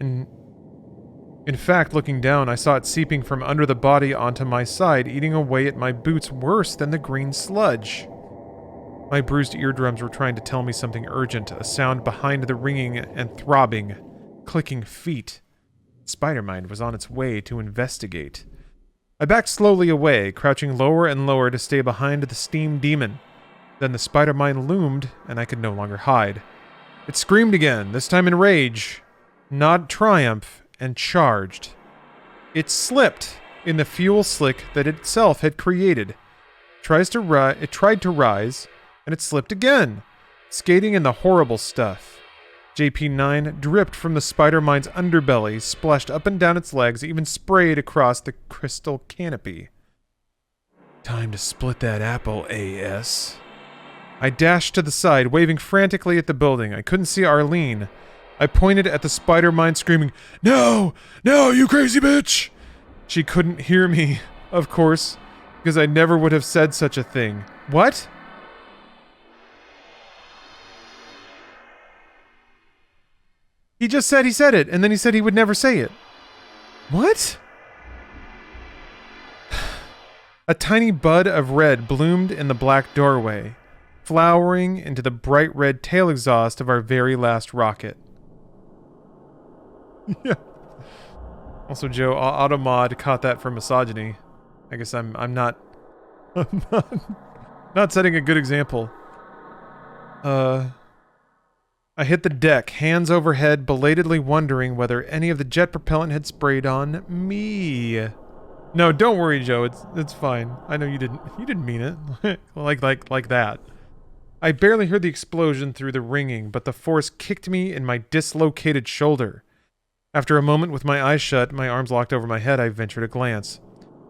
In fact, looking down, I saw it seeping from under the body onto my side, eating away at my boots worse than the green sludge. My bruised eardrums were trying to tell me something urgent, a sound behind the ringing and throbbing, clicking feet. Spider-Mind was on its way to investigate. I backed slowly away, crouching lower and lower to stay behind the steam demon. Then the Spider-Mind loomed, and I could no longer hide. It screamed again, this time in rage, not triumph, and charged. It slipped in the fuel slick that it itself had created. It tried to rise, and it slipped again, skating in the horrible stuff. JP-9 dripped from the Spider-Mind's underbelly, splashed up and down its legs, even sprayed across the crystal canopy. Time to split that apple, AS. I dashed to the side, waving frantically at the building. I couldn't see Arlene. I pointed at the Spider-Mind, screaming, "No! No, you crazy bitch!" She couldn't hear me, of course, because I never would have said such a thing. What? He just said he said it, and then he said he would never say it. What? A tiny bud of red bloomed in the black doorway, flowering into the bright red tail exhaust of our very last rocket. Yeah. Also, Joe, Automod caught that for misogyny. I guess I'm not not setting a good example. I hit the deck, hands overhead, belatedly wondering whether any of the jet propellant had sprayed on me. No, don't worry, Joe. It's fine. I know you didn't mean it. like that. I barely heard the explosion through the ringing, but the force kicked me in my dislocated shoulder. After a moment with my eyes shut, my arms locked over my head, I ventured a glance.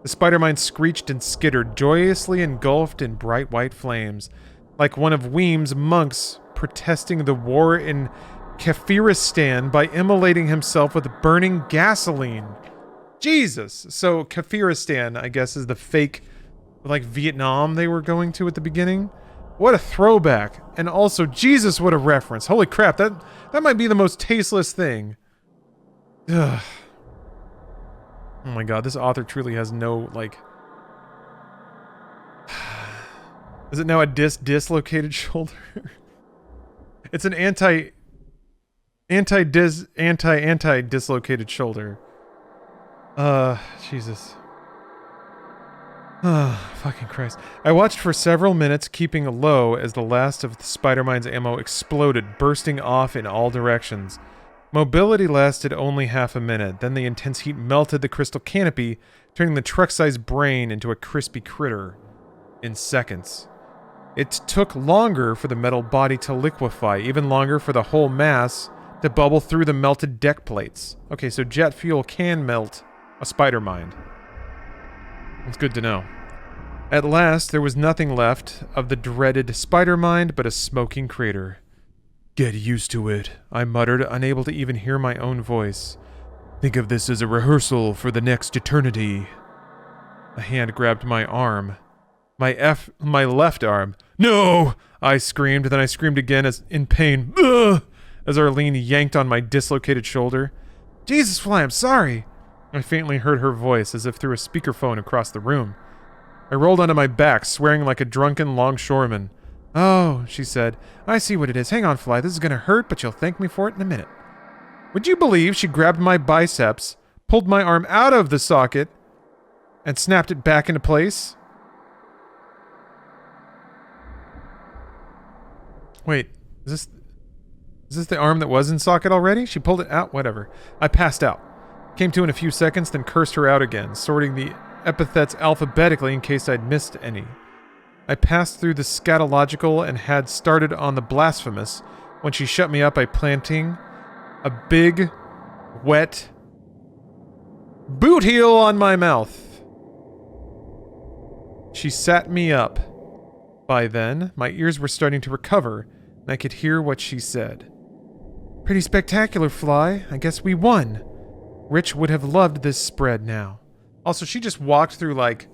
The Spider-Mind screeched and skittered, joyously engulfed in bright white flames, like one of Weem's monks protesting the war in Kafiristan by immolating himself with burning gasoline. Jesus! So Kafiristan, I guess, is the fake, like, Vietnam they were going to at the beginning. What a throwback. And also, Jesus, what a reference. Holy crap, that might be the most tasteless thing. Ugh. Oh my god, this author truly has no, like... Is it now a dislocated shoulder? It's an anti-dislocated shoulder. Jesus. Fucking Christ. I watched for several minutes, keeping low as the last of the Spider-Mind's ammo exploded, bursting off in all directions. Mobility lasted only half a minute, then the intense heat melted the crystal canopy, turning the truck-sized brain into a crispy critter. In seconds. It took longer for the metal body to liquefy, even longer for the whole mass to bubble through the melted deck plates. Okay, so jet fuel can melt A spider mind. It's good to know. At last, there was nothing left of the dreaded spider mind but a smoking crater. Get used to it, I muttered, unable to even hear my own voice. Think of this as a rehearsal for the next eternity. A hand grabbed my arm. My left arm. No! I screamed, then I screamed again as in pain. Ugh! As Arlene yanked on my dislocated shoulder. Jesus, Fly, I'm sorry! I faintly heard her voice as if through a speakerphone across the room. I rolled onto my back, swearing like a drunken longshoreman. Oh, she said. I see what it is. Hang on, Fly. This is gonna hurt, but you'll thank me for it in a minute. Would you believe she grabbed my biceps, pulled my arm out of the socket, and snapped it back into place? Wait, is this the arm that was in socket already? She pulled it out? Whatever. I passed out. Came to in a few seconds, then cursed her out again, sorting the epithets alphabetically in case I'd missed any. I passed through the scatological and had started on the blasphemous when she shut me up by planting a big, wet boot heel on my mouth. She sat me up. By then, my ears were starting to recover, and I could hear what she said. Pretty spectacular, Fly. I guess we won. Rich would have loved this spread now. Also, she just walked through like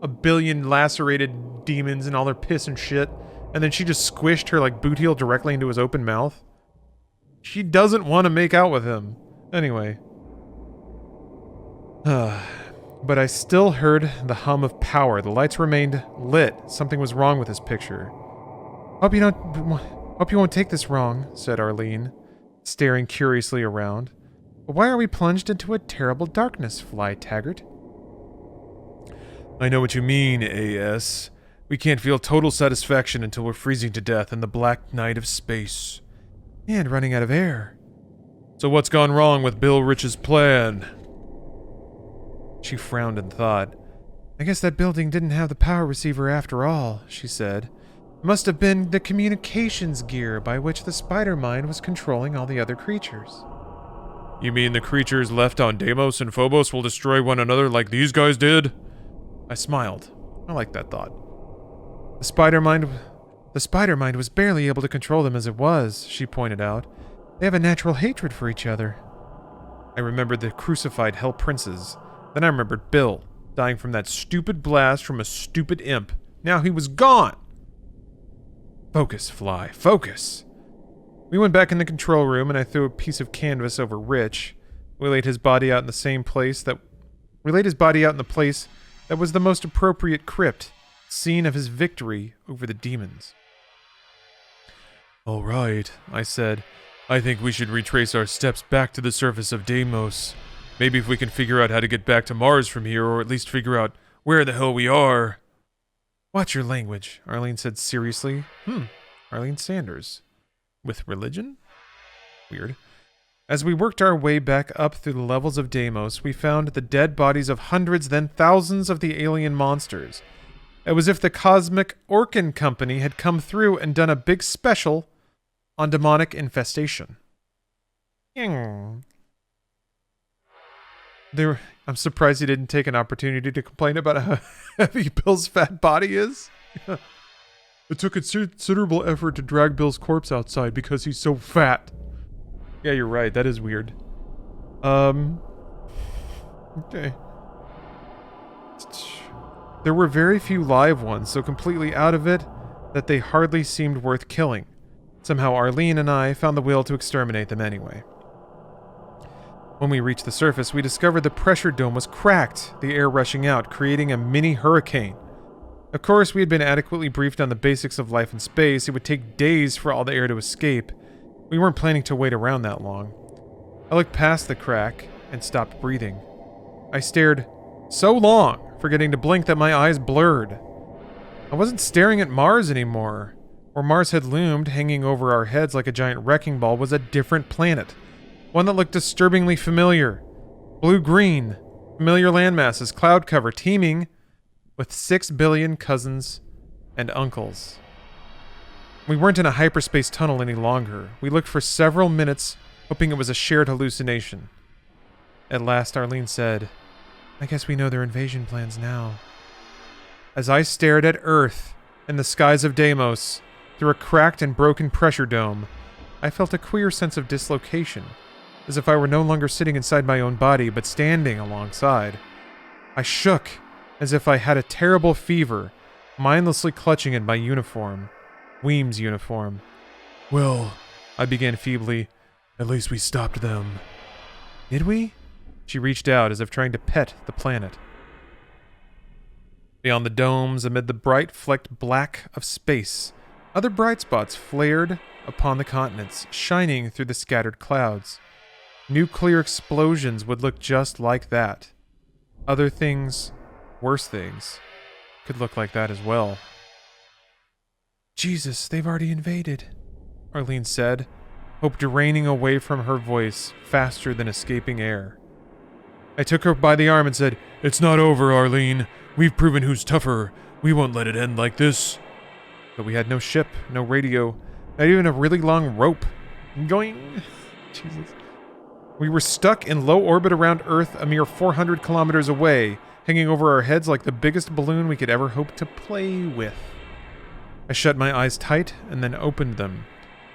a billion lacerated demons and all their piss and shit, and then she just squished her like boot heel directly into his open mouth. She doesn't want to make out with him. Anyway. But I still heard the hum of power. The lights remained lit. Something was wrong with this picture. Hope you won't take this wrong, said Arlene, staring curiously around. But why are we plunged into a terrible darkness, Fly Taggart? I know what you mean, A.S. We can't feel total satisfaction until we're freezing to death in the black night of space. And running out of air. So what's gone wrong with Bill Rich's plan? She frowned and thought. I guess that building didn't have the power receiver after all, she said. It must have been the communications gear by which the spider mind was controlling all the other creatures. You mean the creatures left on Deimos and Phobos will destroy one another like these guys did? I smiled. I liked that thought. The spider mind was barely able to control them as it was, she pointed out. They have a natural hatred for each other. I remembered the crucified Hell Princes. Then I remembered Bill, dying from that stupid blast from a stupid imp. Now he was gone! Focus, Fly, focus! We went back in the control room and I threw a piece of canvas over Rich. We laid his body out in the place that was the most appropriate crypt, scene of his victory over the demons. All right, I said. I think we should retrace our steps back to the surface of Deimos. Maybe if we can figure out how to get back to Mars from here, or at least figure out where the hell we are. Watch your language, Arlene said seriously. Arlene Sanders. With religion? Weird. As we worked our way back up through the levels of Deimos, we found the dead bodies of hundreds, then thousands of the alien monsters. It was as if the Cosmic Orkin Company had come through and done a big special on demonic infestation. I'm surprised he didn't take an opportunity to complain about how heavy Bill's fat body is. It took considerable effort to drag Bill's corpse outside because he's so fat. Yeah, you're right. That is weird. Okay. There were very few live ones, so completely out of it that they hardly seemed worth killing. Somehow Arlene and I found the will to exterminate them anyway. When we reached the surface, we discovered the pressure dome was cracked, the air rushing out, creating a mini hurricane. Of course, we had been adequately briefed on the basics of life in space. It would take days for all the air to escape. We weren't planning to wait around that long. I looked past the crack and stopped breathing. I stared so long, forgetting to blink that my eyes blurred. I wasn't staring at Mars anymore. Where Mars had loomed, hanging over our heads like a giant wrecking ball, was a different planet. One that looked disturbingly familiar. Blue-green, familiar landmasses, cloud cover, teeming with 6 billion cousins and uncles. We weren't in a hyperspace tunnel any longer. We looked for several minutes, hoping it was a shared hallucination. At last, Arlene said, I guess we know their invasion plans now. As I stared at Earth and the skies of Deimos through a cracked and broken pressure dome, I felt a queer sense of dislocation, as if I were no longer sitting inside my own body, but standing alongside. I shook, as if I had a terrible fever, mindlessly clutching at my uniform. Weem's uniform. Well, I began feebly. at least we stopped them. Did we? She reached out as if trying to pet the planet. Beyond the domes, amid the bright flecked black of space, other bright spots flared upon the continents, shining through the scattered clouds. Nuclear explosions would look just like that. Other things, worse things, could look like that as well. Jesus, they've already invaded, Arlene said, hope draining away from her voice faster than escaping air. I took her by the arm and said, It's not over, Arlene. We've proven who's tougher. We won't let it end like this. But we had no ship, no radio, not even a really long rope. Going... Jesus. We were stuck in low orbit around Earth a mere 400 kilometers away, hanging over our heads like the biggest balloon we could ever hope to play with. I shut my eyes tight and then opened them.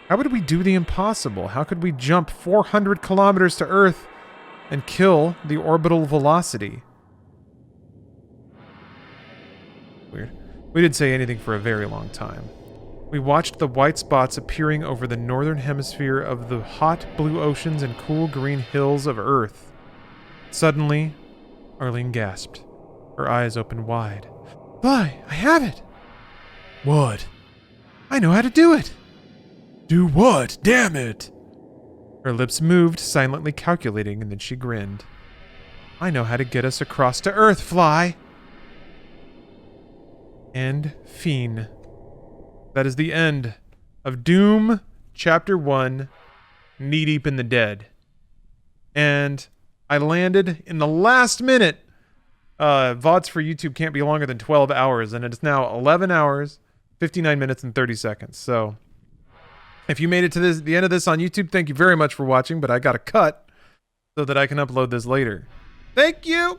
How would we do the impossible? How could we jump 400 kilometers to Earth and kill the orbital velocity? Weird. We didn't say anything for a very long time. We watched the white spots appearing over the northern hemisphere of the hot blue oceans and cool green hills of Earth. Suddenly, Arlene gasped. Her eyes opened wide. Fly, I have it! What? I know how to do it! Do what? Damn it! Her lips moved, silently calculating, and then she grinned. I know how to get us across to Earth, Fly! And Fiend. That is the end of Doom Chapter 1, Knee Deep in the Dead. And I landed in the last minute. VODs for YouTube can't be longer than 12 hours, and it's now 11 hours, 59 minutes, and 30 seconds. So if you made it to the end of this on YouTube, thank you very much for watching, but I got to cut so that I can upload this later. Thank you!